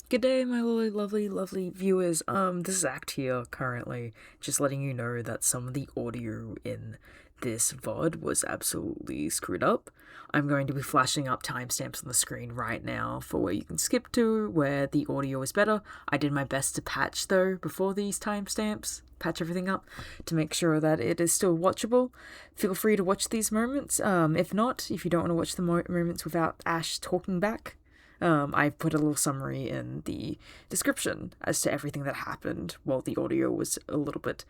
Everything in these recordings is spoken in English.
Good day, my lovely viewers. This is Act here currently, just letting you know that some of the audio in this VOD was absolutely screwed up. I'm going to be flashing up timestamps on the screen right now for where you can skip to, where the audio is better. I did my best to patch, though, before these timestamps, patch everything up, to make sure that it is still watchable. Feel free to watch these moments. If not, if you don't want to watch the moments without Ash talking back, I've put a little summary in the description as to everything that happened while the audio was a little bit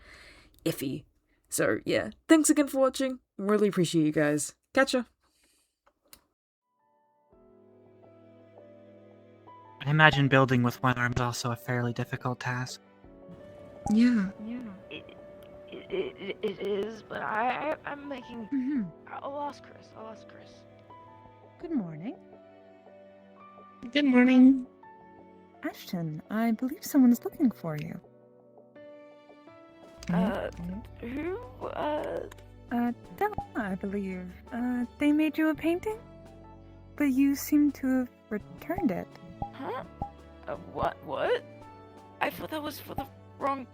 iffy. So, yeah, thanks again for watching. Really appreciate you guys. Catcha! I imagine building with one arm is also a fairly difficult task. Yeah. It is, but I'm making... I'll ask Chris. Good morning. Good morning. Ashton, I believe someone's looking for you. Who? Della, I believe. They made you a painting? But you seem to have returned it. Huh? What? I thought that was for the wrong...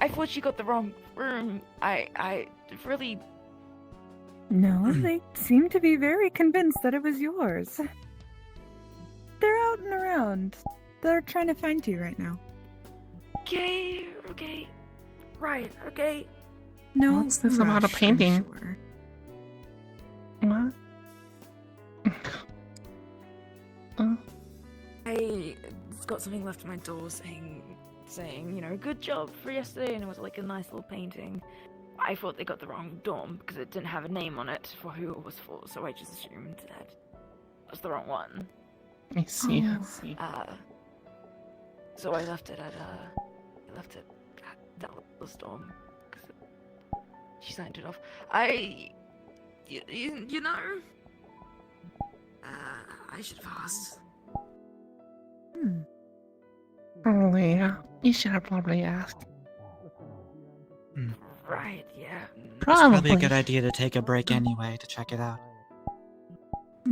I thought she got the wrong room. I really... No, they seem to be very convinced that it was yours. They're out and around. They're trying to find you right now. Okay. Right, okay. No, What's this about a painting? Sure. What? I got something left on my door saying, good job for yesterday, and it was like a nice little painting. I thought they got the wrong dorm because it didn't have a name on it for who it was for, so I just assumed that it was the wrong one. I see. So I left it at Della's dorm because she signed it off. You know, I should have asked. Probably, yeah. You should have probably asked. Right, yeah. It's probably a good idea to take a break anyway to check it out.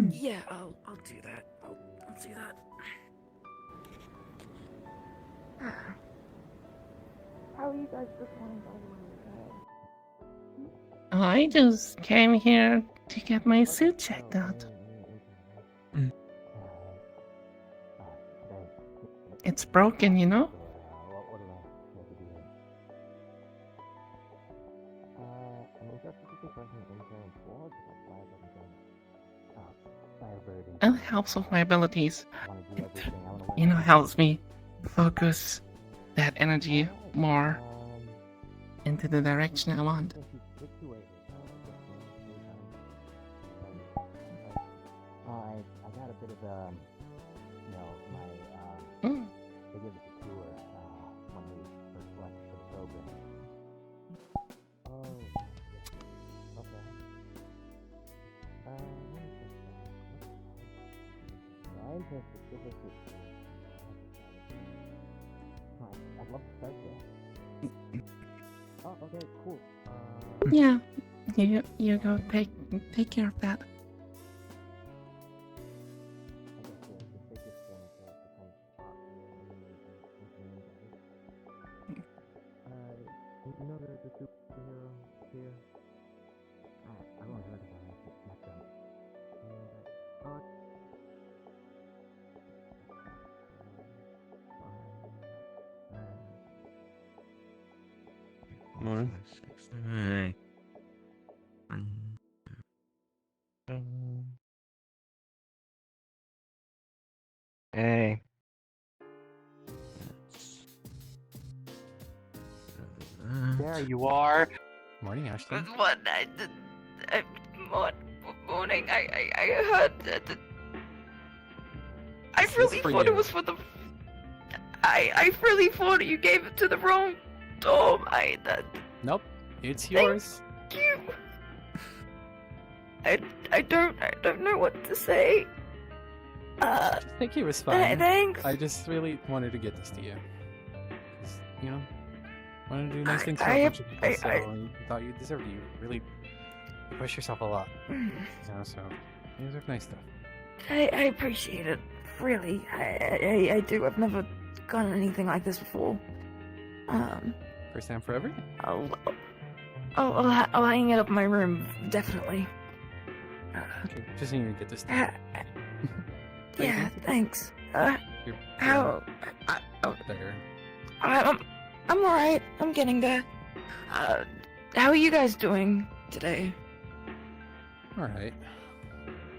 Yeah, I'll do that. I'll do that. How are you guys this morning, by the way? I just came here to get my suit checked out. It's broken, you know? It helps with my abilities. It, helps me focus that energy more into the direction I want. I got a bit of they gave us a tour when we first left for the program. Oh, okay. I'm specifically. I'd love to start there. Oh, okay, cool. Yeah, you go take care of that. You know the superhero here? I've only heard about it, but met them. Morning. Hey. Hey. There you are. Morning, Ashton. What? Morning. I heard that. I really thought it was for the. I really thought you gave it to the wrong dorm. Nope, it's yours. Thank you. I don't know what to say. I think he was fine. Thanks. I just really wanted to get this to you. 'Cause, wanted to do nice things for I a bunch of people, so I thought you deserved it. You really push yourself a lot. So you deserve nice stuff. I appreciate it. really, I do. I've never done anything like this before. First time for everything. I'll hang it up in my room, definitely. Okay, just need to get this. Yeah, thanks. You're How? better. I'm alright. I'm getting there. How are you guys doing today? All right.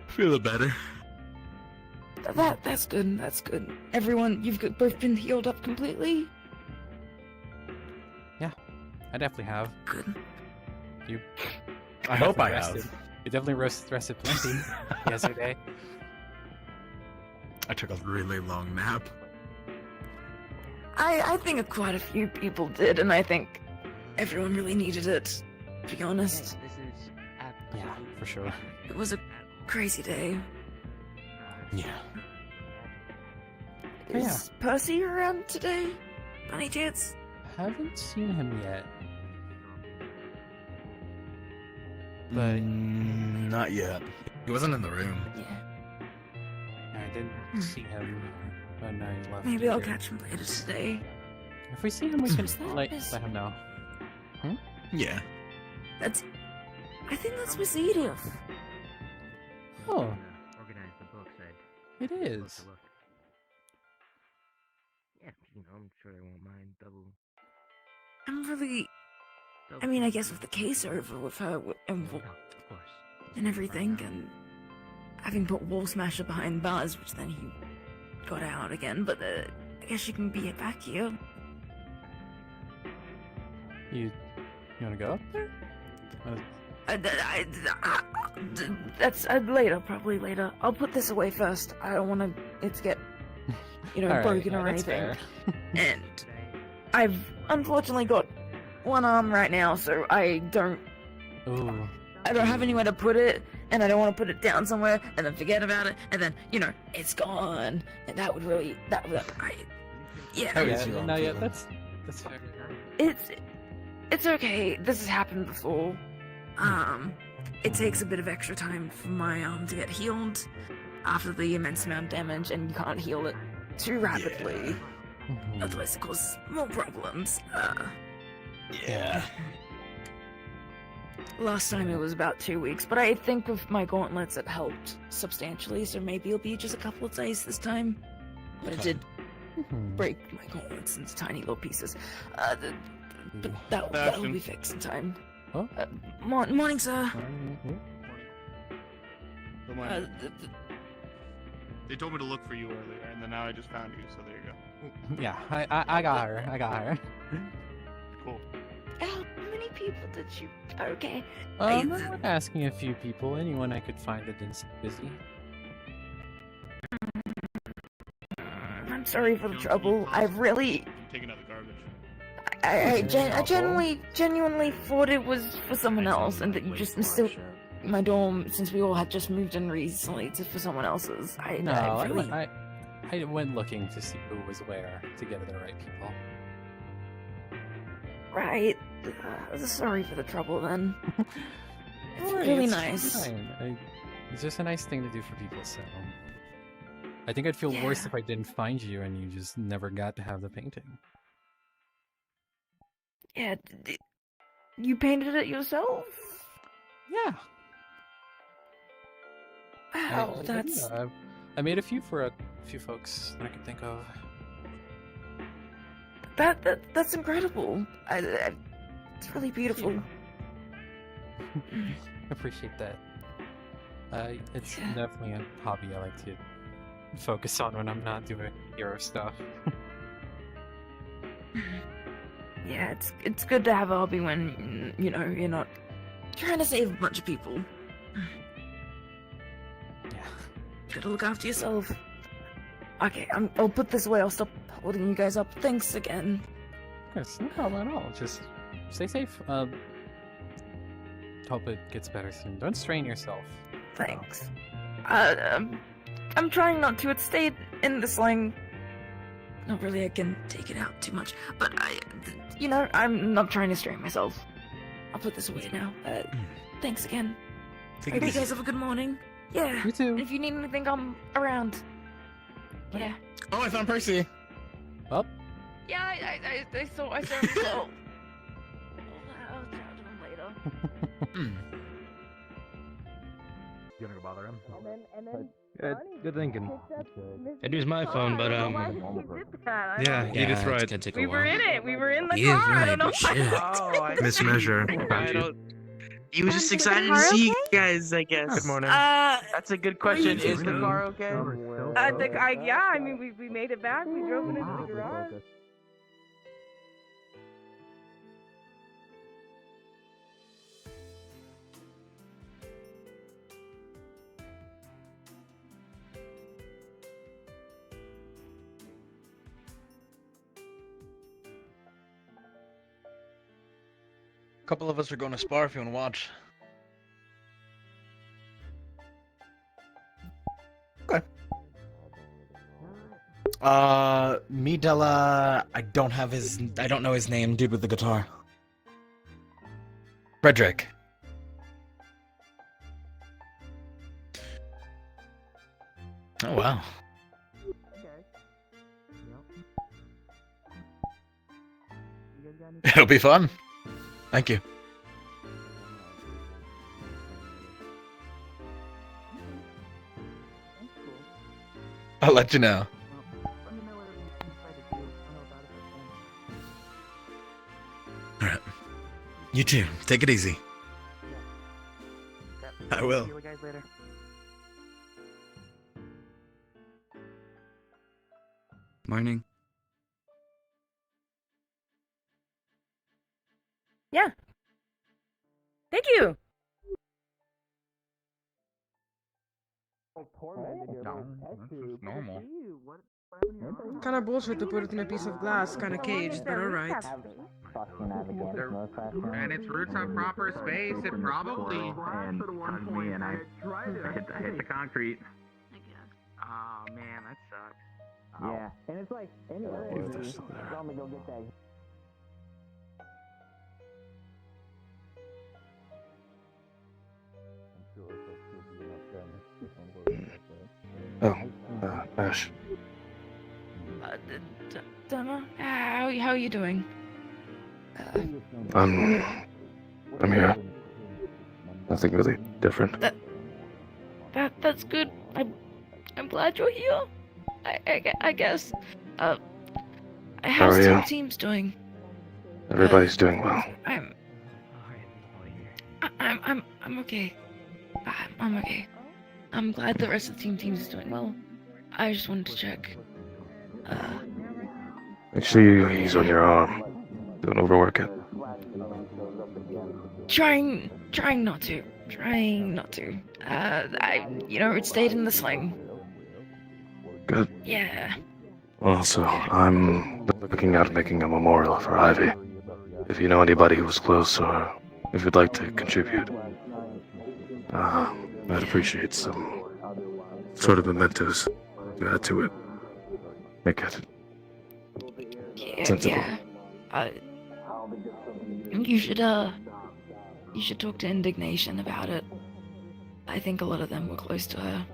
Feeling better. That's good. That's good. Everyone, both been healed up completely. I definitely have. Good. You. I hope I rested. have. You definitely rested plenty yesterday. I took a really long nap. I think quite a few people did, and I think everyone really needed it. To be honest, Yeah, for sure. it was a crazy day. Yeah. Is Percy around today? By any chance? Haven't seen him yet. But Not yet. He wasn't in the room. Yeah. I didn't see him when I left. Maybe I'll either. catch him later today. If we see him, we can Is that let Miss- him know. Yeah. I think that's receieves. Oh, Organize the books. it is. Yeah, I'm sure they won't mind double. I'm really. I mean, I guess with the case over with her and Of course. everything, and having put Wall Smasher behind bars, which then he got out again. But I guess she can be back here. You want to go up there? That's later, probably later. I'll put this away first. I don't want it to get, Alright, broken yeah, or that's anything. fair. And I've unfortunately got one arm right now, so I don't Ooh. have anywhere to put it, and I don't want to put it down somewhere and then forget about it, and then it's gone, and that would yeah. Oh is yeah, your arm no, yeah, feeling? that's fair. It's okay. This has happened before. It takes a bit of extra time for my arm to get healed after the immense amount of damage, and you can't heal it too rapidly. Mhm. Otherwise, it causes more problems. Yeah. Last time it was about 2 weeks, but I think with my gauntlets it helped substantially, so maybe it'll be just a couple of days this time. But it Okay. did Mhm. break my gauntlets into tiny little pieces. But that'll Ashton. be fixed in time. Oh. Morning, sir. Good morning. They told me to look for you earlier, and then now I just found you, so there you go. Yeah, I got her. I got her. Cool. How many people did you? Okay. I'm asking a few people. Anyone I could find that didn't seem busy. I'm sorry for the trouble. I really, I'm taking out the garbage. I genuinely thought it was for someone else, and that you just mistook my dorm, since we all had just moved in recently, for someone el's. No, I I really. went looking to see who was where to get the right people. Right. Sorry for the trouble then. It's Alright, really it's nice. fine. It's just a nice thing to do for people, so. I think I'd feel worse Yeah. if I didn't find you and you just never got to have the painting. Yeah. You painted it yourself? Yeah. Wow, that's. I made a few for a few folks that I could think of. That's incredible. It's really beautiful. Appreciate that. It's Yeah. definitely a hobby I like to focus on when I'm not doing hero stuff. Yeah, it's good to have a hobby when you're not trying to save a bunch of people. Yeah. Gotta look after yourself. Okay, I'll put this away. I'll stop holding you guys up. Thanks again. Yes, no problem at all. Just stay safe. Hope it gets better soon. Don't strain yourself. Thanks. I'm trying not to. It stayed in the sling. Not really. I can take it out too much, but I'm not trying to strain myself. I'll put this away now. Thanks again. Take Hope it you easy. guys have a good morning. Yeah. You too. If you need anything, I'm around. Yeah. Oh, I found Percy. Yeah, I saw him as well. I'll chat to him later. Hmm. You gonna go bother him? Good thinking. I'd use my phone, but Yeah, Edith it's right. gonna take a We while. were in it. We were in the He is car. I right, don't know. but shit. Mismeasure. I don't. He was just Is the excited to car see okay? you guys, I guess. Good morning. That's a good question. Is the car okay? Yeah, I mean, we made it back. We drove it into the garage. A couple of us are going to spar if you want to watch. Me, Della. I don't know his name. Dude with the guitar. Frederick. Oh wow. It'll be fun. Thank you. I'll let you know. Alright. You too. Take it easy. I will. See you guys later. Morning. Yeah. Thank you. Normal. Kind of bullshit to put it in a piece of glass, kind of caged, but alright. And its roots have proper space. It probably and hugged me, and I hit the concrete. I guess. Oh man, that sucks. Yeah, and it's like anyway. Leave this there. Tell me go get that. Oh, Ash. Derma, how are you doing? I'm here. Nothing really different. That's good. I'm glad you're here. I guess. How How's are the you? team's doing? Everybody's doing well. I'm okay. I'm okay. I'm glad the rest of the team's doing well. I just wanted to check. Make sure you ease on your arm. Don't overwork it. Trying not to. It stayed in the sling. Good. Yeah. Also, I'm looking at making a memorial for Ivy. If you know anybody who's close or if you'd like to contribute, I'd appreciate some sort of mementos to add to it. Make it sensible. Yeah. You should talk to Indignation about it. I think a lot of them were close to her.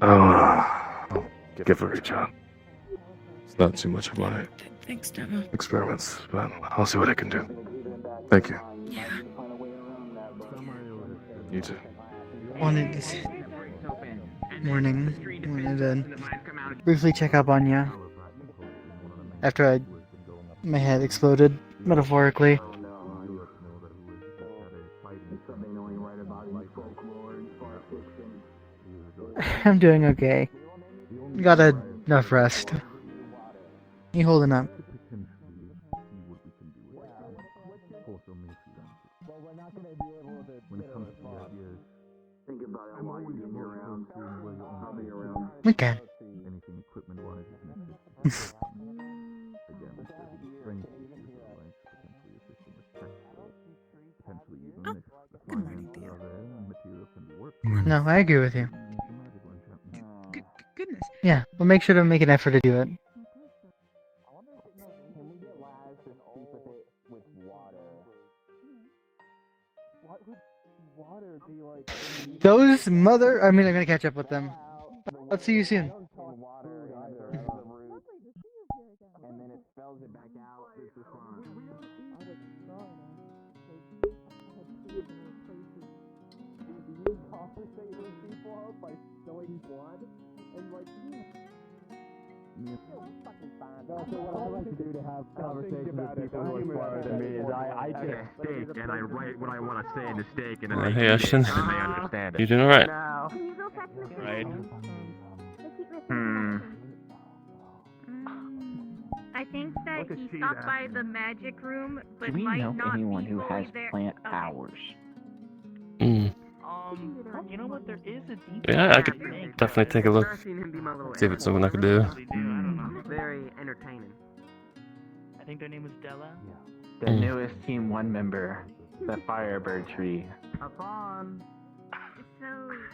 I'll give her a reach out. It's not too much of my Thanks, Derma. experiments, but I'll see what I can do. Thank you. Yeah. You too. Wanted to wanted to briefly check up on you after my head exploded, metaphorically. I'm doing okay. Got enough rest. You holding up? Okay. Good morning, dear. No, I agree with you. Goodness. Yeah, we'll make sure to make an effort to do it. Water Those mother. I mean, I'm gonna catch up with them. I'll see you soon. And then it spells it back out. This is you conversate with people by spilling blood and like fucking fine. That's what I like to do to have conversations with people who are smarter than me is I take a steak and I write what I want to say in the steak and then I Hey eat Ashton, it and they understand it. you doing alright? Right. I think that Look at he she stopped that. by the magic room, but Do we might know not anyone be who fully has there. plant Okay. powers? You know what? There is a deep. Yeah, I could definitely take a look. I've seen him be my little See if it's something I could animal. do. I don't know. Very entertaining. I think their name was Della. The newest Team 1 member, the Firebird tree. Upon. So,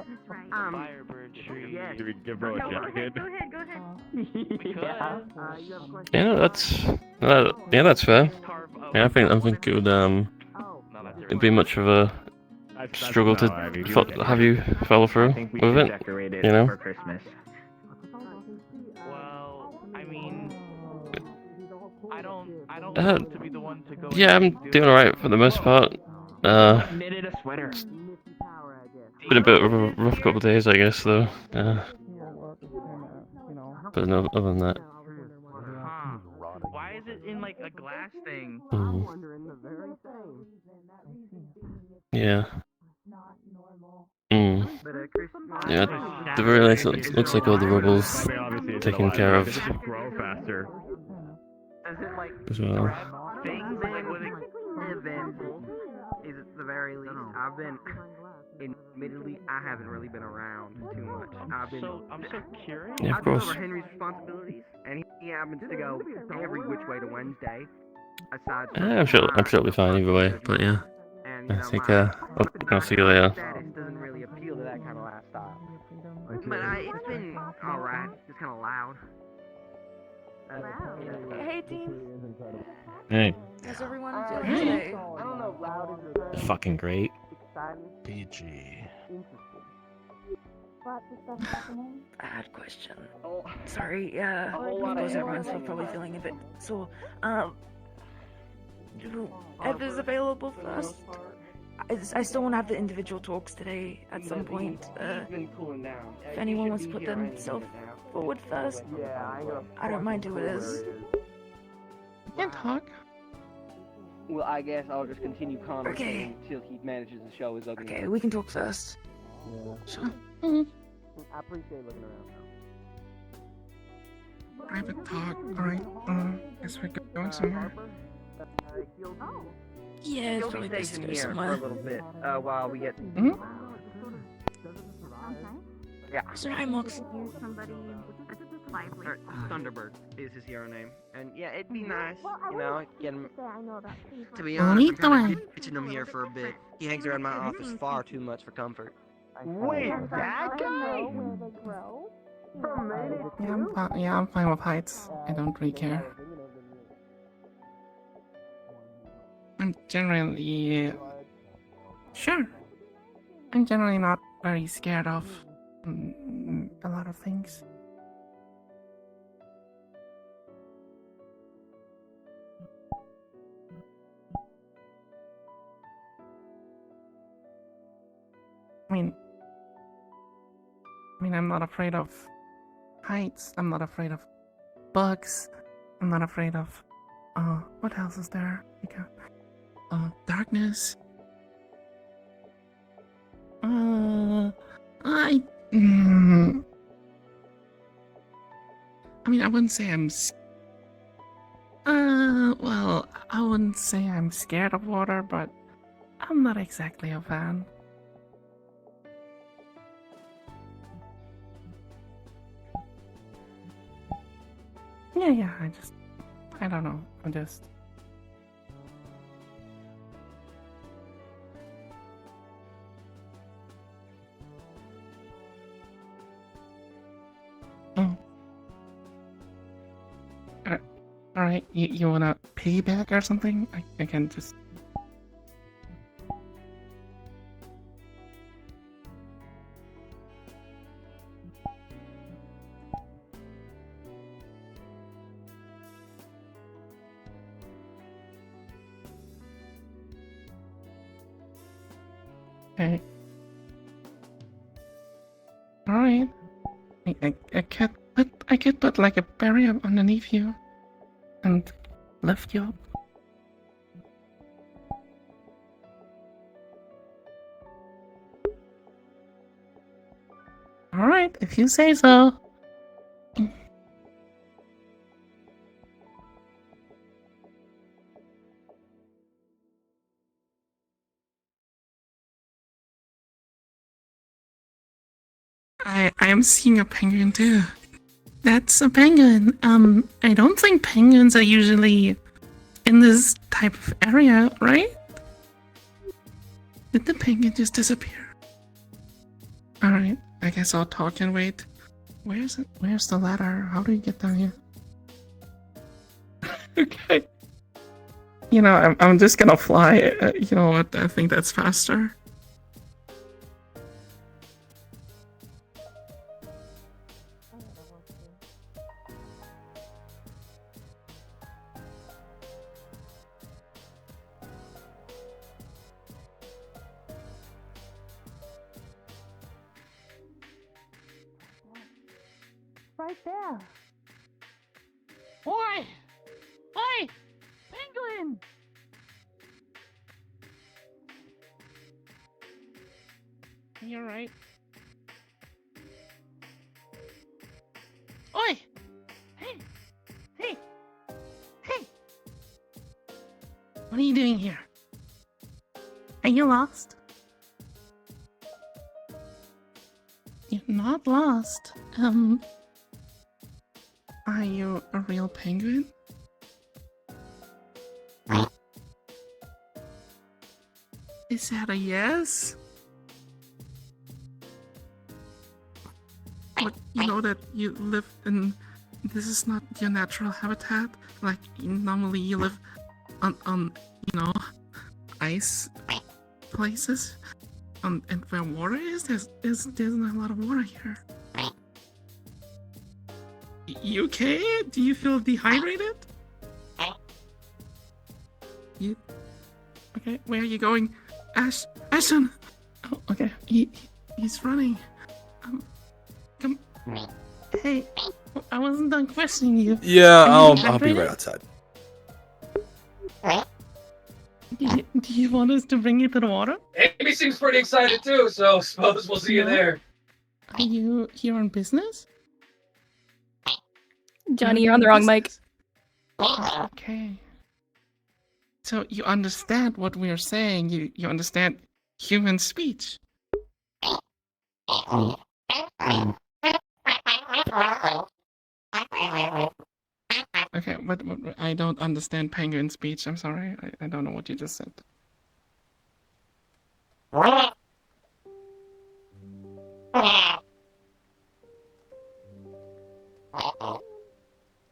Miss Wright. Firebird tree. Yes. Do we give bro a No, go jacket? ahead, go ahead. You have a question? Yeah, that's fair. Yeah, I think it would it'd be much of a struggle to have you follow through I think we with should it. decorate it You know. for Christmas. Well, I mean, I don't Uh, want to be the one to go. Yeah, I'm doing alright for the most part. Knitted a sweater. Been a bit of a rough couple of days, I guess, though. But no, other than that. Huh. Why is it in like a glass thing? Yeah. Yeah, the very nice. Looks like all the rubble's taken care of Grow faster. as well. Things like what it Eventful is at the very least. I've been, admittedly, I haven't really been around too much. I'm so curious. Yeah, of I've been course. over Henry's responsibilities, and he happens to go every which way to Wednesday. Aside from I'm sure it'll be fine either way. But yeah, and, I think I'll see you later. status doesn't really appeal to that kind of lifestyle. But it's been alright. It's kind of loud. Hey, team. Hey, How's everyone feeling today? I don't know if loud is fucking great. exciting. PG. Bad question. Oh, Sorry, a whole lot of because everyone's everything. probably feeling a bit sore. Whoever's available first. I still want to have the individual talks today at some point. If anyone wants to put themselves forward first, I don't mind who it is. Can't talk. Well, I guess I'll just continue conversating until he manages to show his ugly. Okay, we can talk first. Sure. I appreciate looking around. Private talk. Alright, guess we're going somewhere. Yeah, it's probably best to go here for a somewhere. little bit while we get. Yeah. So hi, Mox. Thunderbird is his hero name, and yeah, it'd be nice, you know, get him. To be honest, I'm kind of pitching him here for a bit. He hangs around my office far too much for comfort. Wait, that guy? Yeah, I'm fine with heights. I don't really care. I'm generally... Sure. I'm generally not very scared of a lot of things. I mean, I'm not afraid of heights. I'm not afraid of bugs. I'm not afraid of, what else is there? Darkness. I mean, I wouldn't say well, I wouldn't say I'm scared of water, but I'm not exactly a fan. Yeah, I don't know, I'm just... Oh. Alright, you wanna piggyback or something? I can just... Okay. Alright. I could put like a barrier underneath you and lift you up. Alright, if you say so. I am seeing a penguin too. That's a penguin. I don't think penguins are usually in this type of area, right? Did the penguin just disappear? Alright, I guess I'll talk and wait. Where's it? Where's the ladder? How do you get down here? Okay. You know, I'm just gonna fly. You know what? I think that's faster. Right there. Oi! Oi! Penguin! You're right. Oi! Hey! Hey! Hey! What are you doing here? Are you lost? You're not lost. Are you a real penguin? Is that a yes? But you know that you live in... This is not your natural habitat. Like, normally you live on you know, ice places. And where water is, there's not a lot of water here. You okay? Do you feel dehydrated? You... Okay, where are you going? Ashton! Oh, okay, he's running. Come... Hey, I wasn't done questioning you. Yeah, I'll be dehydrated? right outside. Do you want us to bring you to the water? Amy seems pretty excited too, so suppose we'll see you there. Are you here on business? Johnny, you're on the wrong mic. Okay. So you understand what we are saying. You understand human speech. Okay, but I don't understand penguin speech. I'm sorry. I don't know what you just said.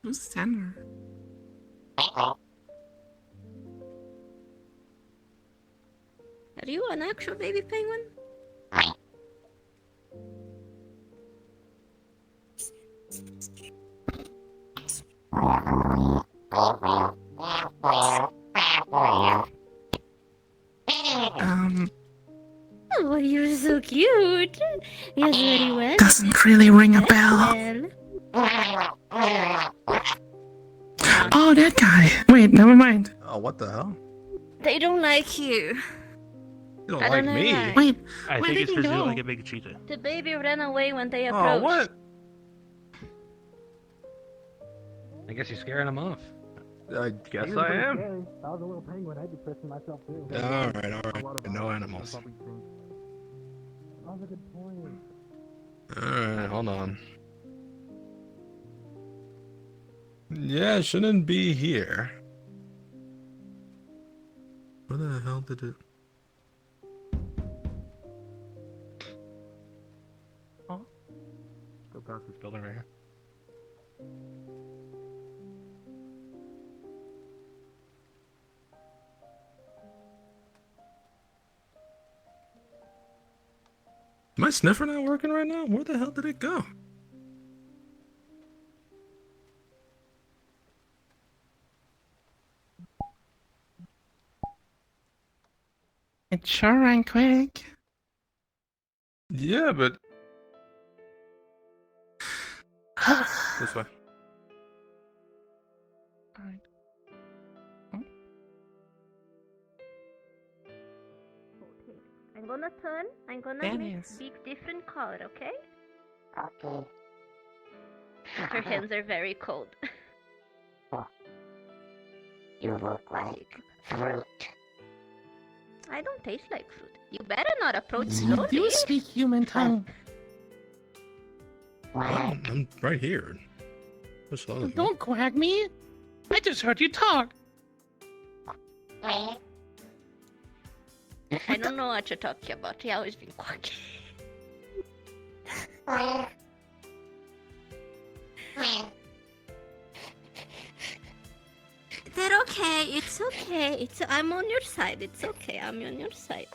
Who's Sander? Are you an actual baby penguin? Oh, you're so cute. Yes, very well. Doesn't really ring a bell. Oh, that guy. Wait, never mind. Oh, what the hell? They don't like you. You don't I like don't know me? why. Wait, I where think did it's he because you go? look like a big cheetah. The baby ran away when they Oh, approached. what? I guess you're scaring him off. I guess I am. I was a little penguin. I'd be pissing myself too. Alright. No animals. That was a good point. Alright, hold on. Yeah, it shouldn't be here. Where the hell did it... Oh. Go past this building right here. Is my sniffer not working right now? Where the hell did it go? It sure ran quick. Yeah, but this way. I'm gonna turn. I'm gonna That make is. big different color, okay? Okay. Her hands are very cold. You look like fruit. I don't taste like fruit. You better not approach You slowly. do speak human tongue. I'm right here. What's wrong with me? Don't quack me. I just heard you talk. I don't know what you're talking about. He always been quacky. They're okay. It's okay. I'm on your side. It's okay. I'm on your side.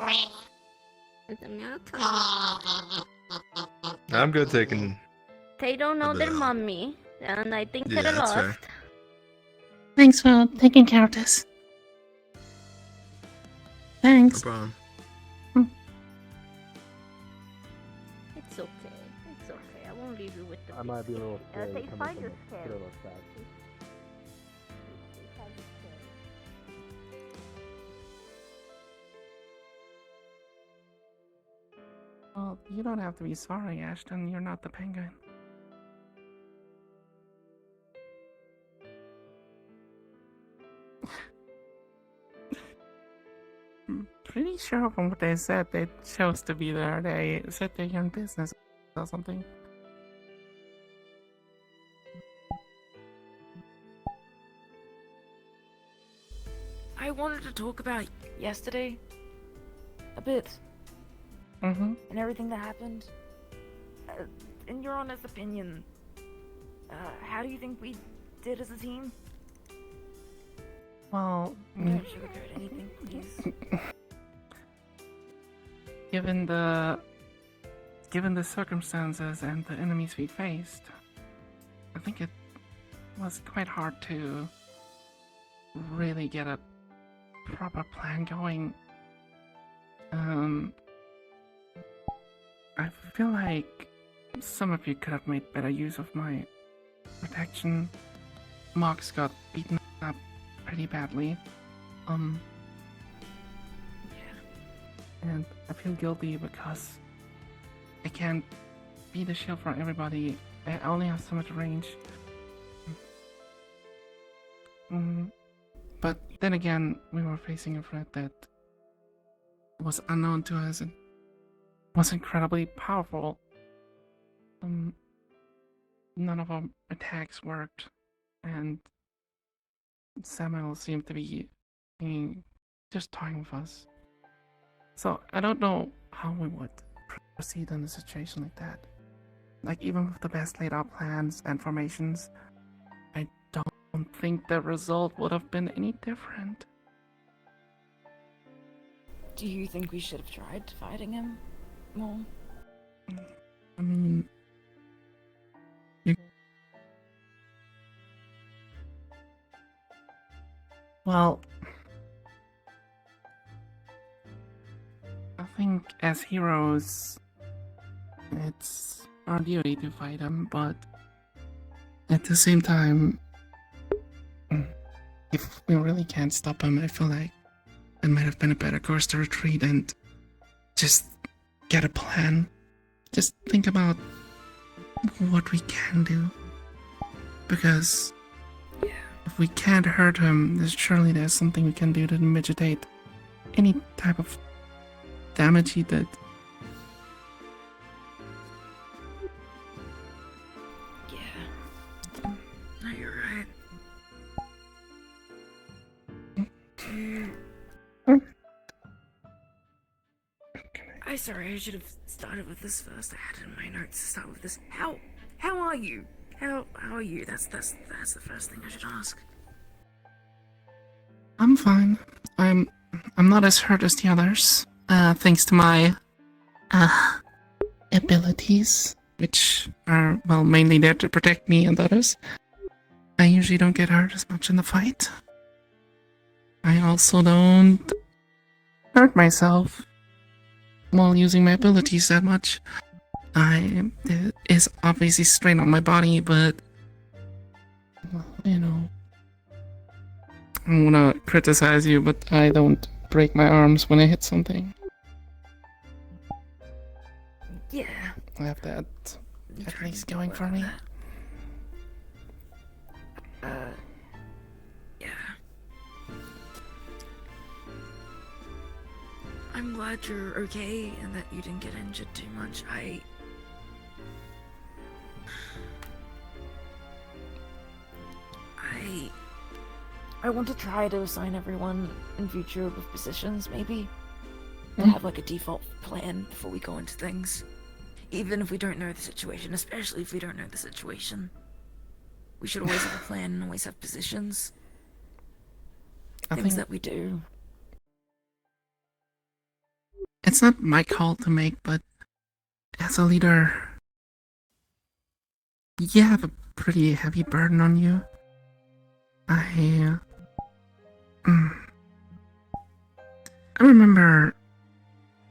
I'm good taking. They don't know their mommy, and I think Yeah, they're that's lost. fair. Thanks for taking care of this. Thanks. No problem. It's okay. It's okay. I won't leave you with the. I might be a little scared. They coming find from you a scared. kid of a fat. Well, you don't have to be sorry, Ashton. You're not the penguin. I'm pretty sure from what they said, they chose to be there. They said they're in business or something. I wanted to talk about yesterday a bit Mm-hmm. and everything that happened. In your honest opinion, how do you think we did as a team? Well, Don't sugarcoat anything, please. given the circumstances and the enemies we faced, I think it was quite hard to really get a proper plan going. I feel like some of you could have made better use of my protection. Mox got beaten up pretty badly. And I feel guilty because I can't be the shield for everybody. I only have so much range. But then again, we were facing a threat that was unknown to us and was incredibly powerful. None of our attacks worked, and Samael seemed to be just toying with us. So I don't know how we would proceed in a situation like that. Like, even with the best laid out plans and formations, I don't think the result would have been any different. Do you think we should have tried fighting him more? I mean, well, I think as heroes, it's our duty to fight him, but at the same time, if we really can't stop him, I feel like it might have been a better course to retreat and just get a plan. Just think about what we can do. Because if we can't hurt him, surely there's something we can do to mitigate any type of damage he did. Yeah. No, you're right. Sorry, I should have started with this first. I had it in my notes to start with this. How are you? How are you? That's the first thing I should ask. I'm fine. I'm not as hurt as the others. Thanks to my abilities, which are, well, mainly there to protect me and others. I usually don't get hurt as much in the fight. I also don't hurt myself. while using my abilities that much. It is obviously strain on my body, but you know, I don't wanna criticize you, but I don't break my arms when I hit something. Yeah. I have that at least going for me. Yeah. I'm glad you're okay and that you didn't get injured too much. I want to try to assign everyone in future with positions, maybe. And have like a default plan before we go into things. Even if we don't know the situation, especially if we don't know the situation. We should always have a plan and always have positions. Things that we do. It's not my call to make, but as a leader, you have a pretty heavy burden on you. I remember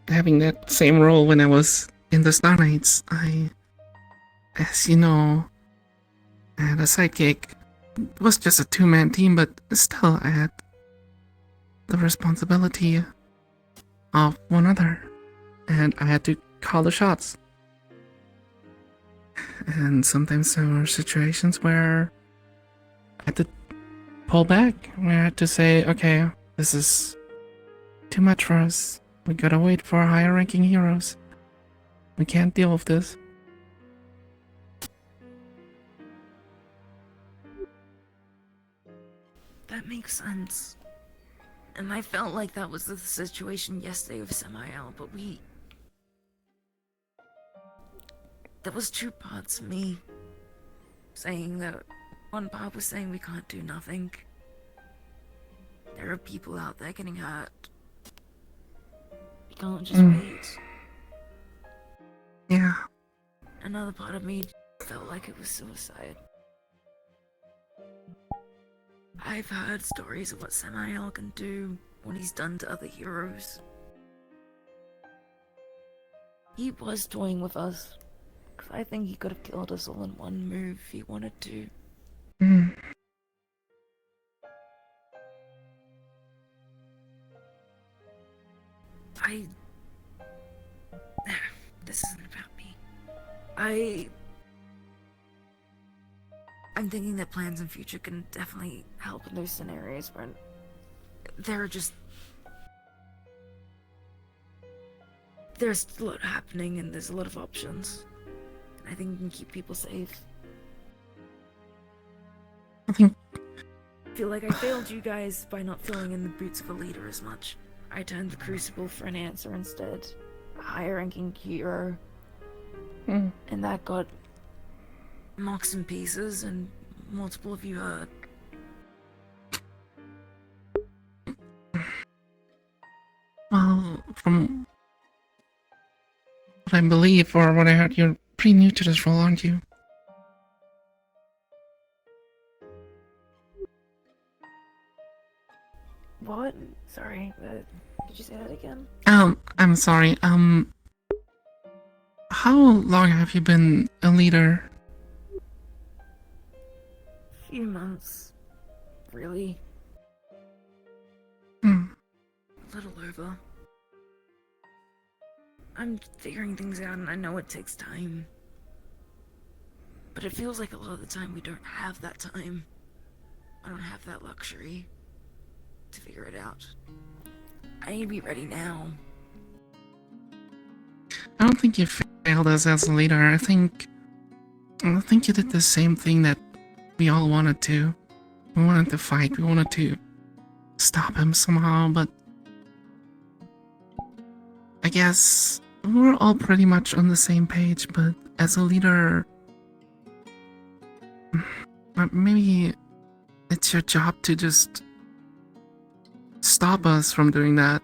having that same role when I was in the Star Knights. As you know, I had a sidekick. It was just a two-man team, but still I had the responsibility of one other, and I had to call the shots. And sometimes there were situations where I had to pull back, where I had to say, okay, this is too much for us. We gotta wait for higher ranking heroes. We can't deal with this. That makes sense. And I felt like that was the situation yesterday with Samael, but there was two parts of me saying that one part was saying we can't do nothing. There are people out there getting hurt. We can't just wait. Yeah. Another part of me felt like it was suicide. I've heard stories of what Samael can do, what he's done to other heroes. He was toying with us. I think he could have killed us all in one move if he wanted to. This isn't about me. I'm thinking that plans in future can definitely help in those scenarios where there's a lot happening and there's a lot of options. And I think we can keep people safe. I feel like I failed you guys by not filling in the boots of a leader as much. I turned the Crucible for an answer instead. A higher ranking hero. And that got knocks in pieces and multiple of you hurt. Well, from what I believe or what I heard, you're pretty new to this role, aren't you? What? Sorry, did you say that again? I'm sorry, how long have you been a leader? Few months. Really? Hmm. A little over. I'm figuring things out and I know it takes time. But it feels like a lot of the time we don't have that time. I don't have that luxury to figure it out. I need to be ready now. I don't think you failed us as a leader. I think you did the same thing that we all wanted to. We wanted to fight. We wanted to stop him somehow, but I guess we're all pretty much on the same page, but as a leader, maybe it's your job to just stop us from doing that.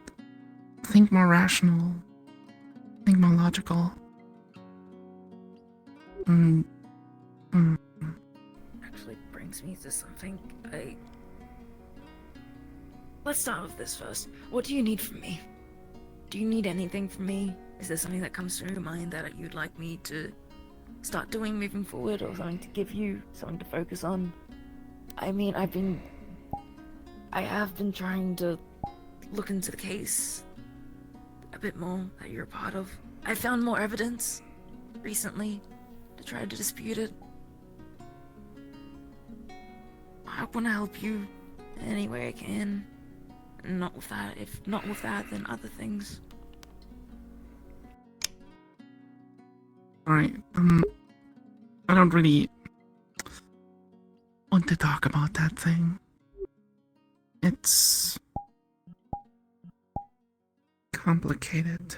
Think more rational. Think more logical. Actually brings me to something. Let's start with this first. What do you need from me? Do you need anything from me? Is there something that comes through your mind that you'd like me to start doing moving forward, or something to give you, something to focus on? I mean, I have been trying to look into the case a bit more that you're a part of. I found more evidence recently to try to dispute it. I want to help you in any way I can. Not with that. If not with that, then other things. Alright, I don't really want to talk about that thing. It's complicated.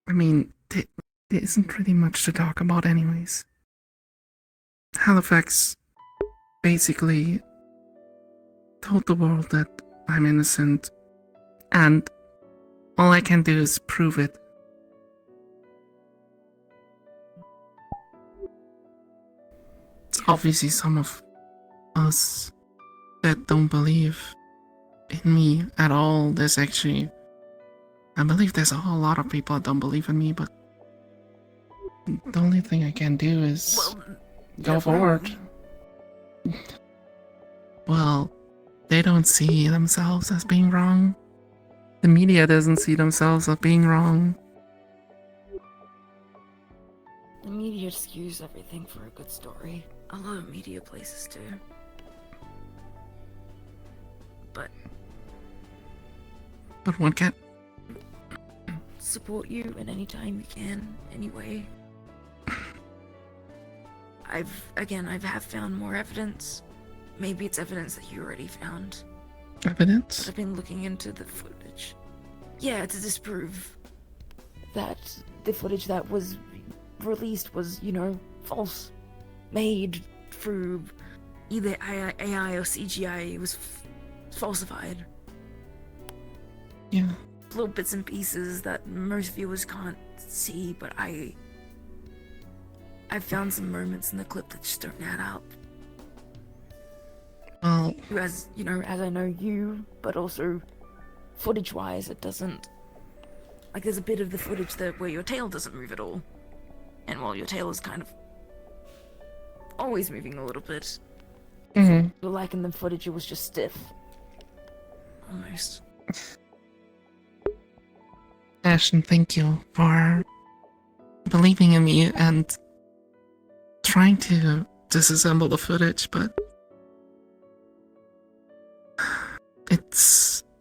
I mean, there isn't really much to talk about anyways. Halifax basically told the world that I'm innocent, and all I can do is prove it. It's obviously some of us that don't believe in me at all. There's actually, I believe there's a whole lot of people that don't believe in me, but the only thing I can do is go forward. Well, they don't see themselves as being wrong. The media doesn't see themselves as being wrong. The media skews everything for a good story. A lot of media places do. But one can support you in any time you can, anyway. I have found more evidence. Maybe it's evidence that you already found. Evidence? But I've been looking into the footage. Yeah, to disprove that the footage that was released was, false. Made through either AI or CGI. It was falsified. Yeah. Little bits and pieces that most viewers can't see, but I found some moments in the clip that just don't add up. Well, as I know you, but also footage-wise, it doesn't. Like, there's a bit of the footage where your tail doesn't move at all, and while your tail is kind of always moving a little bit, like in the footage, it was just stiff, almost. Ashton, thank you for believing in me and trying to disassemble the footage, but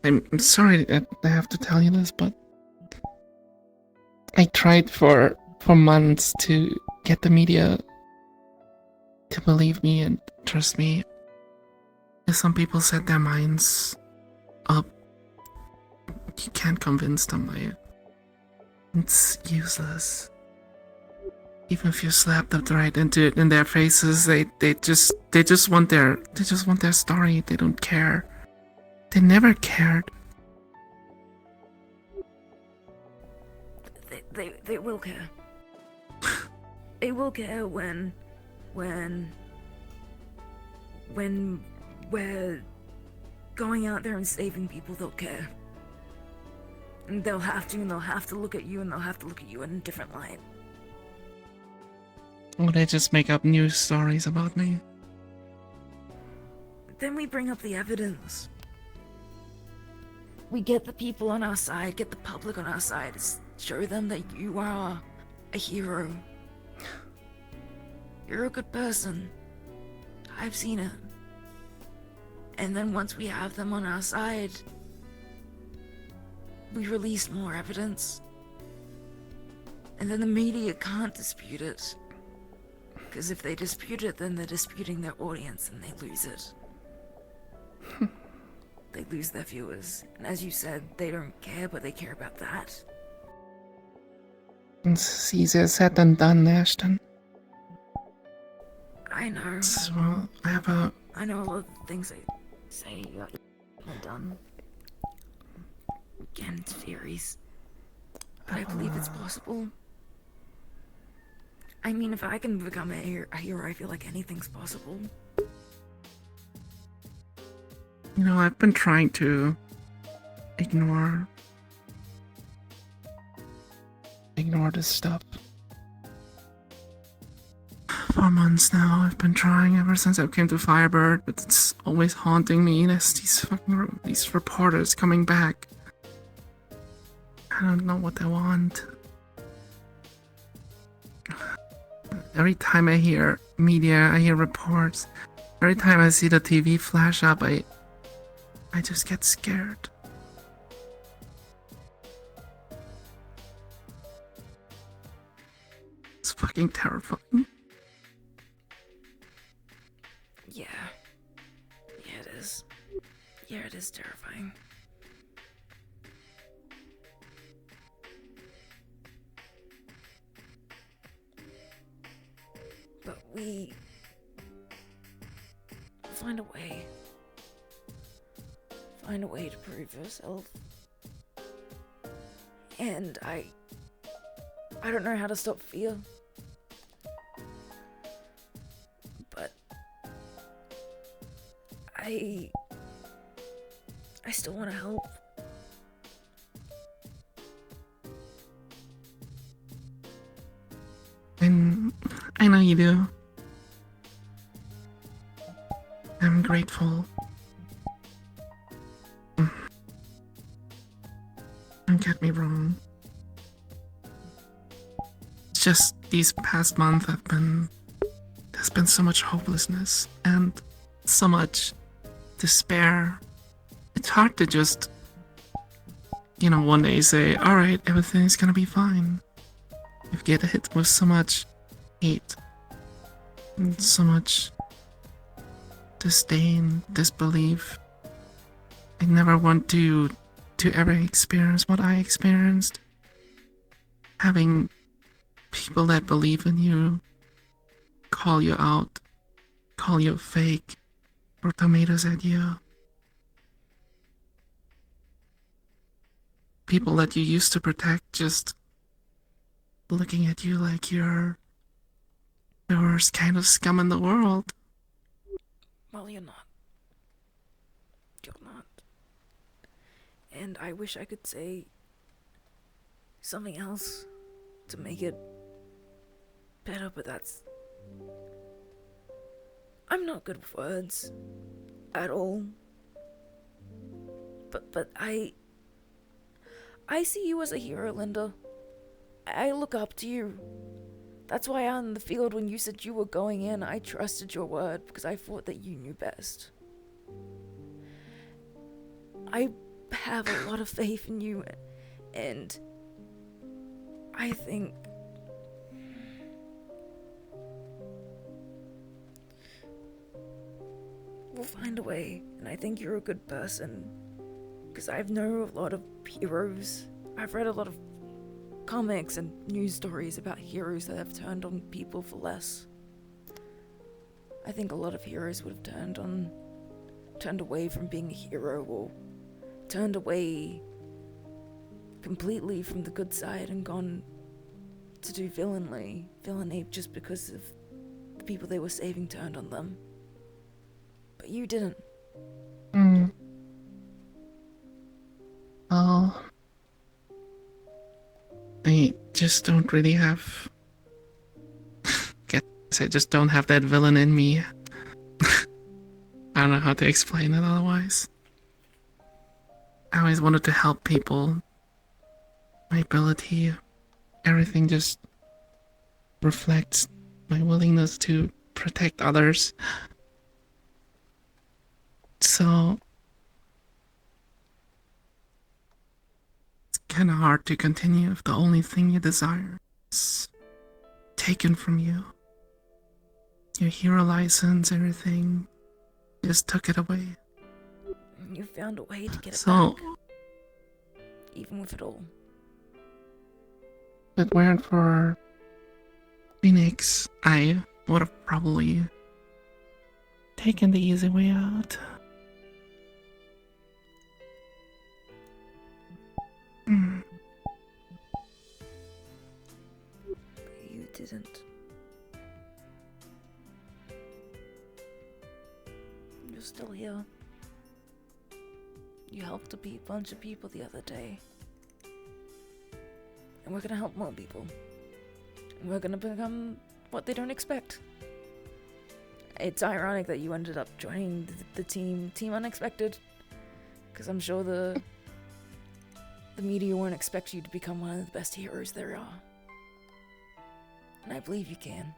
I'm sorry that I have to tell you this, but I tried for months to get the media to believe me and trust me. If some people set their minds up, you can't convince them. It's useless. Even if you slap them right into in their faces, they just want their story. They don't care. They never cared. They will care. They will care when we're going out there and saving people. They'll care. And they'll have to look at you, and they'll have to look at you in a different light. Or they just make up news stories about me. Then we bring up the evidence. We get the people on our side, get the public on our side, show them that you are a hero. You're a good person. I've seen it. And then once we have them on our side, we release more evidence. And then the media can't dispute it. Because if they dispute it, then they're disputing their audience and they lose it. They lose their viewers. And as you said, they don't care, but they care about that. It's easier said than done, Ashton. I know. Well, I know a lot of the things they say are done. Again, it's theories. But I believe it's possible. I mean, if I can become a hero, I feel like anything's possible. I've been trying to ignore ignore this stuff. For months now, I've been trying ever since I came to Firebird, but it's always haunting me. There's these reporters coming back. I don't know what they want. Every time I hear media, I hear reports. Every time I see the TV flash up, I just get scared. It's fucking terrifying. Yeah. Yeah, it is. Yeah, it is terrifying. But we find a way. Find a way to prove yourself. And I don't know how to stop fear. But I still want to help. And I know you do. I'm grateful. Don't get me wrong. It's just these past months there's been so much hopelessness and so much despair. It's hard to just, one day say, alright, everything's gonna be fine. You get hit with so much hate and so much disdain, disbelief. I never want to ever experience what I experienced. Having people that believe in you call you out, call you fake, throw tomatoes at you. People that you used to protect just looking at you like you're the worst kind of scum in the world. Well, you're not. You're not. And I wish I could say something else to make it better, but I'm not good with words at all. But I see you as a hero, Linda. I look up to you. That's why out in the field when you said you were going in, I trusted your word because I thought that you knew best. I have a lot of faith in you, and I think we'll find a way, and I think you're a good person because I've known a lot of heroes. I've read a lot of comics and news stories about heroes that have turned on people for less. I think a lot of heroes would have turned away from being a hero, or turned away completely from the good side and gone to do villainy just because of the people they were saving turned on them. But you didn't. Well, I just don't really have... Guess I just don't have that villain in me. I don't know how to explain it otherwise. I always wanted to help people. My ability, everything just reflects my willingness to protect others. So it's kind of hard to continue if the only thing you desire is taken from you. Your hero license, everything, just took it away. You found a way to get it back, even with it all. If it weren't for Phoenix, I would have probably taken the easy way out. But you didn't. You're still here. You helped a bunch of people the other day. And we're gonna help more people. And we're gonna become what they don't expect. It's ironic that you ended up joining the Team Unexpected. Because I'm sure the media won't expect you to become one of the best heroes there are. And I believe you can.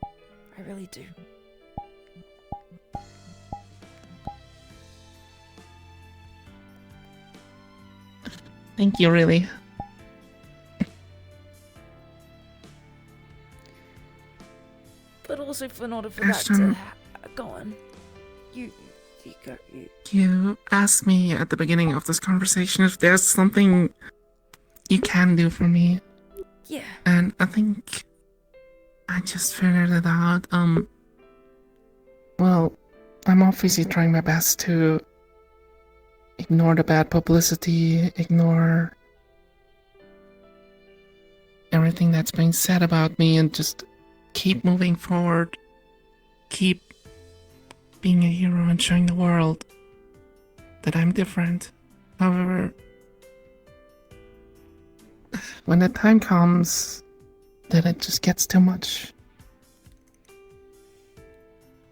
I really do. Thank you, really. But also, in order for Ashton, that to go on, you You asked me at the beginning of this conversation if there's something you can do for me. Yeah. And I think I just figured it out. Well, I'm obviously trying my best to ignore the bad publicity, ignore everything that's being said about me, and just keep moving forward. Keep being a hero and showing the world that I'm different. However, when the time comes that it just gets too much,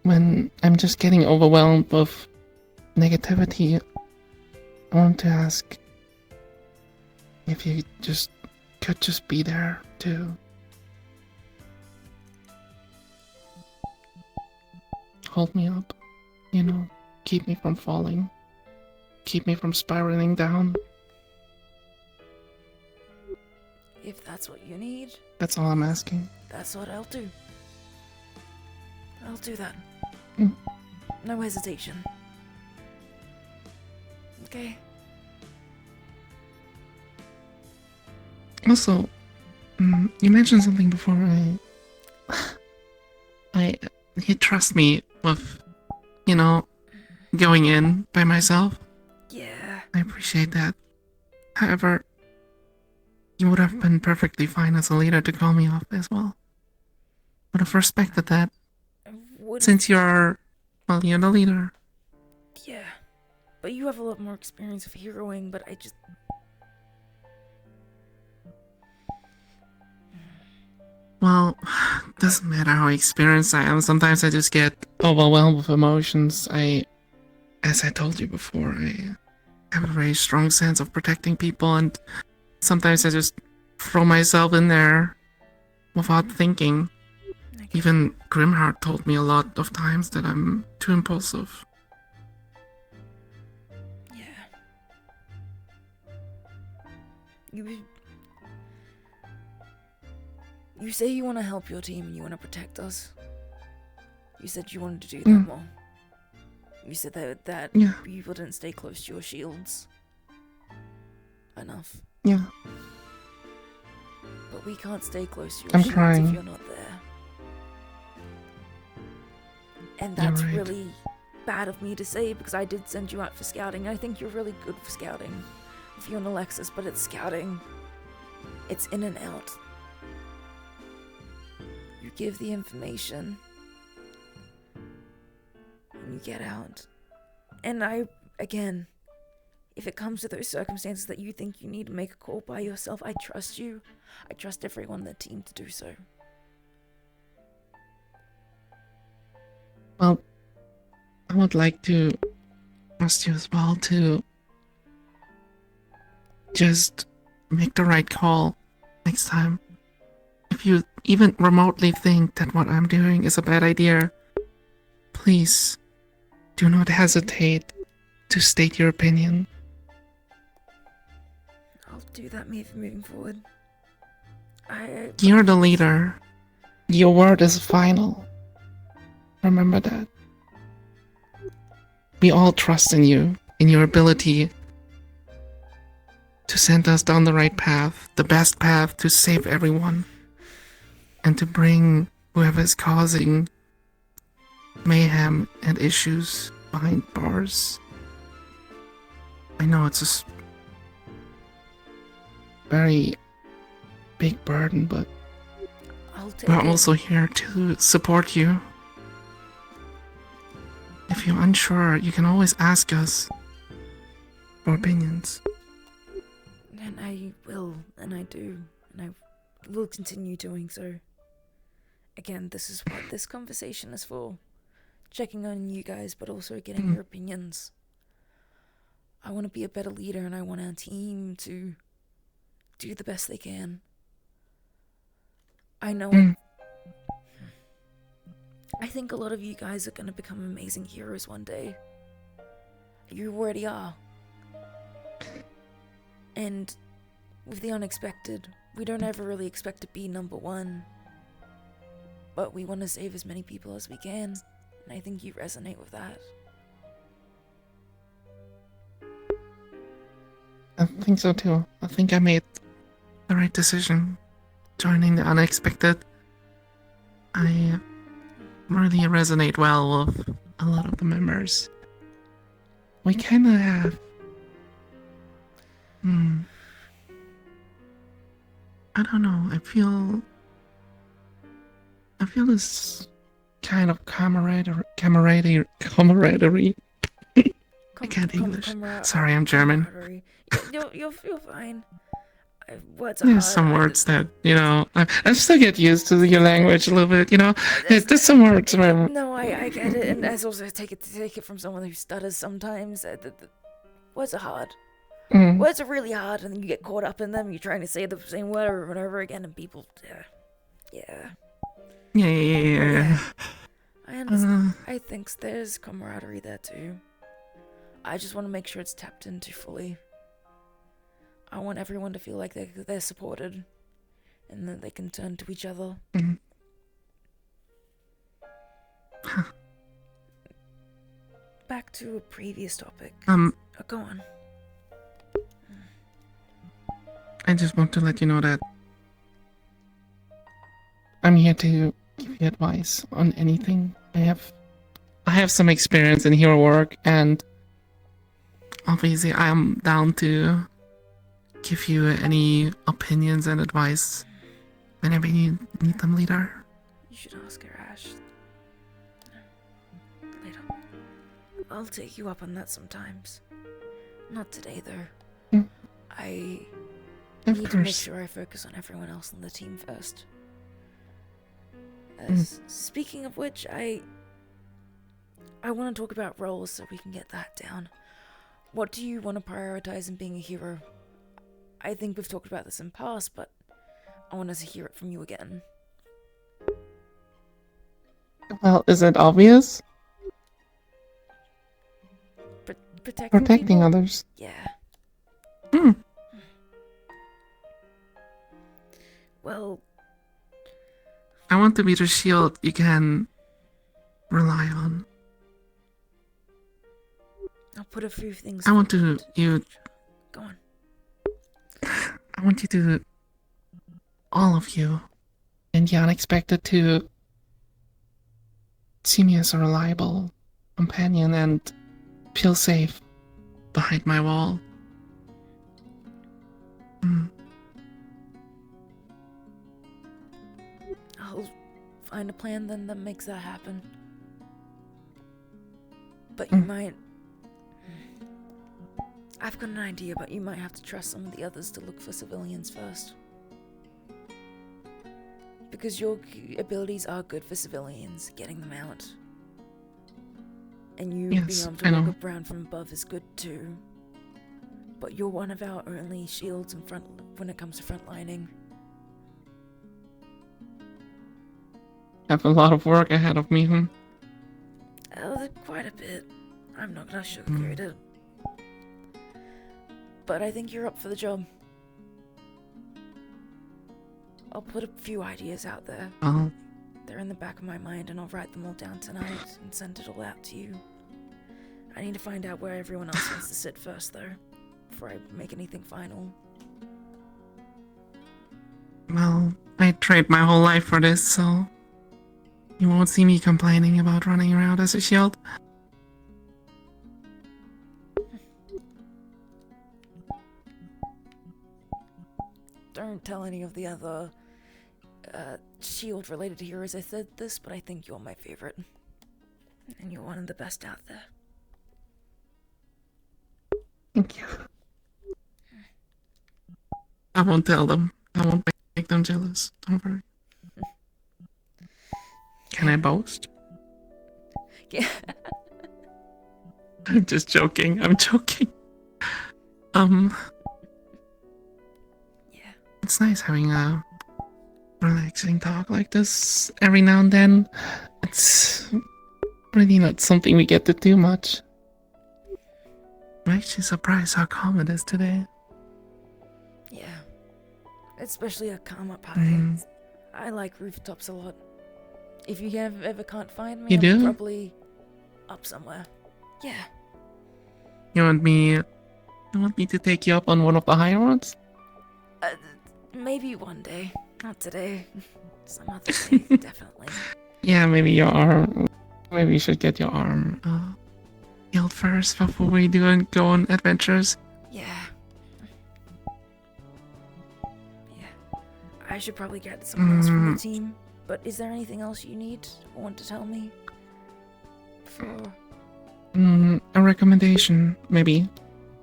when I'm just getting overwhelmed with negativity, I want to ask if you could just be there to hold me up, keep me from falling, keep me from spiraling down. If that's what you need, That's all I'm asking. that's what I'll do. I'll do that. Mm. No hesitation. Okay. Also, you mentioned something before. You trust me with, going in by myself. Yeah. I appreciate that. However, you would have been perfectly fine as a leader to call me off as well. Would have respected that. Since you're the leader. Yeah. But you have a lot more experience of heroing, but I just... Well, doesn't matter how experienced I am. Sometimes I just get overwhelmed with emotions. As I told you before, I have a very strong sense of protecting people, and sometimes I just throw myself in there without thinking. Even Grimheart told me a lot of times that I'm too impulsive. You say you want to help your team and you want to protect us. You said you wanted to do that more. You said that Yeah. you wouldn't stay close to your shields enough. Yeah. But we can't stay close to your I'm shields trying. if you're not there. And You're that's right. really bad of me to say because I did send you out for scouting. I think you're really good for scouting. If you're an Alexis, but it's scouting. It's in and out. You give the information. And you get out. And again, if it comes to those circumstances that you think you need to make a call by yourself, I trust you. I trust everyone on the team to do so. Well, I would like to trust you as well to just make the right call next time. If you even remotely think that what I'm doing is a bad idea, please do not hesitate to state your opinion. I'll do that moving forward. You're the leader. Your word is final. Remember that. We all trust in you, in your ability to send us down the right path, the best path to save everyone, and to bring whoever is causing mayhem and issues behind bars. I know it's a very big burden, but I'll take we're it. also here to support you. If you're unsure, you can always ask us. for opinions. And I will, and I do, and I will continue doing so. Again, this is what this conversation is for. Checking on you guys, but also getting your opinions. I want to be a better leader, and I want our team to do the best they can. I know I think a lot of you guys are going to become amazing heroes one day. You already are. And with the unexpected, we don't ever really expect to be number one. But we want to save as many people as we can. And I think you resonate with that. I think so too. I think I made the right decision joining the unexpected. I really resonate well with a lot of the members. We kind of have I don't know. I feel this kind of camaraderie. I can't English. Sorry, I'm German. You're fine. Words are hard. There's some words that, I still get used to your language a little bit, There's some words where... No, I get it, and I also take it from someone who stutters sometimes. The words are hard. Words are really hard, and then you get caught up in them. You're trying to say the same word over and over again, and people... Yeah. I understand. I think there's camaraderie there, too. I just want to make sure it's tapped into fully. I want everyone to feel like they're supported, and that they can turn to each other. Back to a previous topic. Go on. I just want to let you know that I'm here to give you advice on anything. I have some experience in hero work, and obviously I am down to give you any opinions and advice whenever you need them, leader. You should ask her, Ash. Later. I'll take you up on that sometimes. Not today, though. I need to make sure I focus on everyone else on the team first. Speaking of which, I want to talk about roles so we can get that down. What do you want to prioritize in being a hero? I think we've talked about this in past, but I want to hear it from you again. Well, is it obvious? Protecting people? Others. Yeah. Well, I want to be the shield you can rely on. I'll put a few things. I want forward. Go on. I want you to, all of you, and the unexpected, to see me as a reliable companion and feel safe behind my wall. I'll find a plan then that makes that happen. But you might... I've got an idea, but you might have to trust some of the others to look for civilians first. Because your abilities are good for civilians, getting them out. And you being able to look around from above is good too. But you're one of our only shields in front when it comes to frontlining. I have a lot of work ahead of me, Quite a bit. I'm not gonna sugarcoat it. But I think you're up for the job. I'll put a few ideas out there. They're in the back of my mind, and I'll write them all down tonight and send it all out to you. I need to find out where everyone else wants to sit first, though, before I make anything final. Well, I trained my whole life for this, so you won't see me complaining about running around as a shield. Don't tell any of the other shield-related heroes I said this, but I think you're my favorite. And you're one of the best out there. Thank you. I won't tell them. I won't make them jealous. Don't worry. Can I boast? Yeah. I'm just joking. I'm joking. It's nice having a relaxing talk like this every now and then. It's really not something we get to do much. I'm actually surprised how calm it is today. Yeah. Especially a calm up high. I like rooftops a lot. If you ever can't find me, You do? I'm probably up somewhere. Yeah. You want me to take you up on one of the higher ones? Maybe one day. Not today. Some other day, definitely. Yeah, maybe your arm. Maybe you should get your arm healed first before we go on adventures. Yeah. I should probably get someone else from the team. But is there anything else you need or want to tell me? Before... A recommendation, maybe.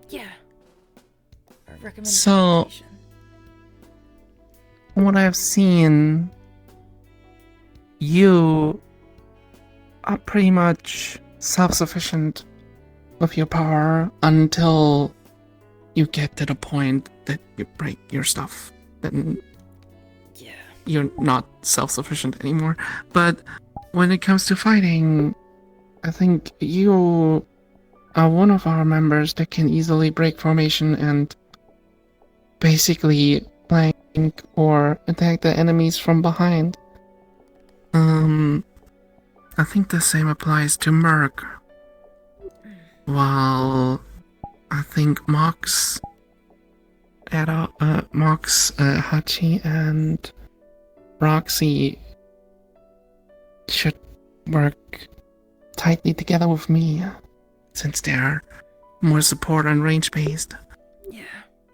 Yeah. A recommendation. So, from what I've seen, you are pretty much self-sufficient with your power until you get to the point that you break your stuff. Then you're not self-sufficient anymore. But when it comes to fighting, I think you are one of our members that can easily break formation and basically flank or attack the enemies from behind. I think the same applies to Merc. While I think Mox, Hachi, and Roxy should work tightly together with me, since they're more support and range based. Yeah.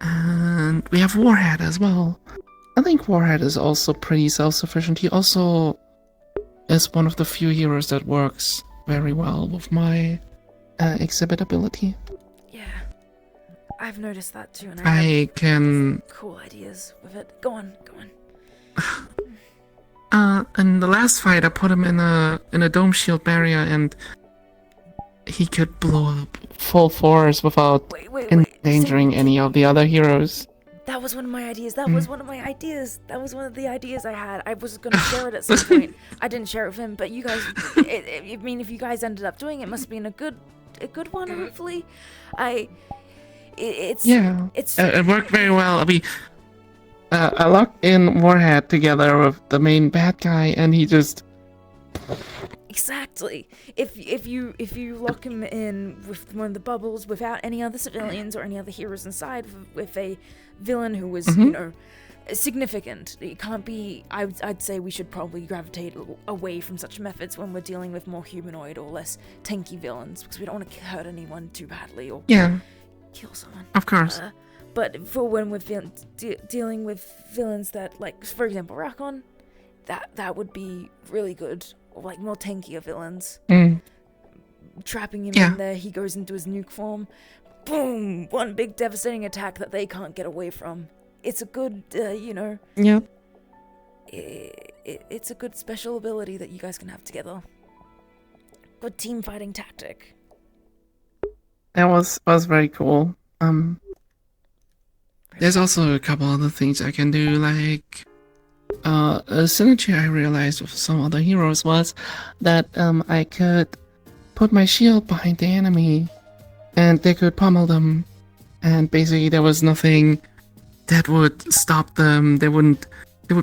And we have Warhead as well. I think Warhead is also pretty self-sufficient. He also is one of the few heroes that works very well with my exhibit ability. Yeah. I've noticed that too, and I can... cool ideas with it. Go on. In the last fight, I put him in a dome shield barrier, and he could blow up full force without endangering any of the other heroes. That was one of my ideas. That was one of the ideas I had. I was going to share it at some point. I didn't share it with him, but you guys, I mean, if you guys ended up doing it, it must have been a good one, hopefully. It worked very well. I mean, I locked in Warhead together with the main bad guy, and he just... Exactly. If you lock him in with one of the bubbles without any other civilians or any other heroes inside, with a villain who was significant, it can't be. I'd say we should probably gravitate away from such methods when we're dealing with more humanoid or less tanky villains, because we don't want to hurt anyone too badly or kill someone. Of course. But for when we're dealing with villains that, like, for example, Rakon, that would be really good. Or like more tankier villains. Trapping him in there, he goes into his nuke form. Boom! One big devastating attack that they can't get away from. It's a good, Yeah. It's a good special ability that you guys can have together. Good team fighting tactic. That was very cool. There's also a couple other things I can do, like... a synergy I realized with some other heroes was that I could put my shield behind the enemy and they could pummel them, and basically there was nothing that would stop them. They would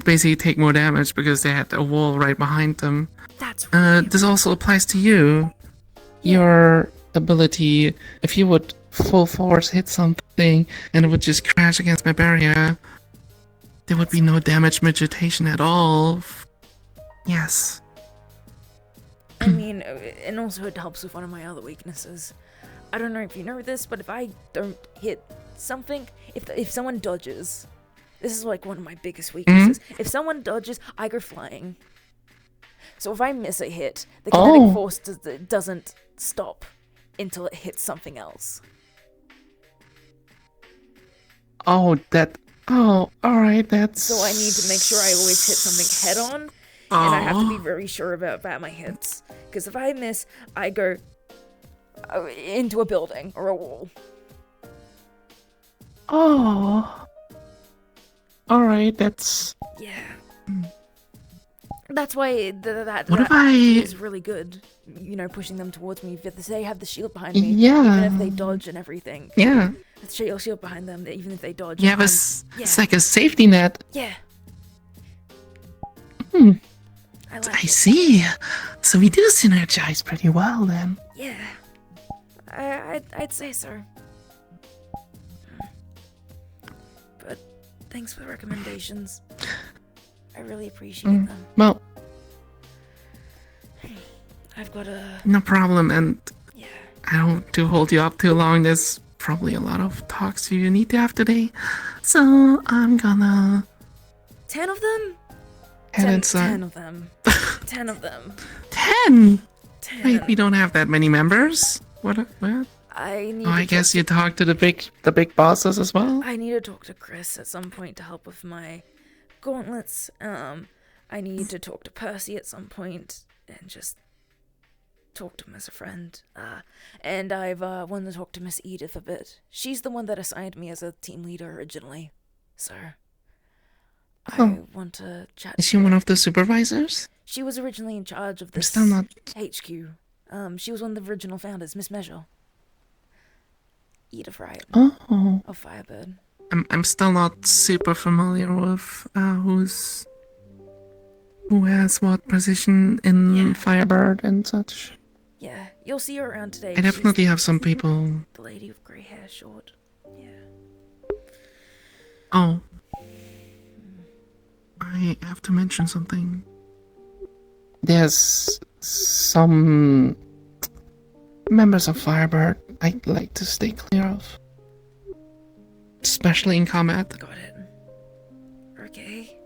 basically take more damage because they had a wall right behind them. That's this also applies to you. Your ability, if you would full force hit something and it would just crash against my barrier, there would be no damage vegetation at all. Yes. I mean, and also it helps with one of my other weaknesses. I don't know if you know this, but if I don't hit something, if someone dodges, this is like one of my biggest weaknesses. If someone dodges, I go flying. So if I miss a hit, the kinetic force doesn't stop until it hits something else. Oh, that. Oh, alright, that's. So I need to make sure I always hit something head on, and I have to be very sure about my hits. Because if I miss, I go into a building or a wall. Oh. Alright, that's. Yeah. That's why that What if I- is really good. You know, pushing them towards me. If they have the shield behind me, Yeah. even if they dodge and everything. Yeah. The shield behind them, even if they dodge. You have it's like a safety net. Yeah. I see. So we do synergize pretty well then. Yeah. I'd say so. But thanks for the recommendations. I really appreciate them. Well, I've got a... no problem, and I don't want to hold you up too long. There's probably a lot of talks you need to have today. So I'm gonna 10 of them? head inside. 10 of them. 10 of them. 10? 10. Wait, we don't have that many members? What? I need Oh, I to guess talk you talk to the big bosses as well? I need to talk to Chris at some point to help with my gauntlets. I need to talk to Percy at some point and just talk to him as a friend. And I've wanted to talk to Miss Edith a bit. She's the one that assigned me as a team leader originally. So I want to chat. Is she one of the supervisors? She was originally in charge of this still not- HQ. She was one of the original founders, Miss Measure. Edith Wright. Oh. Of Firebird. I'm still not super familiar with who has what position in Firebird and such. Yeah, you'll see her around today. I definitely have some people. The lady with grey hair, short. Oh. I have to mention something. There's some members of Firebird I'd like to stay clear of. Especially in combat. Got it. Okay.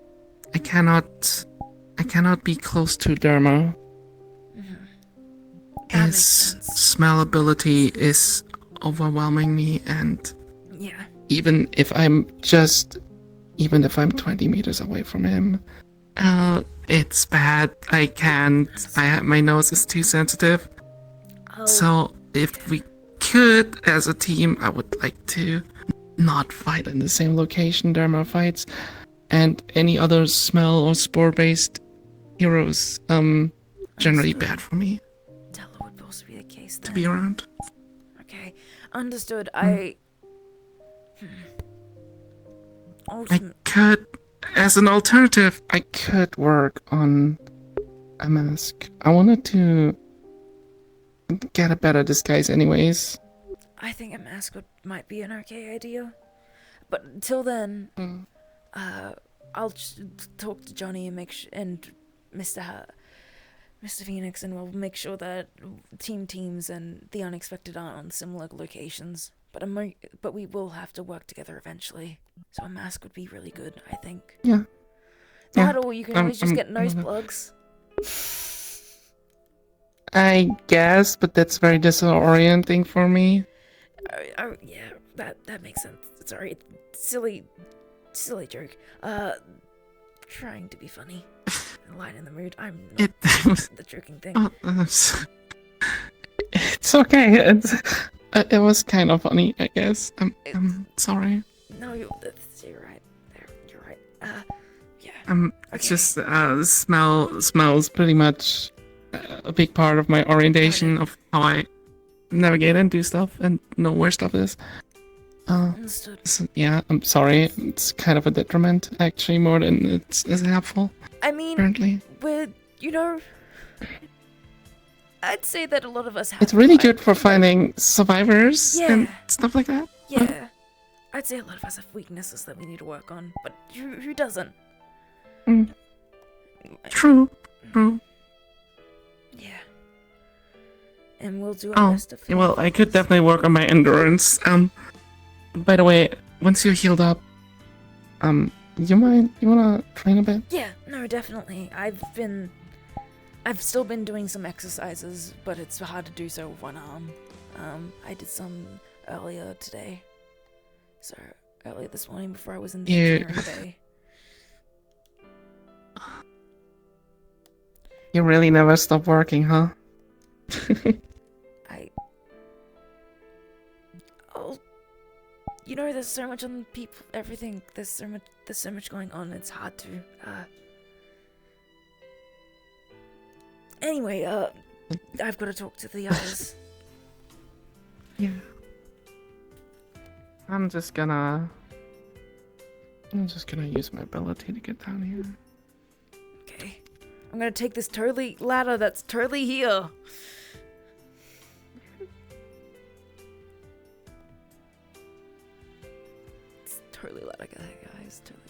I cannot be close to Derma. His smell ability is overwhelming me, and Yeah. even if I'm 20 meters away from him, it's bad. I can't. My nose is too sensitive. So if we could, as a team, I would like to not fight in the same location Derma fights, and any other smell or spore-based heroes, generally bad for me Della would also be the case to then. be around. Okay, understood. I could, as an alternative, I could work on a mask. I wanted to get a better disguise anyways. I think a mask might be an okay idea. But until then, I'll talk to Johnny and and Mr. Phoenix, and we'll make sure that teams and the unexpected aren't on similar locations. But we will have to work together eventually. So a mask would be really good, I think. Yeah. That or you can always just get nose plugs. I guess, but that's very disorienting for me. Yeah, that makes sense. Sorry, silly joke. Trying to be funny, lighten the mood. I'm not the joking thing. It's okay. It was kind of funny, I guess. I'm sorry. No, you're right. You're right. Yeah. It's just smells pretty much a big part of my orientation of how I navigate and do stuff and know where stuff is. Understood. So, yeah, I'm sorry. It's kind of a detriment, actually, more than it's helpful. I mean, apparently. I'd say that a lot of us have. It's really good for finding survivors and stuff like that. Yeah. I'd say a lot of us have weaknesses that we need to work on, but who doesn't? True. Yeah. And we'll do our best to feel. Well, I could definitely work on my endurance. By the way, once you're healed up, you wanna train a bit? Yeah, no, definitely. I've still been doing some exercises, but it's hard to do so with one arm. I did some earlier today, so early this morning before I was in the Yeah. engineering bay. You really never stop working, huh? Oh, you know, there's so much on people, everything. There's so much going on. It's hard to. Anyway, I've got to talk to the others. Yeah. I'm just gonna use my ability to get down here. Okay. I'm gonna take this ladder that's totally here. It's totally ladder, guys. Totally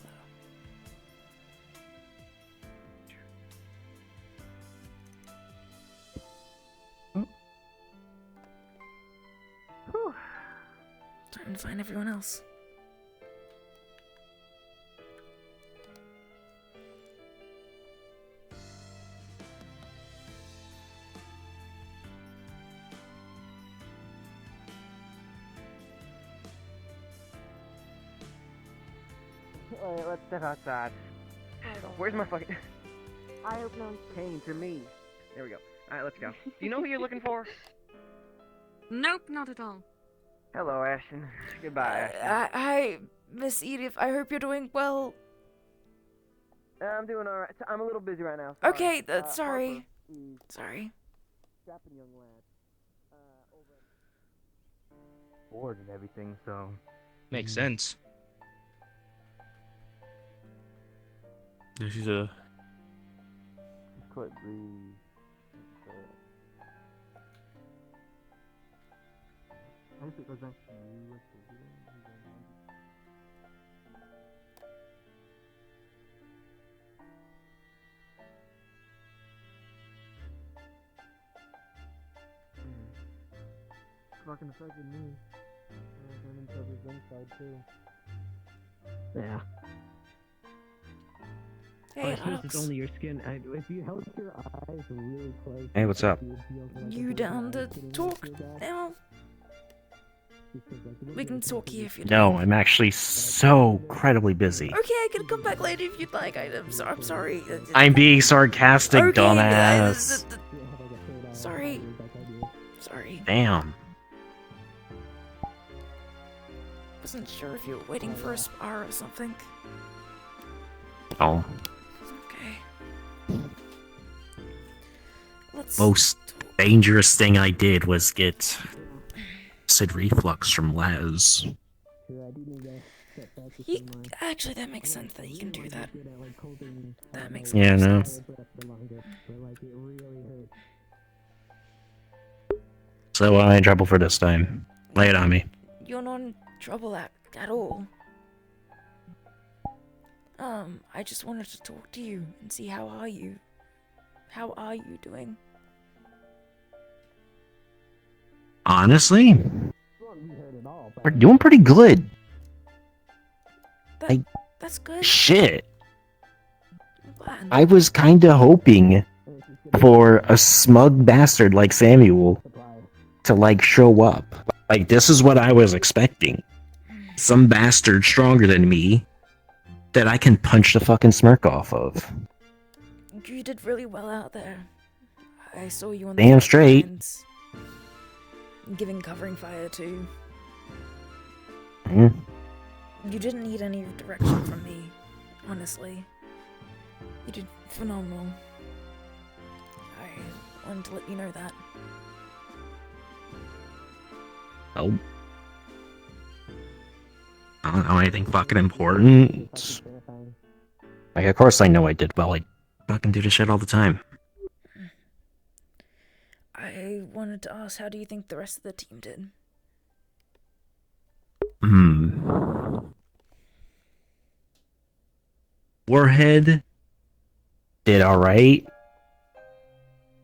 ladder. Whew. Time to find everyone else. Alright, let's step outside. Where's my fucking... I hope no one came to me. There we go. Alright, let's go. Do you know who you're looking for? Nope, not at all. Hello, Ashton. Goodbye, Ashton. Hi, Miss Edith. I hope you're doing well. I'm doing alright. I'm a little busy right now. Okay, sorry. Harper is Sorry. strapping young lad. Bored and everything, so... Makes sense. Yeah, she's quite the... I hope it goes back to you. Fucking affected me. And into his inside too. Yeah. Hey, it's only your skin. If you held your eyes really close. Hey, what's up? You down to talk now? We can talk here if you No, like. I'm actually so incredibly busy. Okay, I can come back later if you'd like. I'm sorry. I'm being sarcastic, Okay, dumbass. Sorry. Sorry. Damn. Wasn't sure if you were waiting for a spar or something. Oh. Okay. Let's... Most dangerous thing I did was get acid reflux from Les. Actually, that makes sense that you can do that. That makes Yeah, no. sense. So I'm in trouble for this time. Lay it on me. You're not in trouble at all. I just wanted to talk to you and see how are you. How are you doing? Honestly, we're doing pretty good. That's good. Shit. I'm glad. I was kinda hoping for a smug bastard like Samuel to, like, show up. Like, this is what I was expecting. Some bastard stronger than me that I can punch the fucking smirk off of. You did really well out there. I saw you on the Damn front straight. lines. Giving covering fire too. Hmm. You didn't need any direction from me, honestly. You did phenomenal. I wanted to let you know that. Oh. I don't know anything fucking important. Like, of course I know I did well. I fucking do this shit all the time. I wanted to ask, how do you think the rest of the team did? Warhead did alright.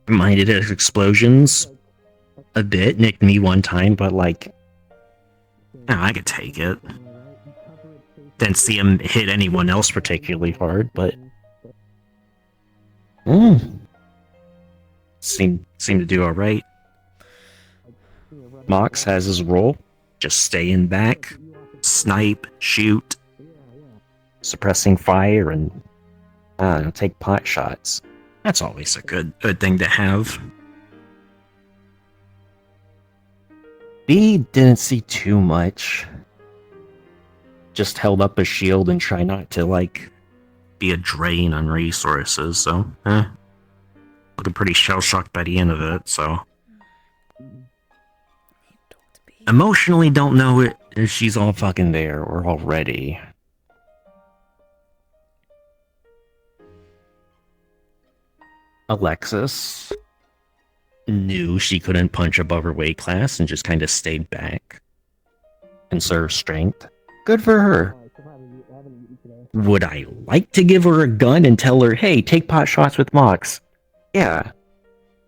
Minded his explosions a bit. Nicked me one time, but like, I could take it. Didn't see him hit anyone else particularly hard, but seemed to do alright. Mox has his role. Just staying back, snipe, shoot, suppressing fire, and take pot shots. That's always a good thing to have. B didn't see too much. Just held up a shield and try not to, like, be a drain on resources, so, looking pretty shell-shocked by the end of it, so. Emotionally don't know if she's all fucking there or already. Alexis knew she couldn't punch above her weight class and just kind of stayed back. Conserve strength. Good for her. Would I like to give her a gun and tell her, hey, take pot shots with Mox? Yeah.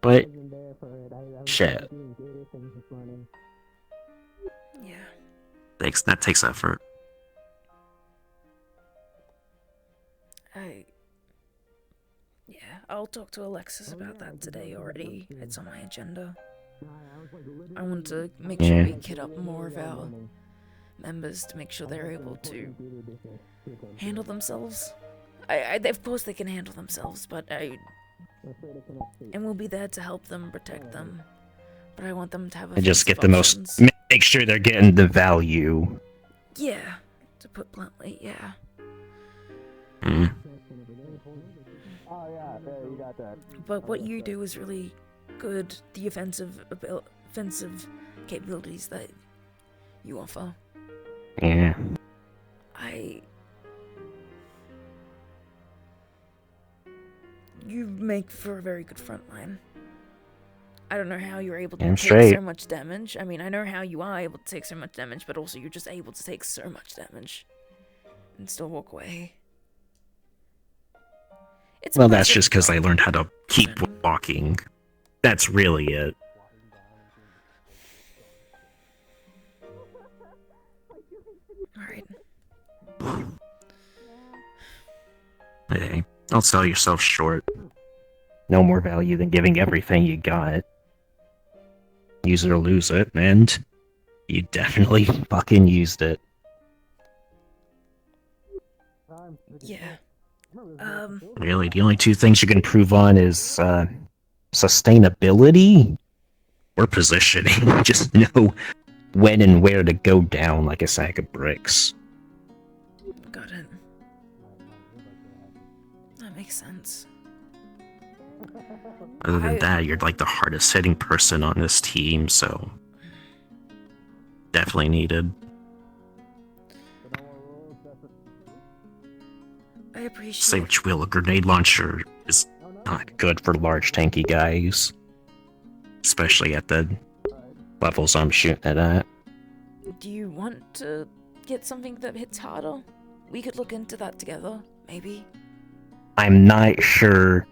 But, shit. That takes effort. I'll talk to Alexis about that today already. It's on my agenda. I want to make sure we kit up more of our members to make sure they're able to handle themselves. Of course they can handle themselves, but and we'll be there to help them, protect them. But I want them to have a and just get the most, make sure they're getting the value. Yeah, to put bluntly, yeah. But what you do is really good. The offensive capabilities that you offer. Yeah. You make for a very good front line. I don't know how you're able to Damn take straight. so much damage. I mean, I know how you are able to take so much damage, but also you're just able to take so much damage and still walk away. Well, that's just because I learned how to keep walking. That's really it. Alright. Hey, don't sell yourself short. No more value than giving everything you got. Use it or lose it, and you definitely fucking used it. Yeah. Really, the only two things you can improve on is sustainability or positioning. Just know when and where to go down like a sack of bricks. Got it. That makes sense. Other than that, you're like the hardest hitting person on this team, so definitely needed. I appreciate. Say what you will, a grenade launcher is not good for large tanky guys. Especially at the levels I'm shooting it at. Do you want to get something that hits harder? We could look into that together, maybe. I'm not sure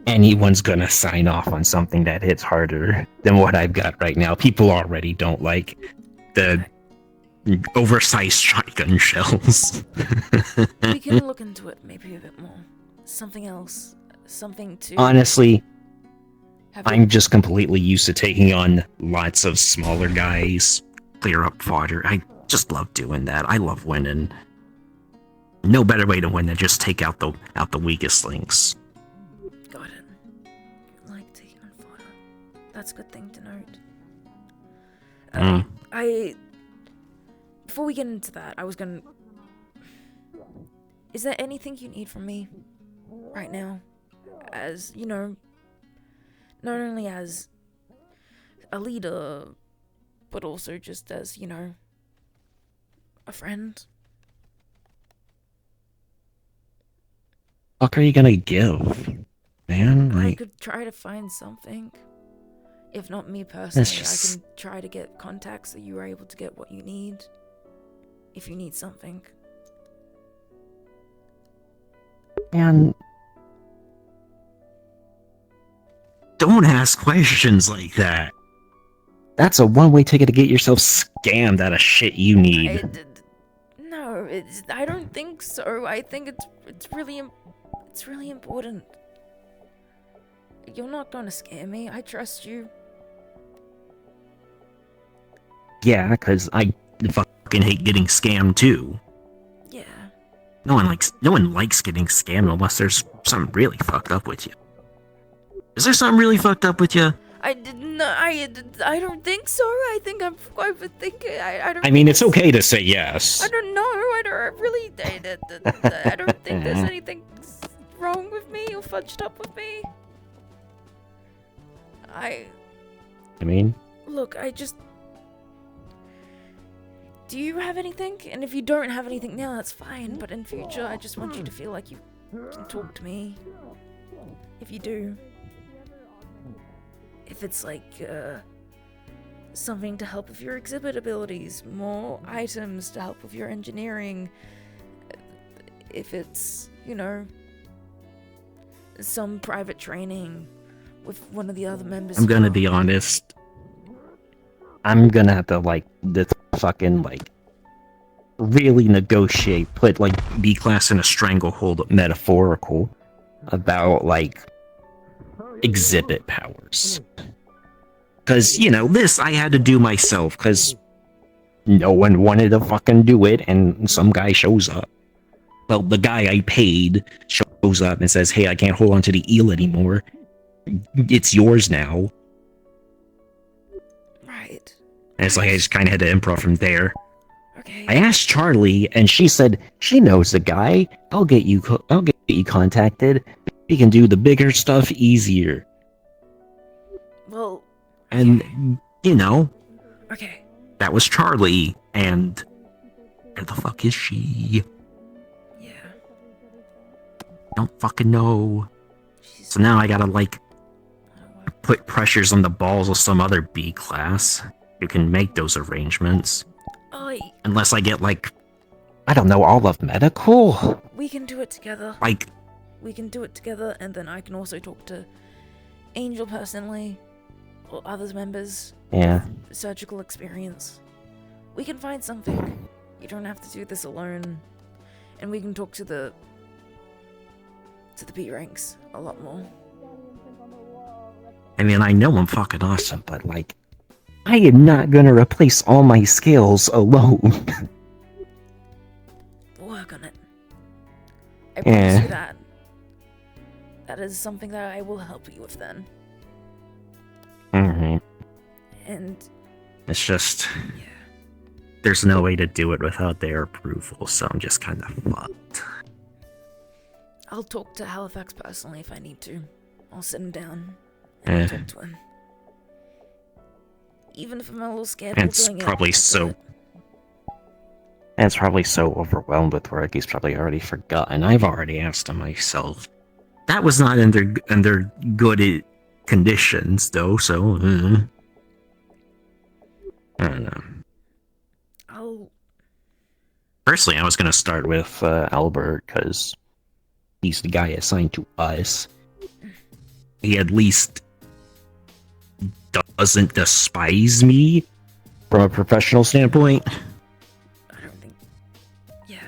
anyone's gonna sign off on something that hits harder than what I've got right now. People already don't like the oversized shotgun shells. We can look into it maybe a bit more. Something else. Something to... Honestly, I'm just completely used to taking on lots of smaller guys, clear up fodder. I just love doing that. I love winning. No better way to win than just take out the weakest links. Got it. You like taking on fodder. That's a good thing to note. Before we get into that, I was gonna... Is there anything you need from me right now? As, you know, not only as a leader, but also just as, you know, a friend? What are you gonna give, man? I Like, could try to find something. If not me personally, just- I can try to get contacts that you are able to get what you need. If you need something. man, don't ask questions like that. That's a one-way ticket to get yourself scammed out of shit you need. No, I don't think so. I think it's really important. You're not gonna scare me. I trust you. Yeah, because I fucking fucking hate getting scammed too. Yeah. No one likes getting scammed unless there's something really fucked up with you. Is there something really fucked up with you? I don't think so. I think I'm overthinking. I don't. I mean, it's okay to say yes. I don't know. I don't think there's anything wrong with me or fudged up with me. I mean, Look, do you have anything? And if you don't have anything now, that's fine. But in future, I just want you to feel like you can talk to me. If you do. If it's like, something to help with your exhibit abilities, more items to help with your engineering. If it's, you know, some private training with one of the other members. I'm gonna be honest. I'm gonna have to, like, really negotiate, put, like, B-class in a stranglehold metaphorical about, like, exhibit powers. Because, you know, this I had to do myself, because no one wanted to fucking do it, and some guy shows up. Well, the guy I paid shows up and says, hey, I can't hold on to the eel anymore. It's yours now. Right. And it's like, I just kind of had to improv from there. Okay. I asked Charlie, and she said, she knows the guy. I'll get you contacted. We can do the bigger stuff easier. Well... And, you know... Okay. That was Charlie, and... Where the fuck is she? Yeah. Don't fucking know. So now I gotta, like... put pressures on the balls of some other B-class who can make those arrangements. Unless I get, like... I don't know, all of medical? We can do it together. Like... We can do it together, and then I can also talk to Angel personally, or other members. Yeah. With surgical experience. We can find something. You don't have to do this alone. And we can talk to the B ranks a lot more. I mean, I know I'm fucking awesome, but, like, I am not gonna replace all my skills alone. We'll work on it. I promise you that. That is something that I will help you with then. Mm-hmm. And... It's just... There's no way to do it without their approval, so I'm just kind of fucked. I'll talk to Halifax personally if I need to. I'll sit him down and talk to him. Even if I'm a little scared of doing it. And it's probably so overwhelmed with work, he's probably already forgotten. I've already asked him myself. That was not under good conditions, though, so... I don't know. Personally, I was gonna start with Albert, because he's the guy assigned to us. He at least doesn't despise me from a professional standpoint. I don't think... Yeah.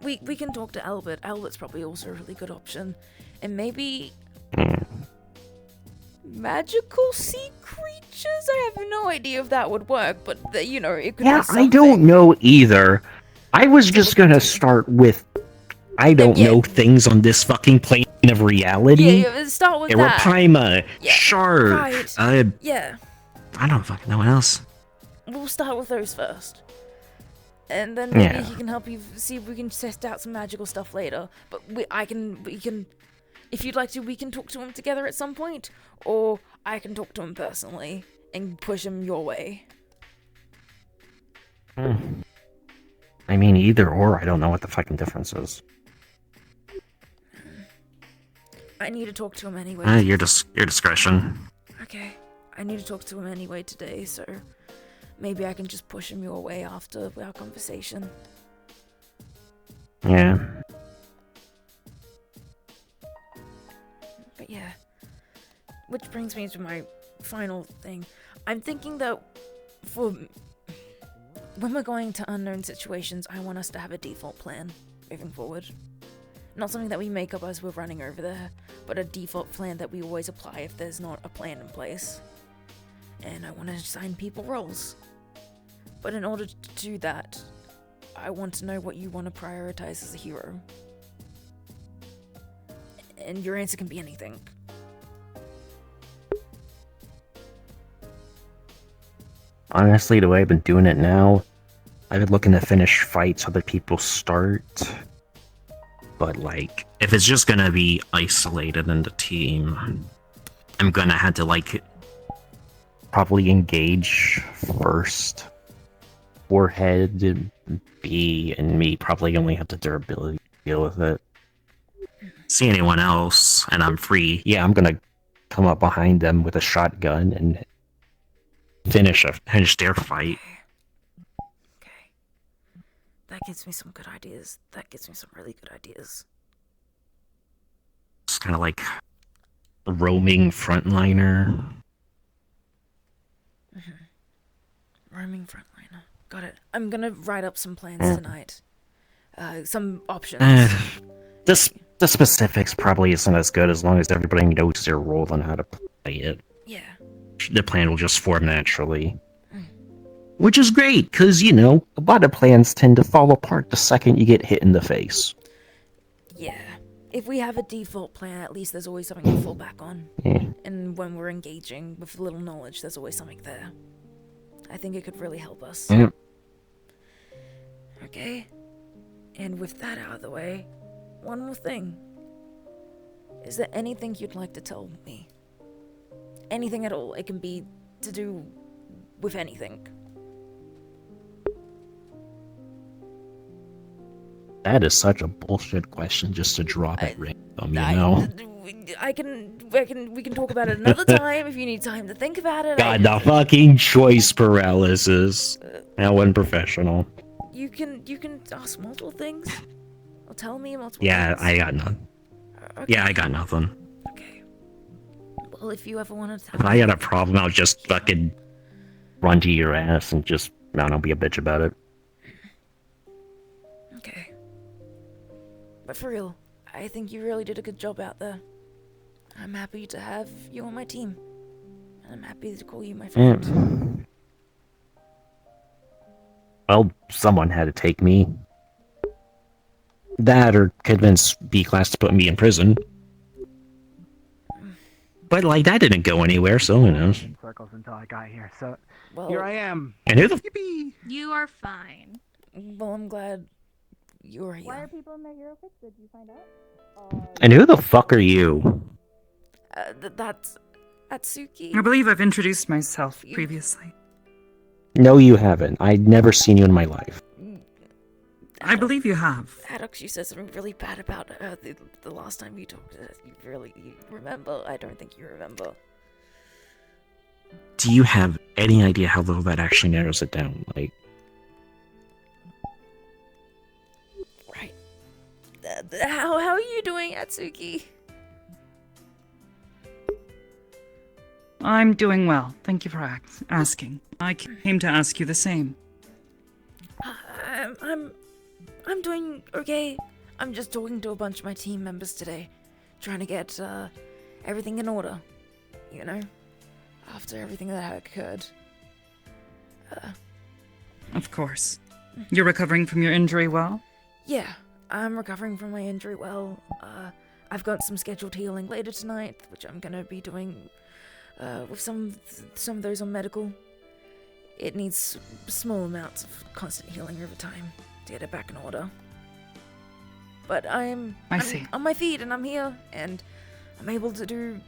We can talk to Albert. Albert's probably also a really good option. And maybe... Magical sea creatures? I have no idea if that would work, but, you know, it could be something. I don't know either. I was just gonna start with... I don't know things on this fucking plane of reality. Yeah, start with that. Arapaima, Shark, Right. Yeah. I don't fucking know what else. We'll start with those first. And then maybe Yeah. he can help you see if we can test out some magical stuff later. But we can, if you'd like to, we can talk to him together at some point. Or I can talk to him personally and push him your way. I mean, either or, I don't know what the fucking difference is. I need to talk to him anyway. Your discretion. Okay. I need to talk to him anyway today, so maybe I can just push him your way after our conversation. Yeah. But yeah. Which brings me to my final thing. I'm thinking that for when we're going to unknown situations, I want us to have a default plan moving forward. Not something that we make up as we're running over there, but a default plan that we always apply if there's not a plan in place. And I want to assign people roles. But in order to do that, I want to know what you want to prioritize as a hero. And your answer can be anything. Honestly, the way I've been doing it now, I've been looking to finish fights other people start. But, like, if it's just gonna be isolated in the team, I'm gonna have to, like, probably engage first. Forehead, B, and me probably only have the durability to deal with it. See anyone else, and I'm free. Yeah, I'm gonna come up behind them with a shotgun and finish their fight. Okay. That gives me some good ideas. That gives me some really good ideas. It's kind of like a roaming frontliner. Roaming frontliner. Got it. I'm gonna write up some plans tonight. Some options. The specifics probably isn't as good as long as everybody knows their role and how to play it. Yeah. The plan will just form naturally. Which is great, because, you know, a lot of plans tend to fall apart the second you get hit in the face. Yeah. If we have a default plan, at least there's always something to fall back on. Yeah. And when we're engaging with little knowledge, there's always something there. I think it could really help us. Yeah. Okay? And with that out of the way, one more thing. Is there anything you'd like to tell me? Anything at all. It can be to do with anything. That is such a bullshit question just to drop at random, you know? We can talk about it another time if you need time to think about it. God, the fucking choice paralysis. How unprofessional. You can ask multiple things. Or tell me multiple Yeah, things. I got none. Okay. Yeah, I got nothing. Well, if you ever want to tell If I had a problem, I'll just fucking run to your ass and just, I don't know, be a bitch about it. Okay. But for real, I think you really did a good job out there. I'm happy to have you on my team. And I'm happy to call you my friend. Well, someone had to take me. That or convince B-Class to put me in prison. But, like, that didn't go anywhere, so who knows? Circles until I got here, so Well, here I am. And who the You are fine. Well, I'm glad you're here. Why are people in their hero picks? Did you find out? And who the fuck are you? That's Atsuki. I believe I've introduced myself previously. No, you haven't. I'd never seen you in my life. I believe you have. Addox, you said something really bad about her the last time you talked to her. You remember? I don't think you remember. Do you have any idea how little that actually narrows it down? Like, Right. How are you doing, Atsuki? I'm doing well. Thank you for asking. I came to ask you the same. I'm doing okay. I'm just talking to a bunch of my team members today, trying to get everything in order. You know, after everything that had occurred. Of course. You're recovering from your injury well? Yeah, I'm recovering from my injury well. I've got some scheduled healing later tonight, which I'm gonna be doing with some of those on medical. It needs small amounts of constant healing over time to get it back in order. But I'm on my feet and I'm here and I'm able to do.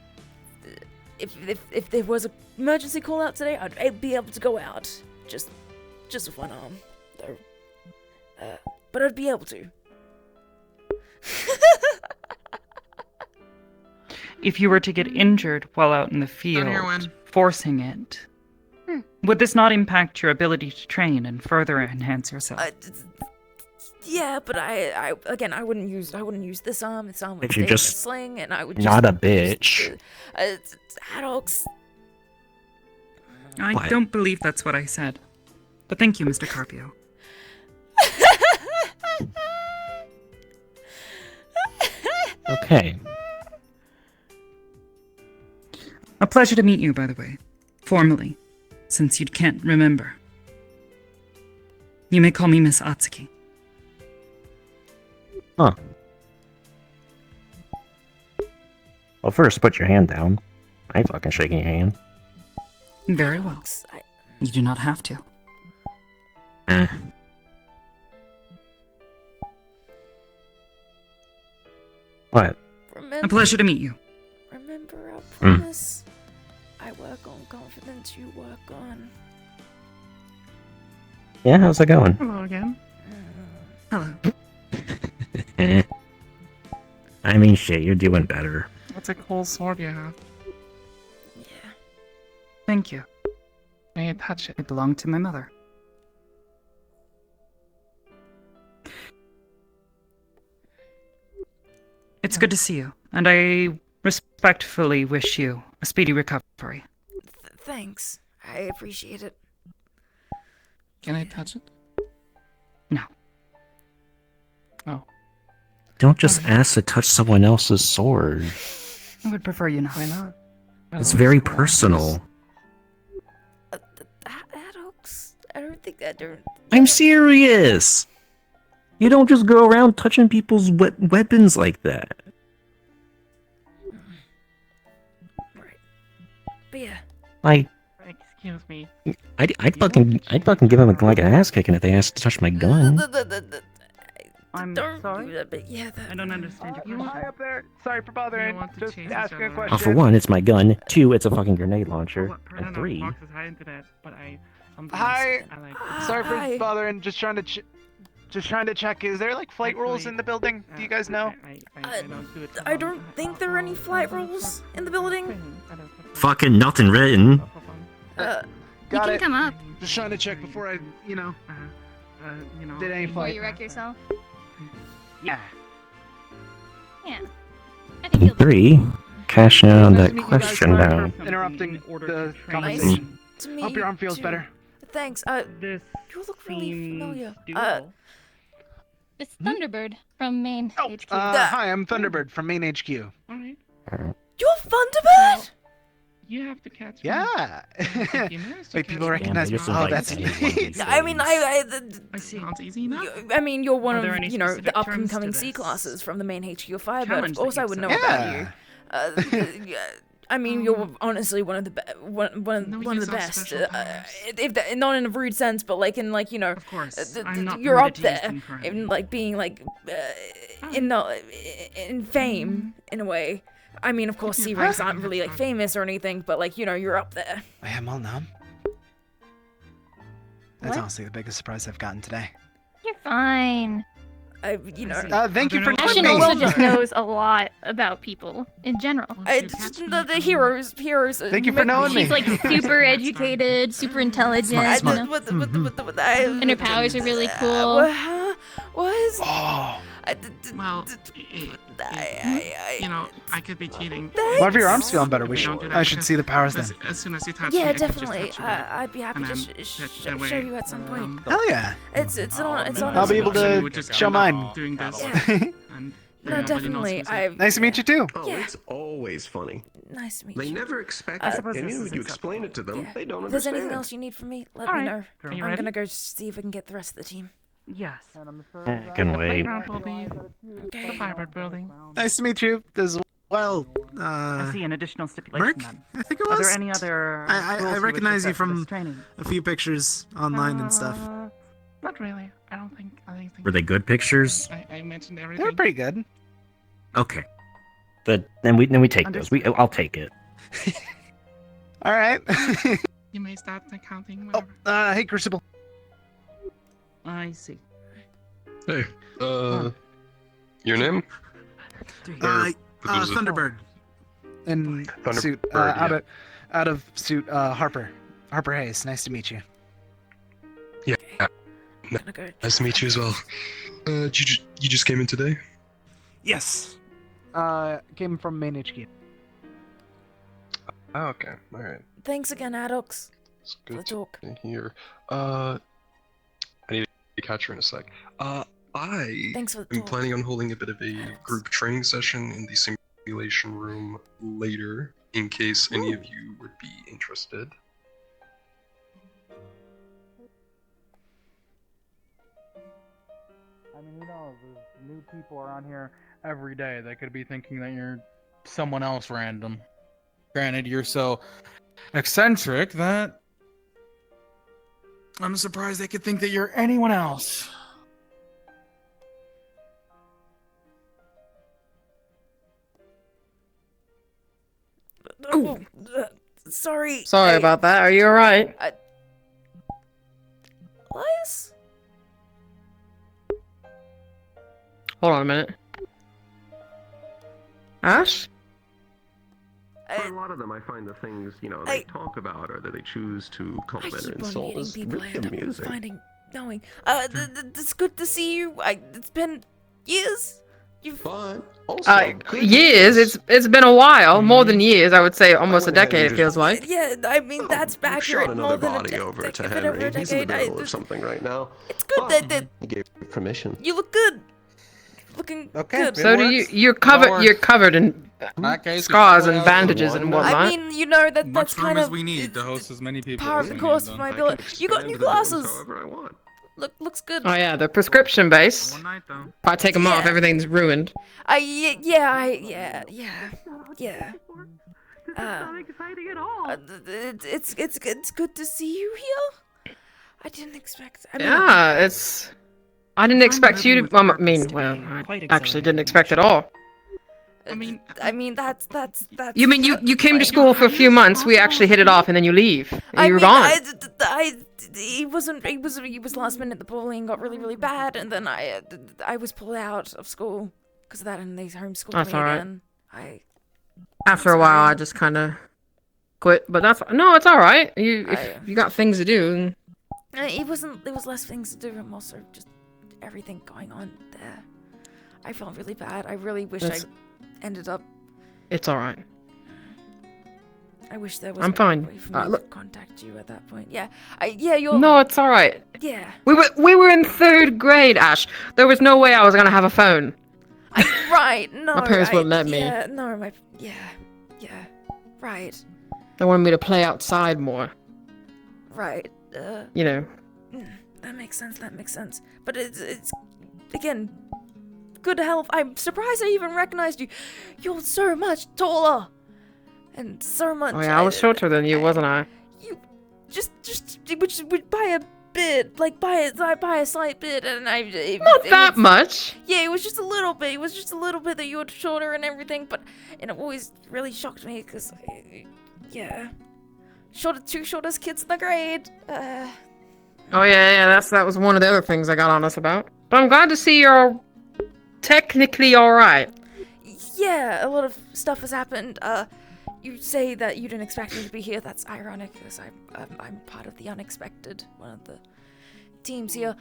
If there was an emergency call out today, I'd be able to go out just with one arm, though. But I'd be able to. If you were to get injured while out in the field, forcing it, would this not impact your ability to train and further enhance yourself? Yeah, but I wouldn't use this arm. This arm would If stay you're in a just sling, and I would not just a bitch. Adults. I What? don't believe that's what I said. But thank you, Mr. Carpio. Okay. A pleasure to meet you, by the way. Formally, since you can't remember. You may call me Miss Atsuki. Huh. Well, first, put your hand down. I ain't fucking shaking your hand. Very well. You do not have to. Eh. What? A pleasure to meet you. Remember our promise? I work on confidence, you work on... Yeah, how's it going? Hello again. Hello. I mean, shit, you're doing better. What's a cool sword you have? Thank you. May I touch it? It belonged to my mother. It's good to see you, and I respectfully wish you a speedy recovery. Thanks. I appreciate it. Can I touch it? No. Oh. Don't just ask to touch someone else's sword. I would prefer you not. Why not? It's very personal. Adults, I don't think that they're... I'm serious! You don't just go around touching people's weapons like that. Right. But yeah. Like, Excuse me. I'd fucking give them like an ass kicking if they asked to touch my gun. I'm sorry, do that, but yeah, I don't understand your You question. hi up there. Sorry for bothering. Just asking a question. Well, for one, it's my gun. 2, it's a fucking grenade launcher. And 3, Fox is high into that, but Hi. I like Sorry for Hi. bothering. Just trying to check. Is there like flight rules in the building? Do you guys know? I don't think there are any flight rules in the building. fucking nothing written. Got can it. come up. Just trying to check before I, did any Before flight. you wreck yourself. Yeah. Yeah. 3, cashing in on Nice that to meet you guys. question Sorry down. for interrupting the Nice conversation. to meet Hope your arm you feels too. better. Thanks. You look really familiar. It's Thunderbird from Maine HQ. Hi, I'm Thunderbird from Main HQ. You're Thunderbird? You have to catch Yeah. Wait, people recognize me. you're so Oh, like that's me. me. I mean, I see. Sounds easy enough. I mean, you're one Are of, there any you know, the specific up terms and to coming C this classes from the main HQ of Firebird. challenge Of that course, I you've would set know up? about you. I mean, you're honestly one of the one of the best. If that, not in a rude sense, but like in like, you know, Of course, I'm not you're up permitted to use there them currently. in like being like in fame in a way. I mean, of course, C ranks aren't really like famous or anything, but like, you know, you're up there. I am all numb. That's What? honestly the biggest surprise I've gotten today. You're fine. You know. Thank you for Ashton letting me. also just knows a lot about people in general. The heroes. Thank you for knowing me. She's like super educated, super intelligent. Smart. You know? And her powers are really cool. Was? Oh. Well, I could be cheating. Well, if your arm's feeling better, We don't do that I should see the powers then. As soon as you touch me, Yeah, I can just definitely. touch you. I'd be happy And to that way, show you at some point. Hell yeah. It's on. I'll be able to show mine. Doing this. Yeah. No, definitely. Nice to meet you too. Oh, it's always funny. Nice to meet They you. never expect I it, suppose and this you, is you explain it to them, they don't If there's understand. anything else you need from me, let All me right. know. Are you I'm ready? gonna go see if I can get the rest of the team. Yes. I can wait. Playground will be the Firebird building. Nice to meet you as well. I see an additional stipulation Merc? then. I think it Are was. there any other I rules wish recognize to you set for this from training? a few pictures online and stuff. Not really. I don't think. Were they good pictures? I mentioned everything. They're pretty good. Okay. Then we take those. I'll take it. All right. You may start the counting. Oh, Whenever. hey, Crucible. I see. Hey, your name? Thunderbird. In suit. Thunderbird, Out of suit. Harper Hayes. Nice to meet you. Yeah. Nice to meet you as well. You just came in today? Yes. Came from Main HQ. Oh, okay. All right. Thanks again, Adox. It's For the good talk. to hear. I need to catch her in a sec. Thanks for the I'm talk. planning on holding a bit of a group training session in the simulation room later, in case any of you would be interested. I mean, who knows? new people around here every day. They could be thinking that you're someone else random. Granted, you're so eccentric that I'm surprised they could think that you're anyone else. Oh, sorry. Sorry about that. Are you alright? Elias? Hold on a minute. Ash? For a lot of them, I find the things, they talk about or that they choose to compliment or insult is really amusing. Knowing. It's good to see you. It's been years. Fun. Years? It's been a while. More than years. I would say almost a decade, it feels like. Yeah, I mean, that's accurate. Shot More another than body over to Henry. He's in the middle of something right now. It's good that He gave permission. you look good. Looking good. So do you? You're covered in scars and bandages and whatnot. I mean, that's kind of we need to host as many people. part of the course of my ability. You got new glasses. Looks good. Oh yeah, they're prescription based. If I take them off, everything's ruined. Yeah. This is not exciting at all. It's good to see you here. I didn't expect. I didn't expect you to. I actually didn't expect at all. I mean that's. You mean you came to school for a few months? We actually hit it off, and then you leave. And you were gone. He was last minute. The bullying got really bad, and then I was pulled out of school because of that, and they homeschooled That's me all right. again. After a while, I just kind of quit. But it's all right. If you got things to do. It wasn't. There was less things to do, and also just everything going on there. I felt really bad. I really wish I ended up. It's all right. I wish there was. I'm fine. Way for me to contact you at that point. Yeah. You're. No, it's all right. Yeah. We were in 3rd grade, Ash. There was no way I was gonna have a phone. Right. No. My parents wouldn't let me. Yeah. No. Yeah. Right. They wanted me to play outside more. Right. That makes sense. But it's again, good health. I'm surprised I even recognized you. You're so much taller, and so much. Oh yeah, I was shorter than you, wasn't I? You just by a bit, like by a slight bit, and Not that much. Yeah, it was just a little bit. It was just a little bit that you were shorter and everything, and it always really shocked me because, two shortest kids in the grade. Oh yeah, that was one of the other things I got on us about. But I'm glad to see you're technically all right. Yeah, a lot of stuff has happened. You say that you didn't expect me to be here. That's ironic because I'm part of the unexpected, one of the teams here.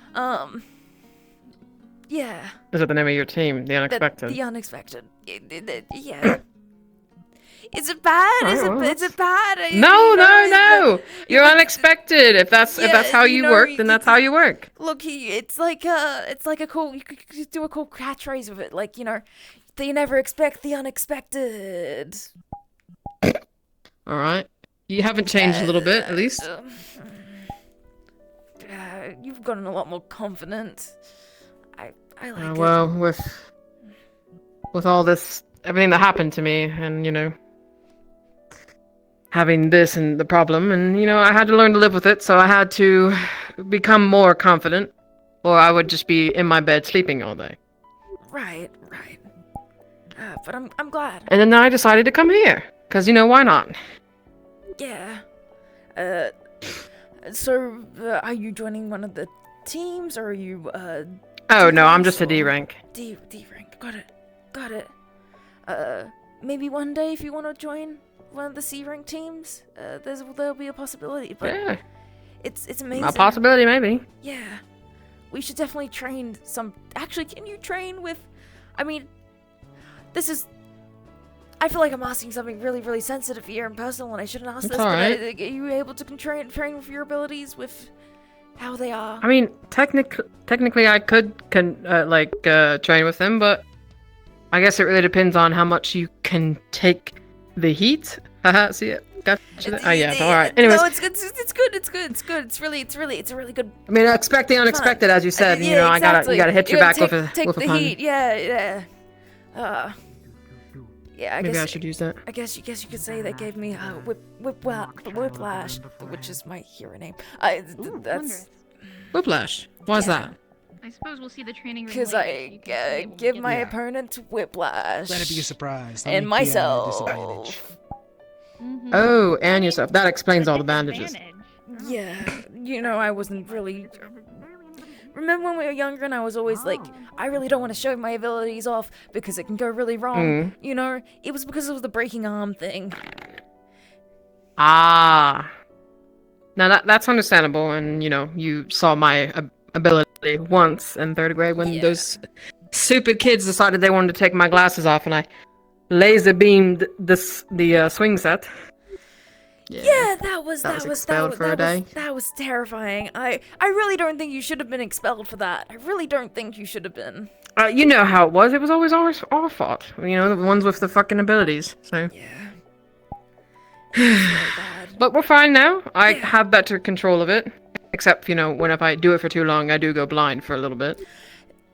Yeah. Is that the name of your team, the unexpected? The unexpected. Yeah. Is it bad? Is it bad? No. You're unexpected. If that's how you work, then that's how you work. Look, it's like a cool. You could do a cool catchphrase with it, like that you never expect the unexpected. All right. You haven't changed a little bit, at least. You've gotten a lot more confident. I like it. Well, with all this, everything that happened to me, and having this and the problem, and I had to learn to live with it, so I had to become more confident, or I would just be in my bed sleeping all day. Right. But I'm glad. And then I decided to come here, because why not? Yeah. So are you joining one of the teams, or are you Oh no, I'm just a D rank. D rank. Got it. Maybe one day if you want to join one of the C rank teams, there'll be a possibility. But yeah. It's amazing. A possibility, maybe. Yeah. We should definitely train some. Actually, can you train with? I mean, I feel like I'm asking something really, really sensitive here and personal, and I shouldn't ask It's this. all right. But are you able to train with your abilities with how they are? I mean, technically, I could train with them, but I guess it really depends on how much you can take the heat. Haha, see it? Gotcha. Oh yeah, alright. Anyways. No, it's good. It's good. It's good. It's good. It's a really good. I mean, expect the unexpected, as you said. Yeah, You know, exactly. you gotta hit your back with a take the pun. heat. Yeah. Yeah, Maybe I should use that. I guess you could say they gave me whiplash, which is my hero name. That's Whiplash. Why's that? I suppose we'll see the training room because later, I give my opponent whiplash. Let it be a surprise. Don't And make the, myself. disadvantage. Oh, and yourself. That explains all the bandages. Yeah, you know, I wasn't really. Remember when we were younger and I was always like, I really don't want to show my abilities off because it can go really wrong. You know, it was because of the breaking arm thing. Ah. Now that's understandable, and you know, you saw my ability once in 3rd grade when those stupid kids decided they wanted to take my glasses off, and I laser beamed the swing set. Yeah, that was terrifying. I really don't think you should have been expelled for that. I really don't think you should have been. You know how it was. It was always our fault. You know, the ones with the fucking abilities. So. Yeah. But we're fine now. I have better control of it. Except, you know, if I do it for too long, I do go blind for a little bit.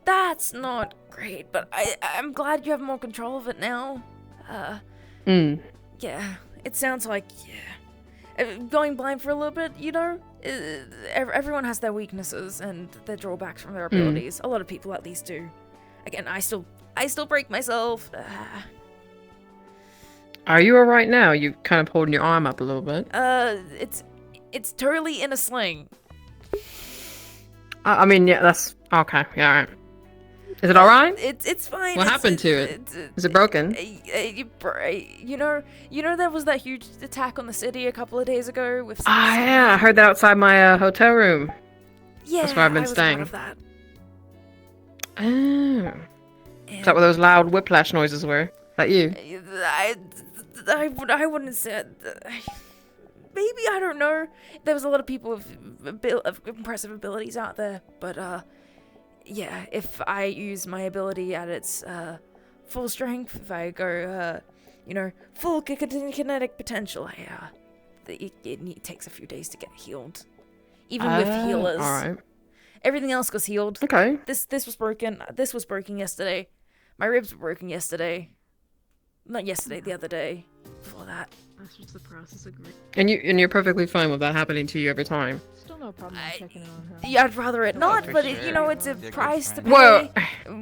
That's not great, but I'm glad you have more control of it now. Yeah, it sounds like, going blind for a little bit, you know, everyone has their weaknesses and their drawbacks from their abilities. A lot of people at least do. Again, I still break myself. Are you alright now? You kind of holding your arm up a little bit. It's totally in a sling. I mean, yeah, that's okay. Yeah, alright. Is it alright? It's fine. What happened to it? Is it broken? You know, there was that huge attack on the city a couple of days ago with. Yeah, I heard that outside my hotel room. Yeah, that's where I've been I was staying. part of that. Oh. Is that where those loud whiplash noises were? Is that you? I wouldn't say. Maybe, I don't know. There was a lot of people of impressive abilities out there, but yeah, if I use my ability at its full strength, if I go, you know, full kinetic potential, it takes a few days to get healed. Even with healers. Alright. Everything else goes healed. Okay. This was broken. This was broken yesterday. My ribs were broken yesterday. Not yesterday, the other day. Before that. That's just the process of grief. And you're perfectly fine with that happening to you every time. Still no problem checking on her. Yeah, I'd rather it not, but you know, it's a price to pay. Well,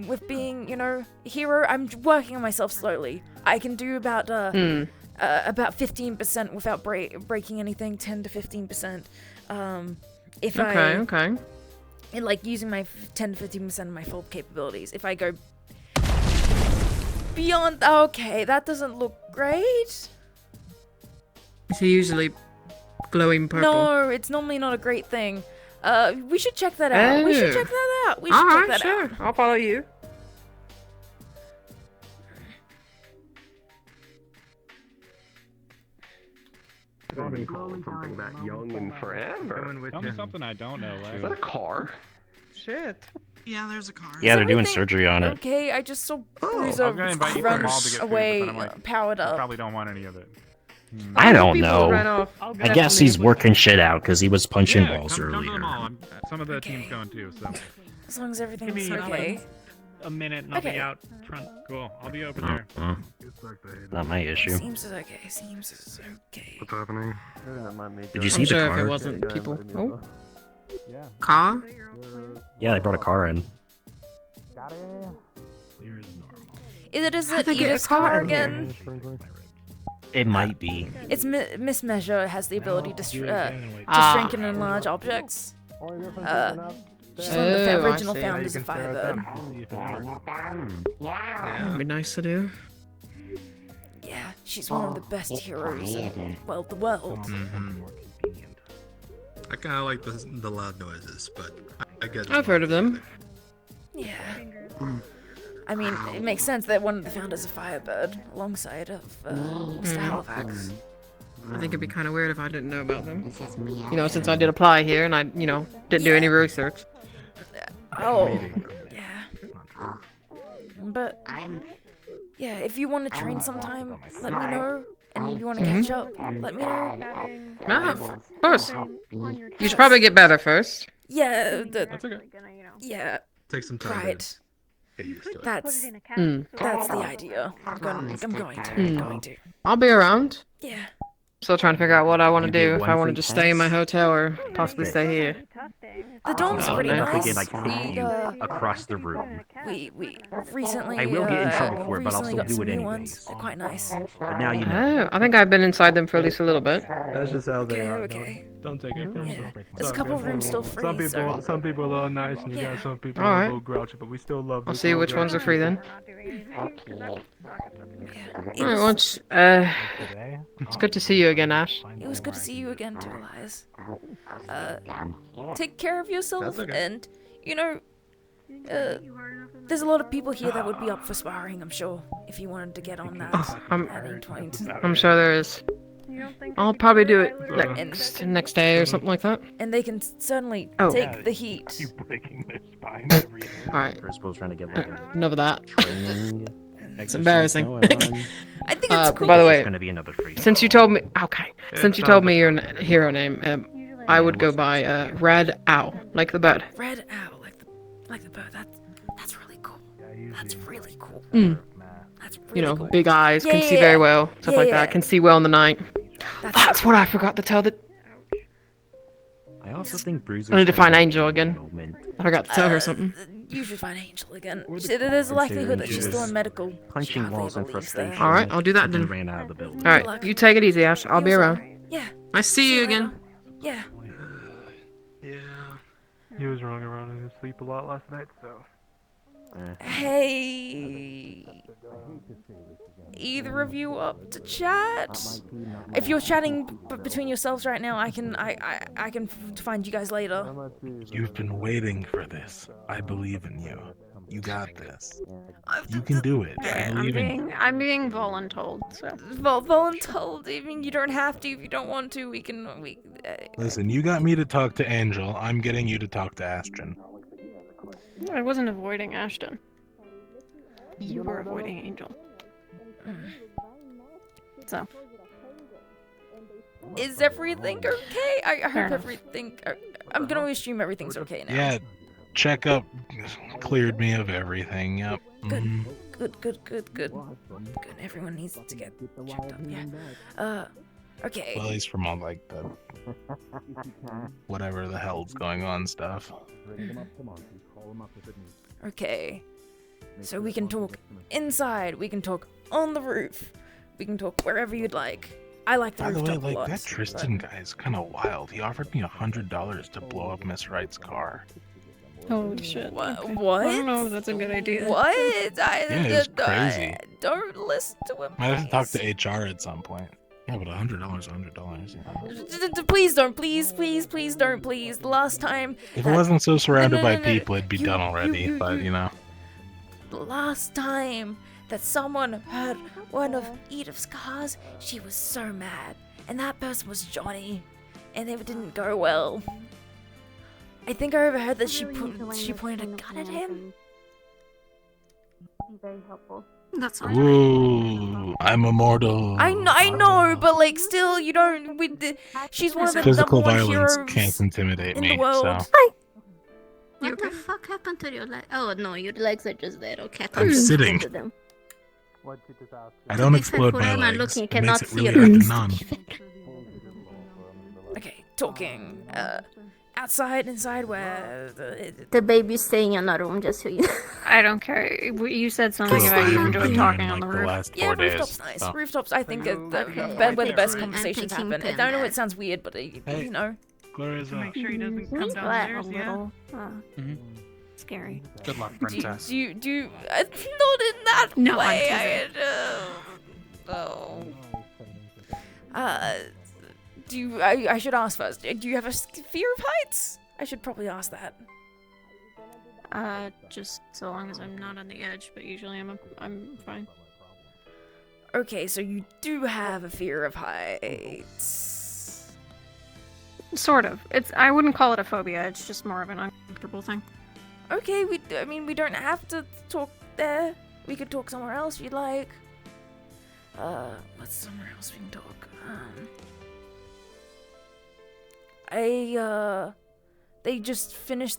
with being, you know, a hero. I'm working on myself slowly. I can do about 15% without breaking anything. 10 to 15%. If okay. Like using my 10 to 15% of my full capabilities. If I go beyond, okay, that doesn't look great. Is he usually glowing purple? No, it's normally not a great thing. We should check that out. Oh. We should check that out. Sure. I'll follow you. Been called something that young and forever. Tell me something I don't know. Is that a car? Shit. Yeah, there's a car. Yeah, they're doing surgery on it. Okay, I just saw I was Bruiser gonna invite you to the mall to run get food, away, but I'm like, powered I up. probably don't want any of it. I don't know. I guess he's working shit out because he was punching balls come to earlier. the mall. Some of the team's going too, so. As long as Give everything's me okay. a minute and I'll be out front. Cool. I'll be over there. Not my issue. Seems okay. Seems okay. What's happening? Did you see I'm the sure car? if it wasn't people. Oh. Yeah. Car? Yeah, they brought a car in. Is How'd it they get a Edith's car car in here? again? It might be. It's Miss Measure has the ability to shrink and enlarge objects. She's one of the original founders of Firebird. That'd be nice to do. Yeah, she's one of the best heroes in, well, the world. I kind of like the loud noises, but I get it. I've heard of them. Yeah. I mean, it makes sense that one of the founders of Firebird, alongside of Mr. Halifax. I think it'd be kind of weird if I didn't know about them. You know, since I did apply here and I, you know, didn't do any research. Oh, yeah. But, yeah, if you want to train sometime, let me know. And if you want to catch up, let me know. Ah, of course. You should probably get better first. Yeah, That's okay. yeah. Take some time. Right. Get used to it. That's the idea. I'm going to. I'll be around. Yeah. Still trying to figure out what I want to You do. get If one I want to free just stay in my pass? hotel or possibly stay here. The dorm's Oh, pretty man. nice. We get like 50 across the room. We recently. I will get in trouble for it, but I'll recently still got do some it new anyways. ones. They're quite nice. But now you know. Oh, I think I've been inside them for at least a little bit. That's just how they are. Okay. Don't take it personally. Yeah. It's There's a all couple good. of rooms still free. Some people are a little nice, and you got some people All a right. little grouchy, but we still love. I'll this see little which guy. ones are free then. It Alright, was, it's good to see you again, Ash. it was good to see you again, too, Elias. Take care of yourself, and you know, there's a lot of people here that would be up for sparring. I'm sure if you wanted to get on that at any point. I'm sure there is. I'll probably do it next day or something like that. And they can certainly Oh. take the heat. breaking their spine Alright. Principal's trying to get like Enough of that. training. It's embarrassing. I think it's cool. By the way, It's gonna be another free. since you told me, since you told me your hero name, I would go by Red Owl, like the bird. Red owl, like the bird. That's really cool. That's really cool. That's really You know, cool. big eyes, can Yeah, see yeah, very yeah. well, stuff Yeah, like yeah. that. Can see well in the night. That's what I forgot to tell the. I also think Bruiser's I need to kind find of Angel again. moment. I forgot to tell her something. You should find Angel again. There's a likelihood that she's still in medical. Punching She hardly walls in ever leaves frustration. there. Alright, I'll do that and then then. ran out of the building. Alright, you take it easy, Ash. I'll be around. Yeah. I see you again. Yeah. Yeah. He was wrong around his sleep a lot last night, so. Hey. Either of you up to chat? If you're chatting between yourselves right now, I can find you guys later. You've been waiting for this. I believe in you. You got this. You can do it. I believe in you. I'm being voluntold, so. Voluntold. I mean, you don't have to if you don't want to. Listen, you got me to talk to Angel. I'm getting you to talk to Ashton. I wasn't avoiding Ashton. You were avoiding Angel. So. Is everything okay? I Fair hope enough. everything. I'm gonna assume everything's okay now. Yeah, checkup cleared me of everything. Yep. Mhm. Good. Everyone needs to get checked up. Yeah. Okay. Well, he's from all like the whatever the hell's going on stuff. Okay. So we can talk inside. We can talk on the roof. We can talk wherever you'd like. I like the By the way, rooftop a like lot. that Tristan guy is kind of wild. He offered me $100 to blow up Miss Wright's car. Holy shit. What? I don't know if that's a good idea. What? Yeah, it's crazy. Don't listen to him. Might have to talk to HR at some point. Yeah, but $100, $100. You know. Please don't. Please don't. Please. The last time. If it wasn't so surrounded by no. people, it'd be done already. But you know. The last time that someone heard one of Edith's cars, she was so mad. And that person was Johnny. And it didn't go well. I think I overheard that she pointed a gun at him. Very helpful. That's not Ooh, I'm immortal. I know, but like, still, you don't. She's one of the Physical number one violence heroes can't intimidate in me. the world. So What the fuck happened to your legs? Oh no, your legs are just there. Okay. I'm sitting. To them. I don't To be explode fair, my whoever legs. looking It cannot makes it see really your hard to legs. numb. Talking. Outside, inside, where The baby's staying in a room, just so you know. I don't care. You said something Cool. about you I enjoy haven't talking been on the in, like, the roof. last Yeah, 4 days. rooftops nice. So. Rooftops, I think, are Okay, where the best I'm conversations thinking happen. I know it sounds weird, but you know. Gloria's Make sure he doesn't come He's downstairs, a yeah? little. Scary. Good luck, Do princess. you not in that No, I'm way? teasing. Do you? I should ask first. Do you have a fear of heights? I should probably ask that. Just so long as I'm not on the edge, but usually I'm fine. Okay, so you do have a fear of heights. Sort of. I wouldn't call it a phobia. It's just more of an uncomfortable thing. Okay, we don't have to talk there. We could talk somewhere else if you'd like. What's somewhere else we can talk? They just finished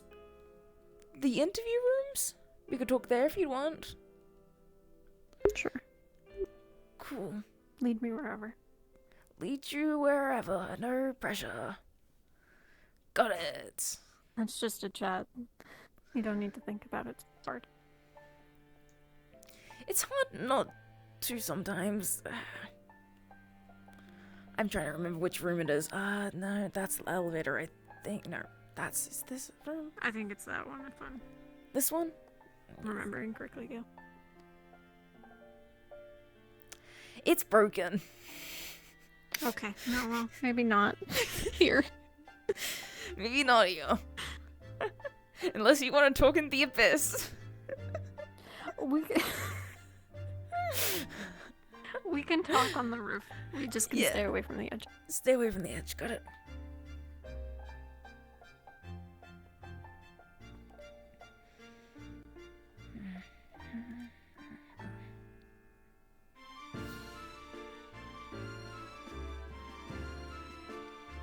the interview rooms. We could talk there if you want. Sure. Cool. Lead me wherever. Lead you wherever. No pressure. Got it. That's just a chat. You don't need to think about it. It's hard. It's hard not to sometimes. I'm trying to remember which room it is. No, that's the elevator, I think. No, is this room? I think it's that one. If I'm This one? remembering correctly, yeah. It's broken. Okay. No, well, maybe not here. Maybe not here. Unless you want to talk in the abyss. We can talk on the roof. We just can stay away from the edge. Stay away from the edge. Got it.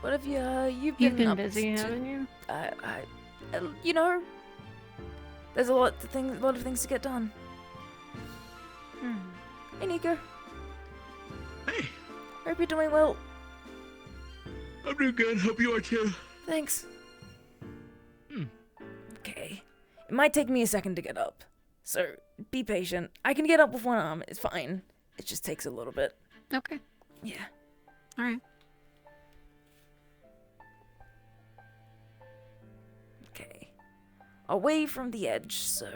What have you've been up busy, to? haven't you? You know, there's a lot of things to get done. Hey, Nicko. Hey. Hope you're doing well. I'm doing good. Hope you are too. Thanks. Okay. It might take me a second to get up, so be patient. I can get up with one arm. It's fine. It just takes a little bit. Okay. Yeah. All right. Okay. Away from the edge, so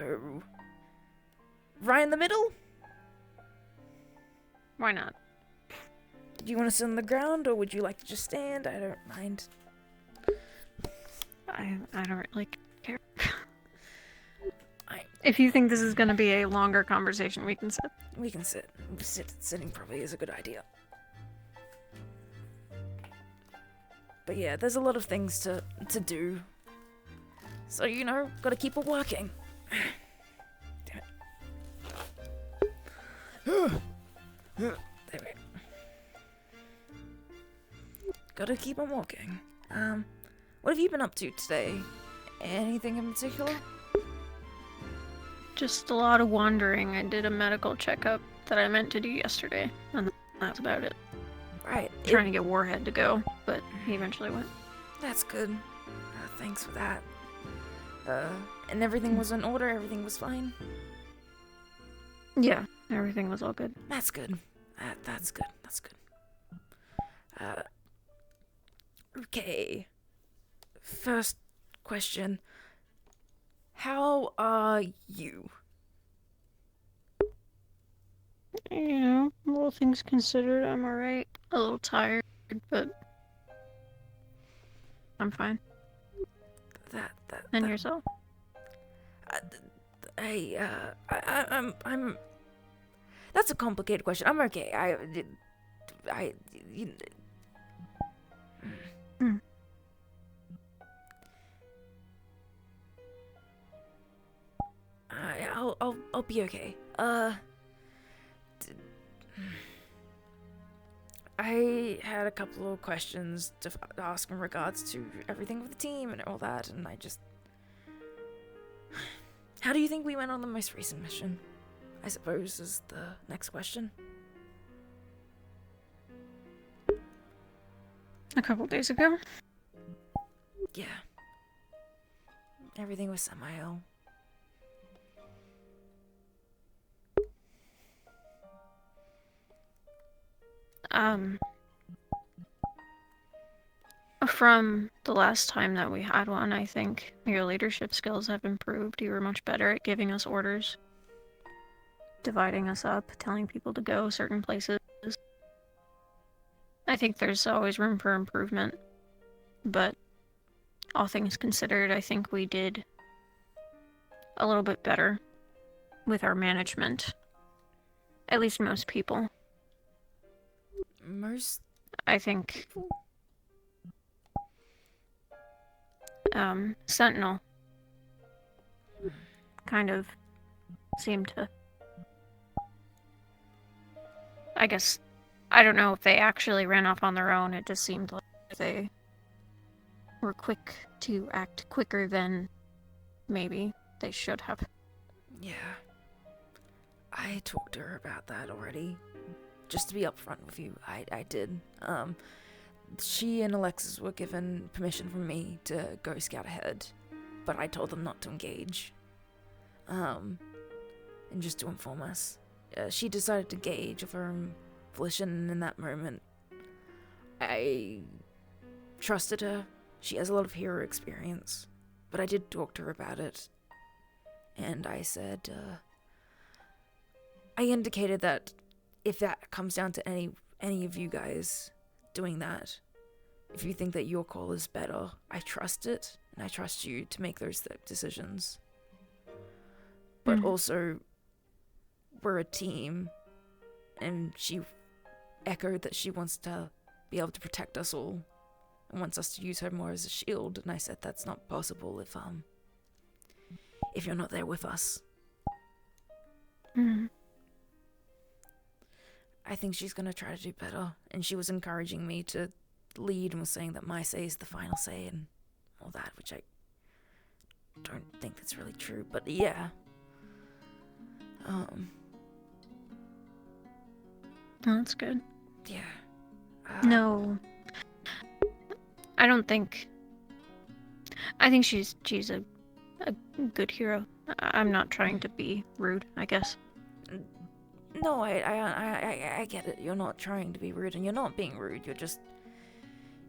right in the middle. Why not? Do you want to sit on the ground, or would you like to just stand? I don't mind. I don't really care. If you think this is going to be a longer conversation, we can sit. We can sit. Sitting probably is a good idea. But yeah, there's a lot of things to do. So, you know, gotta keep it working. Damn it. There we go. Gotta keep on walking. What have you been up to today? Anything in particular? Just a lot of wandering. I did a medical checkup that I meant to do yesterday, and that's about it. Right. Trying to get Warhead to go, but he eventually went. That's good. Thanks for that. And everything was in order? Everything was fine? Yeah, everything was all good. That's good. That's good. That's good. Okay. First question. How are you? You know, all things considered, I'm alright. A little tired, but I'm fine. And yourself? I'm. That's a complicated question. I'm okay. I'll be okay. I had a couple of questions to ask in regards to everything with the team and all that, and I just... How do you think we went on the most recent mission? I suppose is the next question. A couple days ago? Yeah. Everything was Samael. From the last time that we had one, I think your leadership skills have improved. You were much better at giving us orders, dividing us up, telling people to go certain places. I think there's always room for improvement, but all things considered, I think we did a little bit better with our management. At least most people. Most? I think Sentinel kind of seemed to I guess, I don't know if they actually ran off on their own. It just seemed like they were quick to act quicker than maybe they should have. Yeah. I talked to her about that already. Just to be upfront with you, I did. She and Alexis were given permission from me to go scout ahead, but I told them not to engage. And just to inform us. She decided to engage of her own volition, and in that moment, I trusted her. She has a lot of hero experience, but I did talk to her about it. And I said, I indicated that if that comes down to any of you guys doing that, if you think that your call is better, I trust it, and I trust you to make those decisions. But also, we're a team, and she echoed that she wants to be able to protect us all, and wants us to use her more as a shield, and I said that's not possible if you're not there with us. I think she's gonna try to do better, and she was encouraging me to lead and was saying that my say is the final say and all that, which I don't think that's really true, but yeah. That's good. Yeah. No. I don't think... I think she's a good hero. I'm not trying to be rude, I guess. No, I get it. You're not trying to be rude, and you're not being rude. You're just,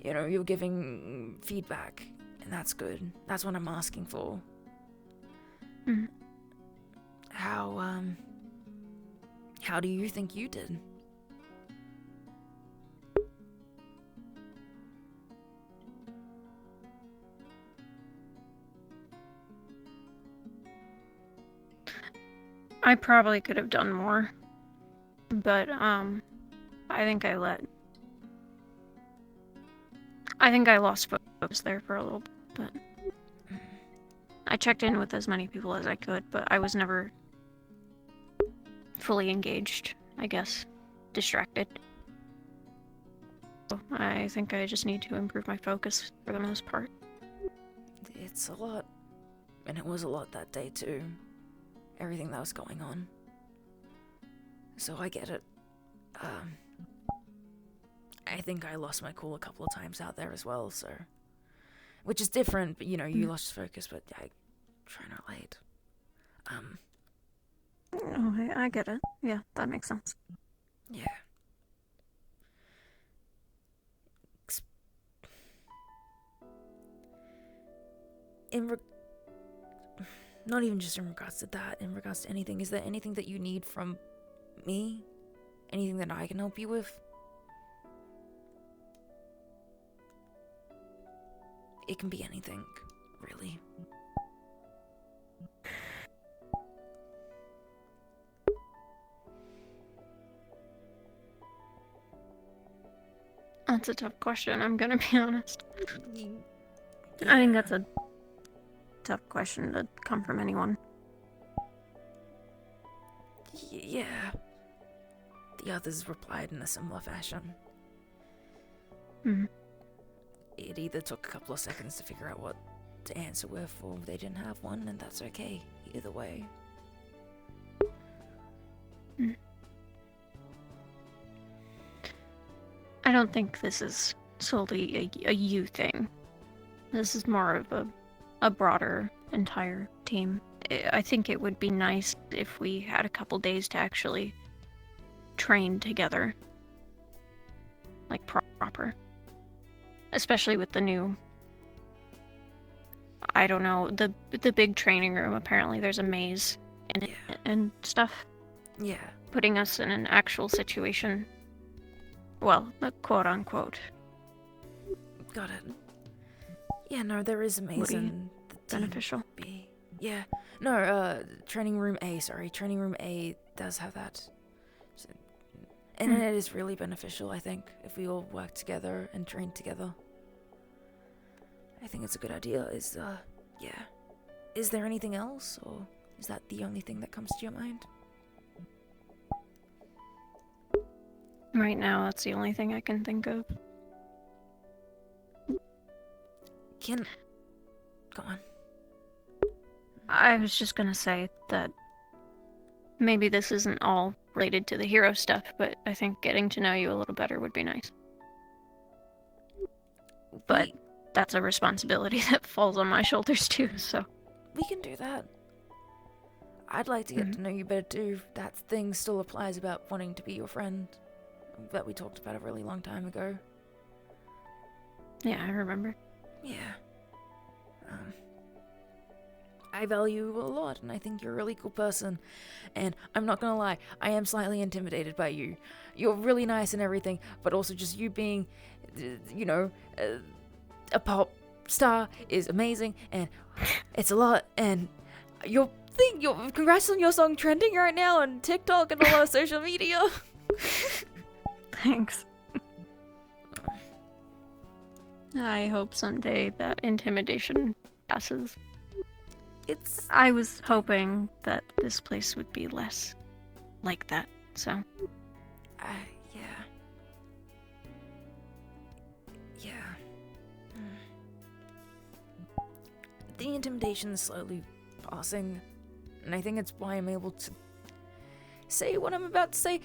you're giving feedback, and that's good. That's what I'm asking for. How do you think you did? I probably could have done more, but I think I lost focus there for a little bit. I checked in with as many people as I could, but I was never fully engaged, I guess. Distracted. So I think I just need to improve my focus for the most part. It's a lot. And it was a lot that day, too. Everything that was going on. So I get it. I think I lost my cool a couple of times out there as well, so... Which is different, but, you lost focus, but I try not late. Oh, I get it. Yeah, that makes sense. Yeah. Not even just in regards to that, in regards to anything, is there anything that you need from me? Anything that I can help you with? It can be anything, really. That's a tough question, I'm gonna be honest. I think that's a tough question to come from anyone. Yeah. The others replied in a similar fashion. It either took a couple of seconds to figure out what to answer with, or they didn't have one, and that's okay. Either way. I don't think this is solely a you thing. This is more of a broader, entire team. I think it would be nice if we had a couple days to actually train together. Like, proper. Especially with the new... I don't know, the big training room, apparently there's a maze in it and stuff. Yeah. Putting us in an actual situation. Well, quote-unquote. Got it. Yeah, no, there is a maze in the beneficial. B. Yeah. No, training room A, sorry. Training room A does have that. And it is really beneficial, I think, if we all work together and train together. I think it's a good idea. Yeah. Is there anything else, or is that the only thing that comes to your mind? Right now, that's the only thing I can think of. Go on. I was just gonna say that maybe this isn't all related to the hero stuff, but I think getting to know you a little better would be nice. But that's a responsibility that falls on my shoulders too, so. We can do that. I'd like to get to know you better too. That thing still applies about wanting to be your friend that we talked about a really long time ago. Yeah, I remember. Yeah. I value you a lot, and I think you're a really cool person. And I'm not gonna lie, I am slightly intimidated by you. You're really nice and everything, but also just you being, a pop star is amazing, and it's a lot. And congrats on your song trending right now on TikTok and all our social media. Thanks. I hope someday that intimidation passes. I was hoping that this place would be less like that, so. Yeah. Yeah. The intimidation is slowly passing, and I think it's why I'm able to say what I'm about to say.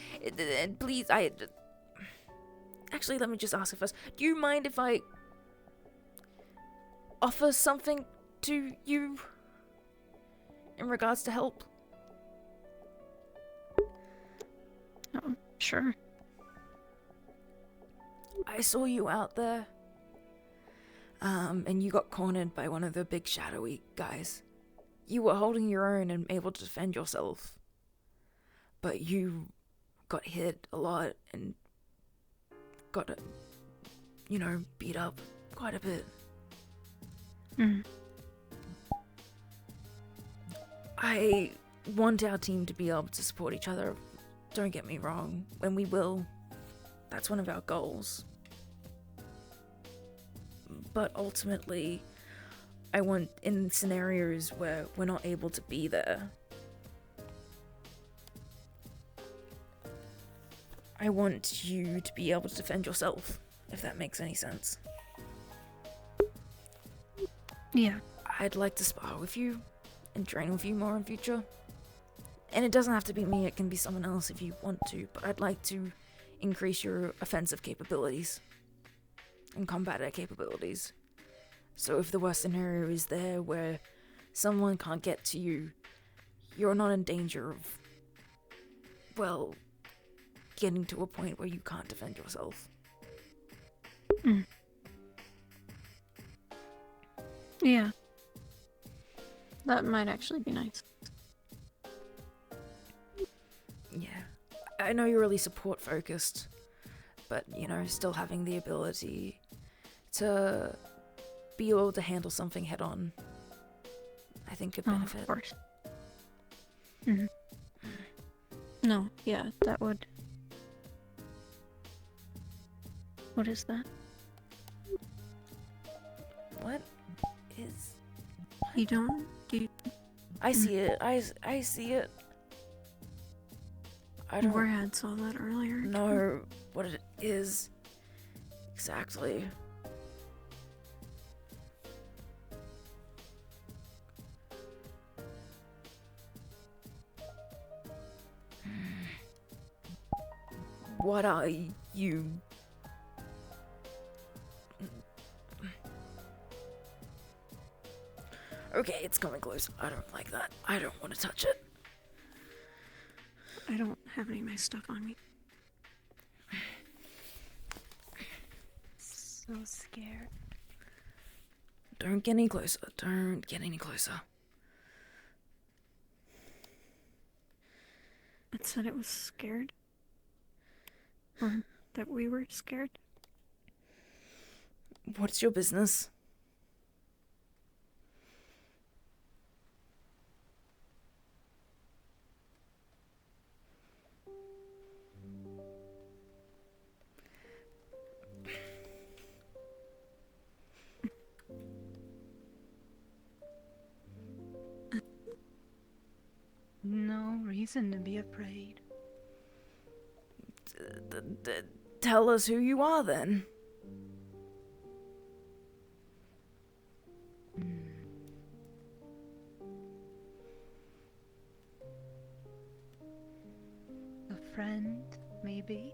Please, actually, let me just ask you first. Do you mind if I offer something to you in regards to help? Oh, sure. I saw you out there, and you got cornered by one of the big shadowy guys. You were holding your own and able to defend yourself, but you got hit a lot and got, beat up quite a bit. I want our team to be able to support each other. Don't get me wrong, and we will. That's one of our goals. But ultimately, I want, in scenarios where we're not able to be there, I want you to be able to defend yourself, if that makes any sense. Yeah. I'd like to spar with you and train with you more in future. And it doesn't have to be me, it can be someone else if you want to, but I'd like to increase your offensive capabilities and combatant capabilities. So if the worst scenario is there where someone can't get to you, you're not in danger of, getting to a point where you can't defend yourself. Yeah. That might actually be nice. Yeah. I know you're really support focused, but, still having the ability to be able to handle something head on, I think could benefit. Of course. No, yeah, that would. What is that? What is... You don't... I see it. I see it. I don't... Warhead saw that earlier. know what it is exactly. What are you? Okay, it's coming close. I don't like that. I don't want to touch it. I don't have any of my stuff on me. So scared. Don't get any closer. Don't get any closer. It said it was scared. Or that we were scared. What's your business? No reason to be afraid. tell us who you are then. A friend, maybe?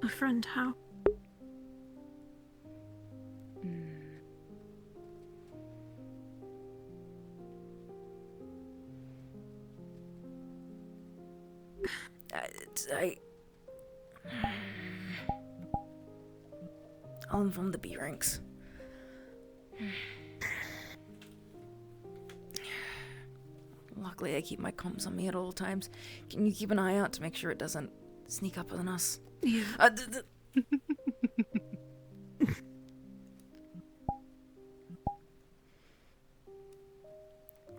A friend, how? I'm from the B ranks. Luckily, I keep my comms on me at all times. Can you keep an eye out to make sure it doesn't sneak up on us? Yeah.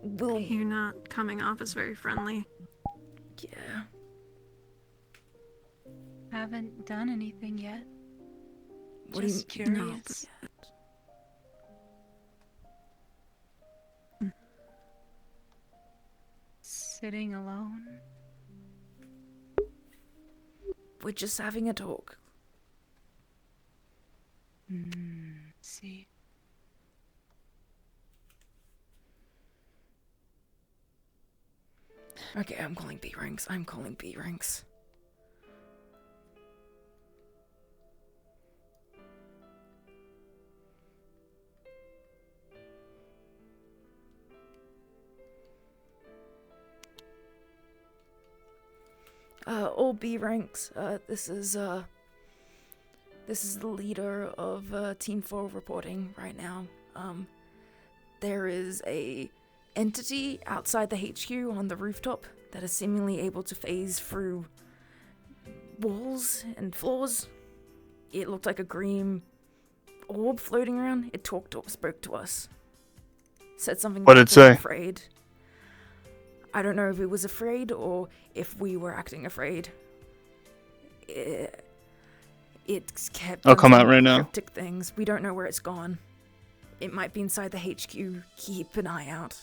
You're not coming off as very friendly. Yeah. Haven't done anything yet. What do you Just mean? curious. Sitting alone. We're just having a talk. See. Okay, I'm calling B ranks. I'm calling B ranks. All B ranks. This is the leader of Team 4 reporting right now. There is a entity outside the HQ on the rooftop that is seemingly able to phase through walls and floors. It looked like a green orb floating around. It spoke to us. Said something What'd about it say? being afraid. I don't know if it was afraid or if we were acting afraid. It kept I'll come doing out right now. cryptic things. We don't know where it's gone. It might be inside the HQ. Keep an eye out.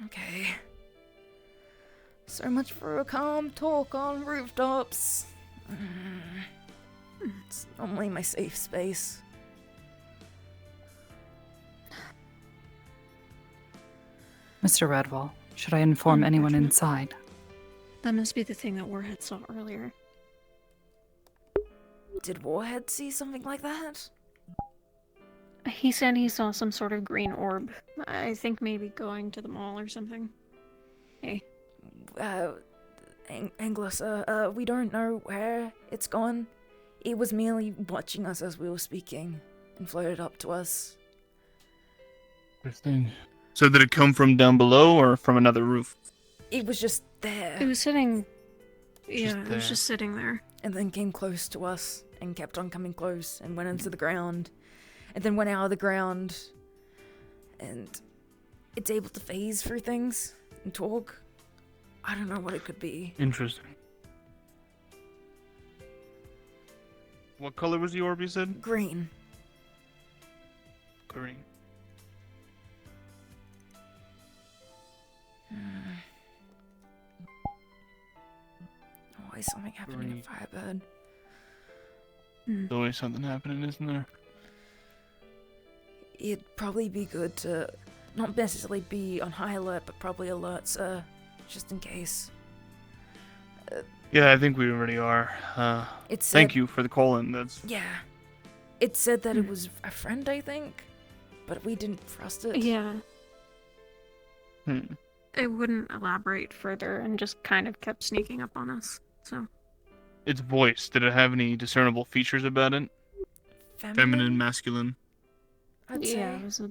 Okay. So much for a calm talk on rooftops. It's normally my safe space. Mr. Redwall, should I inform anyone inside? That must be the thing that Warhead saw earlier. Did Warhead see something like that? He said he saw some sort of green orb. I think maybe going to the mall or something. Hey. Anglus, we don't know where it's gone. It was merely watching us as we were speaking and floated up to us. Interesting. So did it come from down below or from another roof? It was just there. It was sitting... Yeah, Just it was there. just sitting there. And then came close to us and kept on coming close and went into the ground. And then went out of the ground. And it's able to phase through things and talk. I don't know what it could be. Interesting. What color was the orb you said? Green. Green. Always something happening at Firebird. There's always something happening, isn't there? It'd probably be good to not necessarily be on high alert, but probably alert, sir, just in case. Yeah, I think we already are. It said- Thank you for the call-in. That's Yeah. It said that it was a friend, I think, but we didn't trust it. Yeah. It wouldn't elaborate further and just kind of kept sneaking up on us, so... its voice. Did it have any discernible features about it? Feminine, masculine. I'd Yeah, say.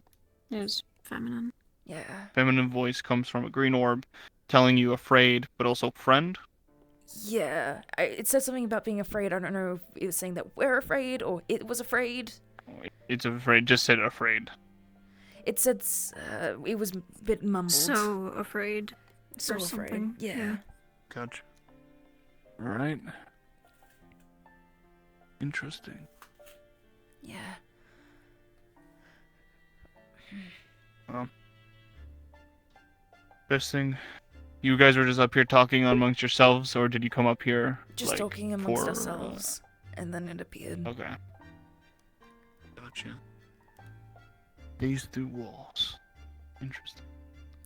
it was feminine. Yeah. Feminine voice comes from a green orb, telling you afraid, but also friend. Yeah. It said something about being afraid. I don't know if it was saying that we're afraid or it was afraid. It's afraid. Just said afraid. It said it was a bit mumbled. So afraid. So or afraid. something. Yeah. Gotcha. All right. Interesting. Yeah. Best thing, you guys were just up here talking amongst yourselves, or did you come up here? Just like, talking amongst for, ourselves, and then it appeared. Okay. Gotcha. Gaze through walls. Interesting.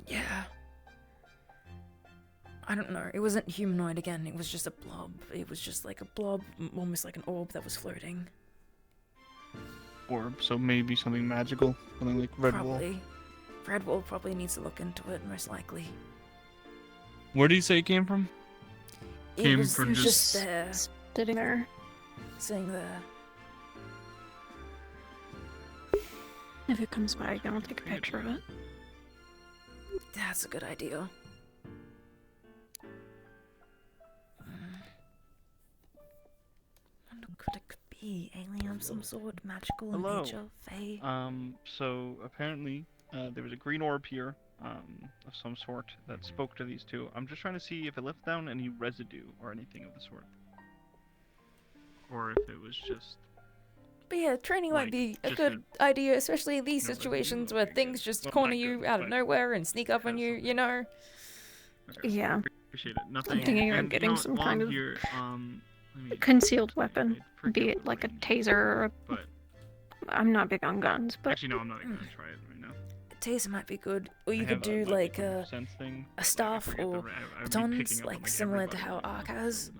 Yeah. I don't know. It wasn't humanoid again. It was just a blob. It was just like a blob, almost like an orb that was floating. Orb, so maybe something magical, something like red wall. Probably. Red Wolf probably needs to look into it, most likely. Where did you say it came from? It was just there. Sitting there. Sitting there. If it comes by, then I'll take a picture of it. That's a good idea. Could it be alien of some sort, magical in Hello. nature, fae? So apparently, there was a green orb here, of some sort, that spoke to these two. I'm just trying to see if it left down any residue or anything of the sort. Or if it was just... But yeah, training might be a good idea, especially in these situations where things just corner you out of nowhere and sneak up on you, you know? Yeah. Appreciate it. Nothing. I'm thinking of And, getting you know, some while kind I'm of here, let me concealed weapon, be it like a taser or a... But I'm not big on guns, but... actually, no, I'm not even gonna try it right now. A taser might be good, or you I could have do a like a sense thing. staff or batons, like similar to how Ark has.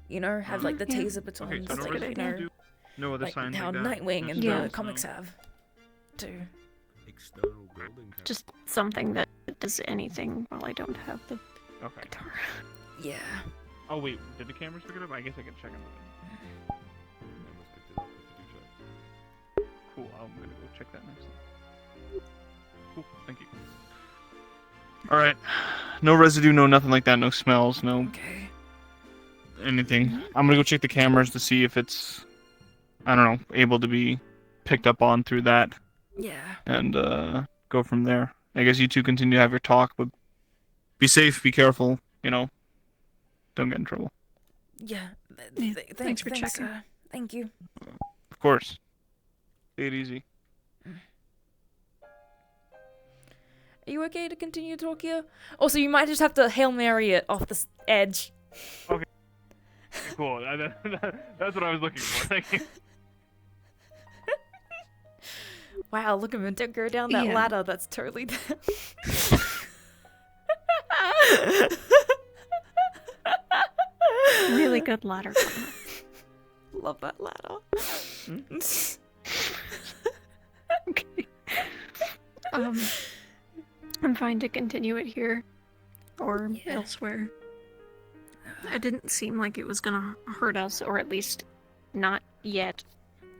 You know, have like the taser batons, Okay, so no like, you residue, know, no other like signs how like that? Nightwing and Yeah. the comics have, too. Just something that does anything while I don't have the Okay. guitar. Yeah. Oh wait, did the cameras pick it up? I guess I can check on that. Cool, I'm gonna go check that next time. Cool, thank you. Alright. No residue, no nothing like that, no smells, no anything. I'm gonna go check the cameras to see if it's, I don't know, able to be picked up on through that. Yeah. And go from there. I guess you two continue to have your talk, but be safe, be careful, you know. Don't get in trouble. Yeah. Thanks for checking. Thank you. Of course. Take it easy. Are you okay to continue to talk here? Also, you might just have to Hail Mary it off the edge. Okay. Cool. That's what I was looking for. Thank you. Wow, look at him. Don't go down that Yeah. ladder. That's totally... Really good ladder. Love that ladder. Okay. I'm fine to continue it here or elsewhere. It didn't seem like it was gonna hurt us, or at least not yet.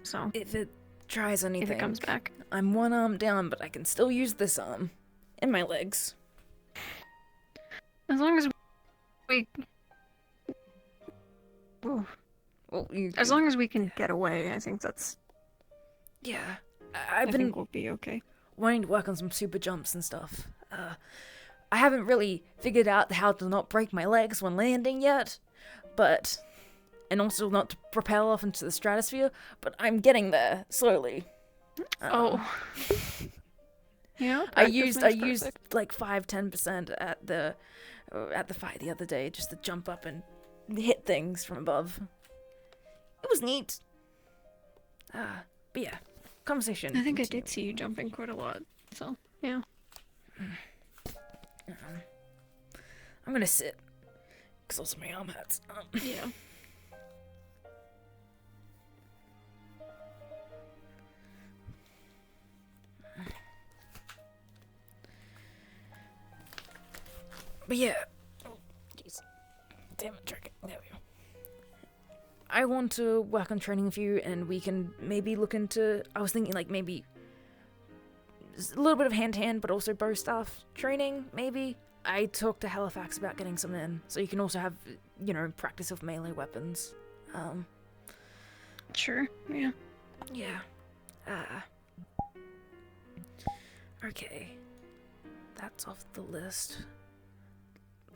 So if it tries anything, if it comes back, I'm one arm down, but I can still use this arm and my legs. as long as we, as long as we can get away, I think that's. Yeah, I think we'll be okay. Wanting to work on some super jumps and stuff. I haven't really figured out how to not break my legs when landing yet, but... And also not to propel off into the stratosphere, but I'm getting there, slowly. Yeah, I used like 5-10% at the fight the other day, just to jump up and hit things from above. It was neat. But yeah, conversation. I think I did see you jumping quite a lot, so yeah. I'm gonna sit, because also my arm hurts. Yeah. But yeah. Oh, jeez. Damn it, trick it. There we go. I want to work on training with you, and we can maybe look into... I was thinking, like, maybe... a little bit of hand-to-hand, but also bow staff training, maybe? I talked to Halifax about getting some in, so you can also have, you know, practice of melee weapons. Sure, yeah. Yeah. Okay. That's off the list.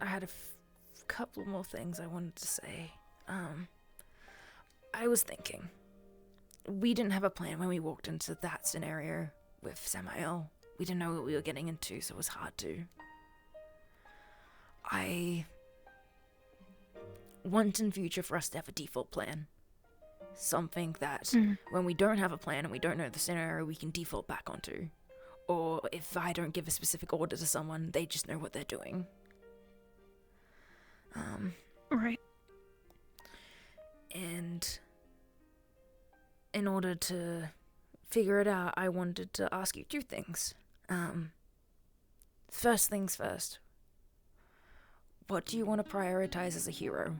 I had a couple more things I wanted to say. I was thinking, we didn't have a plan when we walked into that scenario with Samael. We didn't know what we were getting into, so it was hard to. I want in future for us to have a default plan. Something that when we don't have a plan and we don't know the scenario, we can default back onto. Or if I don't give a specific order to someone, they just know what they're doing. Right. And in order to figure it out, I wanted to ask you 2 things. First things first. What do you want to prioritize as a hero?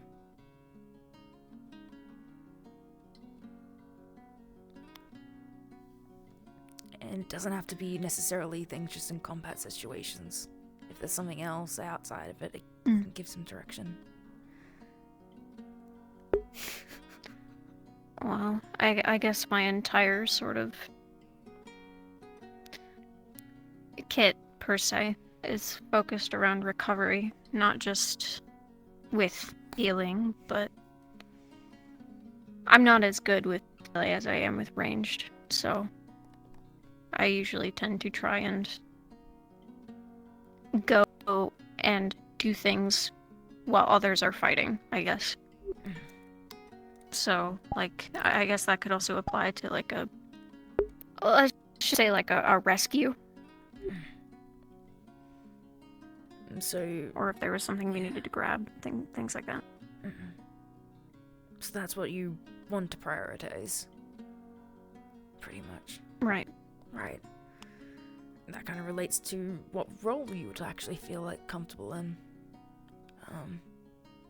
And it doesn't have to be necessarily things just in combat situations. If there's something else outside of it, it can give some direction. Well, I guess my entire sort of kit, per se, is focused around recovery, not just with healing, but I'm not as good with melee as I am with ranged, so I usually tend to try and go and do things while others are fighting, I guess. So, like, I guess that could also apply to, like, let's just say, like, a rescue. So... Or if there was something we needed to grab, things like that. So that's what you want to prioritize. Pretty much. Right. Right. That kind of relates to what role you would actually feel, like, comfortable in.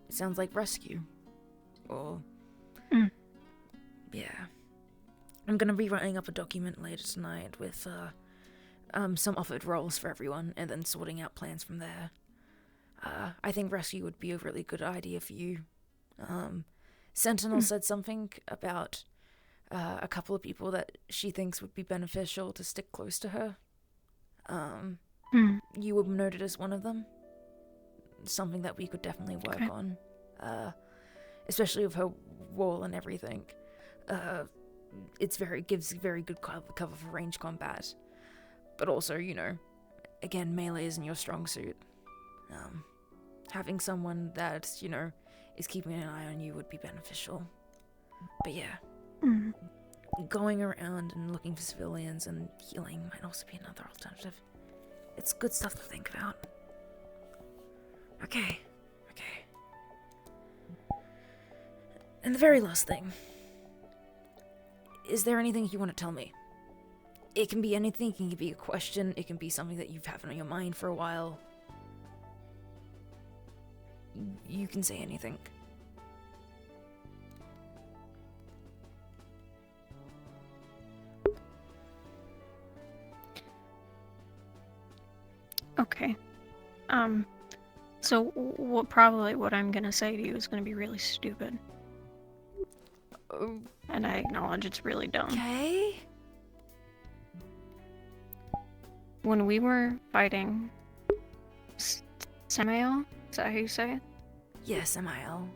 It sounds like rescue. Or... Yeah. I'm gonna be writing up a document later tonight with, some offered roles for everyone, and then sorting out plans from there. I think rescue would be a really good idea for you. Sentinel said something about, a couple of people that she thinks would be beneficial to stick close to her. You were noted as one of them. Something that we could definitely work on. Especially with her wall and everything. Gives very good cover for range combat. But also, you know, again, melee isn't your strong suit. Having someone that, you know, is keeping an eye on you would be beneficial. But yeah. Going around and looking for civilians and healing might also be another alternative. It's good stuff to think about. Okay. And the very last thing. Is there anything you want to tell me? It can be anything, it can be a question, it can be something that you've had on your mind for a while. You can say anything. Okay. So what I'm gonna say to you is gonna be really stupid. And I acknowledge it's really dumb. Okay. When we were fighting Samael, is that how you say it? Yes, Samael.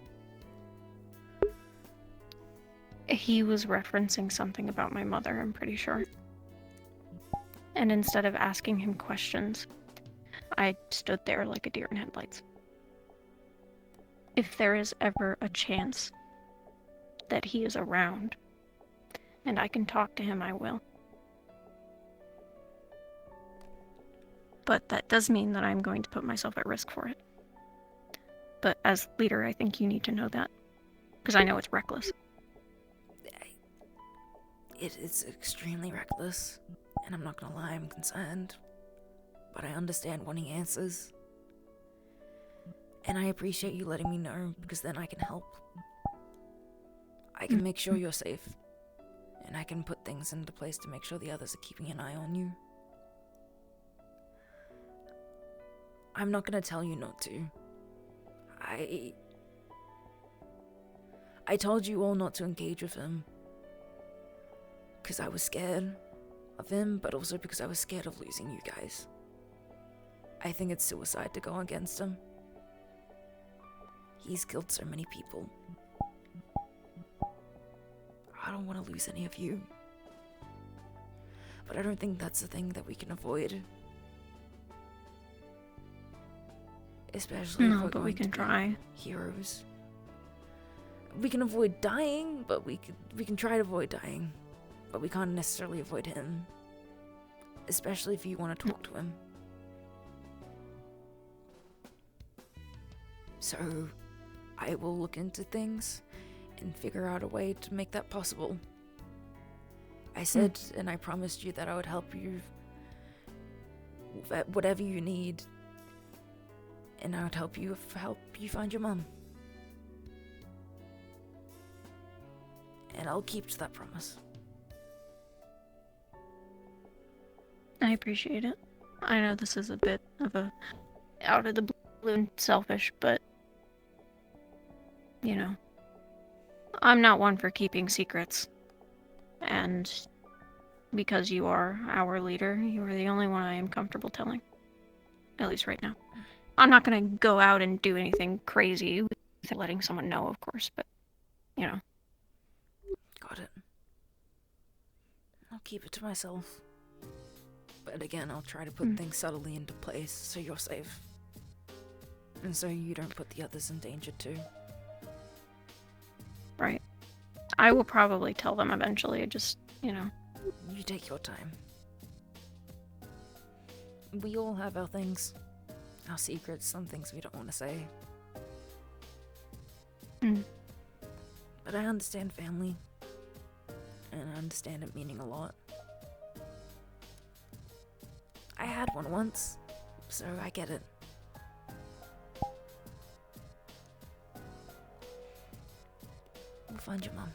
He was referencing something about my mother, I'm pretty sure. And instead of asking him questions, I stood there like a deer in headlights. If there is ever a chance that he is around and I can talk to him, I will. But that does mean that I'm going to put myself at risk for it. But as leader, I think you need to know that. Because I know it's reckless. It is extremely reckless. And I'm not gonna lie, I'm concerned. But I understand wanting answers. And I appreciate you letting me know, because then I can help. I can make sure you're safe. And I can put things into place to make sure the others are keeping an eye on you. I'm not gonna tell you not to. I told you all not to engage with him. Because I was scared of him, but also because I was scared of losing you guys. I think it's suicide to go against him. He's killed so many people. I don't want to lose any of you. But I don't think that's the thing that we can avoid. Especially if No, we're but we going can to be try. heroes. We can avoid dying, but we can try to avoid dying. But we can't necessarily avoid him. Especially if you want to talk to him. So, I will look into things and figure out a way to make that possible. I said, and I promised you that I would help you at whatever you need. And I would help you find your mom. And I'll keep to that promise. I appreciate it. I know this is a bit of a out of the blue and selfish, but you know, I'm not one for keeping secrets. And because you are our leader, you are the only one I am comfortable telling. At least right now. I'm not gonna go out and do anything crazy without letting someone know, of course, but you know. Got it. I'll keep it to myself. But again, I'll try to put things subtly into place so you're safe. And so you don't put the others in danger too. Right. I will probably tell them eventually, just, you know. You take your time. We all have our things. Our secrets, some things we don't want to say. But I understand family. And I understand it meaning a lot. I had one once, so I get it. We'll find your mom.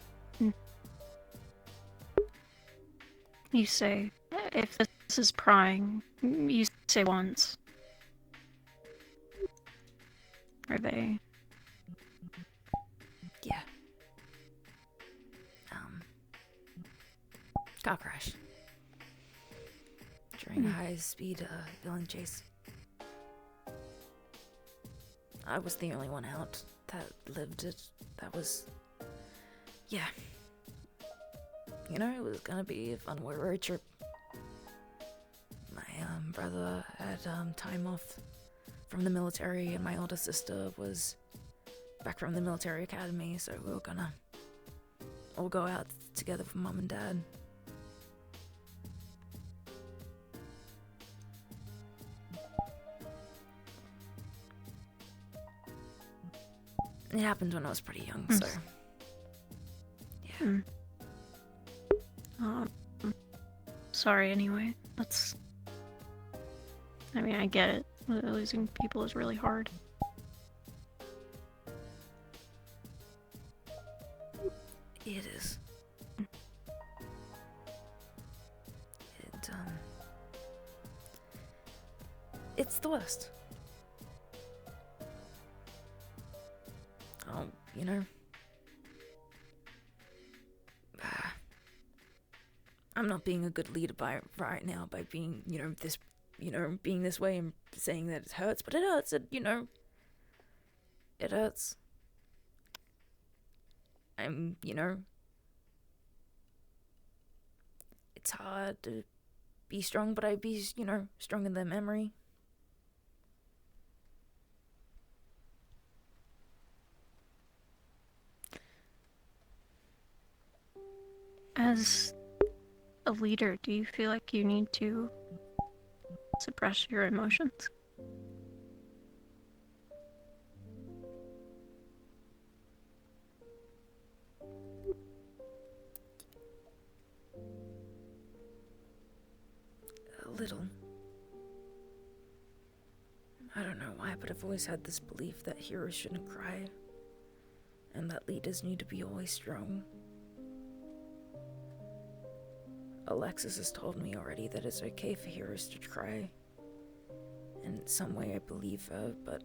You say, if this is prying, you say once. Are they? Yeah. Car crash. During a high-speed villain chase. I was the only one out that lived it. That was... Yeah. You know, it was gonna be a fun road trip. My brother had time off from the military, and my older sister was back from the military academy, so we were gonna all go out together with Mom and Dad. It happened when I was pretty young, so... Yeah. Sorry anyway. That's... I mean, I get it. Losing people is really hard. It is. It's the worst. Oh, you know... I'm not being a good leader right now by being, being this way and saying that it hurts, but it hurts. It hurts. It's hard to be strong, but I'd be, strong in their memory. As a leader, do you feel like you need to suppress your emotions? A little. I don't know why, but I've always had this belief that heroes shouldn't cry, and that leaders need to be always strong. Alexis has told me already that it's okay for heroes to cry. And in some way I believe her, but...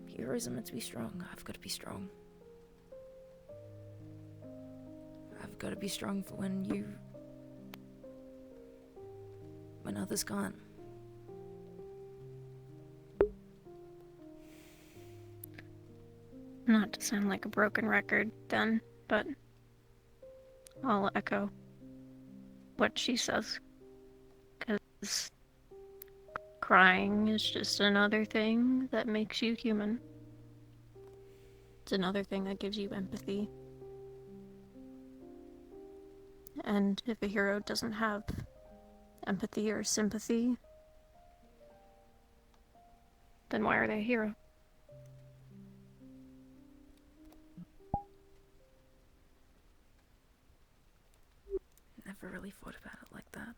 Heroes are meant to be strong. I've got to be strong. I've got to be strong for when others can't. Not to sound like a broken record, then, but I'll echo what she says. Because crying is just another thing that makes you human. It's another thing that gives you empathy. And if a hero doesn't have empathy or sympathy, then why are they a hero? Never really thought about it like that.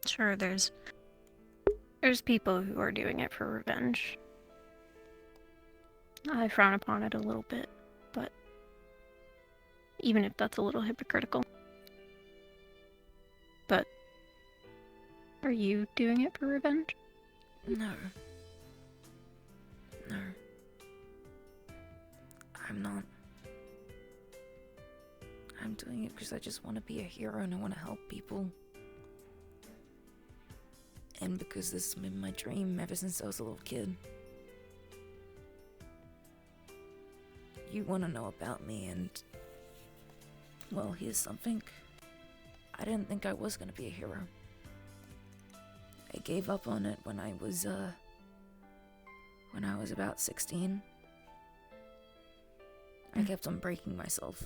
Sure, there's people who are doing it for revenge. I frown upon it a little bit, but even if that's a little hypocritical. But are you doing it for revenge? No. No. I'm not. I'm doing it because I just want to be a hero and I want to help people. And because this has been my dream ever since I was a little kid. You want to know about me and... well, here's something. I didn't think I was gonna be a hero. I gave up on it when I was about 16. I kept on breaking myself.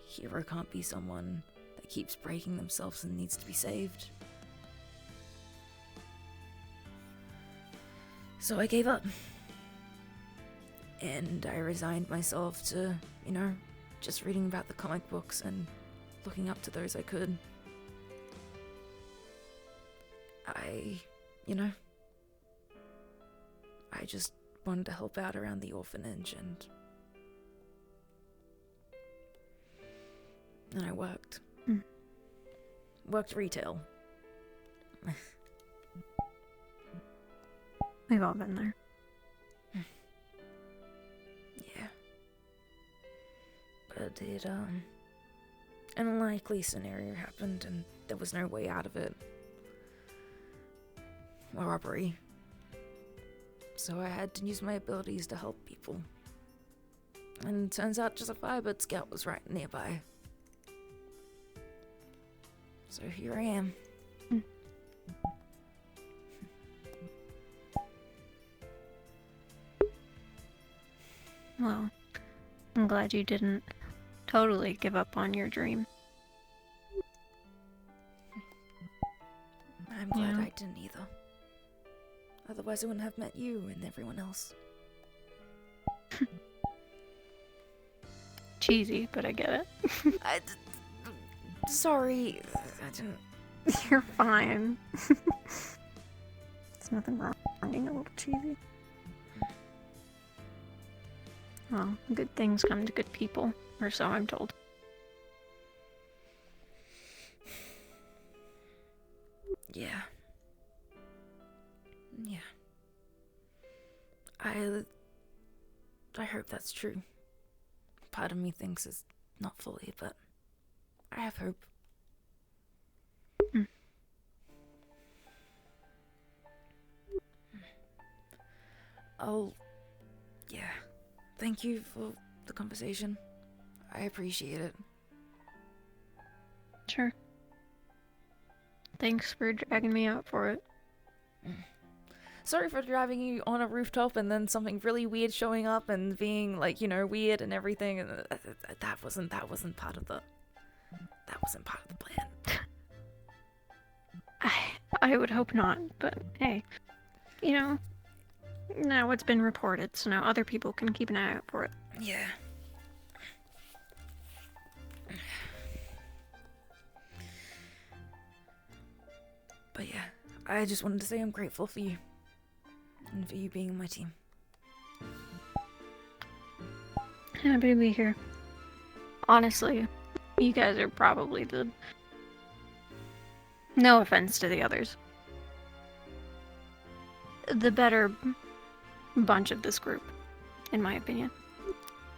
Hero can't be someone that keeps breaking themselves and needs to be saved. So I gave up. And I resigned myself to, you know, just reading about the comic books and looking up to those I could. I just wanted to help out around the orphanage and I worked. Worked retail. We've all been there. Yeah. But an unlikely scenario happened and there was no way out of it. A robbery. So I had to use my abilities to help people. And it turns out just a Firebird scout was right nearby. So here I am. Well, I'm glad you didn't totally give up on your dream. I'm glad I didn't either. Otherwise I wouldn't have met you and everyone else. Cheesy, but I get it. Sorry, I didn't... You're fine. There's nothing wrong with being a little cheesy. Well, good things come to good people, or so I'm told. Yeah. Yeah. I hope that's true. Part of me thinks it's not fully, but I have hope. Yeah. Thank you for the conversation. I appreciate it. Sure. Thanks for dragging me out for it. Sorry for driving you on a rooftop and then something really weird showing up and being like, you know, weird and everything. And that wasn't part of the plan. I would hope not, but hey, you know, now it's been reported, so now other people can keep an eye out for it. Yeah. But yeah, I just wanted to say I'm grateful for you. And for you being on my team. Happy to be here. Honestly, you guys are probably the... no offense to the others. The better bunch of this group, in my opinion.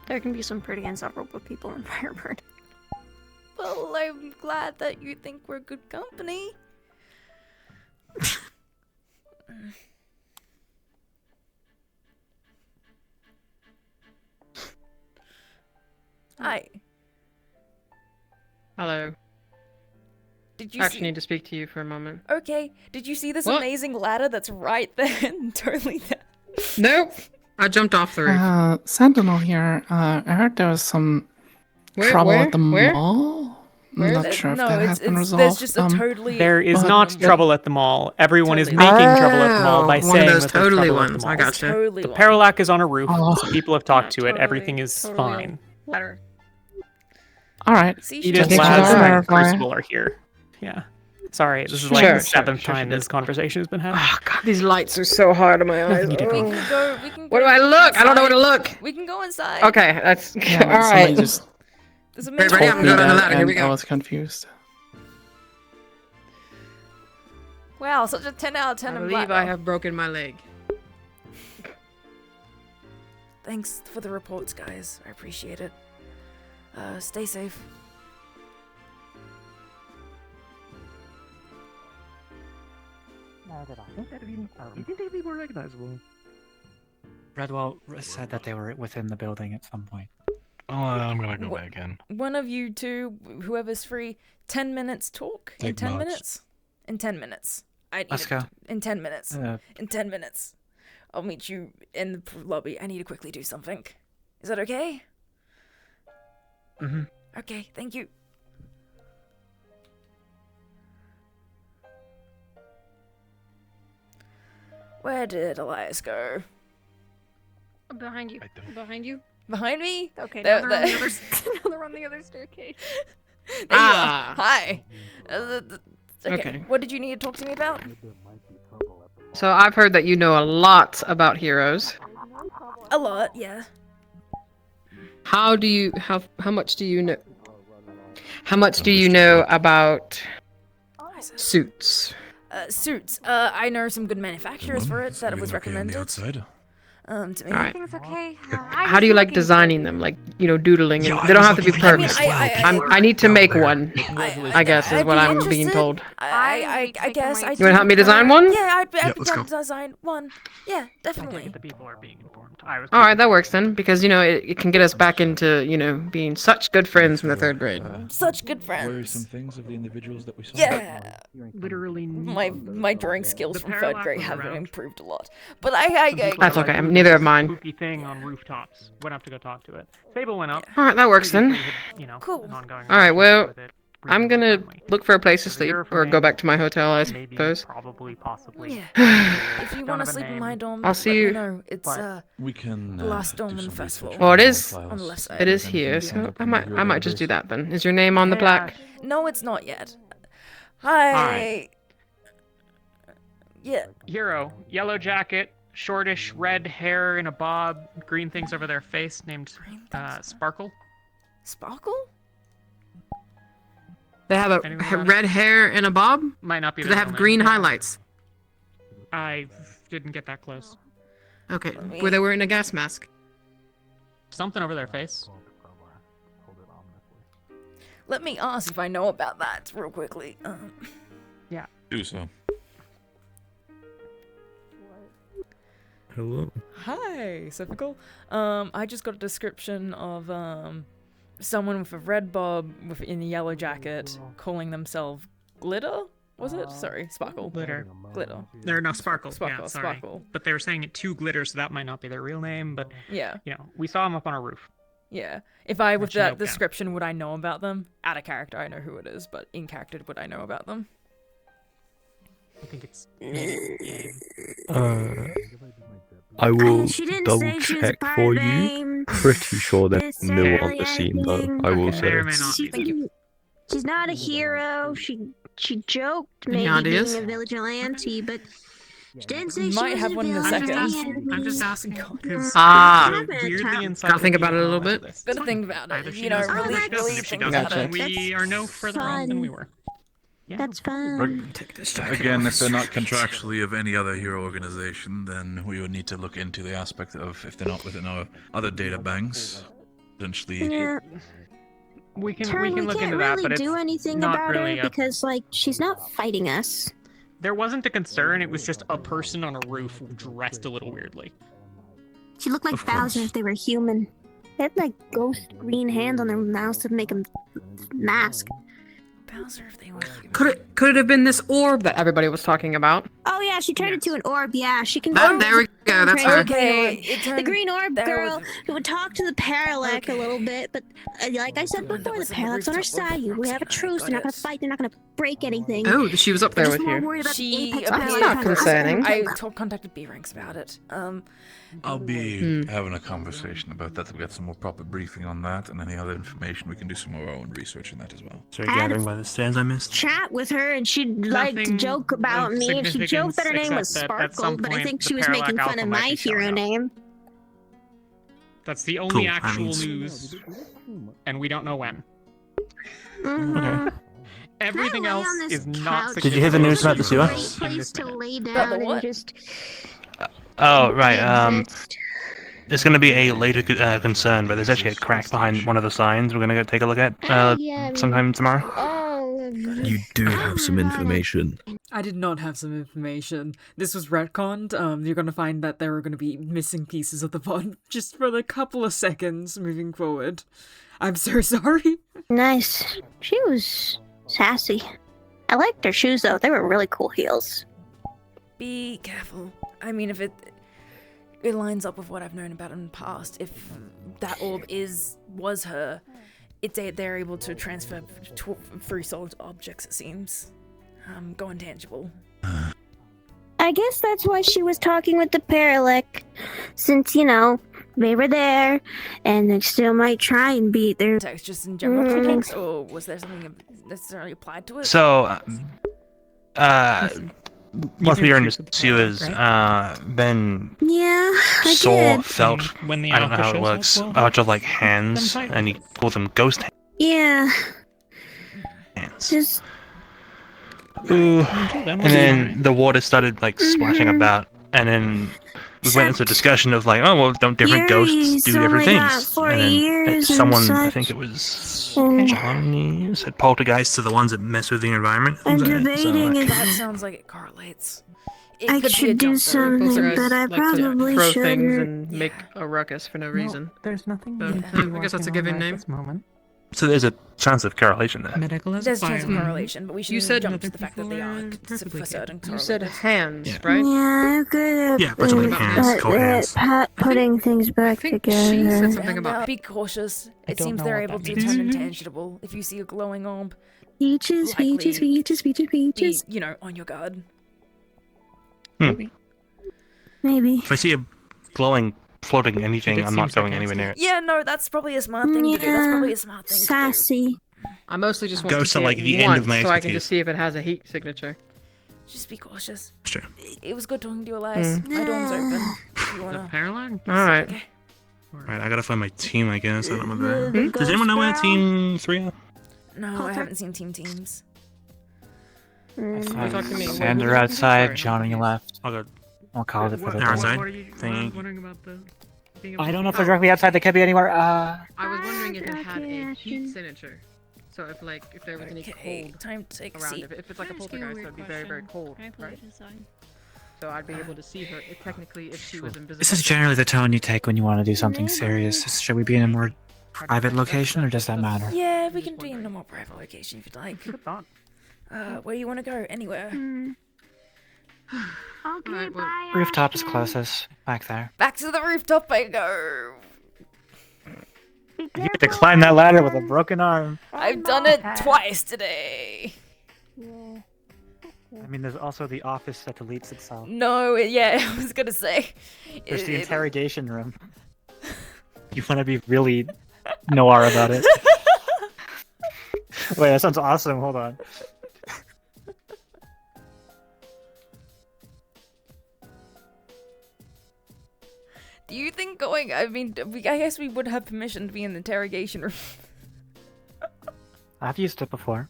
There can be some pretty insufferable people in Firebird. Well, I'm glad that you think we're good company. Hi. Hello. Did you I actually see? need to speak to you for a moment. Okay. Did you see this What? amazing ladder that's right there? Totally there. Nope. I jumped off the roof. Sentinel here. I heard there was some trouble at the mall. I'm not sure if that has been resolved. There's just a totally. There is not but- trouble at the mall. Everyone is Totally. making trouble at the mall by Oh, one of saying those that there's totally trouble at ones. the I mall. gotcha. Totally The one. Parallax is on a roof, Oh. so people have talked to it. Everything is Totally. fine. Letter. All right. See, Edith, Just Laz, wanted to and verify. Crucible are here. Yeah. Sorry, this is like Sure, the seventh sure, time sure. this conversation has been had. Oh god, these lights are so hard on my eyes. Nothing you do. We Oh. can go. We can. Where go do I look? I don't know where to inside. look. We can go inside. Okay, that's Yeah, all somebody right. just There's a Ready? major- I'm told me going down the that, ladder. Here we and I go. was confused. Wow, such a 10 out of 10 I in believe black I belt. have broken my leg. Thanks for the reports, guys. I appreciate it. Stay safe. You think they'd be more recognizable? Redwell said that they were within the building at some point. Oh, I'm gonna go Wha- back in. One of you two, whoever's free, 10 minutes talk? In Take 10 notes. minutes? In 10 minutes. I need Let's it- go. In 10 minutes. Uh, In 10 minutes. I'll meet you in the lobby. I need to quickly do something. Is that okay? Mm-hmm. Okay, thank you. Where did Elias go? Behind you. Behind you. Behind me? Okay, There- now they're on the there- other, now they're on the other staircase. There Ah. you are. Hi. Okay. Okay. What did you need to talk to me about? So I've heard that you know a lot about heroes. A lot, yeah. How much do you know? How much do you know about suits? Suits. I know some good manufacturers for it that it was recommended. Outside. To me. Alright. Everything's okay. How do you like designing them? Like, doodling? And they don't have to be perfect. I need to make one. I guess is I'd what be I'm being interested. told. I guess. You wanna help me design one? Yeah, I'd be Yeah, happy let's to go. design one. Yeah, definitely. The people are being informed. I was All right, that works then, because it can get us back into being such good friends from the third grade. Such good Worrisome friends. things of the individuals that we saw. Yeah. literally My drawing skills The from third parallax grade was have around. improved a lot. But I That's okay. Neither of mine. Spooky thing on rooftops. Went up to go talk to it. Sable went up. All right, that works then. Cool. An ongoing All right, well, relationship with it. I'm gonna look for a place to sleep or go back to my hotel, I Maybe, suppose. probably, possibly. Yeah. If you Don't want to have a sleep in name. my dorm, I'll see let you- me know. It's But We can. the last dorm do on the some first research floor. Well, it on is. on the left side. It is here, so I might just do that then. Is your name on the plaque? No, it's not yet. Hi. Alright. Yeah. Hero, yellow jacket, shortish red hair in a bob, green things over their face, named Sparkle. Sparkle? They have a Anyone got it? red hair and a bob. Might not be. Do their they have real name. green highlights? I didn't get that close. Okay. Were they wearing a gas mask? Something over their face. Let me ask if I know about that real quickly. Yeah. Do so. Hello. Hi, Siphical. I just got a description of someone with a red bob in a yellow jacket calling themselves Glitter. Was it? Sorry, Sparkle. Glitter. Glitter. They're no Sparkle. Sparkle. Yeah, sorry. Sparkle. But they were saying it to Glitter, so that might not be their real name. But Yeah. we saw them up on a roof. Yeah. If I with Actually, that no, yeah. description, would I know about them? Out of character, I know who it is, but in character, would I know about them? I think it's. I will she didn't double say she was check part for of you. AIM Pretty sure there's no one on necessarily the scene though. anything. I will May say. or may not be. Thank you. She's not a hero. She joked Any maybe ideas? being a vigilante, but she didn't say she Might was have a one in a vigilante. second. I'm just asking because Ah. weirdly Gotta think about it a little bit. Gotta think about Either it. she You know, knows really, what she does, really and if she think doesn't, about then it. we are no further wrong than we were. That's fun. Again, if they're not contractually of any other hero organization, then we would need to look into the aspect of if they're not within our other data banks. Potentially. Yeah. We can Turn, we look can't into that, really but it's do anything not about really her because, like, she's not fighting us. There wasn't a concern. It was just a person on a roof dressed a little weirdly. She looked like Of Bowser course. if they were human. They had, like, ghost green hands on their mouths to make them mask. Bowser if they were human. Could it have been this orb that everybody was talking about? Oh yeah, she turned into an orb. Yeah, she can. There we go. That's her. The green orb girl who would talk to the parallax a little bit, but like I said before, the parallax on her side. We have a truce. They're not gonna fight. They're not gonna break anything. Oh, she was up there They're with just more you. worried about the She apex appeared parallax not trying to us. concerning. I contacted B-Ranks about it. I'll be Hmm. having a conversation about that to get some more proper briefing on that, and any other information we can do some more own research on that as well. Sorry, gathering by the stands I missed. Chat with her, and she'd like to Nothing joke about of me, and she joked that her name was significance, except that at Sparkle, some but I point think the she was Parallax making fun Alpha of might my be showing hero up. name. That's the only Cool, that actual means- news, and we don't know when. Mhm. Everything Can I lay else on this is not. couch? Did you hear the news about the sewer? Great place to lay down and just. Oh, right. It's going to be a later concern, but there's actually a crack behind one of the signs we're going to go take a look at sometime tomorrow. Oh. You do have some information. I did not have some information. This was retconned. You're gonna find that there are gonna be missing pieces of the pod just for a couple of seconds moving forward. I'm so sorry. Nice. She was sassy. I liked her shoes though. They were really cool heels. Be careful. I mean, if it lines up with what I've known about in the past, if that orb was her, they're able to transfer free solid objects. It seems, go intangible. I guess that's why she was talking with the Parallax, since, you know, they were there, and they still might try and beat their... Just in general context, or was there something necessarily applied to it? So, once we were in the sewers, Ben Yeah, I did. felt, When the I don't know alpha how it shows works, up, a well, bunch of like hands, and he called them ghost Yeah. hands. Just... Ooh. And then the water started like splashing about, and then we went into a discussion of like, oh well, don't different ghosts do different things? And then someone, I think it was Johnny, said poltergeists are the ones that mess with the environment. I'm So, debating if That sounds like it correlates. It I could be a should do jump, though. something, but I probably throw things shouldn't. and make a ruckus for no reason. There's nothing. I guess that's a given name. Moment. So there's a chance of correlation there. Medical as There's a chance of fire. correlation, but we You shouldn't said jump to the fact that they are for certain You said correlated. hands, right? Yeah, good. Yeah, bunch of like hands, cold hands. Putting things back together. Something about Be cautious. It don't seems know they're what able that to means. turn intangible. If you see a glowing orb, Peaches, peaches, peaches, peaches, peaches. be, on your guard. Maybe. If I see a glowing, floating anything, did I'm seem not going anywhere near it. Yeah, no, that's probably a smart thing to do. That's probably a smart thing Sassy. I mostly just want Ghosts to are see like it the end once, of my so I can expertise. just see if it has a heat signature. to do. Just be cautious. Sure. It was good talking to you, Elias. My door's open. If you wanna... Parallax? Alright. Alright, I gotta find my team, I guess. I don't know The Does anyone know where ghost Team 3 are? No, I haven't seen teams. Talk to me. Sander outside, Johnny left. I'll go. I'll call it for the They're outside? What are you Thank- wondering about the... being able I to- don't know if they're directly outside. They could be anywhere. I was wondering if it had a heat signature. So if there was any cold Time to take a around seat. it. If it's like a poltergeist, that'd be very, very cold, right? So I'd be able to see her technically if she was invisible. This is generally the tone you take when you want to do something serious. Should we be in a more private location, or does that matter? Yeah, we can be in a more private location if you'd like. Where do you want to go? Anywhere. Okay, bye. Rooftop is closest. Back there. Back to the rooftop I go. You get to climb that ladder with a broken arm. I've done it twice today. I mean, there's also the office that deletes itself. No, yeah, I was gonna say. There's the interrogation room. You want to be really noir about it. Wait, that sounds awesome. Hold on. Do you think going? I mean, I guess we would have permission to be in the interrogation room. I've used it before.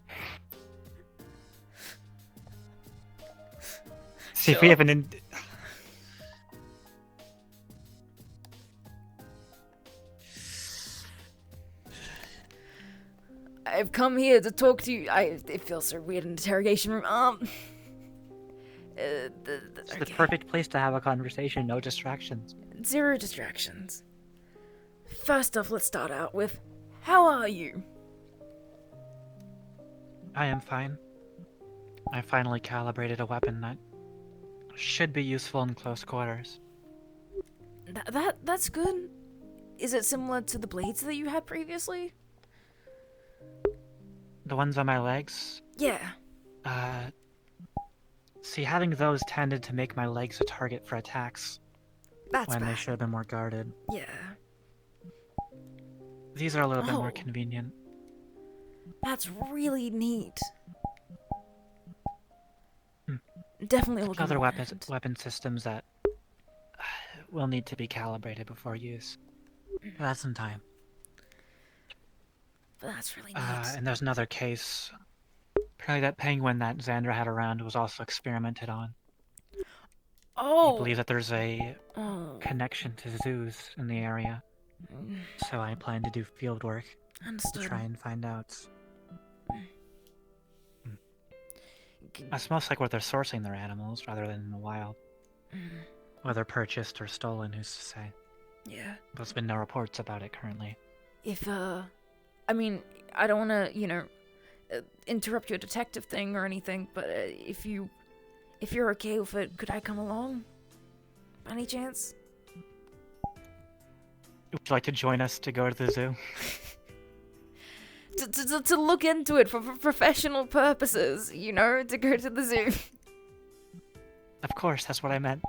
See if we have an. I've come here to talk to you. It feels so weird in the interrogation room. It's the perfect place to have a conversation, no distractions. 0 distractions. First off, let's start out with, how are you? I am fine. I finally calibrated a weapon that should be useful in close quarters. That's good. Is it similar to the blades that you had previously? The ones on my legs? Yeah. See, having those tended to make my legs a target for attacks. That's when bad. they should have been more guarded. Yeah. These are a little bit more convenient. That's really neat. Definitely will Other come weapon systems that will need to be calibrated before use. That's in time. That's really neat. And there's another case. Apparently that penguin that Xandra had around was also experimented on. Oh! I believe that there's a connection to zoos in the area. So I plan to do field work Understood. to try and find out. That's most like where they're sourcing their animals rather than in the wild. Whether purchased or stolen, who's to say? Yeah. There's been no reports about it currently. If, I mean, I don't want to, interrupt your detective thing or anything, but if you're okay with it, could I come along? By any chance? Would you like to join us to go to the zoo? To look into it for professional purposes, to go to the zoo. Of course, that's what I meant.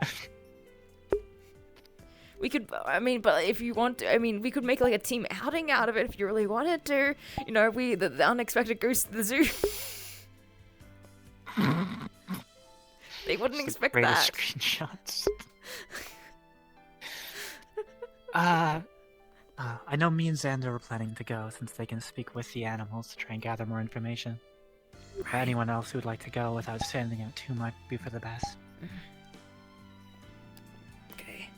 We could, but if you want to, we could make like a team outing out of it if you really wanted to. The unexpected goes to the zoo. They wouldn't expect Greatest that. Screenshots. I know me and Xander were planning to go since they can speak with the animals to try and gather more information. For anyone else who would like to go without standing out too much would be for the best. Okay.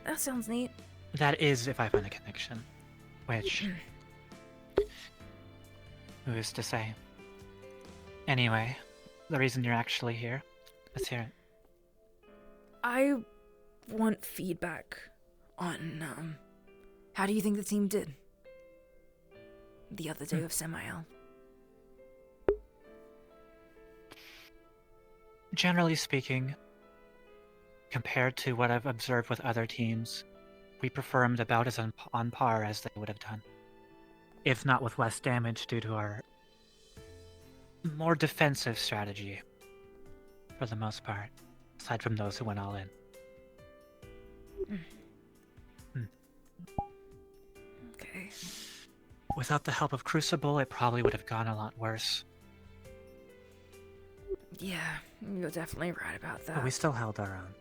That sounds neat. That is if I find a connection. Which... who is to say? Anyway, the reason you're actually here, let's hear it. I want feedback on, how do you think the team did? The other day with Samael. Generally speaking, compared to what I've observed with other teams, we performed about as on par as they would have done. If not with less damage due to our more defensive strategy, for the most part, aside from those who went all in. Okay. Without the help of Crucible, it probably would have gone a lot worse. Yeah, you're definitely right about that. But we still held our own.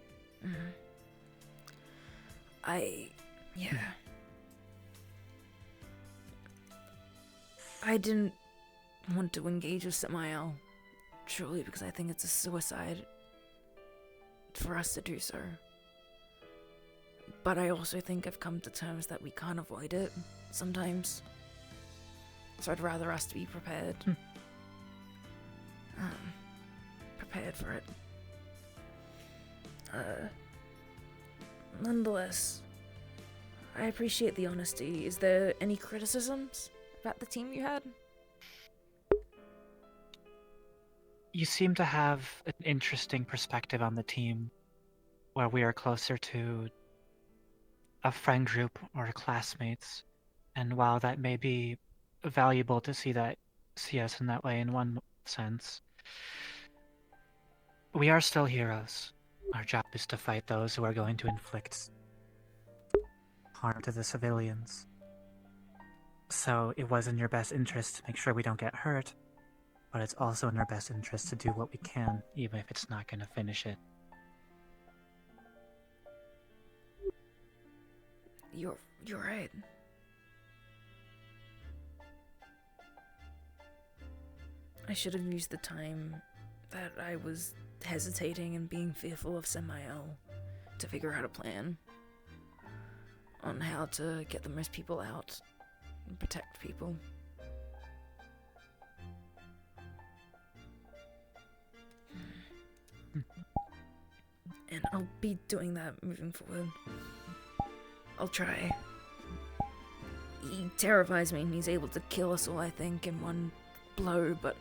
Yeah. I didn't want to engage with Samael, truly because I think it's a suicide for us to do so. But I also think I've come to terms that we can't avoid it sometimes. So I'd rather us to be prepared. Prepared for it. Nonetheless, I appreciate the honesty. Is there any criticisms about the team you had? You seem to have an interesting perspective on the team, where we are closer to a friend group or classmates, and while that may be valuable to see us in that way in one sense, we are still heroes. Our job is to fight those who are going to inflict harm to the civilians. So it was in your best interest to make sure we don't get hurt, but it's also in our best interest to do what we can, even if it's not going to finish it. You're right. I should have used the time that I was hesitating and being fearful of Samael to figure out a plan on how to get the most people out and protect people. And I'll be doing that moving forward. I'll try. He terrifies me and he's able to kill us all, I think, in one blow, but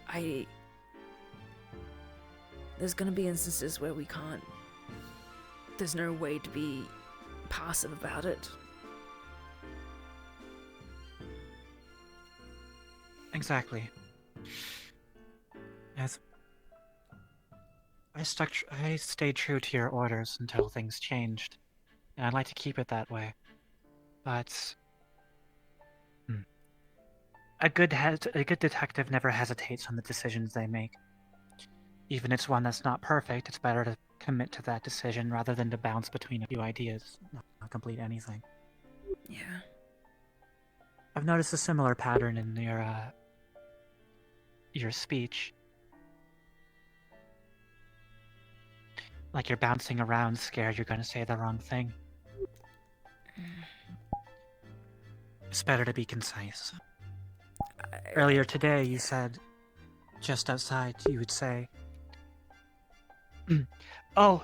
there's gonna be instances where we can't. There's no way to be passive about it. Exactly. As I stayed true to your orders until things changed, and I'd like to keep it that way. But a good detective never hesitates on the decisions they make. Even if it's one that's not perfect, it's better to commit to that decision rather than to bounce between a few ideas, not complete anything. Yeah. I've noticed a similar pattern in your speech. Like you're bouncing around, scared you're going to say the wrong thing. It's better to be concise. Earlier today, you said, just outside, you would say, "Oh,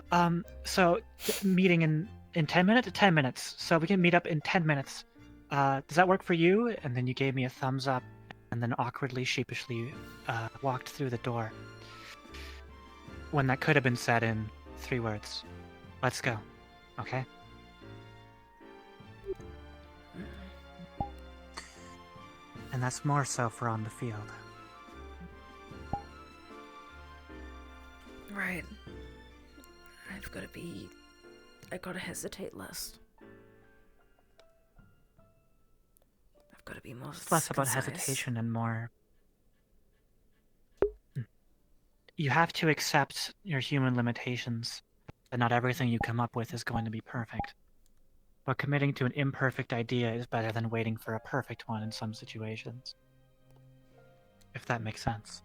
so meeting in 10 minutes? 10 minutes. So we can meet up in 10 minutes. Does that work for you?" And then you gave me a thumbs up, and then awkwardly, sheepishly walked through the door. When that could have been said in 3 words. Let's go. Okay? And that's more so for on the field. Right. I gotta hesitate less. I've gotta be more It's less about concise. hesitation and more... You have to accept your human limitations, and not everything you come up with is going to be perfect. But committing to an imperfect idea is better than waiting for a perfect one in some situations. If that makes sense.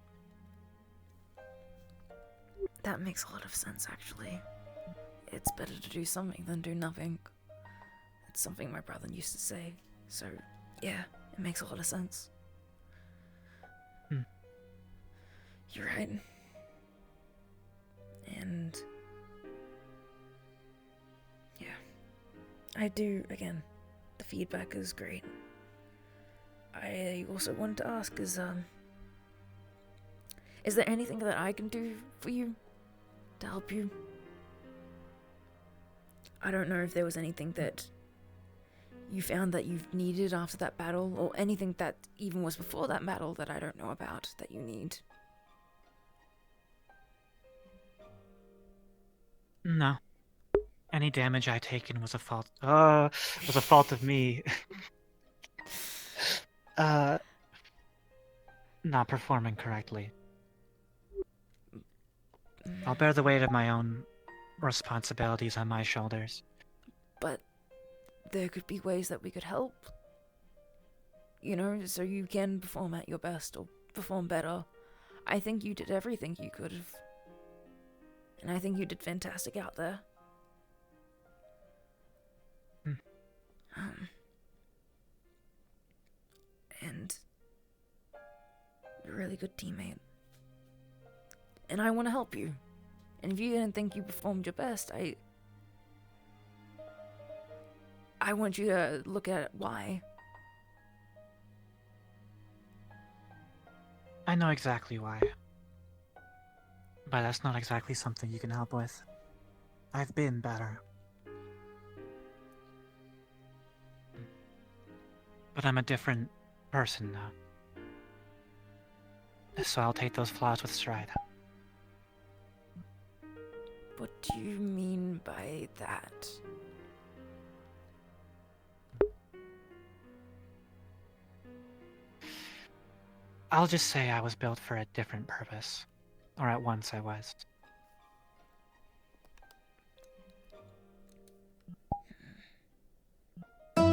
That makes a lot of sense, actually. It's better to do something than do nothing. It's something my brother used to say. So, yeah, it makes a lot of sense. You're right. And... yeah. I do, again, the feedback is great. I also wanted to ask, is there anything that I can do for you to help you? I don't know if there was anything that you found that you've needed after that battle, or anything that even was before that battle that I don't know about that you need. No. Any damage I taken was a fault. Was a fault of me. Not performing correctly. I'll bear the weight of my own responsibilities on my shoulders. But there could be ways that we could help. You know, so you can perform at your best or perform better. I think you did everything you could have. And I think you did fantastic out there. And you're a really good teammate. And I want to help you. And if you didn't think you performed your best, I want you to look at why. I know exactly why. But that's not exactly something you can help with. I've been better. But I'm a different person now. So I'll take those flaws with stride. What do you mean by that? I'll just say I was built for a different purpose. Or at once I was. Okay.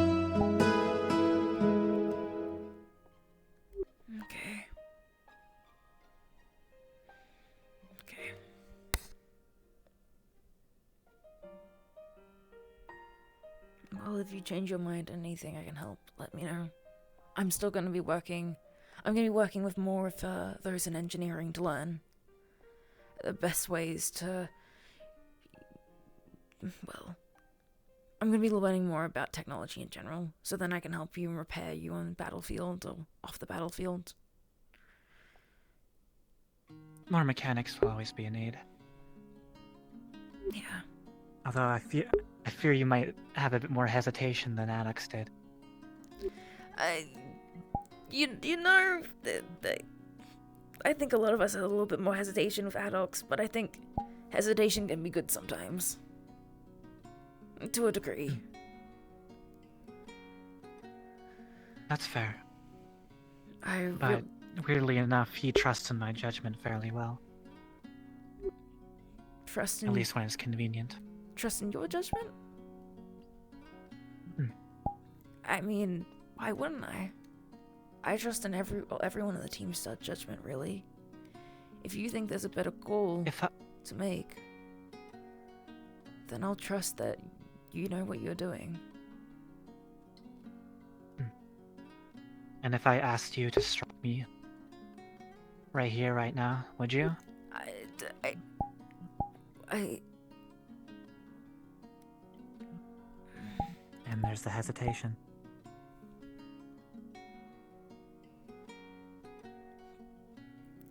Well, if you change your mind on anything I can help, let me know. I'm still going to be working. I'm going to be working with more of those in engineering to learn the best ways to well, I'm gonna be learning more about technology in general, so then I can help you and repair you on the battlefield or off the battlefield. More mechanics will always be a need. Yeah. Although I fear you might have a bit more hesitation than Alex did. You know, I think a lot of us have a little bit more hesitation with adults, but I think hesitation can be good sometimes. To a degree. That's fair. But But weirdly enough, he trusts in my judgment fairly well. Trust in... At least when it's convenient. Trust in your judgment? Hmm. I mean, why wouldn't I? I trust in everyone on the team's judgment, really. If you think there's a better goal to make, then I'll trust that you know what you're doing. And if I asked you to strike me right here, right now, would you? And there's the hesitation.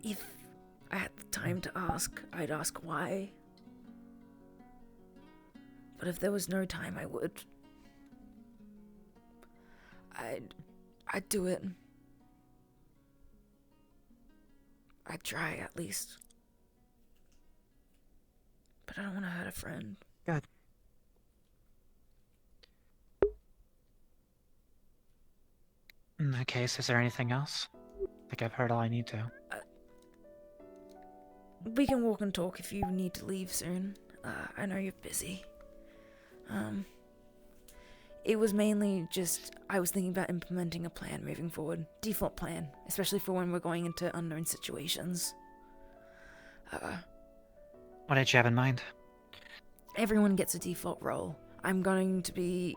If I had the time to ask, I'd ask why. But if there was no time, I would. I'd do it. I'd try, at least. But I don't want to hurt a friend. Good. In that case, is there anything else? I think I've heard all I need to. We can walk and talk if you need to leave soon. I know you're busy. It was mainly just, I was thinking about implementing a plan moving forward. Default plan, especially for when we're going into unknown situations. What did you have in mind? Everyone gets a default role. I'm going to be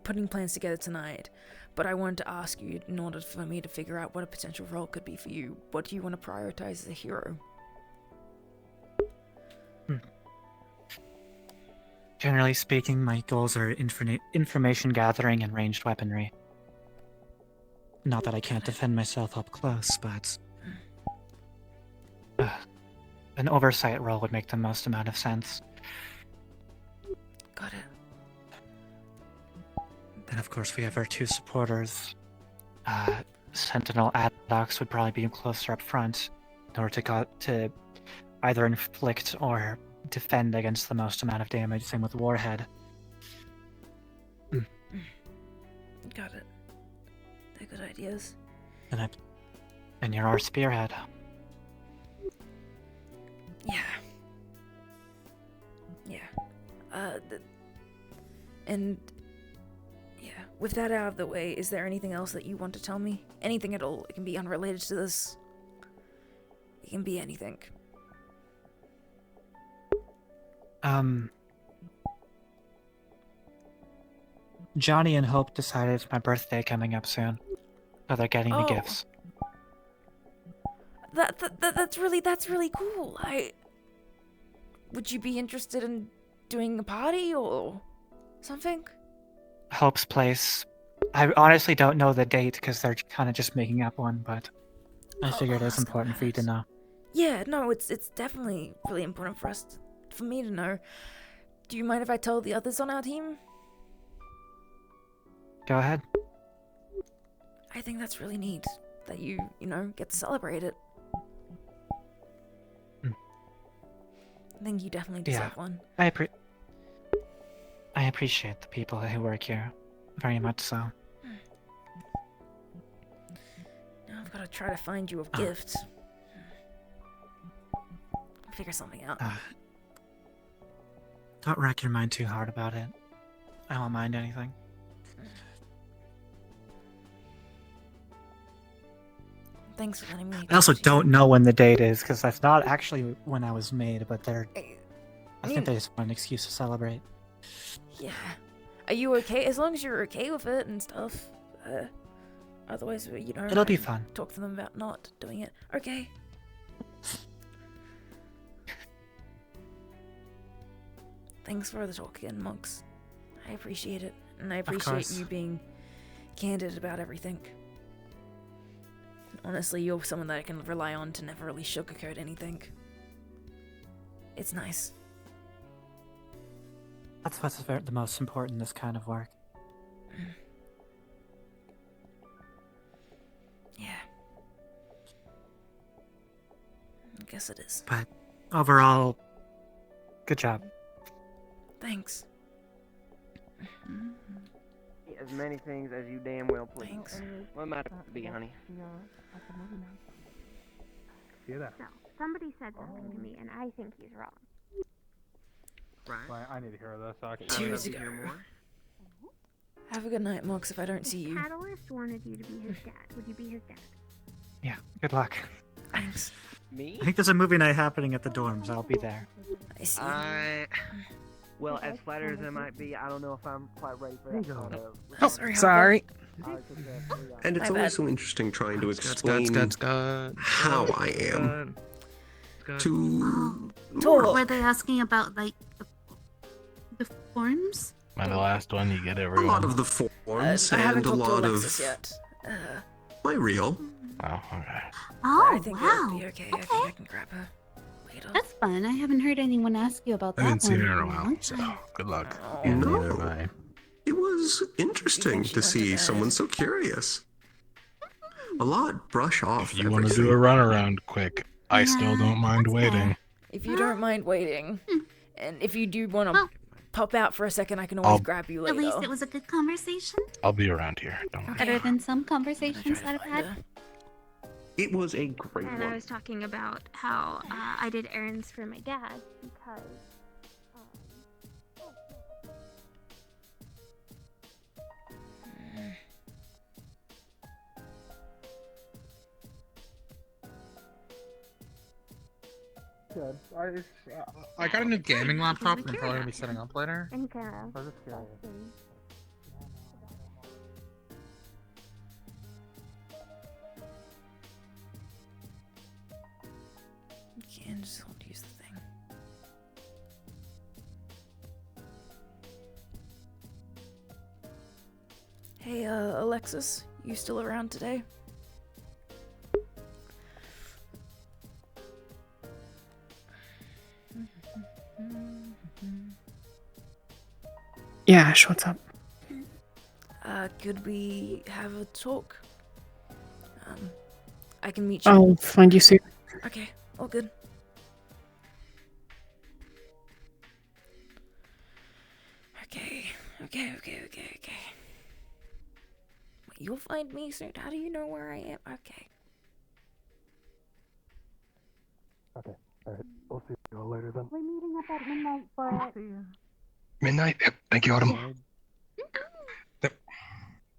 putting plans together tonight, but I wanted to ask you in order for me to figure out what a potential role could be for you. What do you want to prioritize as a hero? Generally speaking, my goals are information gathering and ranged weaponry. Not that I can't defend myself up close, but... an oversight role would make the most amount of sense. Got it. Then of course we have our two supporters. Sentinel Addox would probably be closer up front in order to either inflict or defend against the most amount of damage. Same with Warhead. Got it. They're good ideas. And you're our spearhead. Yeah. And yeah, with that out of the way, is there anything else that you want to tell me? Anything at all. It can be unrelated to this. It can be anything. Johnny and Hope decided it's my birthday coming up soon, so they're getting me gifts. That's really cool. Would you be interested in doing a party or something? Hope's place. I honestly don't know the date because they're kind of just making up one, but I figured it's important for you to know. Yeah, no, it's definitely really important for me to know. Do you mind if I tell the others on our team? Go ahead. I think that's really neat that you get to celebrate it. I think you definitely deserve one. I appreciate the people who work here, very much so. Now I've got to try to find you a gift. Figure something out. Don't rack your mind too hard about it. I won't mind anything. Thanks for letting me. I also don't know when the date is because that's not actually when I was made, but I think they just want an excuse to celebrate. Yeah. Are you okay? As long as you're okay with it and stuff. Otherwise, It'll be fun. Talk to them about not doing it. Okay. thanks for the talk again, Monks. I appreciate it, and I appreciate course. you being candid about everything. Honestly, you're someone that I can rely on to never really sugarcoat anything. It's nice. That's what's the most important in this kind of work. Yeah. I guess it is. But overall, good job. Thanks. As many things as you damn well please. Thanks. What matter to be, honey? See that? So, somebody said something to me, and I think he's wrong. Right. I need to hear this. Actually. Cheers to go. Have a good night, Mox, if I don't see If you. Catalyst wanted you to be his dad, would you be his dad? Yeah, good luck. Thanks. Me? I think there's a movie night happening at the dorms. I'll be there. I see. Well, as flattered as I might be, I don't know if I'm quite ready for that. Oh, sorry. And it's My always bad. so interesting trying to explain how I am to Were they asking about, like, the forms? By the last one, you get a everyone. lot of the forms I haven't and a talked to lot Alexis of yet. my real. Oh, okay. Oh, I think wow. it'll be okay. I think I can grab her later. That's fun. I haven't heard anyone ask you about I that haven't seen one her in a in while, long so time. good luck. Oh. No. It was interesting to see someone so curious. A lot brush off. If you want to do a runaround quick, I still don't mind waiting. If you don't mind waiting, and if you do want to pop out for a second, I can always grab you later. At least it was a good conversation. I'll be around here. Don't worry. Better than some conversations that I've had. It was a great And I one. was talking about how I did errands for my dad because. Good. I got a new gaming laptop that I'm probably gonna be setting up later. And kind of. I was just curious. You can just hold use the thing. Hey, Alexis, you still around today? Yeah, Ash, what's up? Could we have a talk? I can meet you. I'll find you soon. Okay, all good. Okay. You'll find me soon. How do you know where I am? Okay. Okay. Alright. We'll see you all later then. We're meeting up at midnight for it. Midnight? Yep. Thank you, Autumn.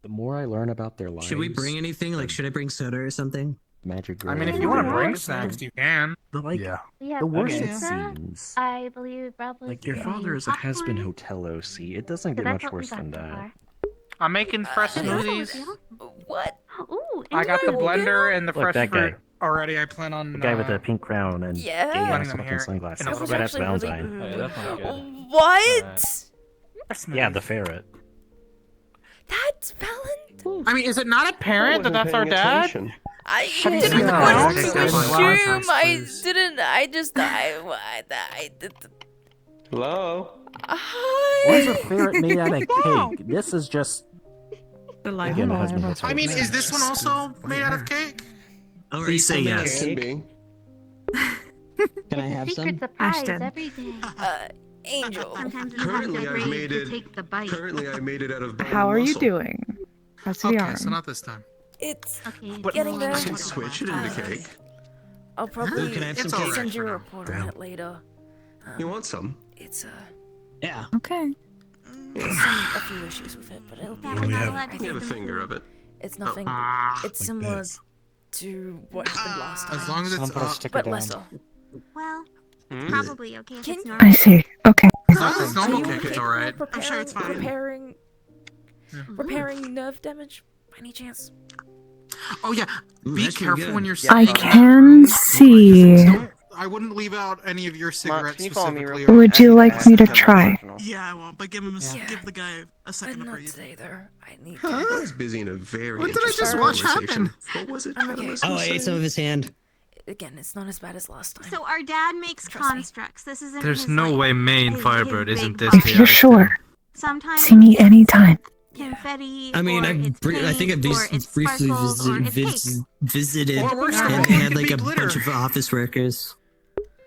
The more I learn about their lives, Should we bring anything? Like, should I bring soda or something? magic. I mean, if you want to bring snacks, you can. But like, We have the worse it pizza, seems. I believe probably. Like your father is a has-been hotel OC. It doesn't get much worse than that. I'm making fresh smoothies. What? Ooh, I got the blender and the Look, fresh that guy. fruit already. I plan on The guy with the pink crown and Yeah. gay ass Letting them fucking hear- sunglasses. That was Right after actually Valentine. really- Oh, yeah, that's not good. What? Yeah, the ferret. That's Valentine. I mean, is it not apparent that that's our dad? I Have you didn't seen the want clown? to Take assume. that one. I didn't. I just. I did. Hello? Why is a ferret made out of cake? This is just. Again, a husband hits I mean, her. is this one also made out of cake? I'll already say yes. Can be. Can I have some? Secret surprise Ashton. every day. Angel. Sometimes you have Currently, to I've brave made to it. take the bite. Currently, I made it out of bone How are you muscle. doing? How's the Okay, arm? so not this time. It's Okay. getting there. I can switch it into cake. I'll probably Can I have some It's cake? send you a for now. report on it later. You want some? It's Yeah. Okay. a few issues with it, but it'll be. Yeah, Oh, we're not yeah. allowed to You have a take them finger of it. It's nothing. It's Like similar this. to what happened last time. As long as Someone it's put a sticker but down. lesser. Well, Hmm? probably okay if Can- it's I normal. see. Okay. as long as it's normal Are you cake, it's okay alright. with I'm sure it's fine. Repairing nerve damage, by any chance? Oh yeah, Ooh, be that's pretty careful good. when you're. I sleeping. can see. I wouldn't leave out any of your cigarettes can you follow me specifically. real Would you like me to try? Yeah, I won't. But give the guy a second to breathe. Either. I need. I was busy in a very What did I just interesting watch conversation. happen? What was it? I'm okay. Oh, I ate some of his hand. Again, it's not as bad as last time. So our dad makes constructs. This isn't. There's his, no like, way main his Firebird big isn't this box. If you're sure, Sometimes see me anytime. confetti. I mean, or it's I think I've paint, or it's briefly sparkles, or it's cake. visited Or worse, and it had could like be a glitter. bunch of office workers.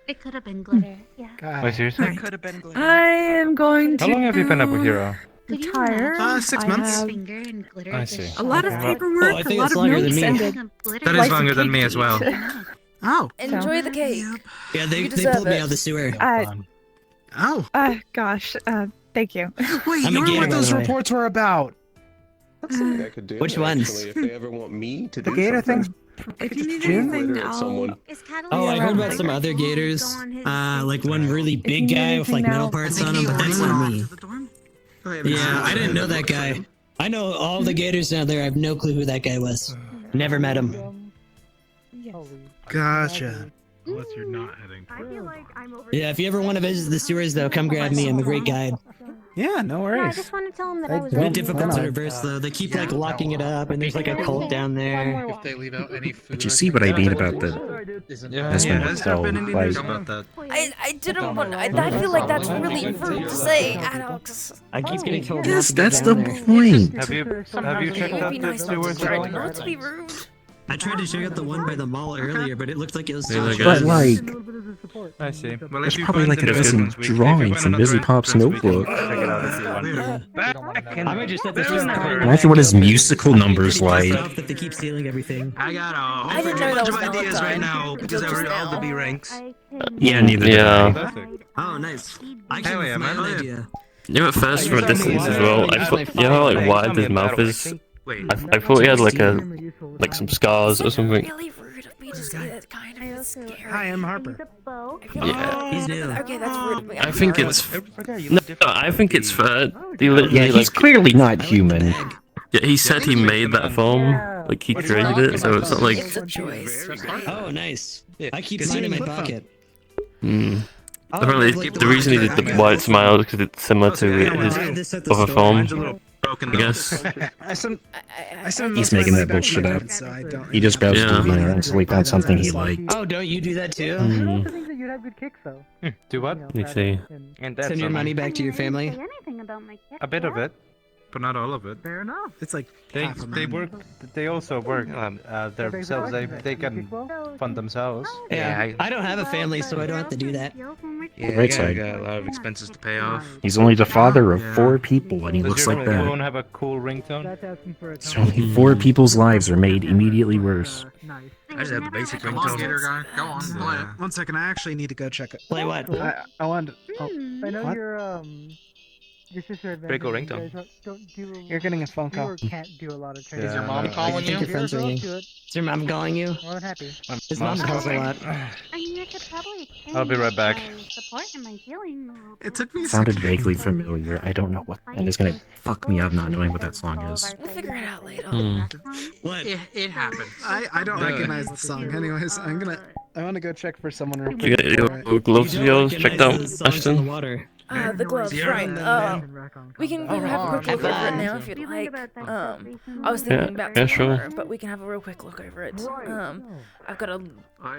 It could have been glitter. Yeah. Wait, seriously? It could have been glitter. I am going to. How long have you been a hero? Retire. 6 I months. have Finger and glitter. I see. a lot of Okay. paperwork, Oh, I a think lot it's of longer than notes, me. and That is longer than me as well. Oh. Enjoy the cake. Yeah, they You pulled deserve me it. out of the sewer. Oh. Gosh. Thank you. Wait, I'm you a were gator, what by those the way. reports were about. That's something I could do. Which ones? actually, If they ever want me to The do gator something. things. If you need Jim? anything, Glitter at someone. Oh, I heard about some other gators. Like one really you big need guy with like anything metal else- parts I on think him, but he that's went not off me. to the dorm. Yeah, I didn't know that guy. I know all the gators down there. I have no clue who that guy was. Never met him. Gotcha. Unless you're not heading. Yeah, if you ever want to visit the sewers, though, come grab me. I'm a great guide. Yeah, no Yeah, I worries. just want to tell him that I was. It's been really difficult to good. reverse, though. They keep like locking it up, and there's like a cult down there. If they leave out any food. But you see what I mean about the husband has there so been any like news about that? I didn't want. I feel like that's really rude to say, Alex. I keep getting told. Yes, not to go that's down the there. point. Have you checked It would out be the nice not to sewers try at all? not to be rude. I tried to check out the one by the mall earlier, but it looked like it was. Hey, look, still But shut. like, I see. Well, there's if you probably find like a the dozen evidence, we can drawings find in Busy another Pop's entrance, we can notebook. Check it out if you want. I might just set this one card. Imagine what his musical numbers Pretty like. pissed off that they keep stealing everything. I got a I whole didn't know that bunch was of ideas right Valentine now because I until read just all the now. B ranks. Yeah, neither did I. Oh, nice. I Hell came yeah, with my man. own idea. You know, at first from a distance as well, I thought, you know how like wide his mouth is? Wait. I thought he had like some scars or something. Really rude of me to say that kind of scary. Hi, I'm Harper. Yeah. He's new. Okay, that's rude of me. I think it's no, I think it's fair. He literally Yeah, he's like clearly not human. yeah, he said he made that form, like he created it, so it's not like It's a choice. Oh, nice. I keep mine in my pocket. apparently the reason he did the white smile is because it's similar to his other form. I guess. He's making that bullshit up. He just browsed Yeah. Google and instantly found something he liked. Oh, don't you do that too? Hmm. Do what? You see. And that's Send your money back to your family. a bit of it, but not all of it. Fair enough. It's like They half a they man. work. They also work themselves. They can fund themselves. Yeah, I don't have a family, so I don't have to do that. Yeah, right side. got a lot of expenses to pay off. He's only the father of 4 people, and he Does looks your like phone that. have a cool ringtone? So only 4 people's lives are made immediately worse. I just have the basic Come on, Gator ringtone. guy. Go on, play it. 1 second, I actually need to go check it. Play what? I wanted. Hmm. Oh, I know what? your sister Pretty cool advantage, ringtone. you guys don't do. You're getting a phone do call. or can't do a lot of training. Is your mom I calling think you? your phone's ringing. Is your mom calling you? More than happy. His mom calls a lot. I mean, I could probably I'll be right back. support in my healing. It took me a Sounded second. vaguely familiar. I don't know what, and it's gonna fuck me up not knowing what that song is. We'll figure it out later. What? It happens. I don't recognize the song. Anyways, I want to go check for someone real You quick. got your gloves of yours checked out, Ashton? The gloves, right. We can have a quick look over it now if you'd like. I was thinking about yeah, sure. tomorrow, but we can have a real quick look over it. I've got a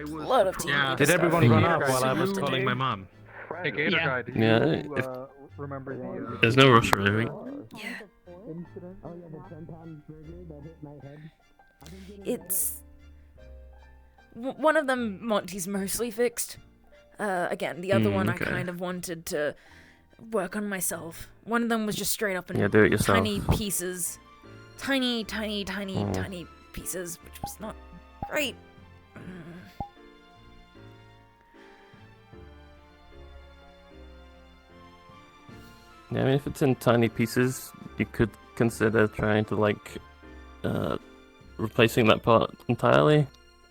lot of team. Did everyone run off while I was calling my mom? Hey, Gator guy. Did Yeah, you, if- remember the? There's no rush really. Yeah. It's one of them. Monty's mostly fixed. Again, the other one okay. I kind of wanted to work on myself. One of them was just straight up in Yeah, do it yourself. tiny pieces, tiny pieces, which was not great. Yeah, I mean, if it's in tiny pieces, you could consider trying to like replacing that part entirely.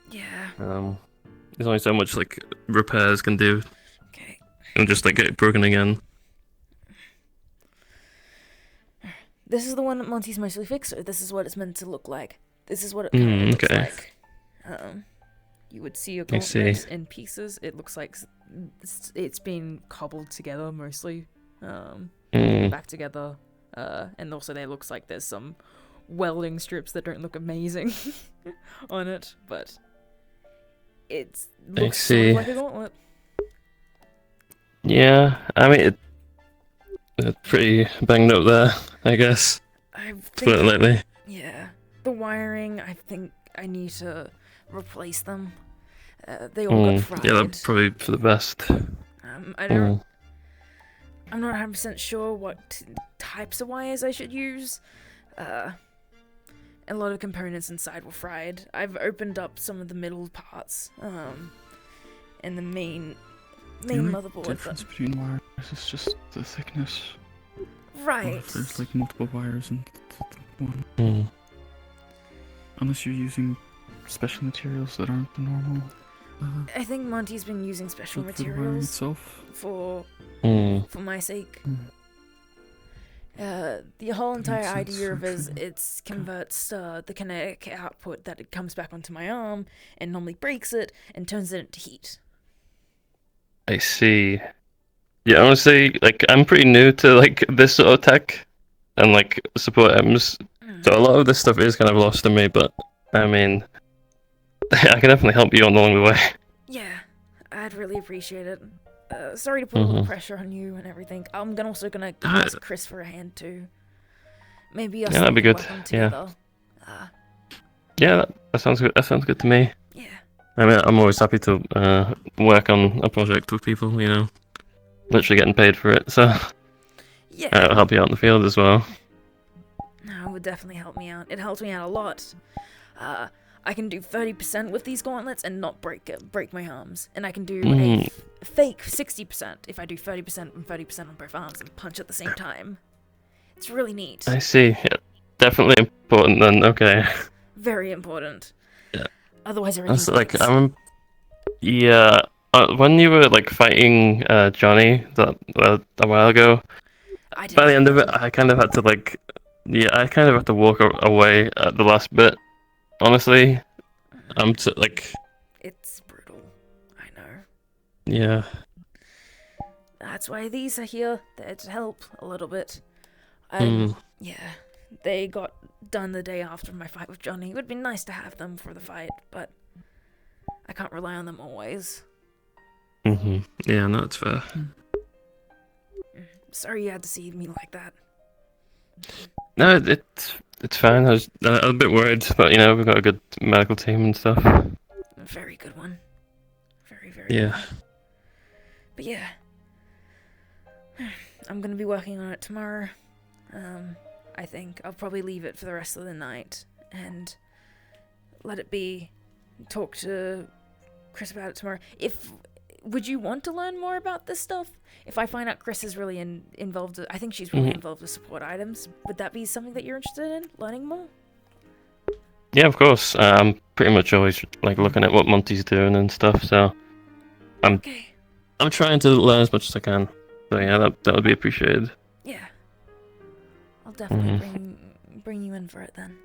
Yeah. There's only so much like repairs can do. Okay. And just like get it broken again. This is the one that Monty's mostly fixed, so this is what it's meant to look like. This is what it kind of looks okay. like. You would see a I see. gauntlet in pieces. It looks like it's been cobbled together mostly, back together, and also there looks like there's some welding strips that don't look amazing on it, but it looks sort of like a gauntlet. Yeah, I mean, it's pretty banged up there, I guess. To put it lightly. Yeah, the wiring. I think I need to replace them. They all got fried. Yeah, that's probably for the best. I don't. I'm not 100% sure what types of wires I should use. A lot of components inside were fried. I've opened up some of the middle parts, and the main motherboard. The difference between wires is just the thickness. Right. If there's like multiple wires in one. Unless you're using special materials that aren't the normal. I think Monty's been using special for the wiring materials itself. for my sake. The whole entire Makes sense, idea of it is actually. it converts the kinetic output that it comes back onto my arm and normally breaks it and turns it into heat. I see. Yeah, honestly, like I'm pretty new to like this sort of tech and like support M's, so a lot of this stuff is kind of lost to me. But I mean, I can definitely help you along the way. Yeah, I'd really appreciate it. Sorry to put all the pressure on you and everything. I'm also gonna ask Chris for a hand too. Maybe us that'd be can good. work on Yeah. together. Yeah, that sounds good. That sounds good to me. Yeah. I mean, I'm always happy to work on a project with people. You know, literally getting paid for it. So Yeah. I'll help you out in the field as well. No, it would definitely help me out. It helps me out a lot. I can do 30% with these gauntlets and not break my arms, and I can do a fake 60% if I do 30% and 30% on both arms and punch at the same time. It's really neat. I see. Yeah, definitely important then. Okay. Very important. Yeah. Otherwise, I That's like yeah. When you were like fighting Johnny that a while ago, by the end of it, I kind of had to like, I kind of had to walk away at the last bit. Honestly, I'm like. It's brutal. I know. Yeah. That's why these are here. They're to help a little bit. Yeah, they got done the day after my fight with Johnny. It would be nice to have them for the fight, but I can't rely on them always. Yeah, no, it's fair. Sorry you had to see me like that. No, it's fine. I was a bit worried, but you know we've got a good medical team and stuff. A very good one. Very Yeah. good. But yeah, I'm gonna be working on it tomorrow. I think I'll probably leave it for the rest of the night and let it be. Talk to Chris about it tomorrow. Would you want to learn more about this stuff? If I find out Chris is really involved, I think she's really involved with support items. Would that be something that you're interested in, learning more? Yeah, of course. I'm pretty much always like looking at what Monty's doing and stuff. So I'm trying to learn as much as I can. So yeah, that would be appreciated. Yeah, I'll definitely bring you in for it then.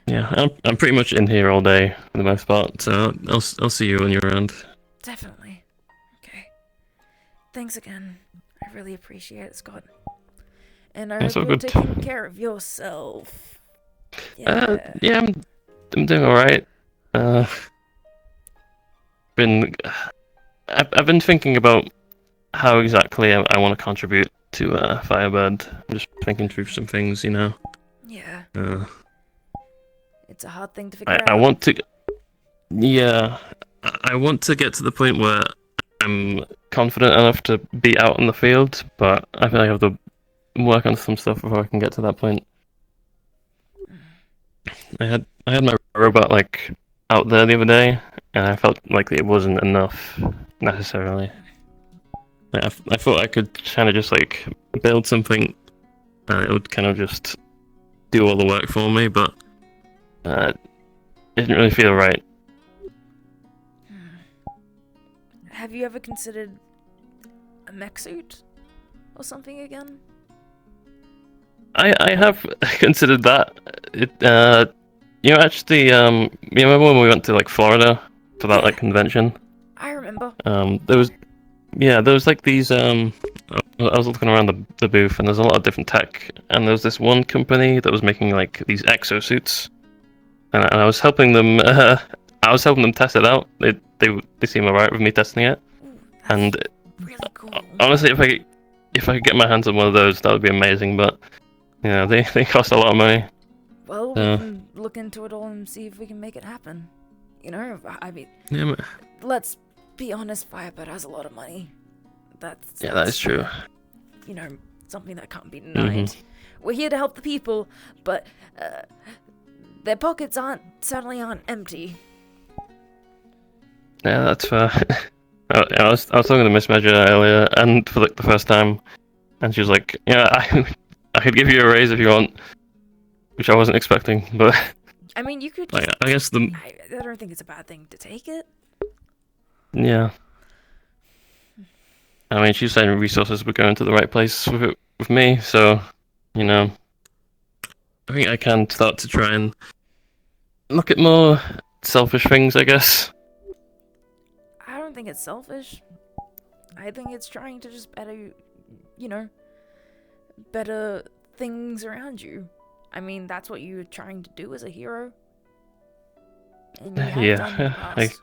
Yeah, I'm pretty much in here all day for the most part. So I'll see you when you're around. Definitely. Okay. Thanks again. I really appreciate it, Scott. And I That's hope all you're good. taking care of yourself. Yeah, I'm doing all right. I've been thinking about how exactly I want to contribute to Firebird. I'm just thinking through some things, you know. Yeah. It's a hard thing to figure I out. want to. Yeah, I want to get to the point where I'm confident enough to be out in the field, but I feel like I have to work on some stuff before I can get to that point. I had my robot like out there the other day, and I felt like it wasn't enough necessarily. I thought I could kind of just like build something, and it would kind of just do all the work for me, but it didn't really feel right. Have you ever considered a mech suit or something again? I have considered that. Actually, you remember when we went to like Florida for that like convention. I remember. There was like these I was looking around the booth, and there's a lot of different tech, and there was this one company that was making like these exosuits, and I was helping them. I was helping them test it out. They seem alright with me testing it, and honestly, if I could get my hands on one of those, that would be amazing. But they cost a lot of money. Well, we can look into it all and see if we can make it happen. I mean, Yeah, let's be honest. Firebird has a lot of money. that is true. Something that can't be denied. We're here to help the people, but their pockets certainly aren't empty. Yeah, that's fair. I was talking to Miss Measure earlier, and for like the first time, and she was like, "Yeah, I could give you a raise if you want," which I wasn't expecting. But I mean, you could. I guess I don't think it's a bad thing to take it. Yeah. I mean, she's saying resources were going to the right place with me, so I think I can start to try and look at more selfish things, I guess. I don't think it's selfish. I think it's trying to just better things around you. I mean, that's what you're trying to do as a hero. And you have done in the past.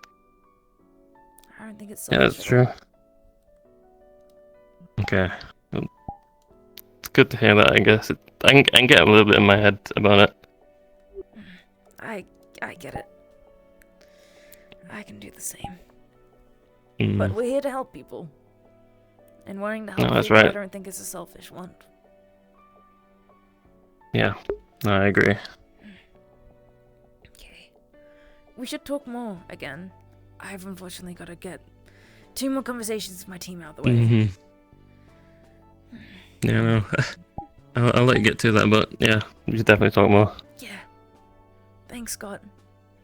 I don't think it's selfish. Yeah, that's true. Okay. It's good to hear that, I guess. I can get a little bit in my head about it. I get it. I can do the same. Mm. But we're here to help people. And wanting to help No, that's people, I right. don't think it's a selfish want. Yeah, no, I agree. We should talk more again. I've unfortunately got to get 2 more conversations with my team out of the way. Mm-hmm. Yeah, no. I'll let you get to that, but yeah, we should definitely talk more. Yeah. Thanks, Scott.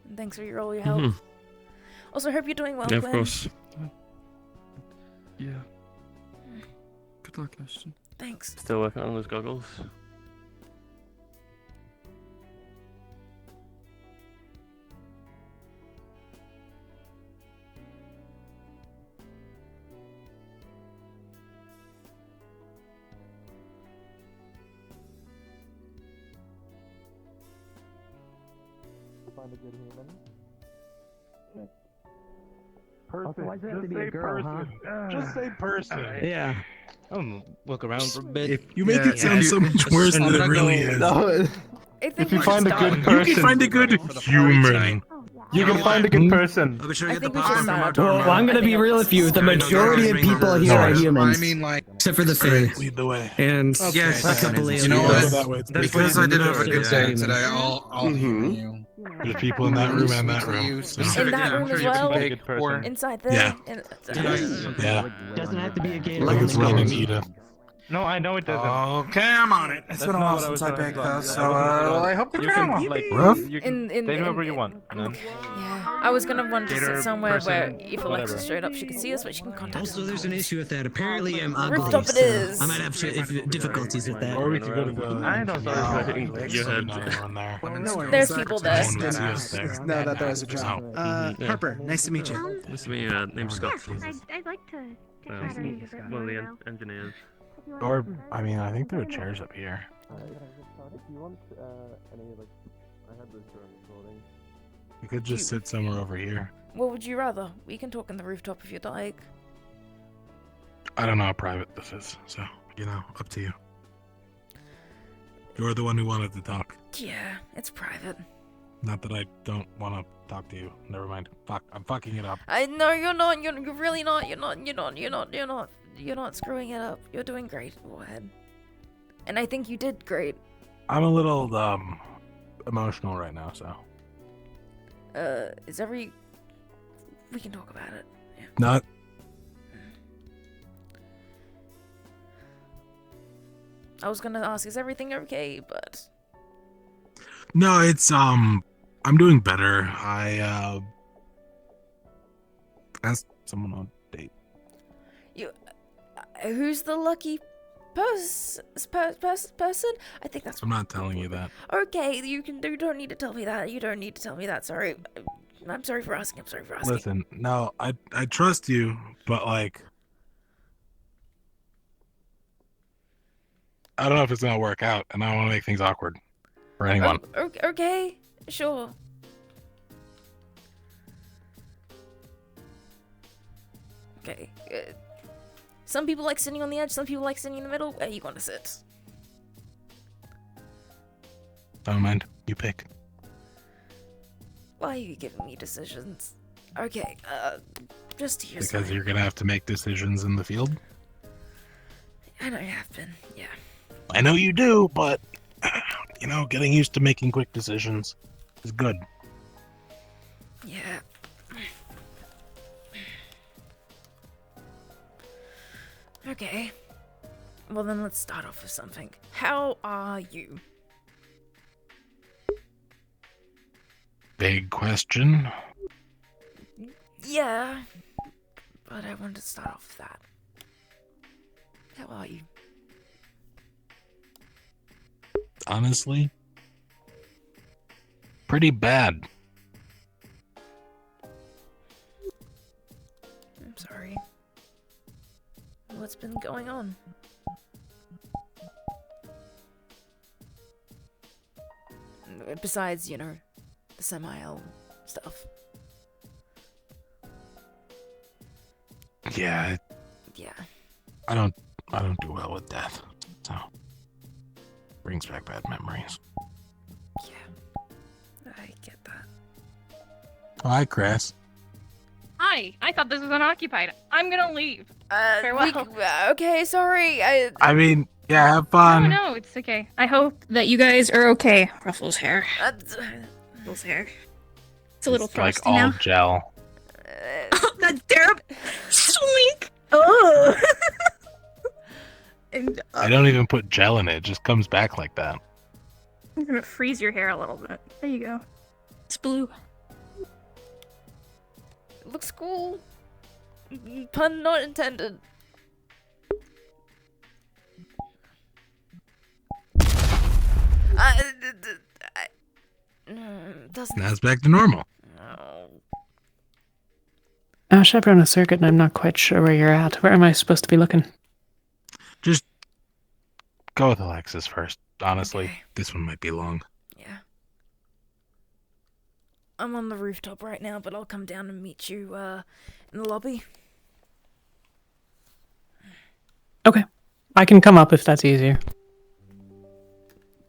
And thanks for all your help. Mhm. Also, hope you're doing well, Yeah, of Glenn. course. Yeah. Good luck, Ashton. Thanks. Still working on those goggles. Find a good human. Person. why does it have to Just be a say girl, person. huh? Just say person. Yeah. Look around for a bit. If you make it sound so much worse than it really is. If you find a good person, You can find a good human. You can find a good person. I think we should start. Well, I'm gonna be real with you. The majority of people here are humans. I mean, like, Except for the Fae. Lead the way. And yes, a couple you know aliens. what? Because I did have a good day today, I'll humor you. There's people in that room and that room. In that room as well? Inside there? Yeah. Yeah. Doesn't have to be a gator. Like it's raining Edith. No, I know it doesn't. Okay, I'm on it. It's been a while since I baked those, so I hope you can like rough. you can stay wherever you want. Yeah, I was gonna want to Gator sit somewhere person, where if Alexa whatever. straight up she could see us, but she can contact us. Also, there's an issue with that. Apparently, I'm ugly. Rooftop it so is. I might have difficulties with that. Or we could go to the. I don't know. Your head. There. There's people there. No one would see us there. No, that was a job. Harper, nice to meet you. Nice to meet you. Name's Scott. I'd like to get better into the One of the engineers. Or, I mean, I think there are chairs up here. If you want any, like, I had this during recording. You could just sit somewhere over here. What would you rather? We can talk on the rooftop if you'd like. I don't know how private this is, so, up to you. You're the one who wanted to talk. Yeah, it's private. Not that I don't want to talk to you. Never mind. Fuck, I'm fucking it up. No, you're not. You're really not. You're not screwing it up. You're doing great. Go ahead. And I think you did great. I'm a little, emotional right now, so. We can talk about it. Yeah. Not. I was gonna ask, is everything okay? But No, it's, I'm doing better. I, asked someone on a date. who's the lucky person? I think that's. I'm not telling you that. Okay, you don't need to tell me that. Sorry. I'm sorry for asking. I'm sorry for asking. Listen, no, I trust you, but like, I don't know if it's gonna work out, and I don't want to make things awkward for anyone. Okay, sure. Okay. Some people like sitting on the edge. Some people like sitting in the middle. Where you want to sit? Don't mind. You pick. Why are you giving me decisions? Okay, just to use Because you're gonna have to make decisions in the field. I know you have been, yeah. I know you do, but you know, getting used to making quick decisions is good. Yeah. Okay. Well then let's start off with something. How are you? Big question. Yeah. But I wanted to start off with that. How are you? Honestly, pretty bad. I'm sorry. What's been going on? Besides, you know, the Samael stuff. Yeah. Yeah. I don't do well with death, so brings back bad memories. I get that. Hi, Chris. Hi, I thought this was unoccupied. I'm gonna leave. Farewell. Okay, sorry. I mean, yeah, have fun. No, it's okay. I hope that you guys are okay. Ruffles hair. Ruffles hair. It's a little It's like frosty all now. gel. Oh, that's terrible. Sweet. Oh. And, I don't even put gel in it. It just comes back like that. I'm gonna freeze your hair a little bit. There you go. It's blue. It looks cool. Pun not intended. Doesn't. Now it's back to normal. No. Ash, I've run a circuit and I'm not quite sure where you're at. Where am I supposed to be looking? Just go with Alexis first. Honestly, this one might be long. Yeah. I'm on the rooftop right now, but I'll come down and meet you in the lobby. Okay. I can come up if that's easier.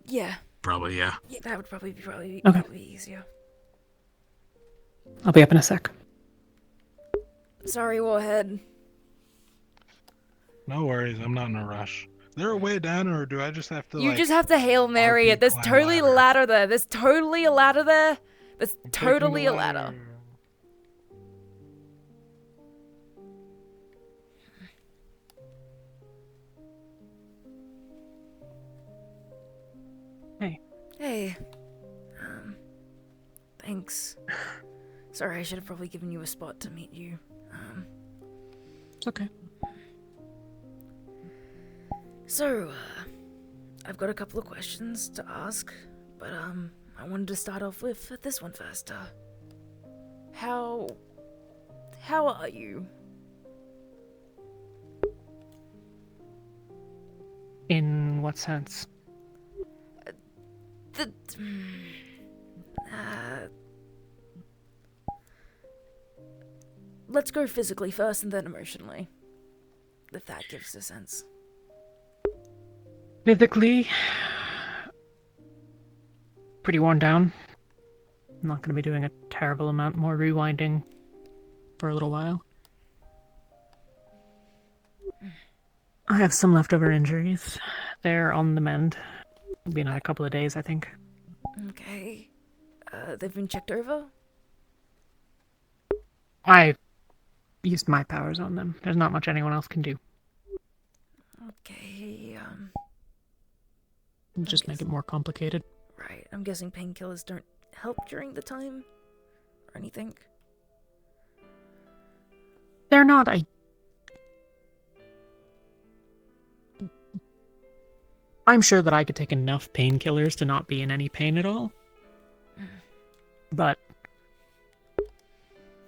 Yeah. Probably, yeah. Yeah, that would probably be Okay. probably easier. I'll be up in a sec. Sorry, Warhead. No worries, I'm not in a rush. Is there a way down, or do I just have to, You like... just have to Hail Mary it. There's totally a ladder there. There's totally a ladder there. There's totally a ladder. Hey. Hey. Thanks. Sorry, I should have probably given you a spot to meet you. It's okay. So, I've got a couple of questions to ask, but I wanted to start off with this one first. How are you? In what sense? Let's go physically first and then emotionally. If that gives a sense. Physically, pretty worn down. I'm not going to be doing a terrible amount more rewinding for a little while. I have some leftover injuries. They're on the mend. It'll be another couple of days, I think. Okay. They've been checked over? I used my powers on them. There's not much anyone else can do. Okay, Just make it more complicated. right. I'm guessing painkillers don't help during the time? Or anything? They're not I'm sure that I could take enough painkillers to not be in any pain at all. But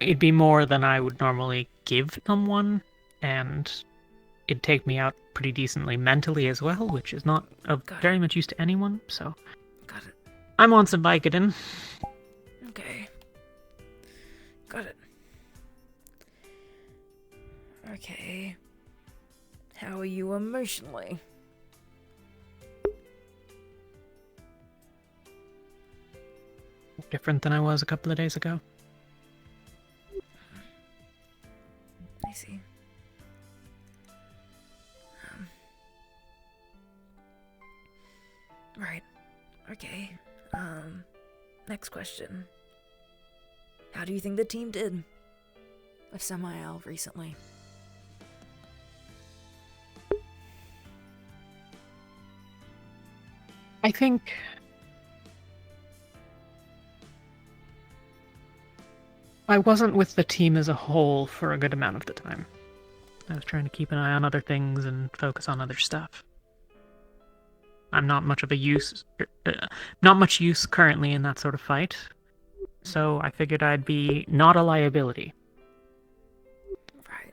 it'd be more than I would normally give someone, and it'd take me out pretty decently mentally as well, which is not of very much use to anyone, so... Got it. I'm on some Vicodin. Okay. Got it. Okay. How are you emotionally? Different than I was a couple of days ago. I see. Right. Okay. Next question. How do you think the team did with Samael recently? I think... I wasn't with the team as a whole for a good amount of the time. I was trying to keep an eye on other things and focus on other stuff. I'm not much of a use... not much use currently in that sort of fight. So I figured I'd be not a liability. Right.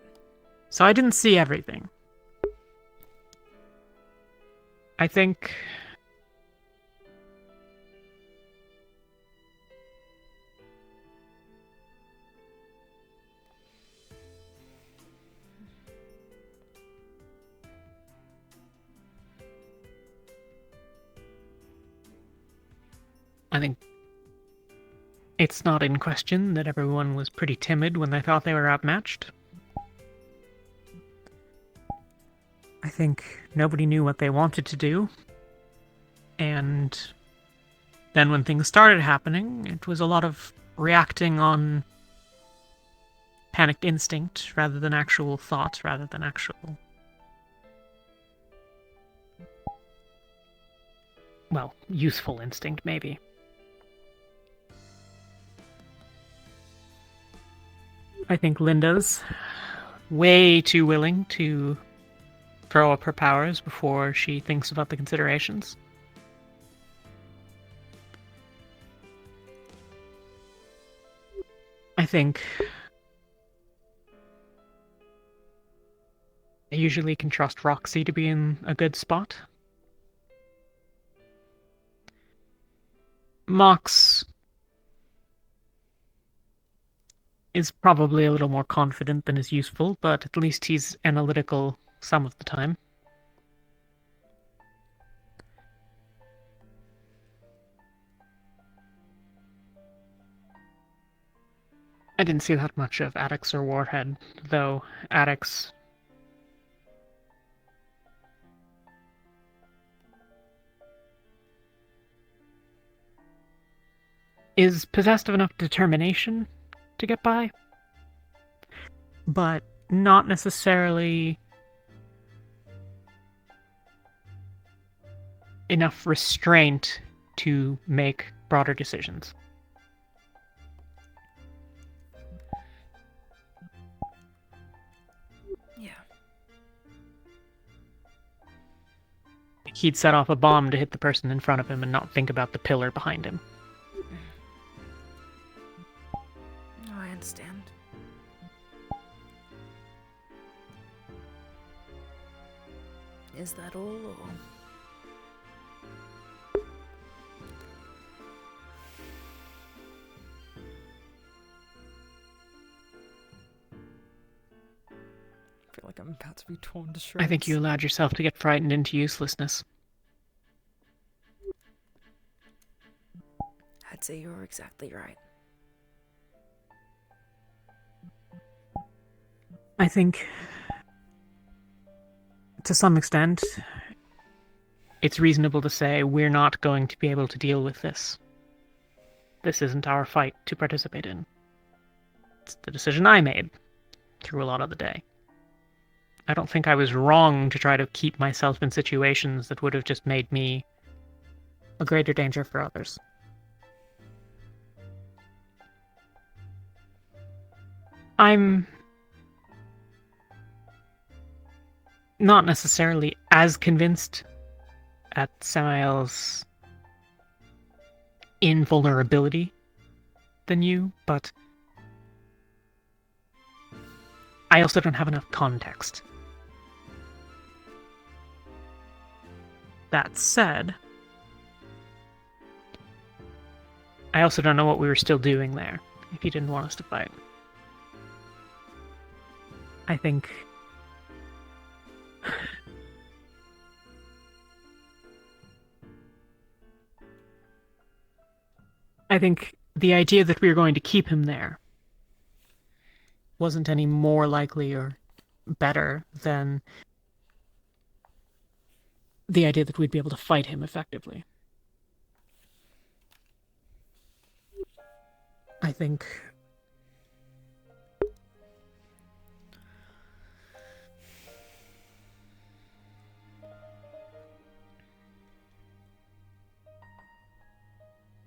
So I didn't see everything. I think... I think it's not in question that everyone was pretty timid when they thought they were outmatched. I think nobody knew what they wanted to do. And then when things started happening, it was a lot of reacting on panicked instinct rather than actual thought, rather than actual... well, useful instinct, maybe. I think Linda's way too willing to throw up her powers before she thinks about the considerations. I think I usually can trust Roxy to be in a good spot. Mox is probably a little more confident than is useful, but at least he's analytical some of the time. I didn't see that much of Addix or Warhead, though Addix is possessed of enough determination to get by, but not necessarily enough restraint to make broader decisions. Yeah. He'd set off a bomb to hit the person in front of him and not think about the pillar behind him. Oh, I understand. Is that all, or... I feel like I'm about to be torn to shreds. I think you allowed yourself to get frightened into uselessness. I'd say you're exactly right. I think, to some extent, it's reasonable to say we're not going to be able to deal with this. This isn't our fight to participate in. It's the decision I made through a lot of the day. I don't think I was wrong to try to keep myself in situations that would have just made me a greater danger for others. I'm not necessarily as convinced at Samael's invulnerability than you, but I also don't have enough context. That said, I also don't know what we were still doing there, if you didn't want us to fight. I think... I think the idea that we were going to keep him there wasn't any more likely or better than the idea that we'd be able to fight him effectively. I think...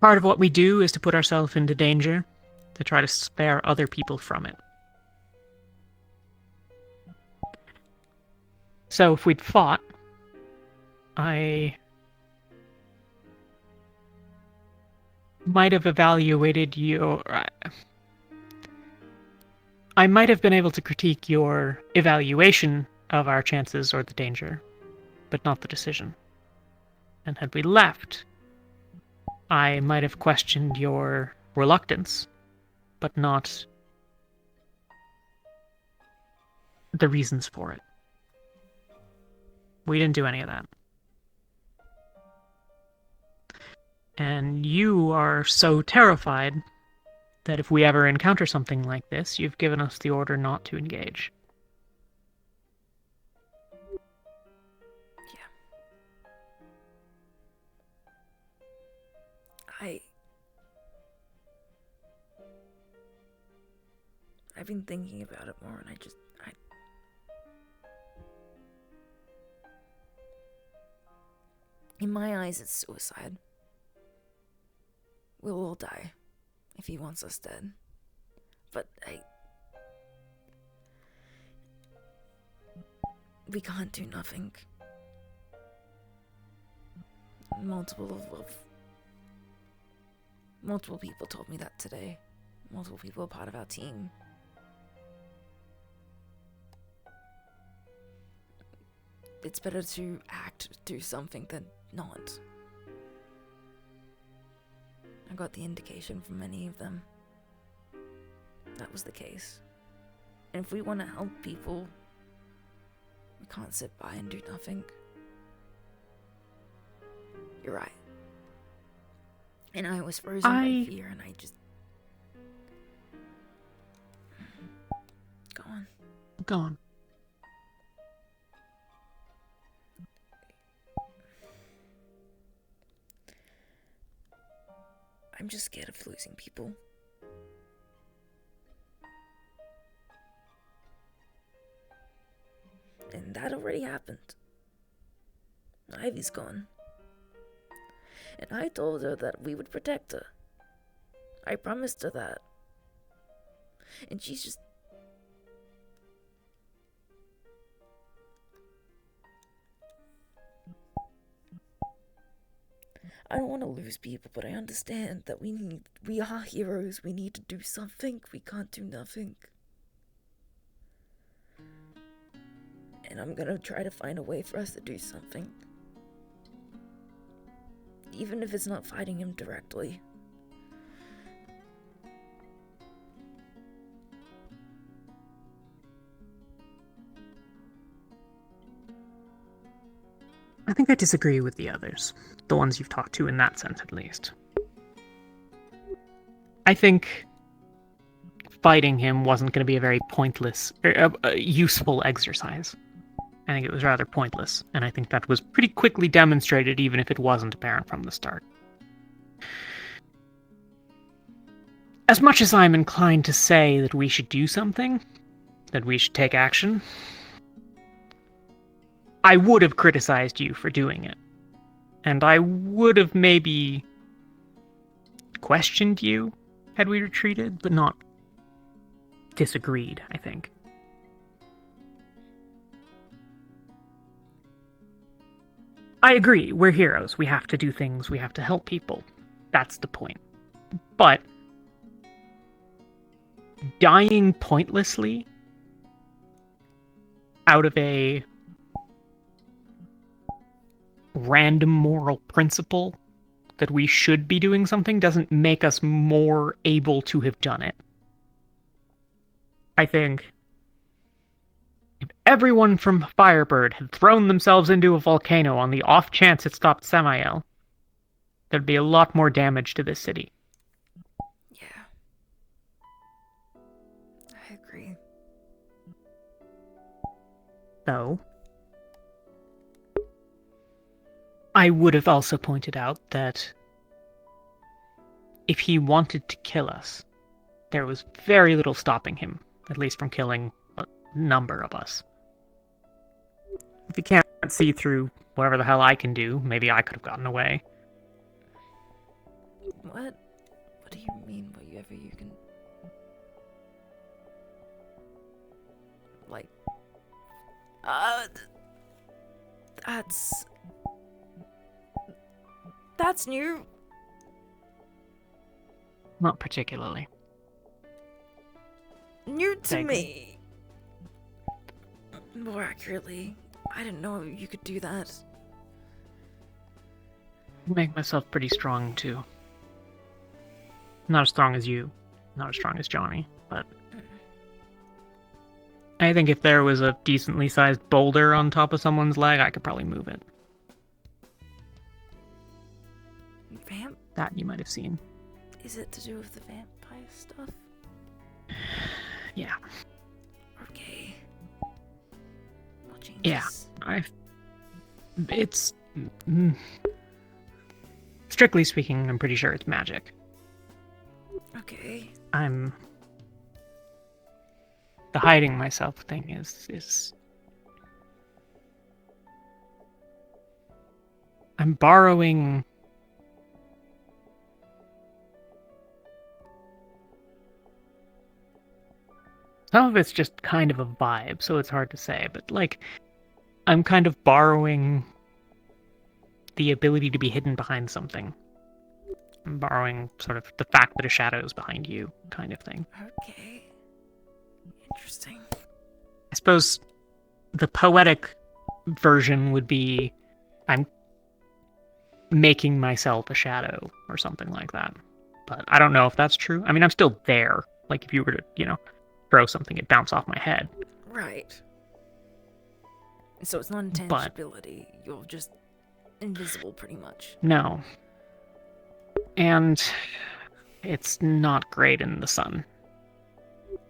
part of what we do is to put ourselves into danger, to try to spare other people from it. So if we'd fought, I might have evaluated your... I might have been able to critique your evaluation of our chances or the danger, but not the decision. And had we left, I might have questioned your reluctance, but not the reasons for it. We didn't do any of that. And you are so terrified that if we ever encounter something like this, you've given us the order not to engage. I've been thinking about it more, and in my eyes, it's suicide. We'll all die if he wants us dead. But we can't do nothing. Multiple people told me that today. Multiple people are part of our team. It's better to do something than not. I got the indication from many of them that was the case. And if we want to help people, we can't sit by and do nothing. You're right. And I was frozen by fear, and I just... Go on. Go on. I'm just scared of losing people. And that already happened. Ivy's gone. And I told her that we would protect her. I promised her that. And she's just... I don't want to lose people, but I understand that we are heroes. We need to do something. We can't do nothing. And I'm gonna try to find a way for us to do something. Even if it's not fighting him directly. I think I disagree with the others. The ones you've talked to in that sense, at least. I think fighting him wasn't going to be a very pointless, or useful exercise. I think it was rather pointless, and I think that was pretty quickly demonstrated, even if it wasn't apparent from the start. As much as I'm inclined to say that we should do something, that we should take action, I would have criticized you for doing it. And I would have maybe questioned you had we retreated, but not disagreed, I think. I agree, we're heroes. We have to do things, we have to help people. That's the point. But dying pointlessly out of a random moral principle that we should be doing something doesn't make us more able to have done it. I think if everyone from Firebird had thrown themselves into a volcano on the off chance it stopped Samael, there'd be a lot more damage to this city. Yeah. I agree. So, I would have also pointed out that if he wanted to kill us, there was very little stopping him, at least from killing a number of us. If he can't see through whatever the hell I can do, maybe I could have gotten away. What? What do you mean, whatever you can... Like... That's new. Not particularly. New to Vaguely. me. More accurately, I didn't know you could do that. Make myself pretty strong, too. Not as strong as you. Not as strong as Johnny, but... I think if there was a decently sized boulder on top of someone's leg, I could probably move it. Vamp? That you might have seen. Is it to do with the vampire stuff? Yeah. Okay. What changes? Yeah. It's... Strictly speaking, I'm pretty sure it's magic. Okay. The hiding myself thing is... I'm borrowing... Some of it's just kind of a vibe, so it's hard to say, but like, I'm kind of borrowing the ability to be hidden behind something. I'm borrowing sort of the fact that a shadow is behind you, kind of thing. Okay. Interesting. I suppose the poetic version would be I'm making myself a shadow or something like that. But I don't know if that's true. I mean, I'm still there. Like, if you were to, throw something, it'd bounce off my head. Right. So it's not intangibility. You're just invisible, pretty much. No. And it's not great in the sun.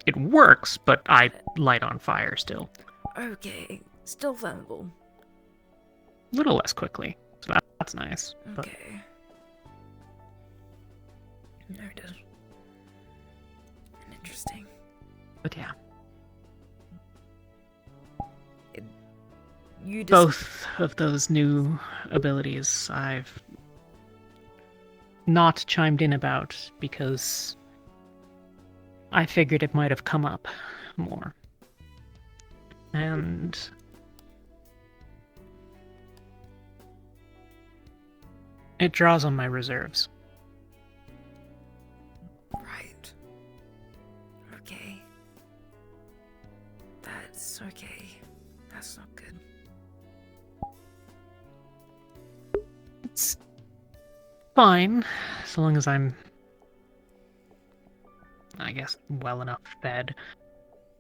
It works, but I light on fire still. Okay. Still flammable. A little less quickly. So that's nice. Okay. Noted. Interesting. But yeah. You just... Both of those new abilities I've not chimed in about because I figured it might have come up more. And it draws on my reserves. Right. Okay. That's okay. That's not good. It's fine, as long as I'm, I guess, well enough fed,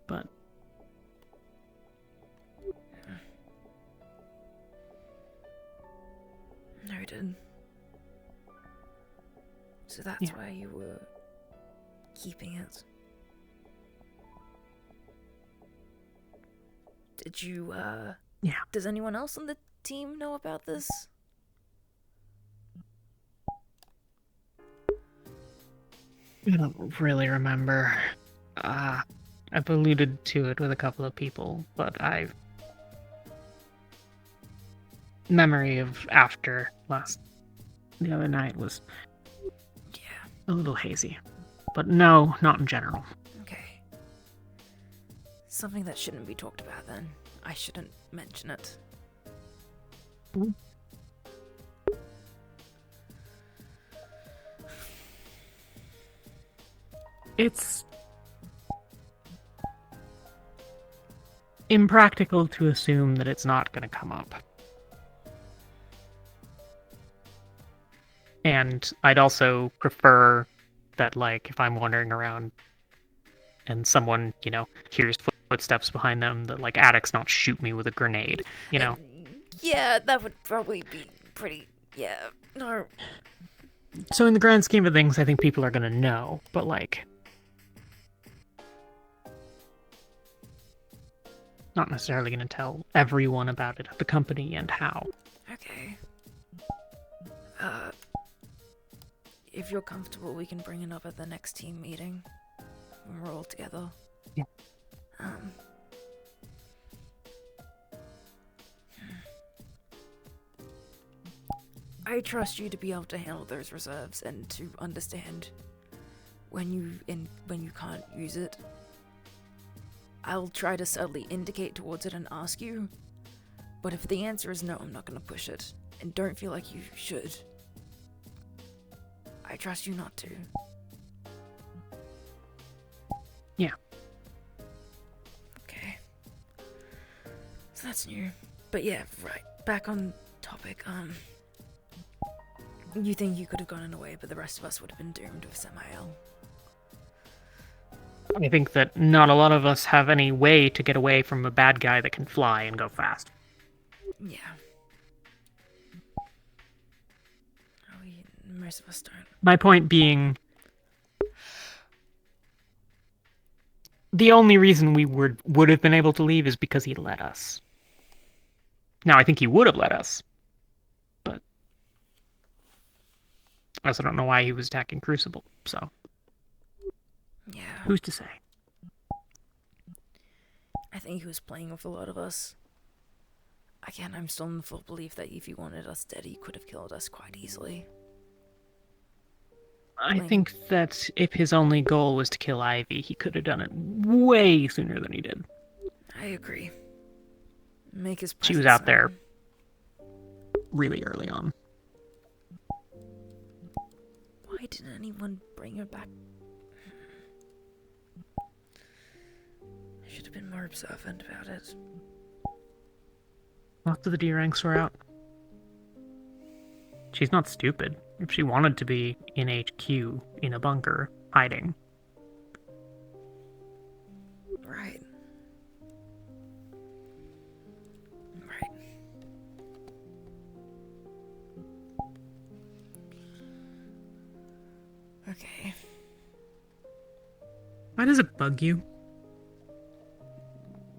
but... Noted. So that's why you were keeping it. Did you, Yeah. Does anyone else on the team know about this? I don't really remember. I've alluded to it with a couple of people, but memory of after the other night was a little hazy. But no, not in general. Okay. Something that shouldn't be talked about then. I shouldn't mention it. It's... impractical to assume that it's not going to come up. And I'd also prefer that, like, if I'm wandering around and someone, hears footsteps behind them, that, like, addicts not shoot me with a grenade, Yeah, that would probably be pretty. Yeah, no. So in the grand scheme of things, I think people are gonna know, but, like, not necessarily gonna tell everyone about it at the company and how. Okay. If you're comfortable, we can bring it up at the next team meeting when we're all together. Yeah. I trust you to be able to handle those reserves and to understand when you can't use it. I'll try to subtly indicate towards it and ask you, but if the answer is no, I'm not gonna push it, and don't feel like you should. I trust you not to. Yeah. Okay. So that's new. But yeah, right. Back on topic, you think you could have gotten away, but the rest of us would have been doomed with Samael. I think that not a lot of us have any way to get away from a bad guy that can fly and go fast. Yeah. Most of us don't. My point being, the only reason we would have been able to leave is because he let us. Now, I think he would have let us, but I also don't know why he was attacking Crucible, so Yeah. who's to say? I think he was playing with a lot of us. Again, I'm still in the full belief that if he wanted us dead, he could have killed us quite easily. I think that if his only goal was to kill Ivy, he could have done it way sooner than he did. I agree. Make his She was presence out there known. really early on. Why didn't anyone bring her back? I should have been more observant about it. Most of the D ranks were out. She's not stupid. If she wanted to be in HQ, in a bunker, hiding. Right. Right. Okay. Why does it bug you?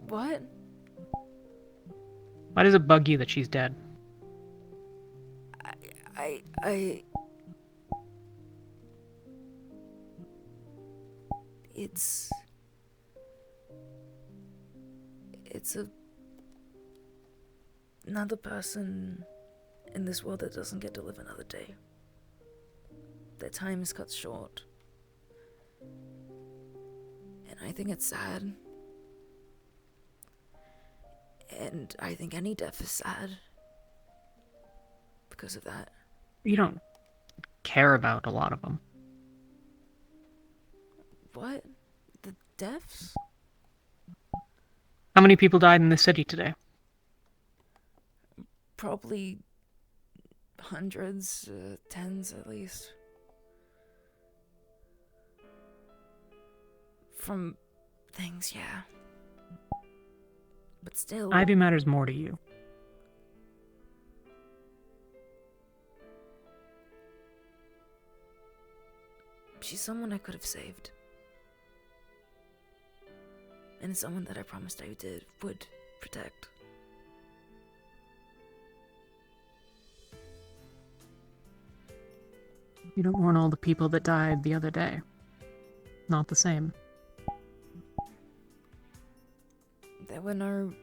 What? Why does it bug you that she's dead? It's another person in this world that doesn't get to live another day. Their time is cut short. And I think it's sad. And I think any death is sad because of that. You don't care about a lot of them. What? The deaths? How many people died in this city today? Probably hundreds, tens at least. From things, yeah. But still... Ivy matters more to you. She's someone I could have saved. And someone that I promised I would protect. You don't mourn all the people that died the other day. Not the same. There were no...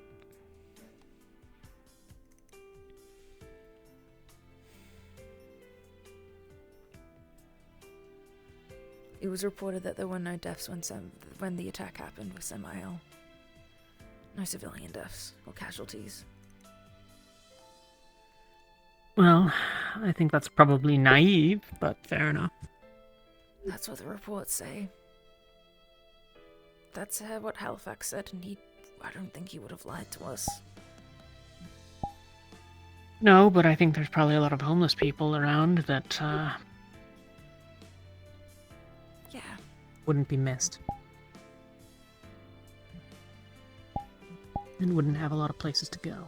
It was reported that there were no deaths when the attack happened with Samael. No civilian deaths or casualties. Well, I think that's probably naive, but fair enough. That's what the reports say. That's what Halifax said, and he I don't think he would have lied to us. No, but I think there's probably a lot of homeless people around that Yeah. wouldn't be missed. And wouldn't have a lot of places to go.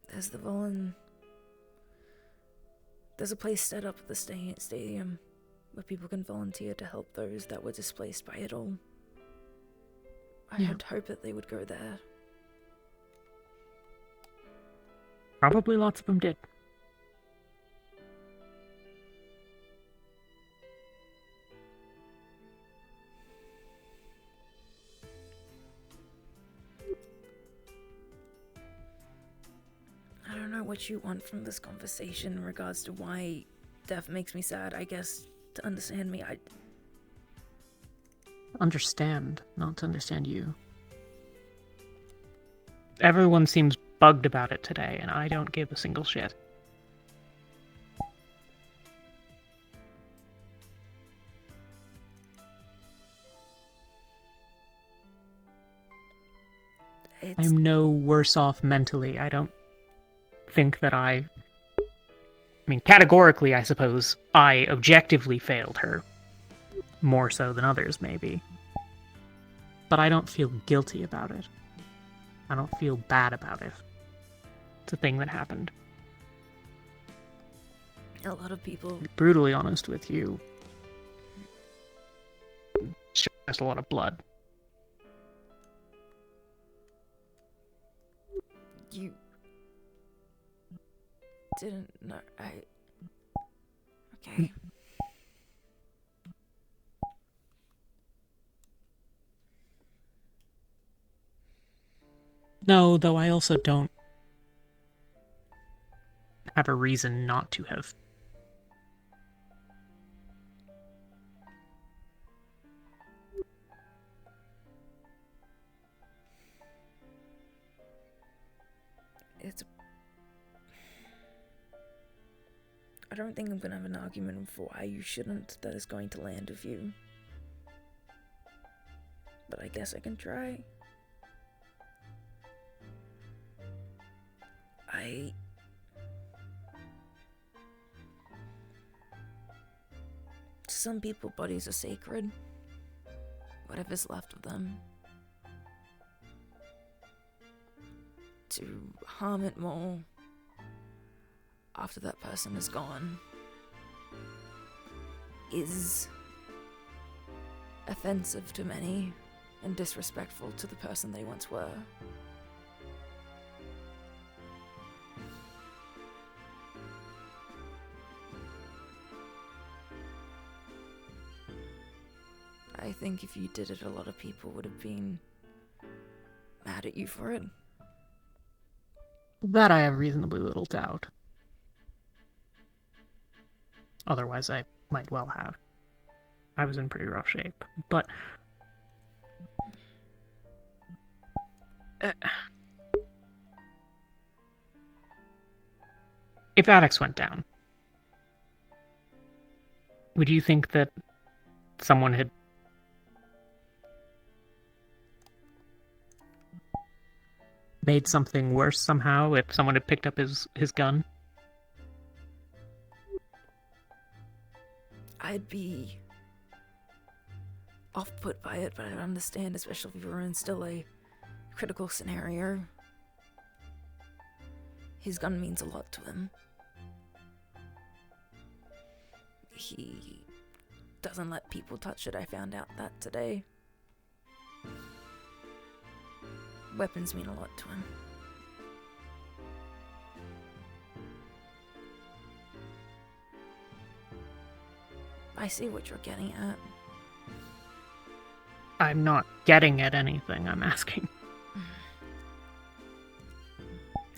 There's There's a place set up at the stadium where people can volunteer to help those that were displaced by it all. I had hoped that they would go there. Probably lots of them did. I don't know what you want from this conversation in regards to why death makes me sad. I guess to understand me, Understand, not to understand you. Everyone seems bugged about it today, and I don't give a single shit. I'm no worse off mentally. I don't think that I mean, categorically, I suppose, I objectively failed her. More so than others, maybe. But I don't feel guilty about it. I don't feel bad about it. It's a thing that happened. a lot of people... To be brutally honest with you, it's just a lot of blood. You... didn't know... Okay. No, though I also don't have a reason not to have. It's... I don't think I'm gonna have an argument for why you shouldn't that is going to land with you. But I guess I can try. To some people, bodies are sacred. Whatever's left of them. To harm it more after that person is gone is offensive to many and disrespectful to the person they once were. I think if you did it, a lot of people would have been mad at you for it. That I have reasonably little doubt. Otherwise, I might well have. I was in pretty rough shape, but... if Addicts went down, would you think that someone had made something worse somehow if someone had picked up his gun? I'd be off-put by it, but I understand, especially if you were in still a critical scenario. His gun means a lot to him. He doesn't let people touch it. I found out that today. Weapons mean a lot to him. I see what you're getting at. I'm not getting at anything, I'm asking.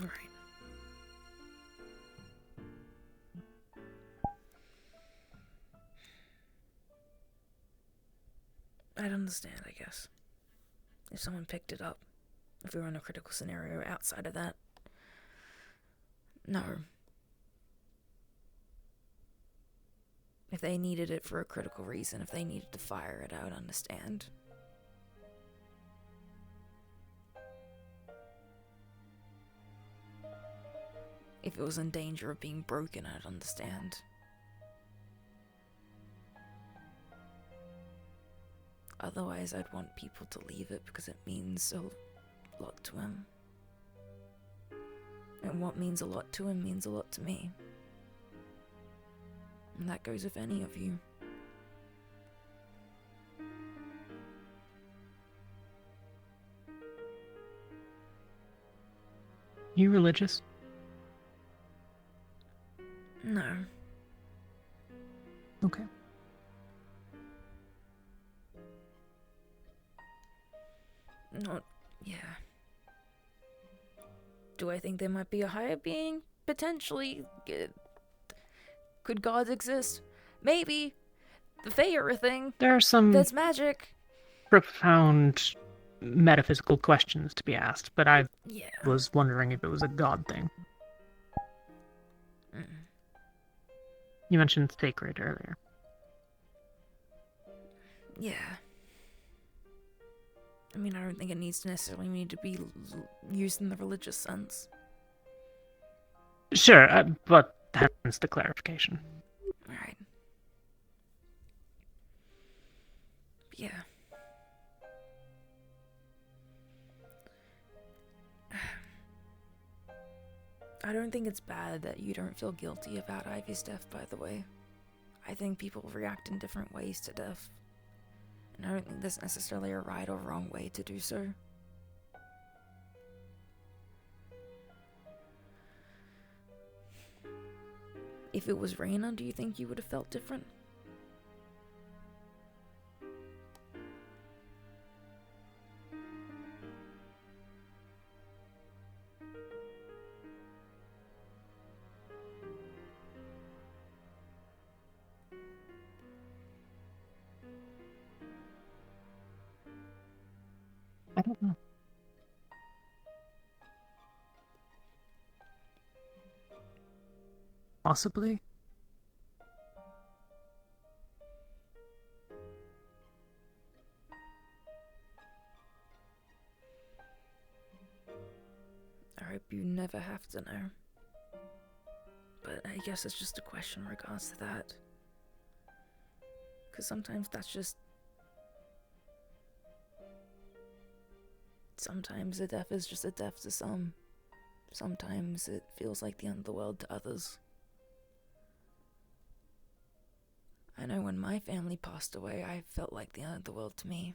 Right. I'd understand, I guess. If someone picked it up. If we were in a critical scenario outside of that. No. If they needed it for a critical reason, if they needed to fire it, I would understand. If it was in danger of being broken, I'd understand. Otherwise, I'd want people to leave it because it means a lot to him. And what means a lot to him means a lot to me. And that goes with any of you. You religious? No. Okay. Not, yeah. Do I think there might be a higher being? Potentially. Could gods exist? Maybe. The Fae are a thing. There are some There's magic. profound metaphysical questions to be asked, but I Yeah. was wondering if it was a god thing. You mentioned sacred earlier. Yeah. I mean, I don't think it needs to necessarily need to be used in the religious sense. Sure, but hence the clarification. Alright. Yeah. I don't think it's bad that you don't feel guilty about Ivy's death, by the way. I think people react in different ways to death. And I don't think there's necessarily a right or wrong way to do so. If it was Raina, do you think you would have felt different? I don't know. Possibly. I hope you never have to know. But I guess it's just a question in regards to that. Because sometimes that's just... Sometimes a death is just a death to some. Sometimes it feels like the end of the world to others. I know when my family passed away, I felt like the end of the world to me.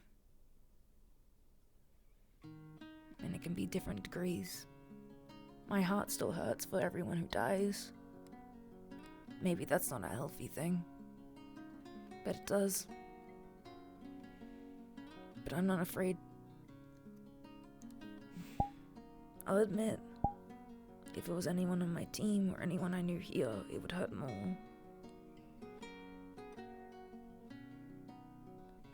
And it can be different degrees. My heart still hurts for everyone who dies. Maybe that's not a healthy thing. But it does. But I'm not afraid. I'll admit, if it was anyone on my team or anyone I knew here, it would hurt more.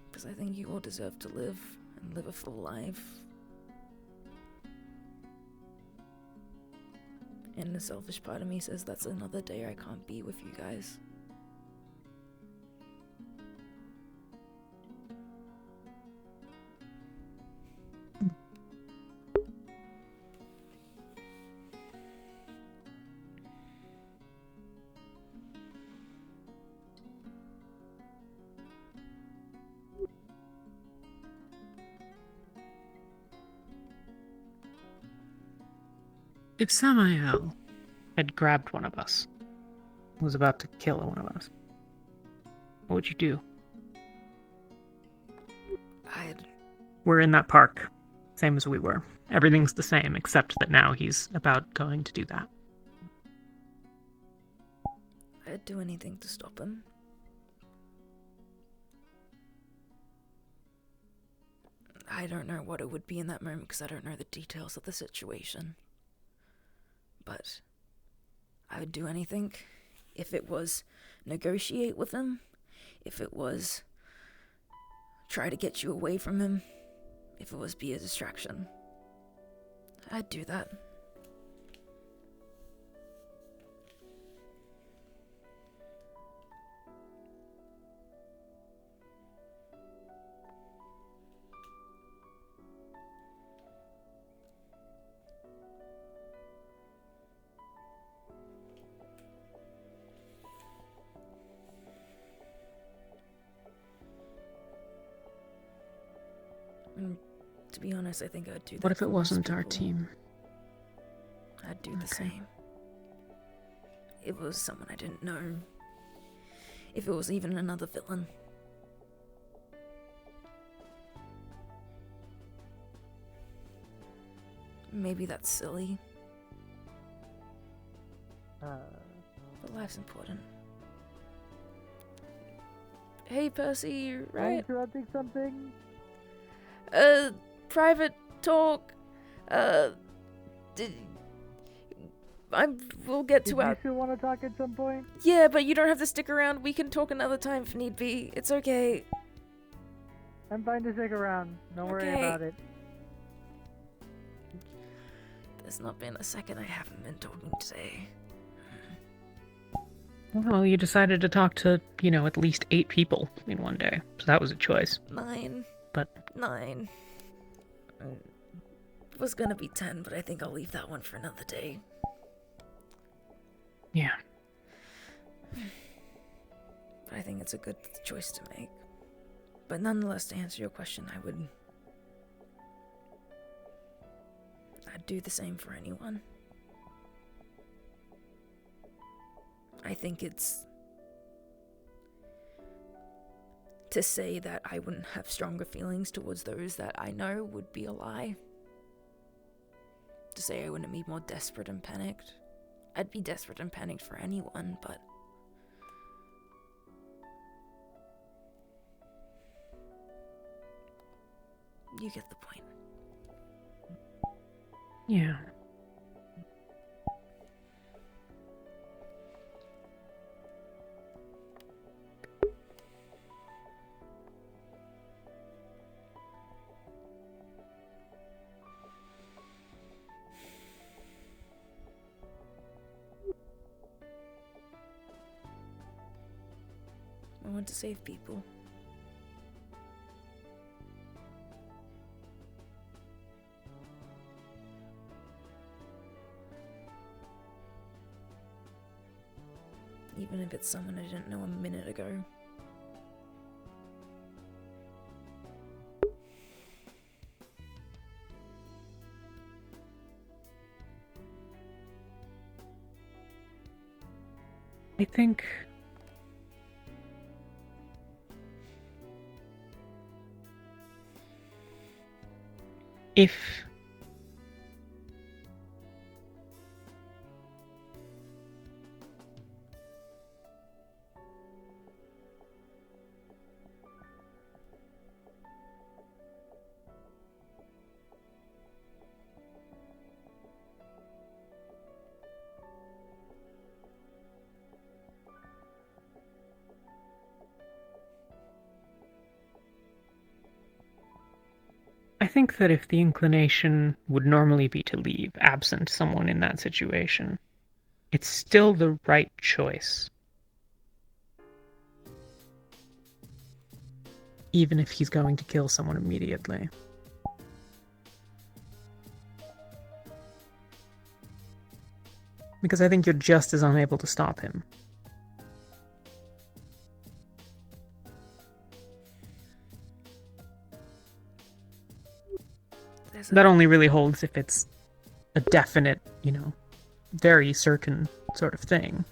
Because I think you all deserve to live, and live a full life. And the selfish part of me says that's another day I can't be with you guys. If Samael had grabbed one of us, was about to kill one of us, what would you do? We're in that park, same as we were. Everything's the same, except that now he's about going to do that. I'd do anything to stop him. I don't know what it would be in that moment because I don't know the details of the situation. But I would do anything. If it was negotiate with him, if it was try to get you away from him, if it was be a distraction, I'd do that. And to be honest, I think I'd do that. What if for it most wasn't our people. team? I'd do the same. If it was someone I didn't know. If it was even another villain. Maybe that's silly. But life's important. Hey Percy, you Am I right? interrupting something? Private talk. We'll get to Did our. you still want to talk at some point? Yeah, but you don't have to stick around. We can talk another time if need be. It's okay. I'm fine to stick around. Don't worry Okay. about it. There's not been a second I haven't been talking today. Well, you decided to talk to, at least 8 people in one day, so that was a choice. 9. But 9. It was gonna be 10, but I think I'll leave that one for another day. yeah, But I think it's a good choice to make. But nonetheless, to answer your question, I'd do the same for anyone. I think it's to say that I wouldn't have stronger feelings towards those that I know would be a lie. To say I wouldn't be more desperate and panicked. I'd be desperate and panicked for anyone, but you get the point. yeah. I want to save people. Even if it's someone I didn't know a minute ago. I think if I think that if the inclination would normally be to leave, absent someone in that situation, it's still the right choice. Even if he's going to kill someone immediately. Because I think you're just as unable to stop him. That only really holds if it's a definite, very certain sort of thing.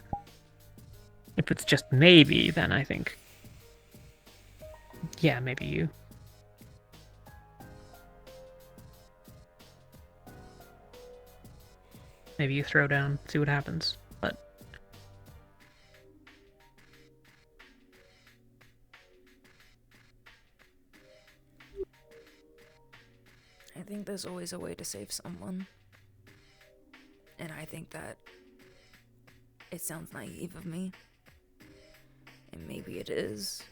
If it's just maybe, then I think, yeah, maybe you. Maybe you throw down, see what happens, but... I think there's always a way to save someone. And I think that it sounds naive of me. And maybe it is.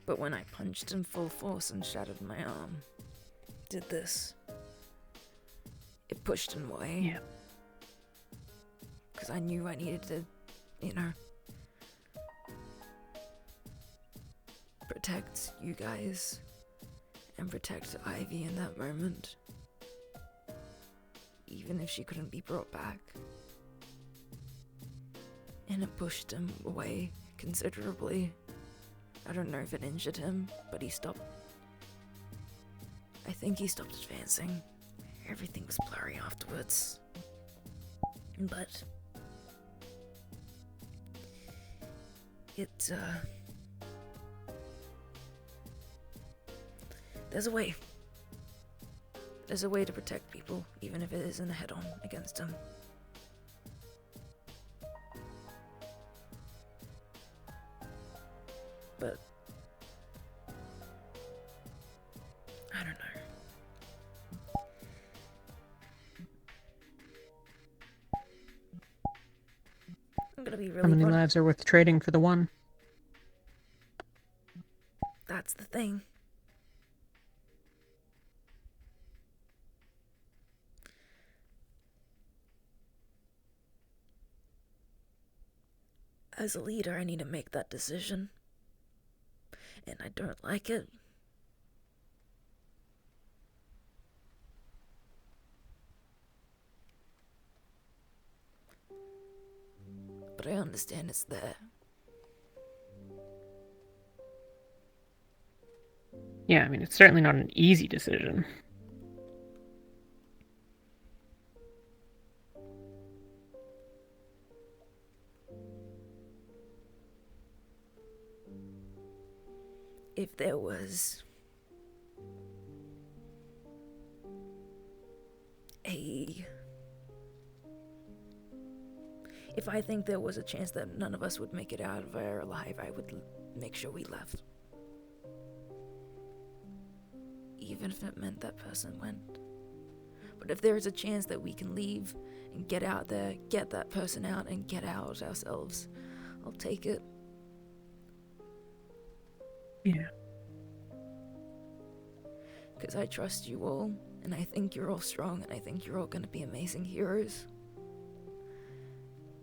But when I punched in full force and shattered my arm, did this, it pushed him away. Yeah. Because I knew I needed to, protect you guys. And protect Ivy in that moment. Even if she couldn't be brought back. And it pushed him away considerably. I don't know if it injured him, but he stopped I think he stopped advancing. Everything was blurry afterwards. But there's a way. There's a way to protect people, even if it isn't a head-on against them. But I don't know. I'm gonna be really How many blunt. lives are worth trading for the one? That's the thing. As a leader, I need to make that decision. And I don't like it. But I understand it's there. Yeah, I mean, it's certainly not an easy decision. If there was if I think there was a chance that none of us would make it out of there alive, I would make sure we left. Even if it meant that person went. But if there is a chance that we can leave and get out there, get that person out and get out ourselves, I'll take it. Yeah. Because I trust you all, and I think you're all strong, and I think you're all going to be amazing heroes.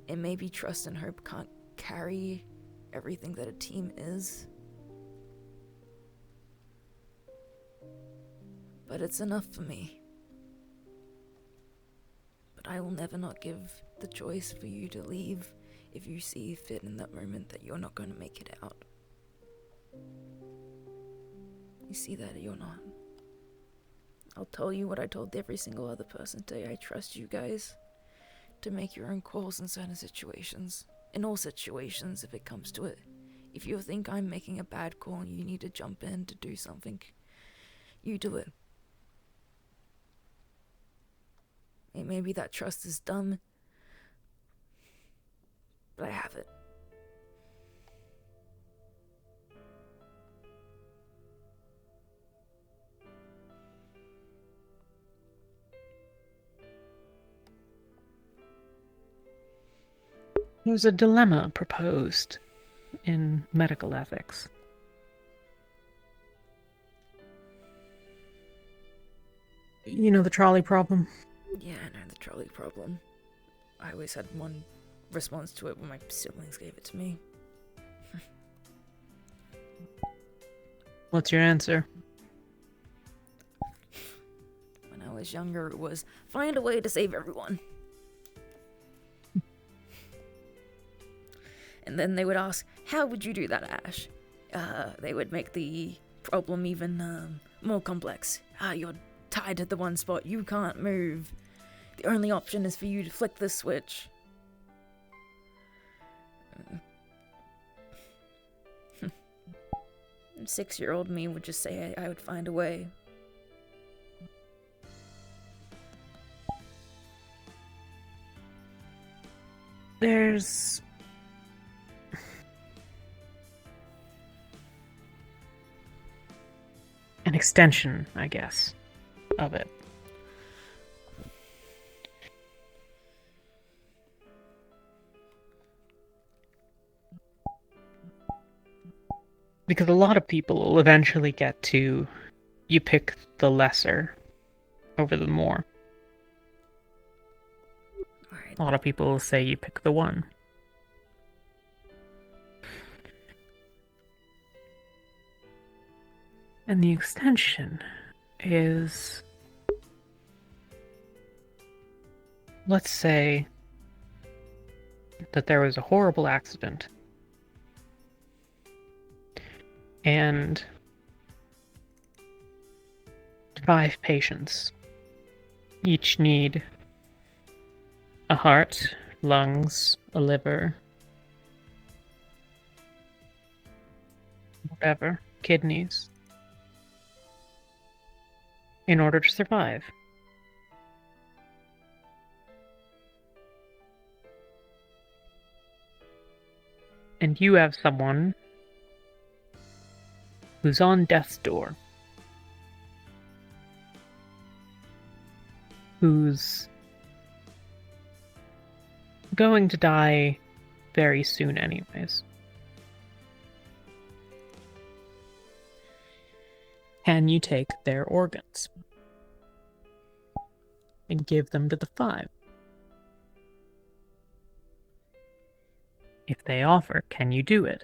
And maybe trust and hope can't carry everything that a team is. But it's enough for me. But I will never not give the choice for you to leave if you see fit in that moment that you're not going to make it out. You see that you're not. I'll tell you what I told every single other person today. I trust you guys to make your own calls in certain situations. In all situations, if it comes to it. If you think I'm making a bad call and you need to jump in to do something, you do it. And maybe that trust is dumb, but I have it. There's a dilemma proposed in medical ethics. You know the trolley problem? Yeah, I know the trolley problem. I always had one response to it when my siblings gave it to me. What's your answer? When I was younger, it was find a way to save everyone. And then they would ask, how would you do that, Ash? They would make the problem even more complex. You're tied to the one spot, you can't move. The only option is for you to flick this switch. 6-year-old me would just say I would find a way. There's an extension, I guess, of it. Because a lot of people will eventually get to, you pick the lesser over the more. A lot of people will say you pick the one. And the extension is, let's say that there was a horrible accident. And 5 patients. Each need a heart, lungs, a liver, whatever, kidneys, in order to survive. And you have someone who's on death's door, who's going to die very soon anyways. Can you take their organs and give them to the 5? If they offer, can you do it?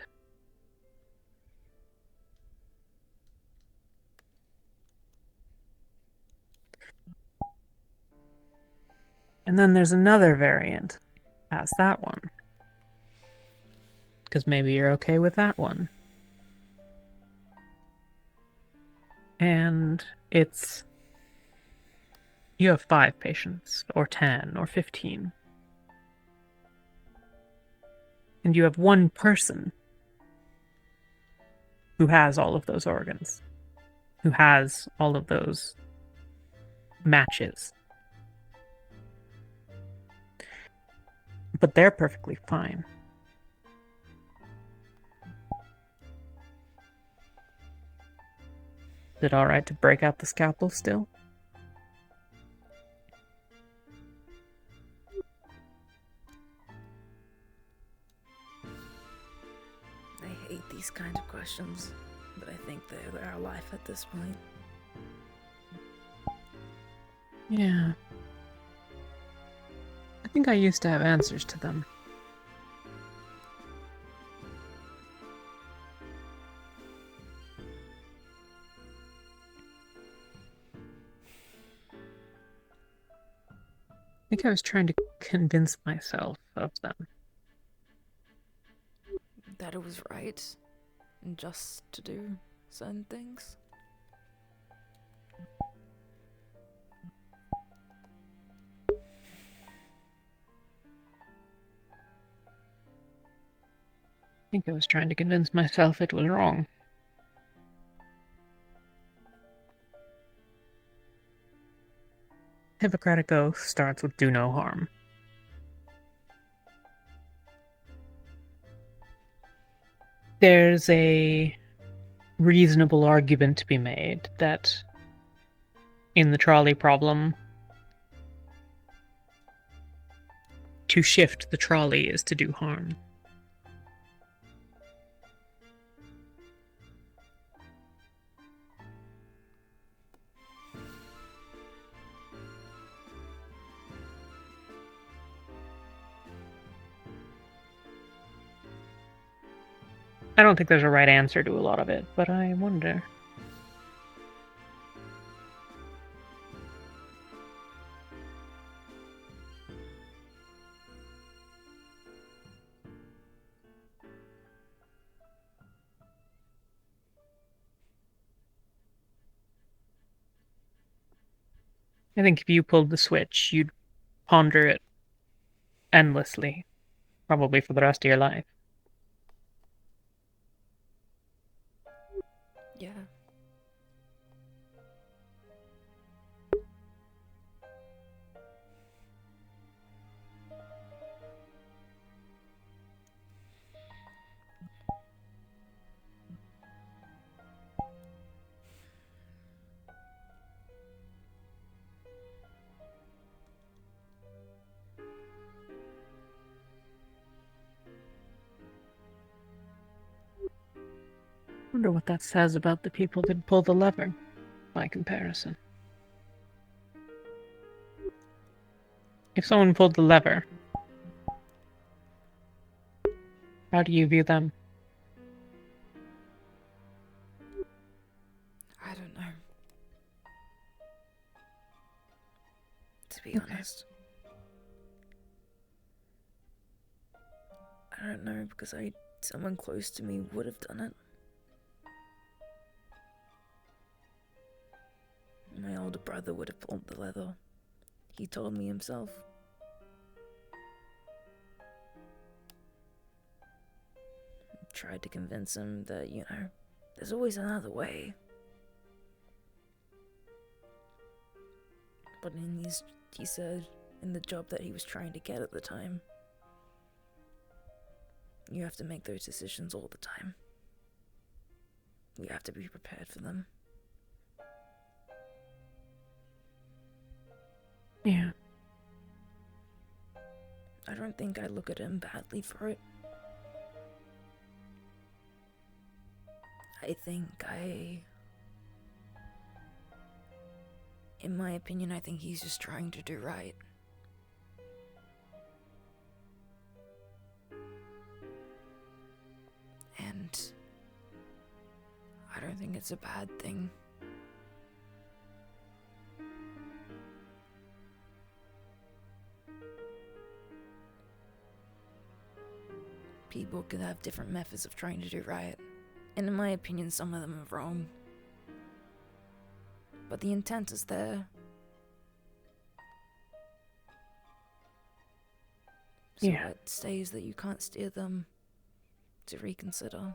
And then there's another variant past that one. Because maybe you're okay with that one. And it's... you have 5 patients, or 10, or 15. And you have one person who has all of those organs, who has all of those matches. But they're perfectly fine. Is it alright to break out the scalpel still? I hate these kind of questions, but I think they're our life at this point. Yeah. I think I used to have answers to them. I think I was trying to convince myself of them. That it was right and just to do certain things. I think I was trying to convince myself it was wrong. Hippocratic Oath starts with do no harm. There's a reasonable argument to be made that in the trolley problem, to shift the trolley is to do harm. I don't think there's a right answer to a lot of it, but I wonder. I think if you pulled the switch, you'd ponder it endlessly, probably for the rest of your life. Yeah. Wonder what that says about the people that pull the lever, by comparison. If someone pulled the lever, how do you view them? I don't know. To be honest. I don't know because someone close to me would have done it. And I older brother would have pulled the leather. He told me himself. Tried to convince him that, there's always another way. But he said, in the job that he was trying to get at the time, you have to make those decisions all the time. You have to be prepared for them. Yeah. I don't think I look at him badly for it. In my opinion, I think he's just trying to do right. And I don't think it's a bad thing. People can have different methods of trying to do right. And in my opinion, some of them are wrong. But the intent is there. So Yeah. it stays that you can't steer them to reconsider.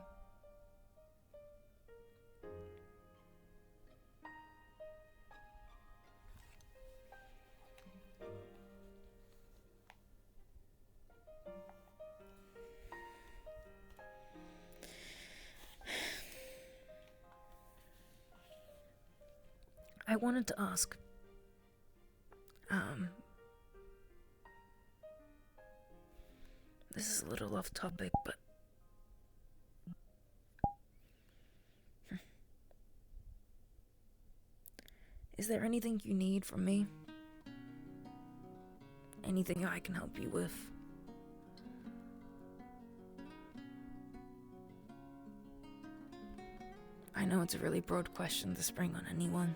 I wanted to ask, this is a little off topic, but is there anything you need from me? Anything I can help you with? I know it's a really broad question to spring on anyone.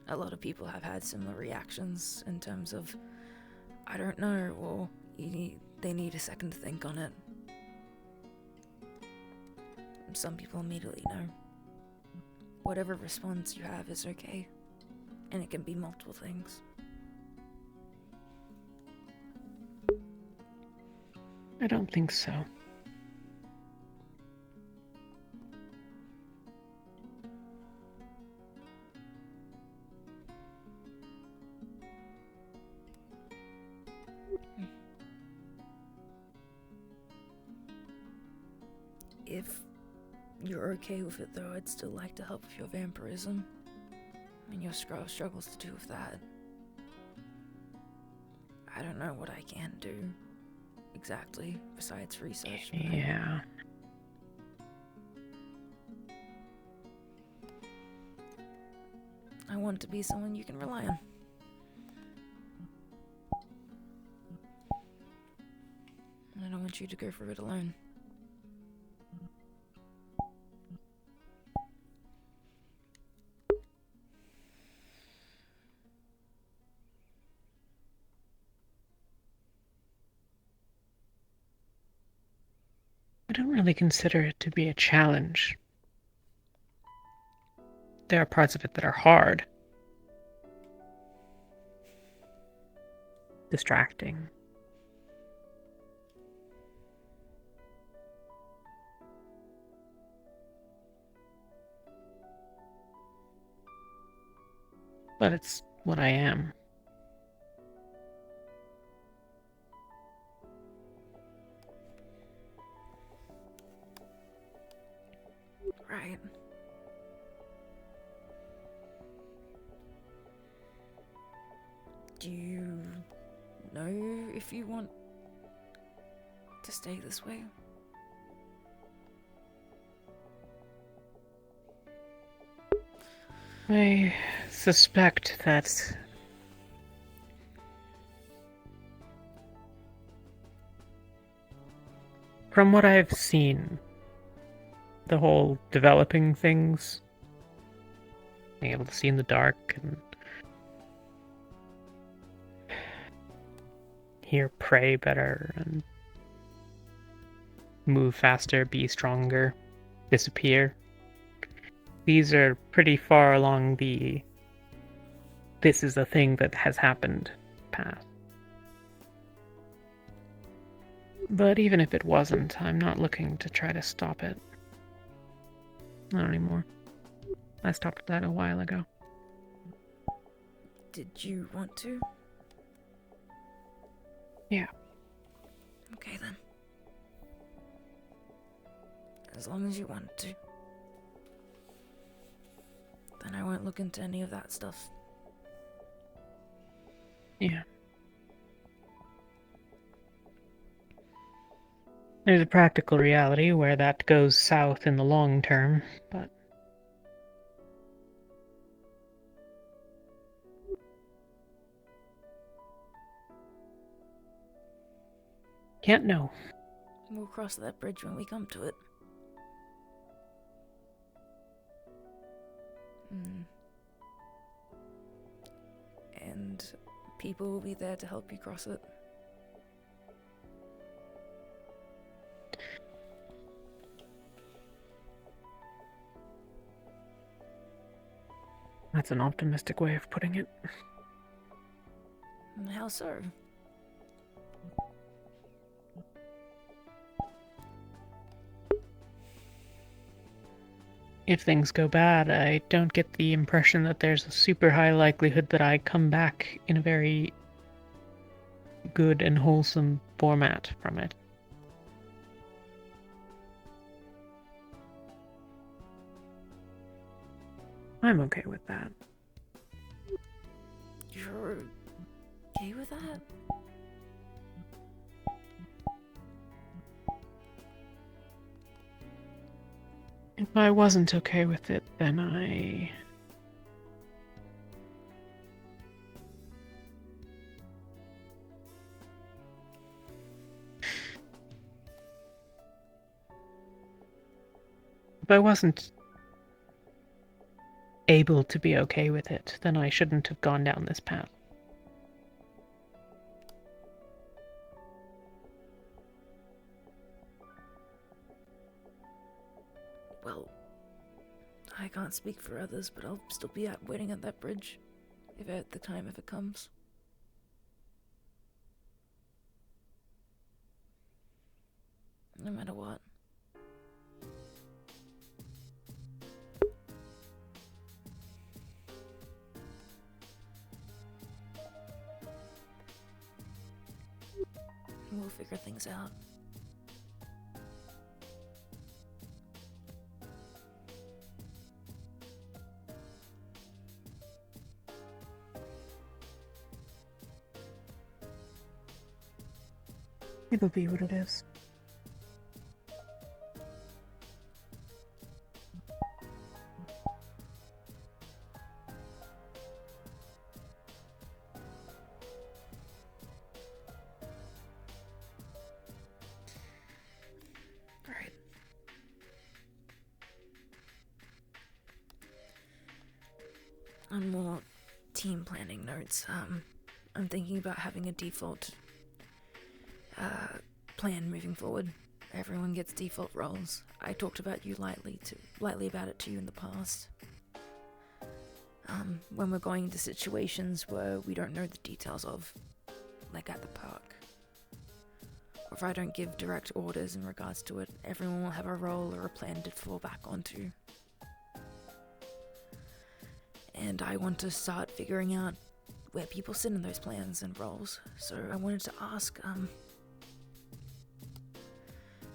A lot of people have had similar reactions in terms of, I don't know, or they need a second to think on it. Some people immediately know. Whatever response you have is okay, and it can be multiple things. I don't think so. If you're okay with it though, I'd still like to help with your vampirism and your struggles to do with that. I don't know what I can do exactly besides research. Yeah. I want to be someone you can rely on. I don't want you to go through it alone. I don't really consider it to be a challenge. There are parts of it that are hard. Distracting. But it's what I am. Right. Do you know if you want to stay this way? I suspect that from what I've seen, the whole developing things, being able to see in the dark and hear prey better and move faster, be stronger, disappear. These are pretty far along the this is a thing that has happened past. But even if it wasn't, I'm not looking to try to stop it. Not anymore. I stopped that a while ago. Did you want to? Yeah. Okay then. As long as you want to. Then I won't look into any of that stuff. Yeah. There's a practical reality where that goes south in the long term, but... Can't know. We'll cross that bridge when we come to it. And people will be there to help you cross it. That's an optimistic way of putting it. How so? If things go bad, I don't get the impression that there's a super high likelihood that I come back in a very good and wholesome format from it. I'm okay with that. You're okay with that? If I wasn't okay with it, then I... If I wasn't able to be okay with it, then I shouldn't have gone down this path. Well, I can't speak for others, but I'll still be out waiting at that bridge, if at the time if it comes. No matter what. We'll figure things out. It'll be what it is. Alright. On more team planning notes, I'm thinking about having a default plan moving forward. Everyone gets default roles. I talked about you lightly about it to you in the past. When we're going into situations where we don't know the details of, like at the park. Or if I don't give direct orders in regards to it, everyone will have a role or a plan to fall back onto. And I want to start figuring out where people sit in those plans and roles. So I wanted to ask,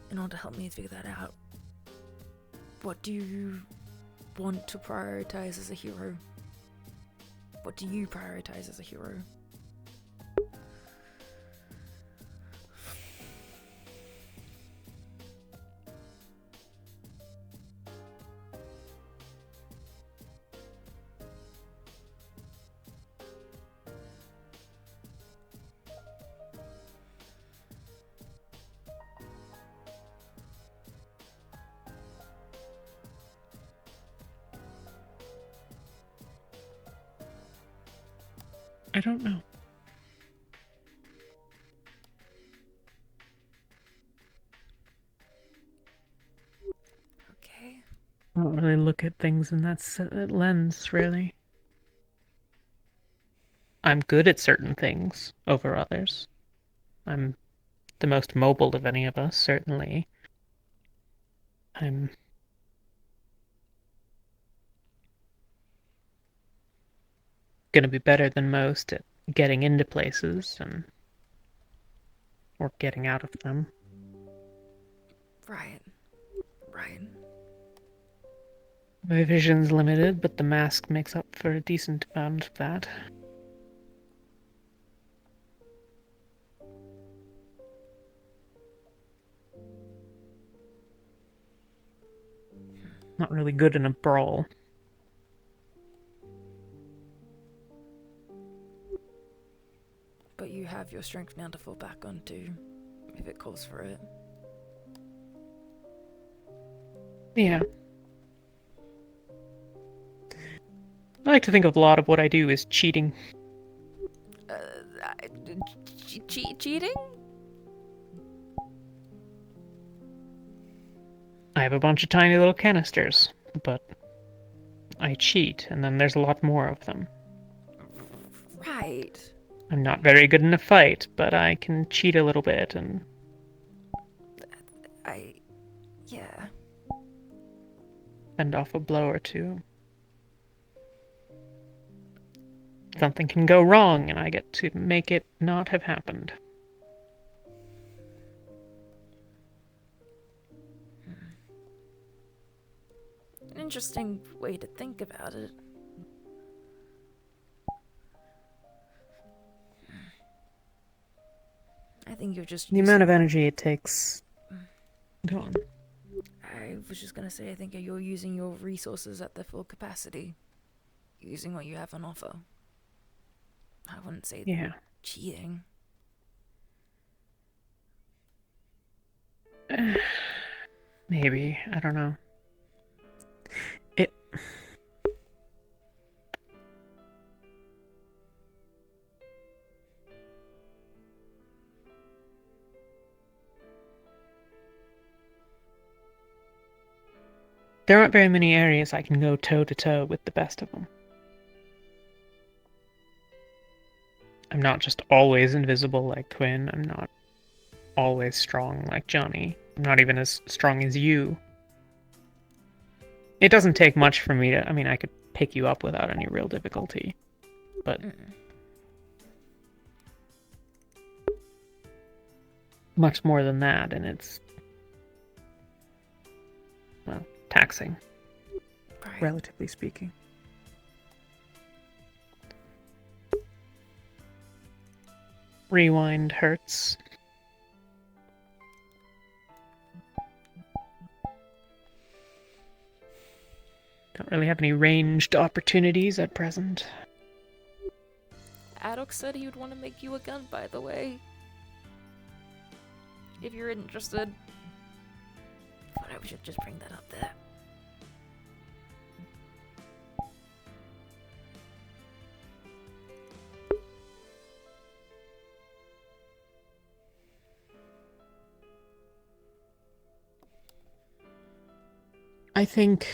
in order to help me figure that out, what do you want to prioritize as a hero? What do you prioritize as a hero? I don't know. Okay. I don't really look at things in that lens, really. I'm good at certain things over others. I'm the most mobile of any of us, certainly. I'm gonna be better than most at getting into places or getting out of them. Right. Right. My vision's limited, but the mask makes up for a decent amount of that. Not really good in a brawl. But you have your strength now to fall back onto, if it calls for it. Yeah. I like to think of a lot of what I do as cheating. Cheating? I have a bunch of tiny little canisters, but I cheat, and then there's a lot more of them. Right. I'm not very good in a fight, but I can cheat a little bit and... Yeah. fend off a blow or two. Something can go wrong, and I get to make it not have happened. An interesting way to think about it. I think you're just The amount of energy it takes... Go on. I was just gonna say, I think you're using your resources at their full capacity. Using what you have on offer. I wouldn't say Yeah. cheating. Maybe. I don't know. There aren't very many areas I can go toe-to-toe with the best of them. I'm not just always invisible like Quinn. I'm not always strong like Johnny. I'm not even as strong as you. It doesn't take much for me to... I mean, I could pick you up without any real difficulty. But... much more than that, and it's... well, taxing. Right. Relatively speaking. Rewind hurts. Don't really have any ranged opportunities at present. Adok said he would want to make you a gun, by the way. If you're interested. Thought I should just bring that up there. I think...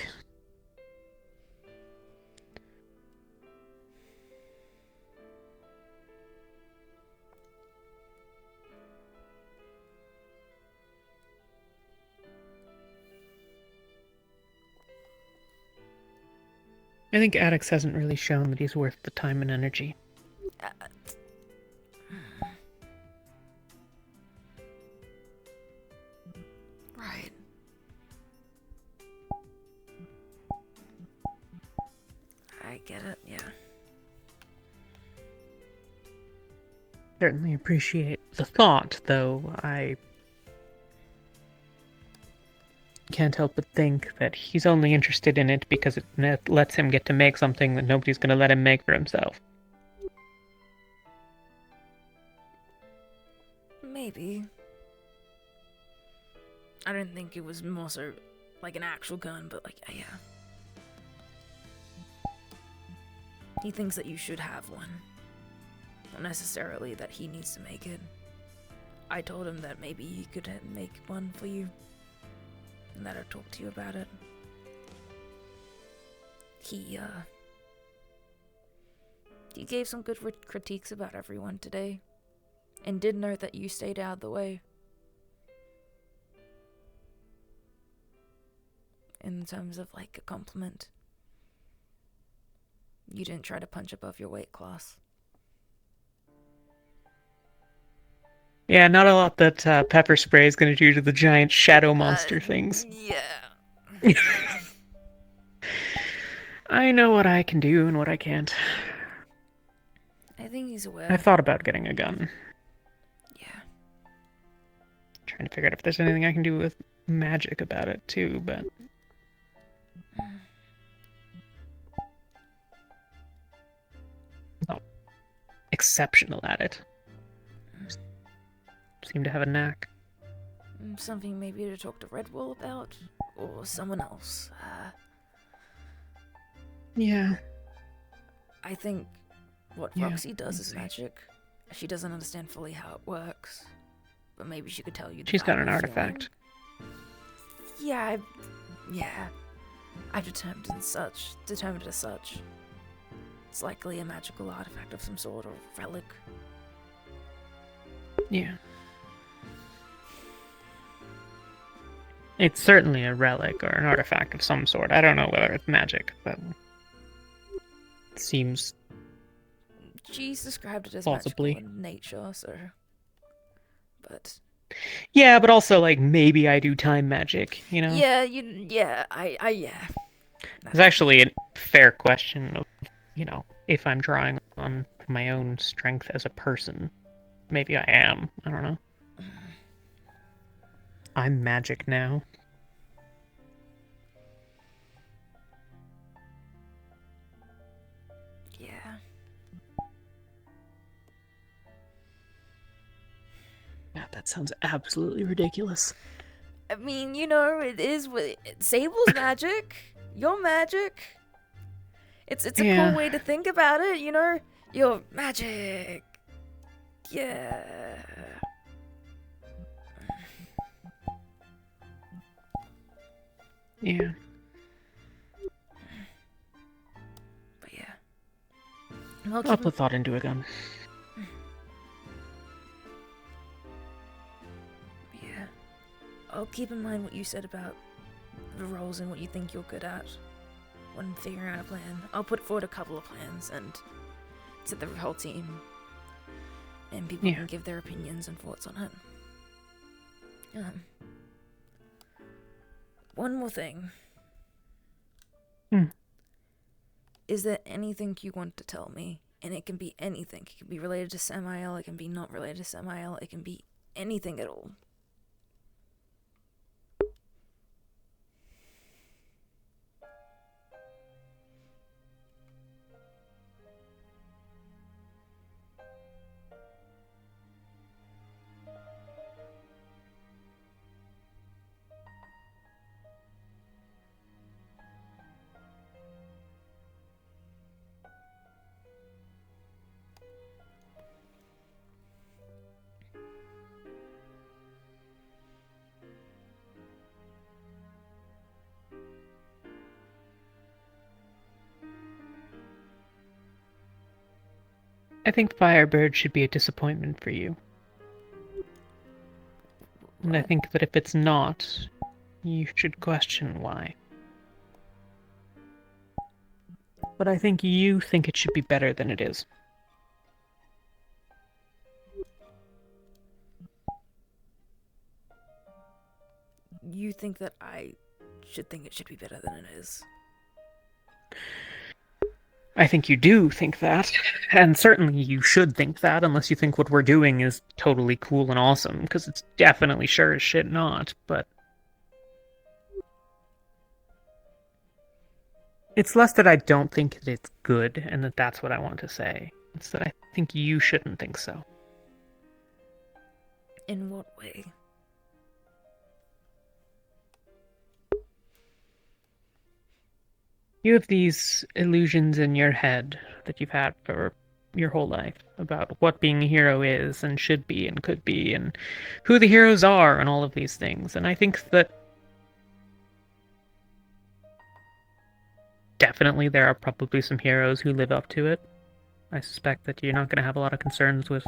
I think Addix hasn't really shown that he's worth the time and energy. Right. I get it, yeah. Certainly appreciate the thought, though I can't help but think that he's only interested in it because it lets him get to make something that nobody's going to let him make for himself. Maybe. I didn't think it was more so like an actual gun, but like, yeah. He thinks that you should have one. Not necessarily that he needs to make it. I told him that maybe he could make one for you. And that I'd talk to you about it. He gave some good critiques about everyone today, and did note that you stayed out of the way. In terms of, like, a compliment. You didn't try to punch above your weight class. Yeah, not a lot that pepper spray is going to do to the giant shadow monster things. Yeah. I know what I can do and what I can't. I think he's aware. I've thought about getting a gun. Yeah. Trying to figure out if there's anything I can do with magic about it, too, but... Not exceptional at it. Seem to have a knack. Something maybe to talk to Redwall about? Or someone else? Yeah. I think what Roxy does is magic. She doesn't understand fully how it works. But maybe she could tell you the She's got an vibe or artifact. feeling. Yeah, I've determined it as such. It's likely a magical artifact of some sort, or relic. Yeah. It's certainly a relic or an artifact of some sort. I don't know whether it's magic, but it seems She's described it as plausibly magical in nature, so... But... Yeah, but also, like, maybe I do time magic, you know? Yeah, yeah. It's actually a fair question of, you know, if I'm drawing on my own strength as a person. Maybe I am. I don't know. I'm magic now. Yeah. Yeah, that sounds absolutely ridiculous. I mean, you know, it is what... Sable's magic. You're magic. It's a cool way to think about it, you know? You're magic. Yeah. Yeah. But yeah. I'll put thought into it, gun. Yeah. I'll keep in mind what you said about the roles and what you think you're good at when figuring out a plan. I'll put forward a couple of plans and to the whole team. And people can give their opinions and thoughts on it. One more thing. Is there anything you want to tell me? And it can be anything. It can be related to Samael, it can be not related to Samael, it can be anything at all. I think Firebird should be a disappointment for you. And I think that if it's not, you should question why. But I think you think it should be better than it is. You think that I should think it should be better than it is? I think you do think that, and certainly you should think that, unless you think what we're doing is totally cool and awesome, because it's definitely sure as shit not, but... It's less that I don't think that it's good, and that that's what I want to say. It's that I think you shouldn't think so. In what way? You have these illusions in your head that you've had for your whole life about what being a hero is and should be and could be and who the heroes are and all of these things. And I think that definitely there are probably some heroes who live up to it. I suspect that you're not going to have a lot of concerns with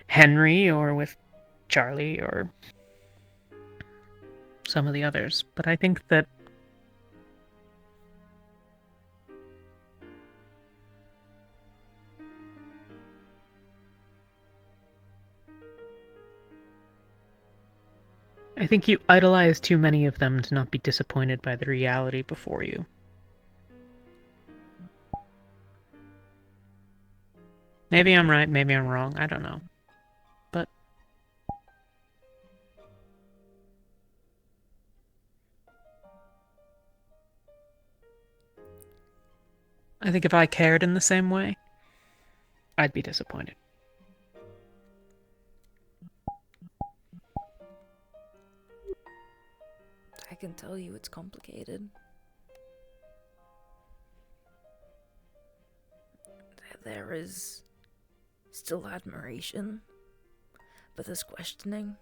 Henry or with Charlie or some of the others. But I think that you idolize too many of them to not be disappointed by the reality before you. Maybe I'm right, maybe I'm wrong, I don't know. But I think if I cared in the same way, I'd be disappointed. I can tell you it's complicated. There is still admiration, but there's questioning.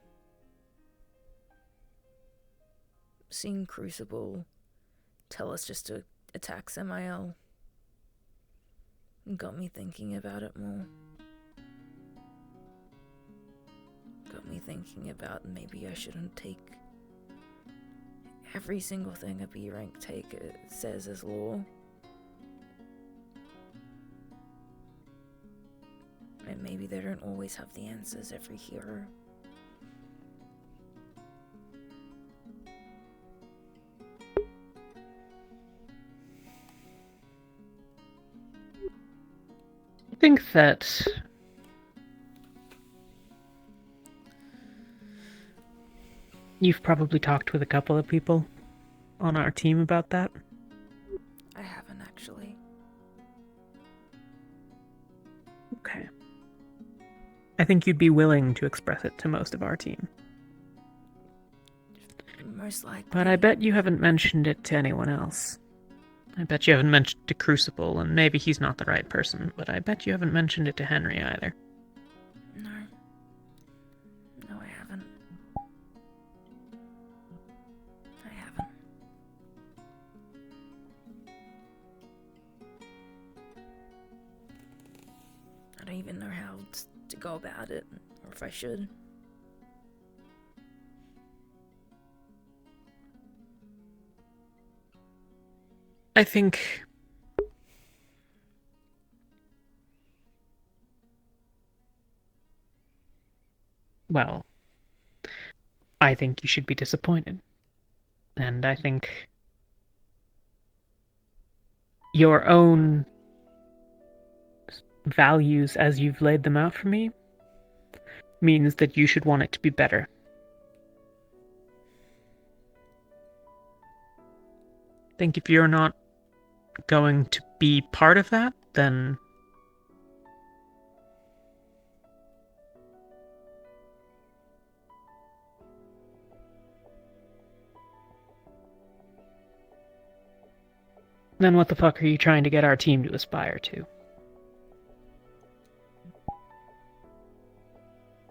Seeing Crucible tell us just to attack Samael got me thinking about it more. Got me thinking about maybe I shouldn't take every single thing a B rank says as law. And maybe they don't always have the answers, every hero. I think that you've probably talked with a couple of people on our team about that. I haven't actually. Okay. I think you'd be willing to express it to most of our team. Most likely. But I bet you haven't mentioned it to anyone else. I bet you haven't mentioned it to Crucible, and maybe he's not the right person, but I bet you haven't mentioned it to Henry either. No. No, I haven't. I haven't. I don't even know how to go about it, or if I should. I think well, I think you should be disappointed. And I think your own values as you've laid them out for me means that you should want it to be better. I think if you're not going to be part of that, then what the fuck are you trying to get our team to aspire to?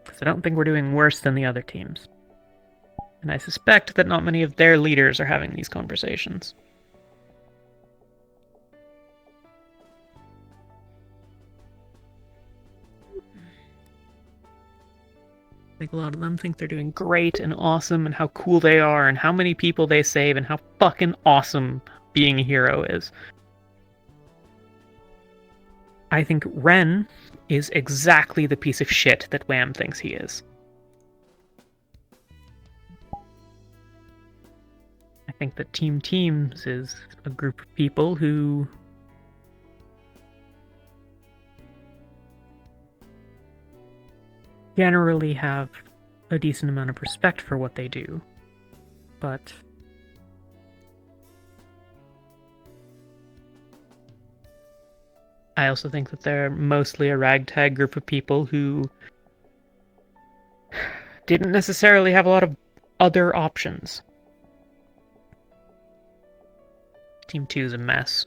Because I don't think we're doing worse than the other teams. And I suspect that not many of their leaders are having these conversations. I think a lot of them think they're doing great and awesome and how cool they are and how many people they save and how fucking awesome being a hero is. I think Ren is exactly the piece of shit that Wham thinks he is. I think that Team Teams is a group of people who generally have a decent amount of respect for what they do, but I also think that they're mostly a ragtag group of people who didn't necessarily have a lot of other options. Team 2 is a mess.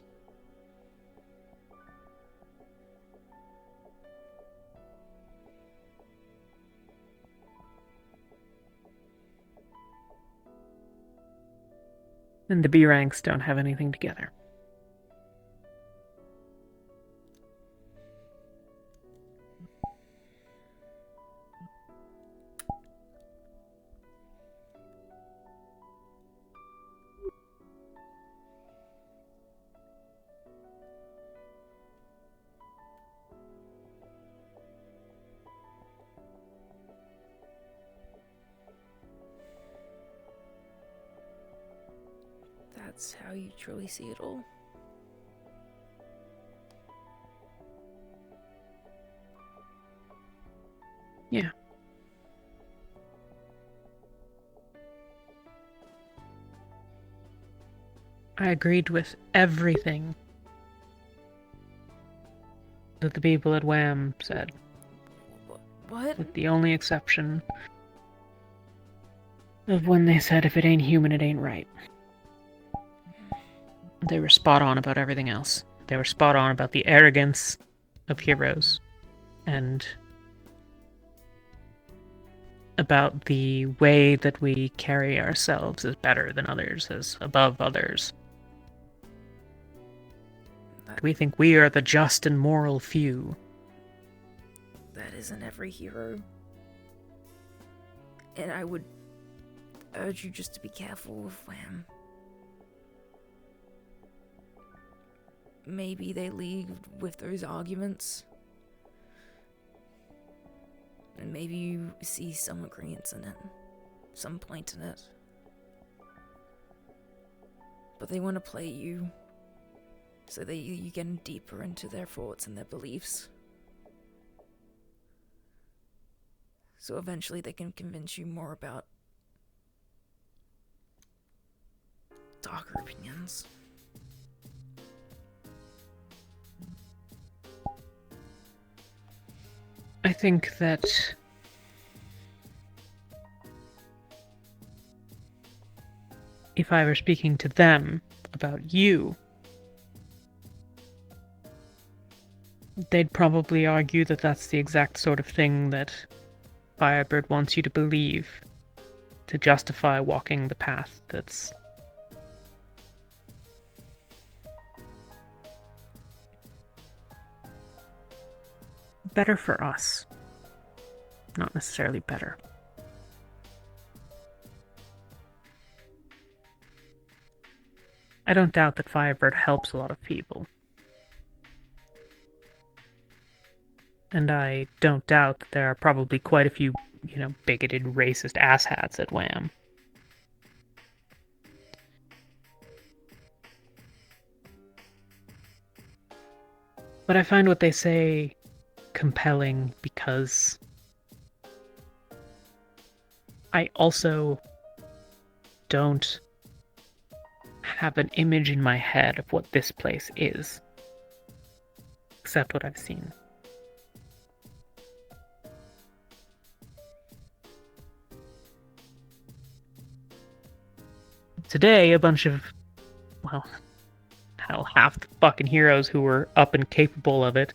And the B ranks don't have anything together. That's how you truly see it all. Yeah. I agreed with everything that the people at Wham said. What? With the only exception of when they said if it ain't human, it ain't right. They were spot on about everything else. They were spot on about the arrogance of heroes and about the way that we carry ourselves as better than others, as above others. We think we are the just and moral few. That isn't every hero. And I would urge you just to be careful with Wham. Maybe they leagued with those arguments. And maybe you see some agreements in it. Some point in it. But they want to play you. So that you get deeper into their thoughts and their beliefs. So eventually they can convince you more about darker opinions. I think that if I were speaking to them about you, they'd probably argue that that's the exact sort of thing that Firebird wants you to believe to justify walking the path that's better for us. Not necessarily better. I don't doubt that Firebird helps a lot of people. And I don't doubt that there are probably quite a few, bigoted, racist asshats at Wham. But I find what they say compelling because I also don't have an image in my head of what this place is, except what I've seen. Today, a bunch of, half the fucking heroes who were up and capable of it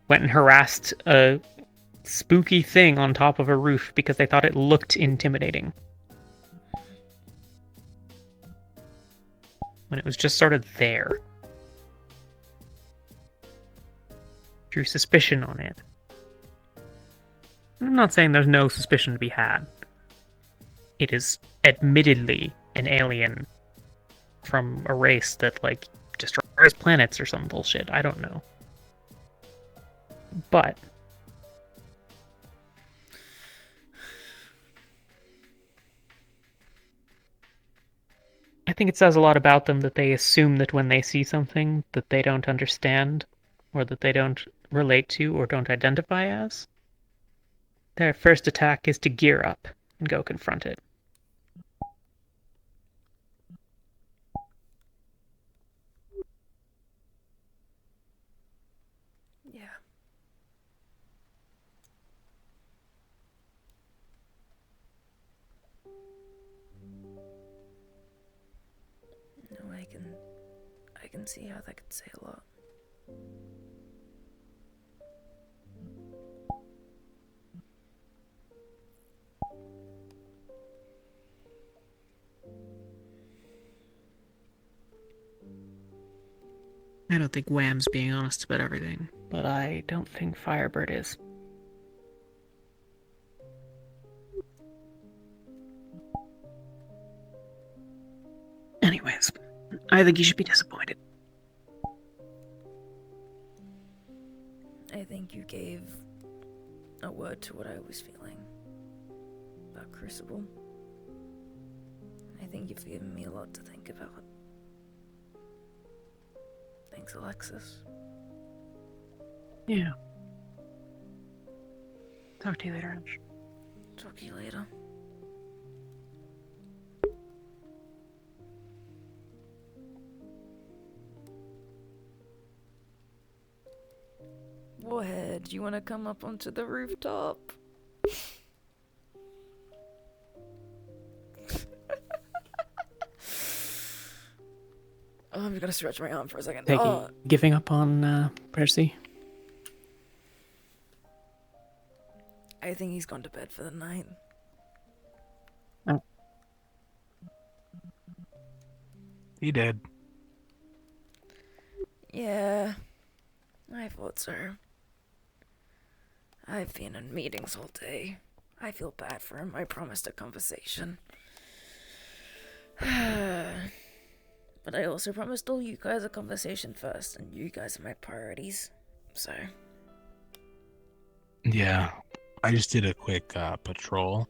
went and harassed a spooky thing on top of a roof because they thought it looked intimidating. When it was just sort of there. Drew suspicion on it. I'm not saying there's no suspicion to be had. It is admittedly an alien from a race that, destroys planets or some bullshit. I don't know. But I think it says a lot about them that they assume that when they see something that they don't understand, or that they don't relate to, or don't identify as, their first attack is to gear up and go confront it. No, I can see how that could say a lot. I don't think Wham's being honest about everything, but I don't think Firebird is. Anyways, I think you should be disappointed. I think you gave a word to what I was feeling about Crucible. I think you've given me a lot to think about. Thanks, Alexis. Yeah. Talk to you later, Ash. Talk to you later. Warhead, you want to come up onto the rooftop? Oh, I'm gonna stretch my arm for a second. Giving up on Percy? I think he's gone to bed for the night. Oh. He did. Yeah, I thought so. I've been in meetings all day. I feel bad for him. I promised a conversation. But I also promised all you guys a conversation first, and you guys are my priorities. So. Yeah, I just did a quick patrol.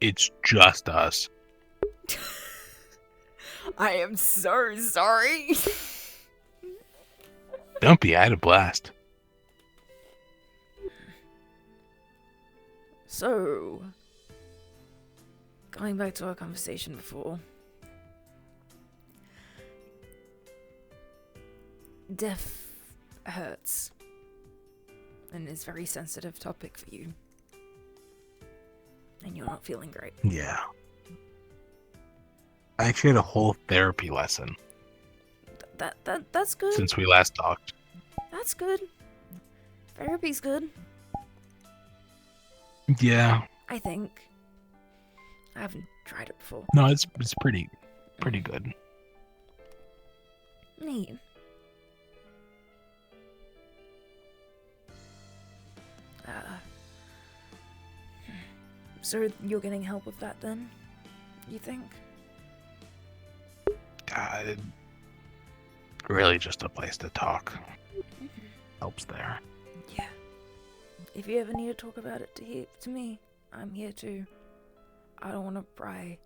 It's just us. I am so sorry. Don't be, I had a blast. So, going back to our conversation before. Death hurts. And is a very sensitive topic for you. And you're not feeling great. Yeah. I actually had a whole therapy lesson. That's good. Since we last talked. That's good. Therapy's good. Yeah. I think. I haven't tried it before. No, it's pretty good. Neat. So you're getting help with that then? You think? God, really just a place to talk. Helps there. Yeah. If you ever need to talk about it to me, I'm here too. I don't want to pry.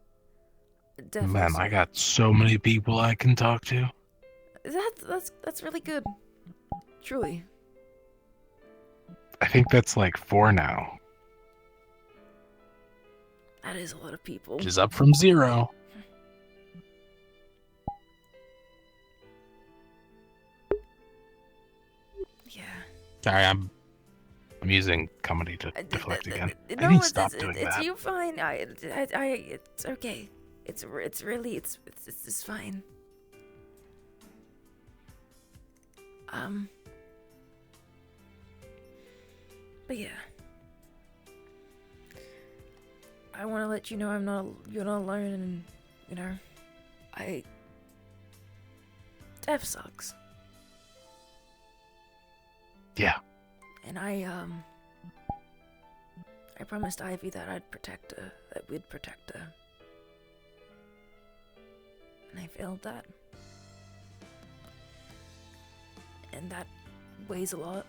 Man, I got so many people I can talk to. That's really good. Truly. I think that's like 4 now. That is a lot of people. Which is up from 0. Yeah. Sorry, I'm using comedy to deflect again. No, I need to stop doing it's that. you fine. It's okay. It's really it's fine. But yeah. I want to let you know you're not alone, and death sucks. Yeah. And I promised Ivy that I'd protect her, that we'd protect her. And I failed that. And that weighs a lot.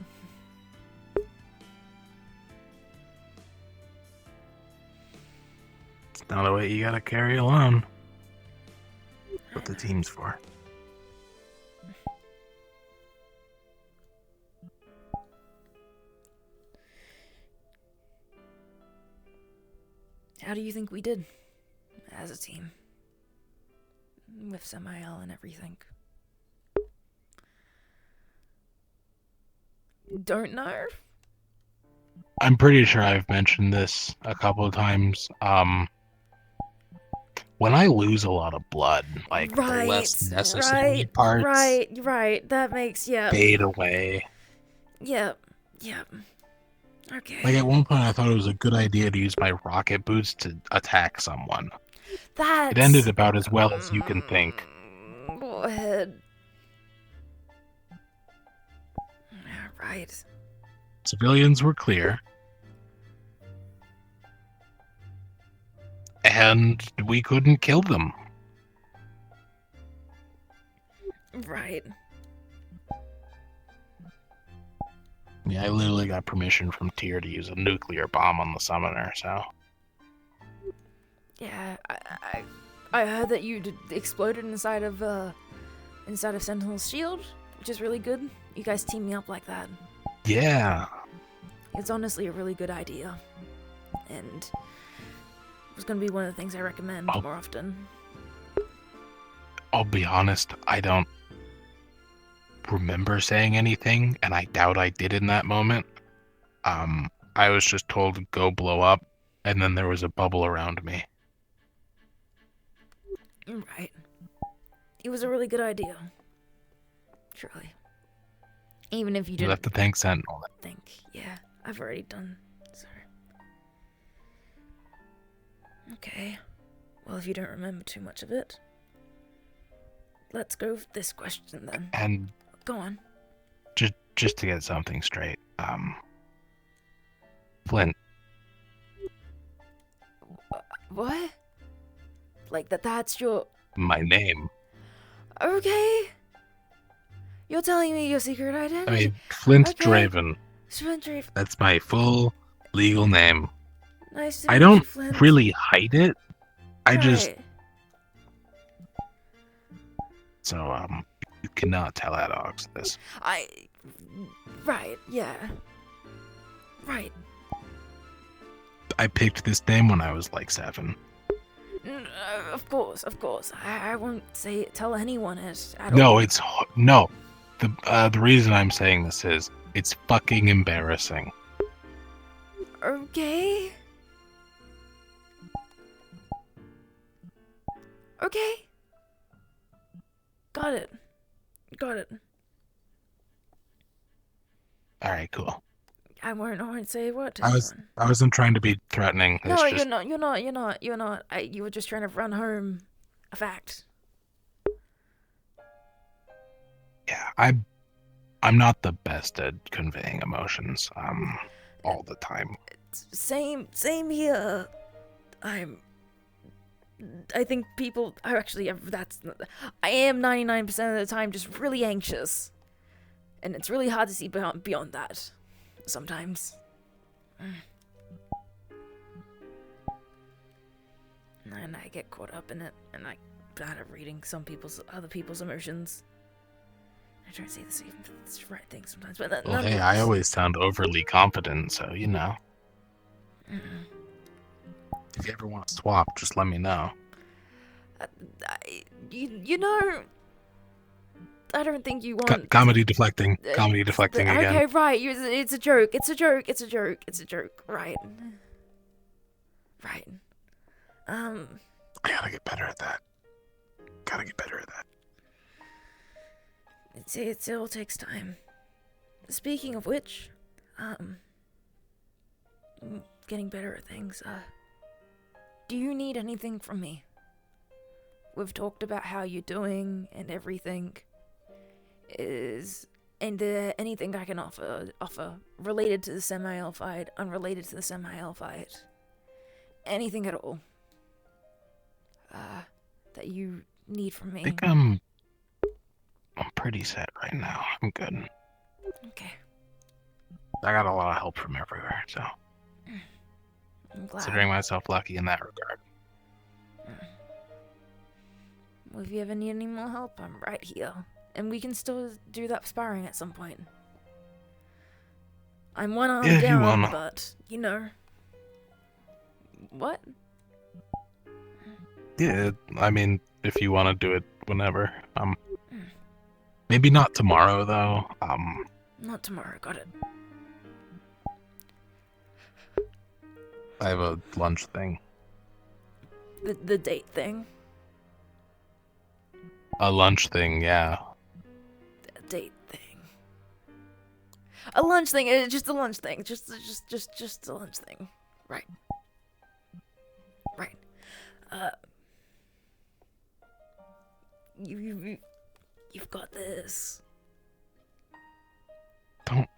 It's not a weight you gotta carry alone. That's what the team's for. How do you think we did as a team? With Samael and everything. Don't know? I'm pretty sure I've mentioned this a couple of times. When I lose a lot of blood, like the less necessary parts Right. That makes, yeah. fade away. Yep. Okay. Like at one point I thought it was a good idea to use my rocket boots to attack someone. It ended about as well as you can think. Go ahead. Right. Civilians were clear. And we couldn't kill them. Right. Yeah, I literally got permission from Tyr to use a nuclear bomb on the summoner, so... Yeah, I heard that you exploded inside of inside of Sentinel's shield, which is really good. You guys team me up like that. Yeah. It's honestly a really good idea. And it's going to be one of the things I recommend more often. I'll be honest, I don't remember saying anything, and I doubt I did in that moment. I was just told to go blow up, and then there was a bubble around me. Right. It was a really good idea. Surely. Even if you You didn't have to thank Sentinel. think. Yeah, I've already done so. Okay. Well, if you don't remember too much of it, let's go with this question then. And Go on. just to get something straight, Flint, What? Like that's your... my name. Okay. You're telling me your secret I identity? mean, Flint Okay. Draven. Flint Draven. That's my full legal name. Nice to I meet don't you, Flint. really hide it. I just Right. so you cannot tell Adox this. Right, yeah. Right. I picked this name when I was like 7. Of course. I won't tell anyone it at No, all. it's no. The reason I'm saying this is it's fucking embarrassing. Okay. Okay. Got it. All right, cool. I won't say a word to I wasn't trying to be threatening. No, It's you're just, not. You're not. You were just trying to run home a fact. yeah, I'm not the best at conveying emotions all the time. Same here. I think people are actually I am 99% of the time just really anxious. And it's really hard to see beyond that sometimes. And I get caught up in it, and I bad at reading other people's emotions. I try to say the right thing sometimes, but Well, hey, I always sound overly confident, so you know. If you ever want to swap, just let me know. You know, I don't think you want Comedy deflecting. Comedy deflecting again. Okay, right. It's a joke. It's a joke. Right. I gotta get better at that. It all takes time. Speaking of which, getting better at things. Do you need anything from me? We've talked about how you're doing and everything. Is there anything I can offer related to the Samael fight, unrelated to the Samael fight? Anything at all? That you need from me? I think I'm pretty set right now. I'm good. Okay. I got a lot of help from everywhere, so I'm glad. considering myself lucky in that regard. Well, if you ever need any more help, I'm right here. And we can still do that sparring at some point. I'm one arm Yeah, if you down, wanna. but, you know. What? Yeah, I mean, if you want to do it whenever. Maybe not tomorrow though. Not tomorrow, got it. I have a lunch thing. The date thing. A lunch thing, yeah. A date thing. A lunch thing, just a lunch thing. Just a lunch thing. Right. You've got this. Don't.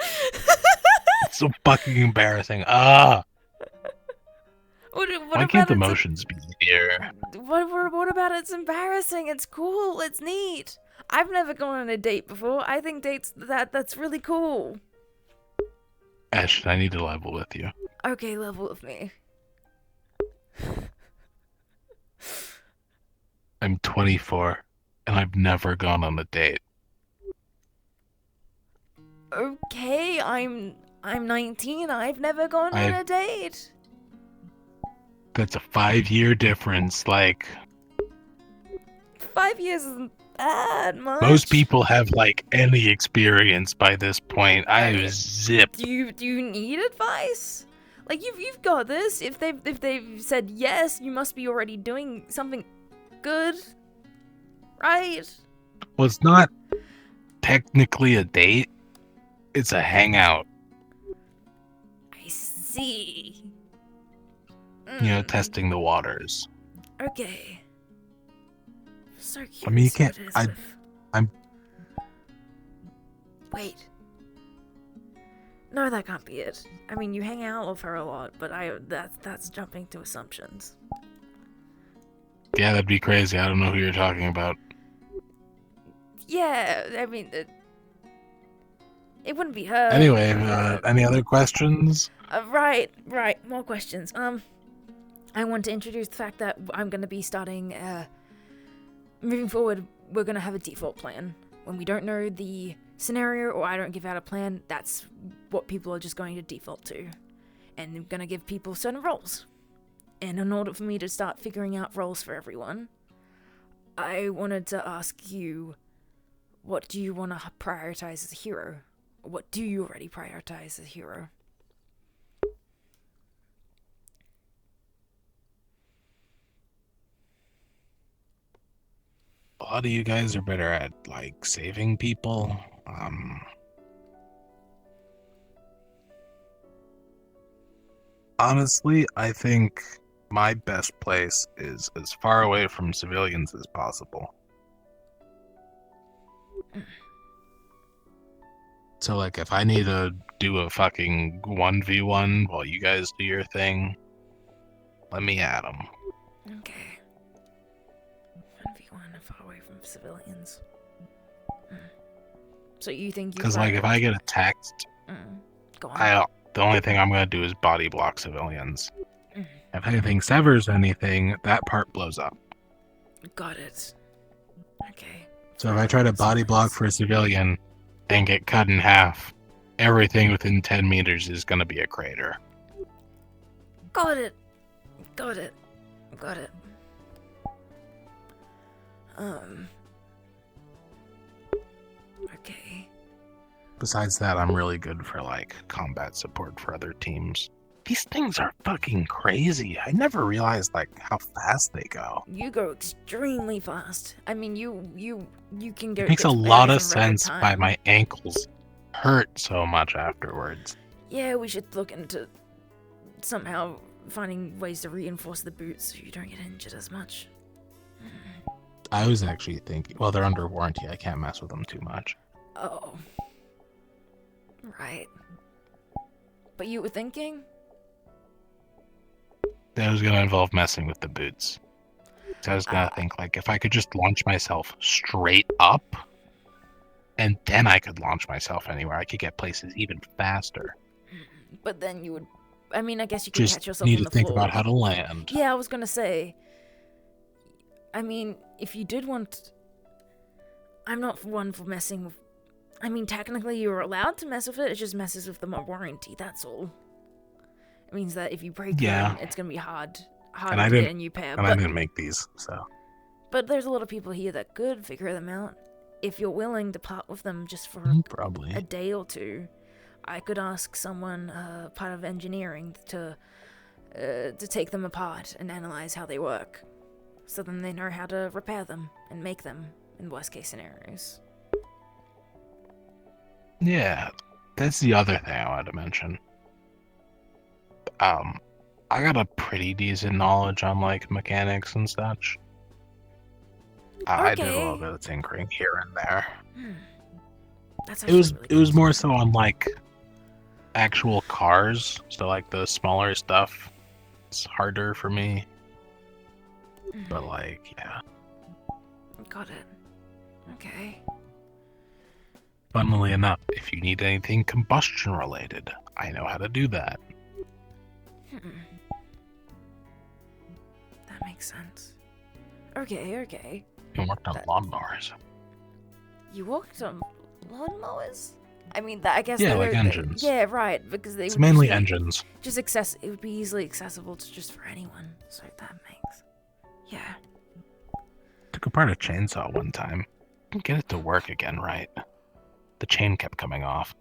It's so fucking embarrassing. Ah! What Why about can't it's emotions be here? What about it's embarrassing? It's cool. It's neat. I've never gone on a date before. I think that's really cool. Ashton, I need to level with you. Okay, level with me. I'm 24, and I've never gone on a date. Okay, I'm 19. I've never gone on a date. That's a 5-year difference. Like, 5 years isn't that much. most people have, like, any experience by this point. I was zipped. Do you need advice? Like you've got this. If they've said yes, you must be already doing something good, right? Well, it's not technically a date. It's a hangout. I see. You know, testing the waters. Okay. So curious. I mean, you can't. I'm. Wait. No, that can't be it. I mean, you hang out with her a lot, but that's jumping to assumptions. Yeah, that'd be crazy. I don't know who you're talking about. Yeah, I mean, it wouldn't be her. Anyway, any other questions? Right. More questions. I want to introduce the fact that I'm going to be starting, moving forward, we're going to have a default plan. When we don't know the scenario or I don't give out a plan, that's what people are just going to default to. And I'm going to give people certain roles. And in order for me to start figuring out roles for everyone, I wanted to ask you, what do you want to prioritize as a hero? What do you already prioritize as a hero? A lot of you guys are better at, like, saving people. Honestly, I think my best place is as far away from civilians as possible. So, like, if I need to do a fucking 1v1 while you guys do your thing, let me at them. Okay. 1v1 far away from civilians. So you think you... Because, like, if I get attacked, Go on. the only thing I'm going to do is body block civilians. If anything severs anything, that part blows up. Got it. Okay. So if I try to body block for a civilian and get cut in half, everything within 10 meters is going to be a crater. Got it. Okay. Besides that, I'm really good for, like, combat support for other teams. These things are fucking crazy. I never realized, like, how fast they go. You go extremely fast. I mean, you can go... It makes a get lot of bears in record sense why time. my ankles hurt so much afterwards. Yeah, we should look into somehow finding ways to reinforce the boots so you don't get injured as much. I was actually thinking, well, they're under warranty. I can't mess with them too much. Oh. Right. But you were thinking? That was going to involve messing with the boots. So I was going to think, like, if I could just launch myself straight up, and then I could launch myself anywhere, I could get places even faster. But then you would... I mean, I guess you could Just catch yourself need on to the think floor. about how to land. Yeah, I was gonna say... I mean, if you did want... I'm not one for messing with... I mean, technically you're allowed to mess with it, it just messes with the warranty, that's all. It means that if you break them, it's gonna be hard And to get a new pair. I didn't make these, so... But there's a lot of people here that could figure them out. If you're willing to part with them just for Probably. a day or two, I could ask someone, part of engineering, to take them apart and analyze how they work. So then they know how to repair them and make them in worst case scenarios. Yeah, that's the other thing I wanted to mention. I got a pretty decent knowledge on, like, mechanics and such. I did a little bit of tinkering here and there. That's It was more so on, like, actual cars, so, like, the smaller stuff is harder for me. But, like, yeah. Got it. Okay. Funnily enough, if you need anything combustion related, I know how to do that. That makes sense. Okay. You worked on lawnmowers. You worked on lawnmowers? I mean, I guess Yeah, they like were- engines. Yeah, right. Because they It's would mainly just be- engines. Just it would be easily accessible to just for anyone. So that makes. Yeah. Took apart a chainsaw one time. Couldn't get it to work again right. The chain kept coming off.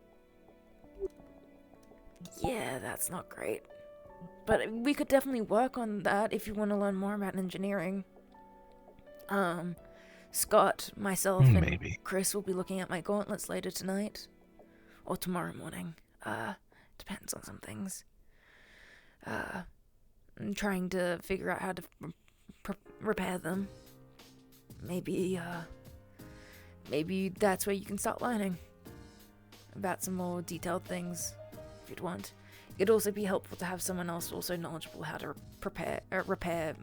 Yeah, that's not great. But we could definitely work on that if you want to learn more about engineering. Scott, myself, and Maybe. Chris will be looking at my gauntlets later tonight. Or tomorrow morning. Depends on some things. I'm trying to figure out how to repair them. Maybe that's where you can start learning about some more detailed things, if you'd want. It'd also be helpful to have someone else also knowledgeable how to repair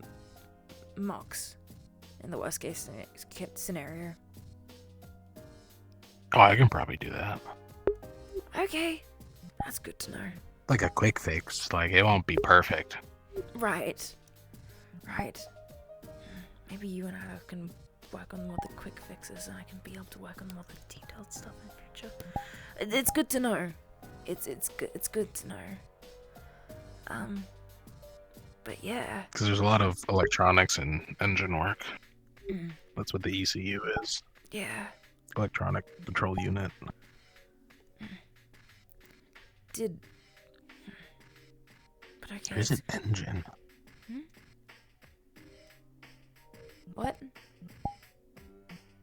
mocks in the worst case scenario. Oh, I can probably do that. Okay, that's good to know. Like a quick fix. Like, it won't be perfect. Right. Maybe you and I can work on more of the quick fixes, and I can be able to work on more of the detailed stuff in the future. It's good to know. It's good to know. But yeah. Because there's a lot of electronics and engine work. That's what the ECU is. Yeah. Electronic Control Unit. But okay. There's an engine. What?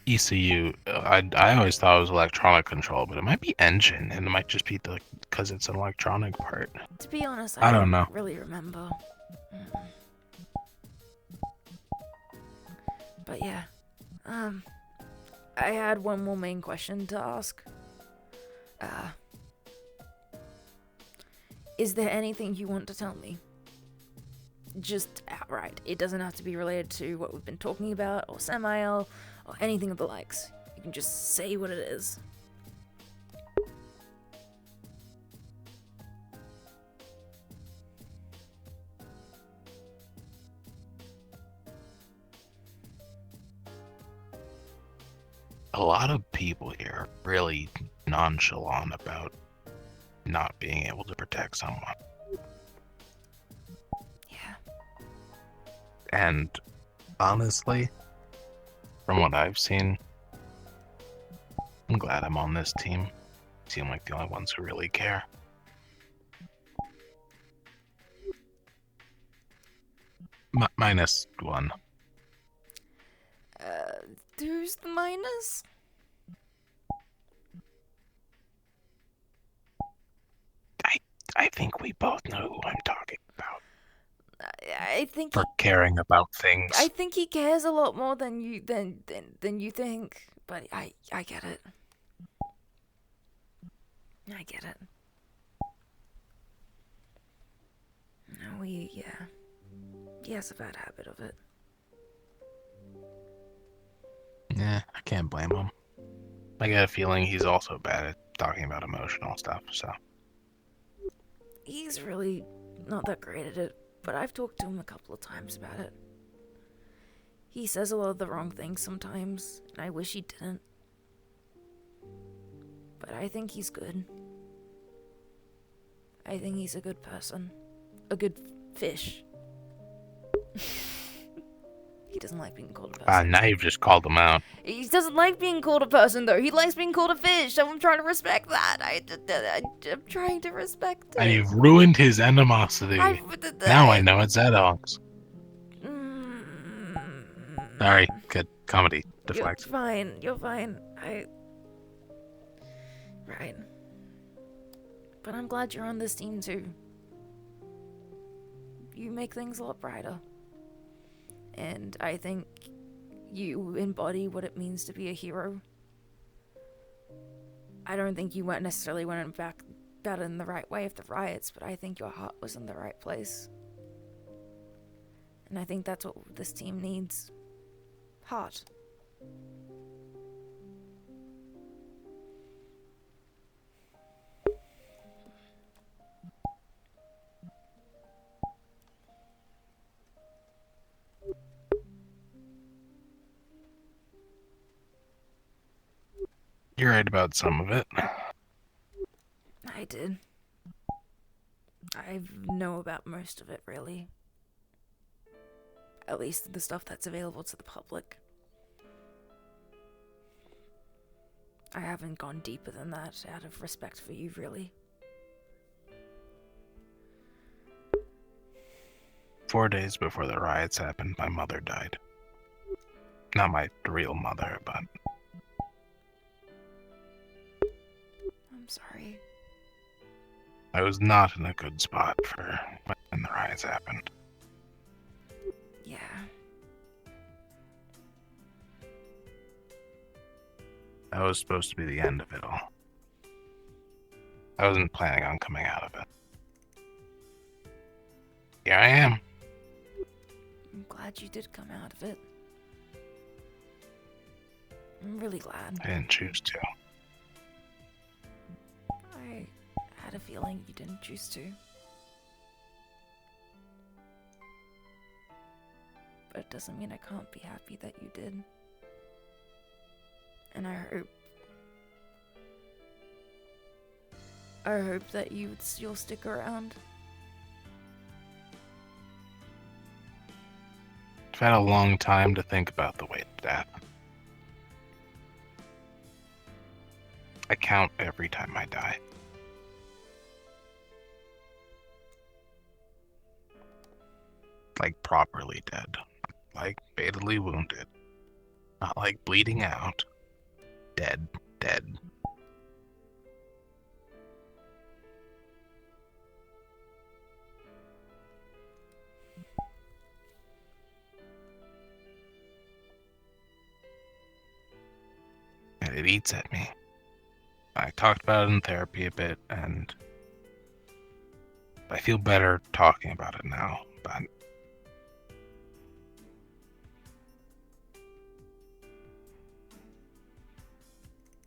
ECU. I always thought it was electronic control, but it might be engine, and it might just be because it's an electronic part. To be honest, I don't know. really remember. But yeah. I had one more main question to ask. Is there anything you want to tell me? Just outright. It doesn't have to be related to what we've been talking about, or Samael, or anything of the likes. You can just say what it is. A lot of people here are really nonchalant about not being able to protect someone. Yeah. And honestly, from what I've seen, I'm glad I'm on this team. Seem like the only ones who really care. Minus one. Who's the minus? I think we both know who I'm talking about. I think For caring about things. I think he cares a lot more than you think, but I get it. I get it. No, he has a bad habit of it. Yeah, I can't blame him. I get a feeling he's also bad at talking about emotional stuff, so. He's really not that great at it, but I've talked to him a couple of times about it. He says a lot of the wrong things sometimes, and I wish he didn't. But I think he's good. I think he's a good person. A good fish. He doesn't like being called a person. Now you've just called him out. He doesn't like being called a person, though. He likes being called a fish, so I'm trying to respect that. I'm trying to respect it. And you've ruined his animosity. Now I know it's Zedog's. Sorry, good comedy. Deflect. You're fine. Right. But I'm glad you're on this team, too. You make things a lot brighter. And I think you embody what it means to be a hero. I don't think you necessarily went about it in the right way of the riots, but I think your heart was in the right place. And I think that's what this team needs. Heart. You're right about some of it. I did. I know about most of it, really. At least the stuff that's available to the public. I haven't gone deeper than that, out of respect for you, really. 4 days before the riots happened, my mother died. Not my real mother, but... I'm sorry. I was not in a good spot for when the riots happened. Yeah. That was supposed to be the end of it all. I wasn't planning on coming out of it. Here I am. I'm glad you did come out of it. I'm really glad. I didn't choose to. I had a feeling you didn't choose to. But it doesn't mean I can't be happy that you did. And I hope that you'll stick around. I've had a long time to think about the way to death. I count every time I die. Like properly dead. Like fatally wounded. Not like bleeding out. Dead. And it eats at me. I talked about it in therapy a bit, and I feel better talking about it now, but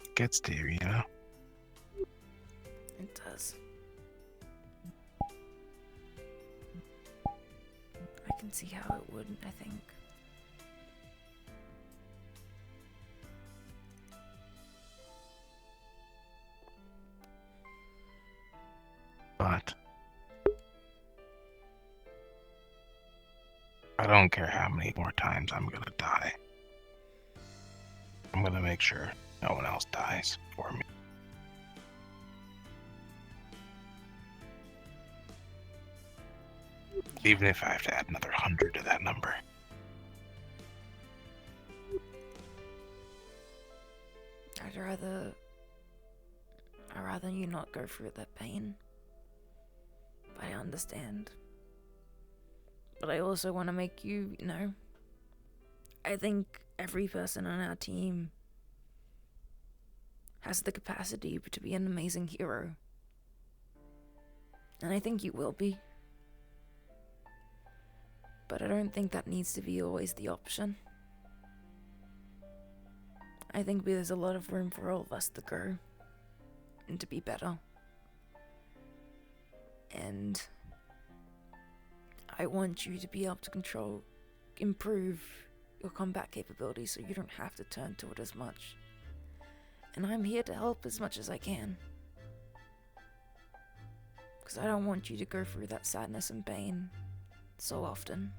it gets to you, you know? It does. I can see how it would, I think. But I don't care how many more times I'm gonna die. I'm gonna make sure no one else dies for me. Even if I have to add another 100 to that number. I'd rather you not go through that pain. I understand. But I also want to make you know. I think every person on our team has the capacity to be an amazing hero. And I think you will be. But I don't think that needs to be always the option. I think there's a lot of room for all of us to grow and to be better. And I want you to be able to improve your combat capabilities so you don't have to turn to it as much. And I'm here to help as much as I can. Because I don't want you to go through that sadness and pain so often.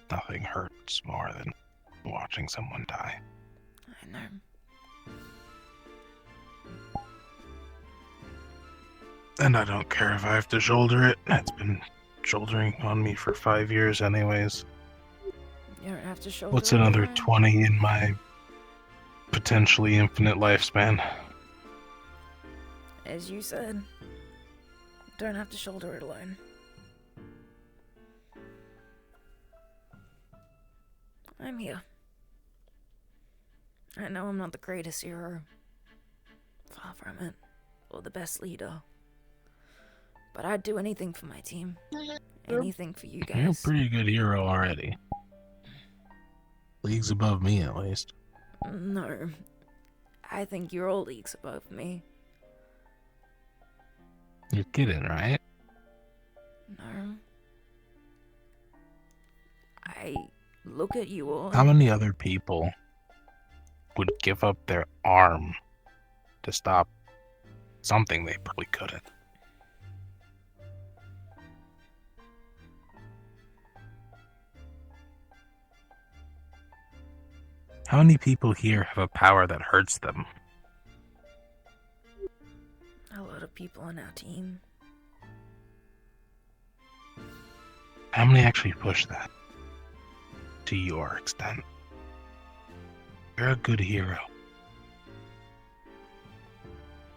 Nothing hurts more than watching someone die. I know. And I don't care if I have to shoulder it. It's been shouldering on me for 5 years anyways. You don't have to shoulder What's it another alone. 20 in my potentially infinite lifespan? As you said, don't have to shoulder it alone. I'm here. I know I'm not the greatest hero. Far from it. Or the best leader. But I'd do anything for my team. Anything for you You're a guys. pretty good hero already. Leagues above me, at least. No. I think you're all leagues above me. You're kidding, right? No. I look at you all. How many other people would give up their arm to stop something they probably couldn't? How many people here have a power that hurts them? A lot of people on our team. How many actually push that to your extent? You're a good hero.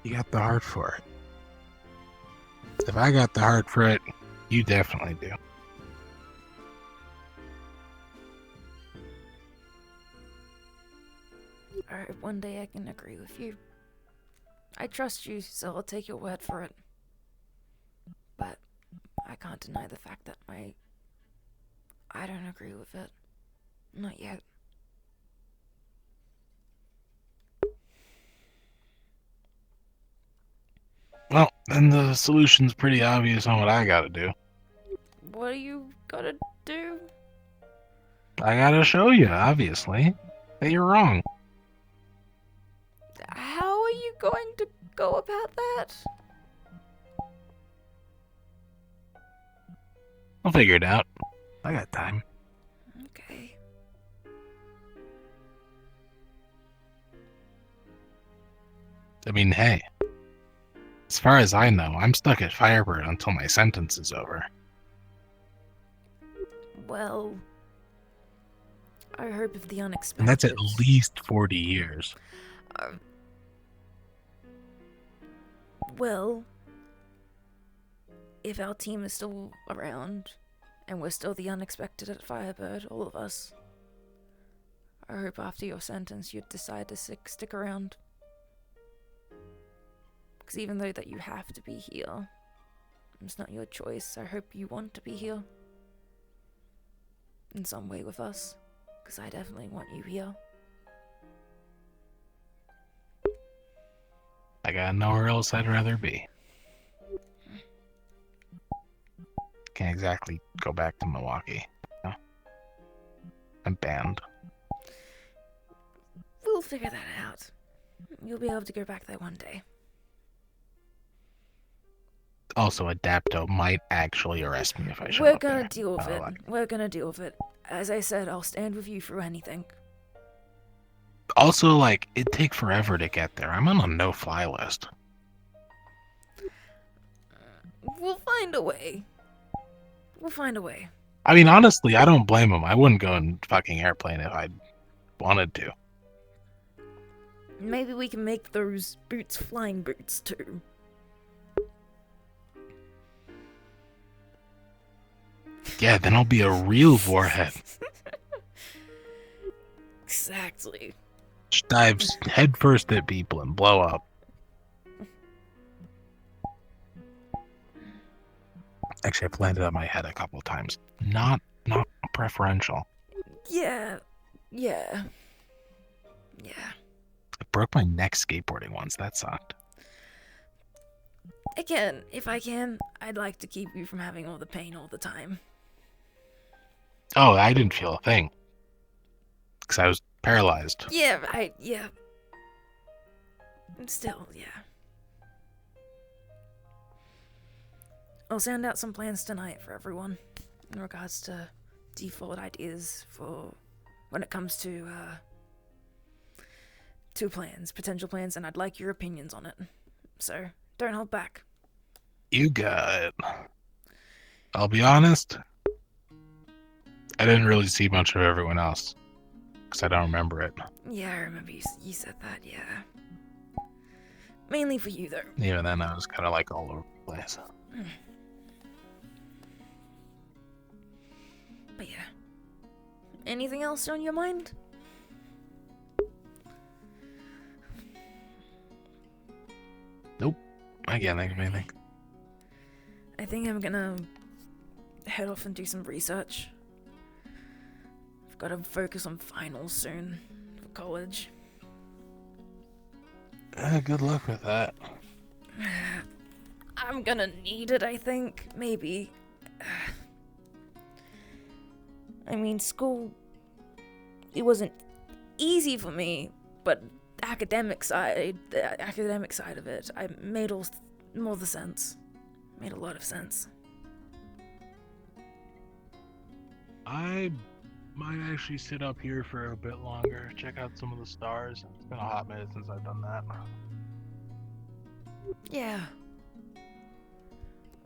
You got the heart for it. If I got the heart for it, you definitely do. I hope one day I can agree with you. I trust you, so I'll take your word for it. But I can't deny the fact that I don't agree with it. Not yet. Well, then the solution's pretty obvious on what I gotta do. What do you gotta do? I gotta show you, obviously, that you're wrong. How are you going to go about that? I'll figure it out. I got time. Okay. I mean, hey. As far as I know, I'm stuck at Firebird until my sentence is over. Well, I hope if the unexpected... And that's at least 40 years. Well, if our team is still around, and we're still the unexpected at Firebird, all of us, I hope after your sentence you'd decide to stick around. Because even though that you have to be here, it's not your choice. I hope you want to be here. In some way with us. Because I definitely want you here. I got nowhere else I'd rather be. Can't exactly go back to Milwaukee. You know? I'm banned. We'll figure that out. You'll be able to go back there one day. Also, Adapto might actually arrest me if I show We're up gonna there. deal with Oh, it. like- We're gonna deal with it. As I said, I'll stand with you through anything. Also, like, it'd take forever to get there. I'm on a no-fly list. We'll find a way. We'll find a way. I mean, honestly, I don't blame him. I wouldn't go in fucking airplane if I wanted to. Maybe we can make those boots flying boots too. Yeah, then I'll be a real warhead. Exactly. Just dives headfirst at people and blow up. Actually, I've landed on my head a couple of times. Not preferential. Yeah. I broke my neck skateboarding once. That sucked. Again, if I can, I'd like to keep you from having all the pain all the time. Oh, I didn't feel a thing. Because I was paralyzed. Yeah. Still, yeah. I'll send out some plans tonight for everyone in regards to default ideas for when it comes to potential plans, and I'd like your opinions on it. So don't hold back. You got it. I'll be honest. I didn't really see much of everyone else. Because I don't remember it. Yeah, I remember you said that, yeah. Mainly for you, though. Even then, I was kind of like all over the place. But yeah. Anything else on your mind? Nope. I can't think of anything. I think I'm gonna head off and do some research. I've got to focus on finals soon for college. Good luck with that. I'm gonna need it, I think. Maybe. I mean, school, it wasn't easy for me, but the academic side of it, I made more the sense. Made a lot of sense. I might actually sit up here for a bit longer, check out some of the stars. It's been a hot minute since I've done that. Yeah.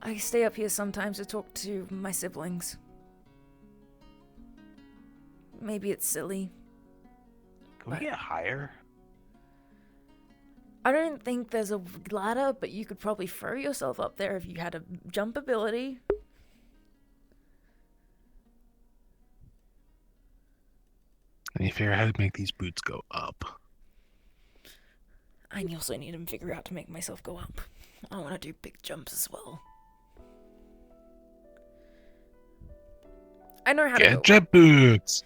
I stay up here sometimes to talk to my siblings. Maybe it's silly. Can we get higher? I don't think there's a ladder, but you could probably throw yourself up there if you had a jump ability. I need to figure out how to make these boots go up. I also need to figure out to make myself go up. I want to do big jumps as well. I know how to Get go jet up. boots!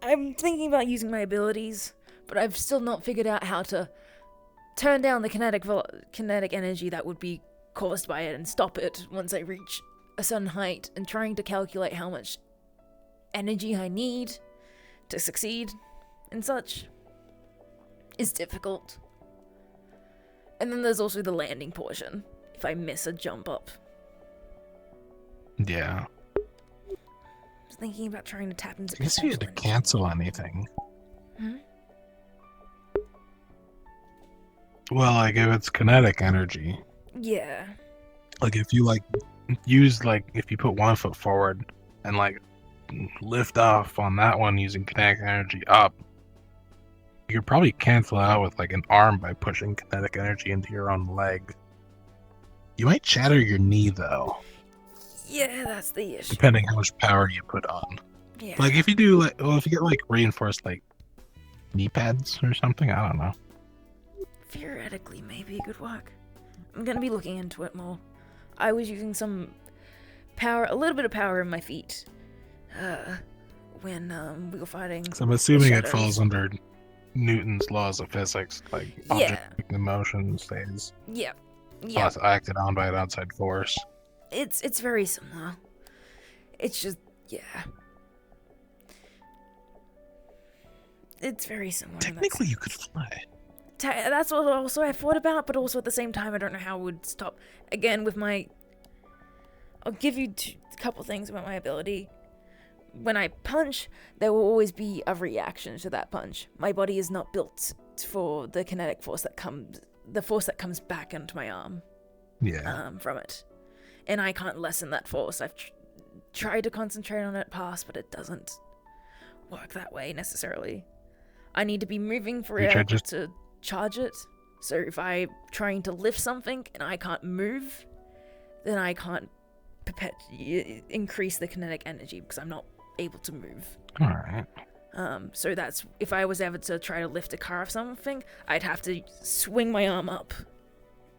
I'm thinking about using my abilities, but I've still not figured out how to turn down the kinetic energy that would be caused by it and stop it once I reach a certain height, and trying to calculate how much energy I need to succeed and such is difficult. And then there's also the landing portion, if I miss a jump up. Yeah. I was thinking about trying to tap into I guess if you had to cancel anything. Hmm? Well, like if it's kinetic energy. Yeah. Like if you if you put 1 foot forward and like lift off on that one using kinetic energy up, you could probably cancel out with like an arm by pushing kinetic energy into your own leg. You might shatter your knee though. Yeah, that's the issue. Depending how much power you put on. Yeah. Like if you do if you get like reinforced like knee pads or something, I don't know. Theoretically, maybe it could work. I'm gonna be looking into it more. I was using some power, a little bit of power in my feet, when we were fighting. So I'm assuming it shadows. falls under Newton's laws of physics, like object in motion stays. Yeah. Unless acted on by an outside force. It's very similar. It's just it's very similar. Technically, you could fly. That's what also I thought about, but also at the same time, I don't know how it would stop. Again, with my... I'll give you a couple things about my ability. When I punch, there will always be a reaction to that punch. My body is not built for the kinetic force that comes... The force that comes back into my arm. Yeah. From it. And I can't lessen that force. I've tried to concentrate on it past, but it doesn't work that way necessarily. I need to be moving for it to charge it. So if I'm trying to lift something and I can't move, then I can't increase the kinetic energy because I'm not able to move. Alright. So that's, if I was ever to try to lift a car or something, I'd have to swing my arm up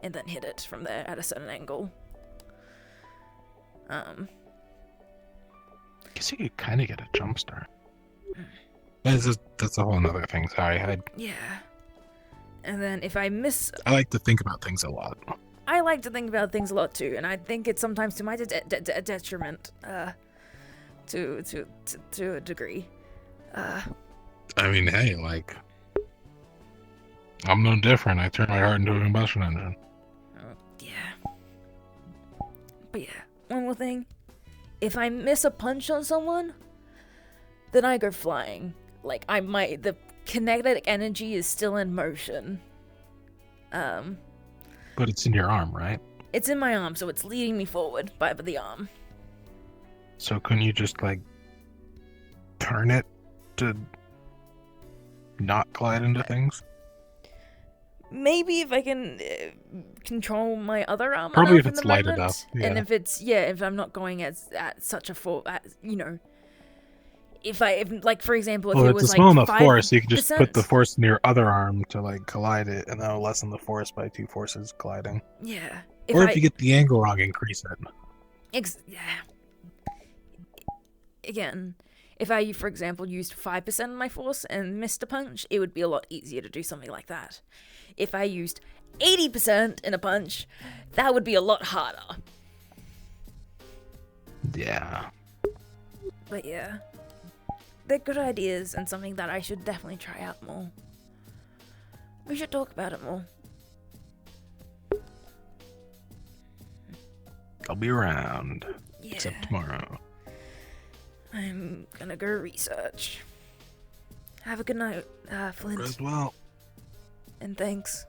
and then hit it from there at a certain angle. I guess you could kind of get a jump start. That's a whole nother thing. Sorry. Yeah. And then if I miss... I like to think about things a lot. I like to think about things a lot too, and I think it's sometimes to my detriment, to a degree. I mean, hey, like... I'm no different. I turn my heart into a combustion engine. Yeah. But yeah, one more thing. If I miss a punch on someone, then I go flying. Like, the kinetic energy is still in motion. But it's in your arm, right? It's in my arm, so it's leading me forward by the arm. So couldn't you just, like, turn it to not collide into things? Maybe if I can control my other arm. Probably if enough in it's the light moment, enough, and yeah. if it's if I'm not going at such a if like for example, if Well, it if was it's like small enough 5%, force, you can just put the force in your other arm to like collide it, and that'll lessen the force by 2 forces colliding. Yeah. Or if you get the angle wrong, increase it. Yeah. Again, if I, for example, used 5% of my force and missed a punch, it would be a lot easier to do something like that. If I used 80% in a punch, that would be a lot harder. Yeah. But yeah, they're good ideas and something that I should definitely try out more. We should talk about it more. I'll be around. Yeah. Except tomorrow. I'm gonna go research. Have a good night, Flint. As well. And thanks.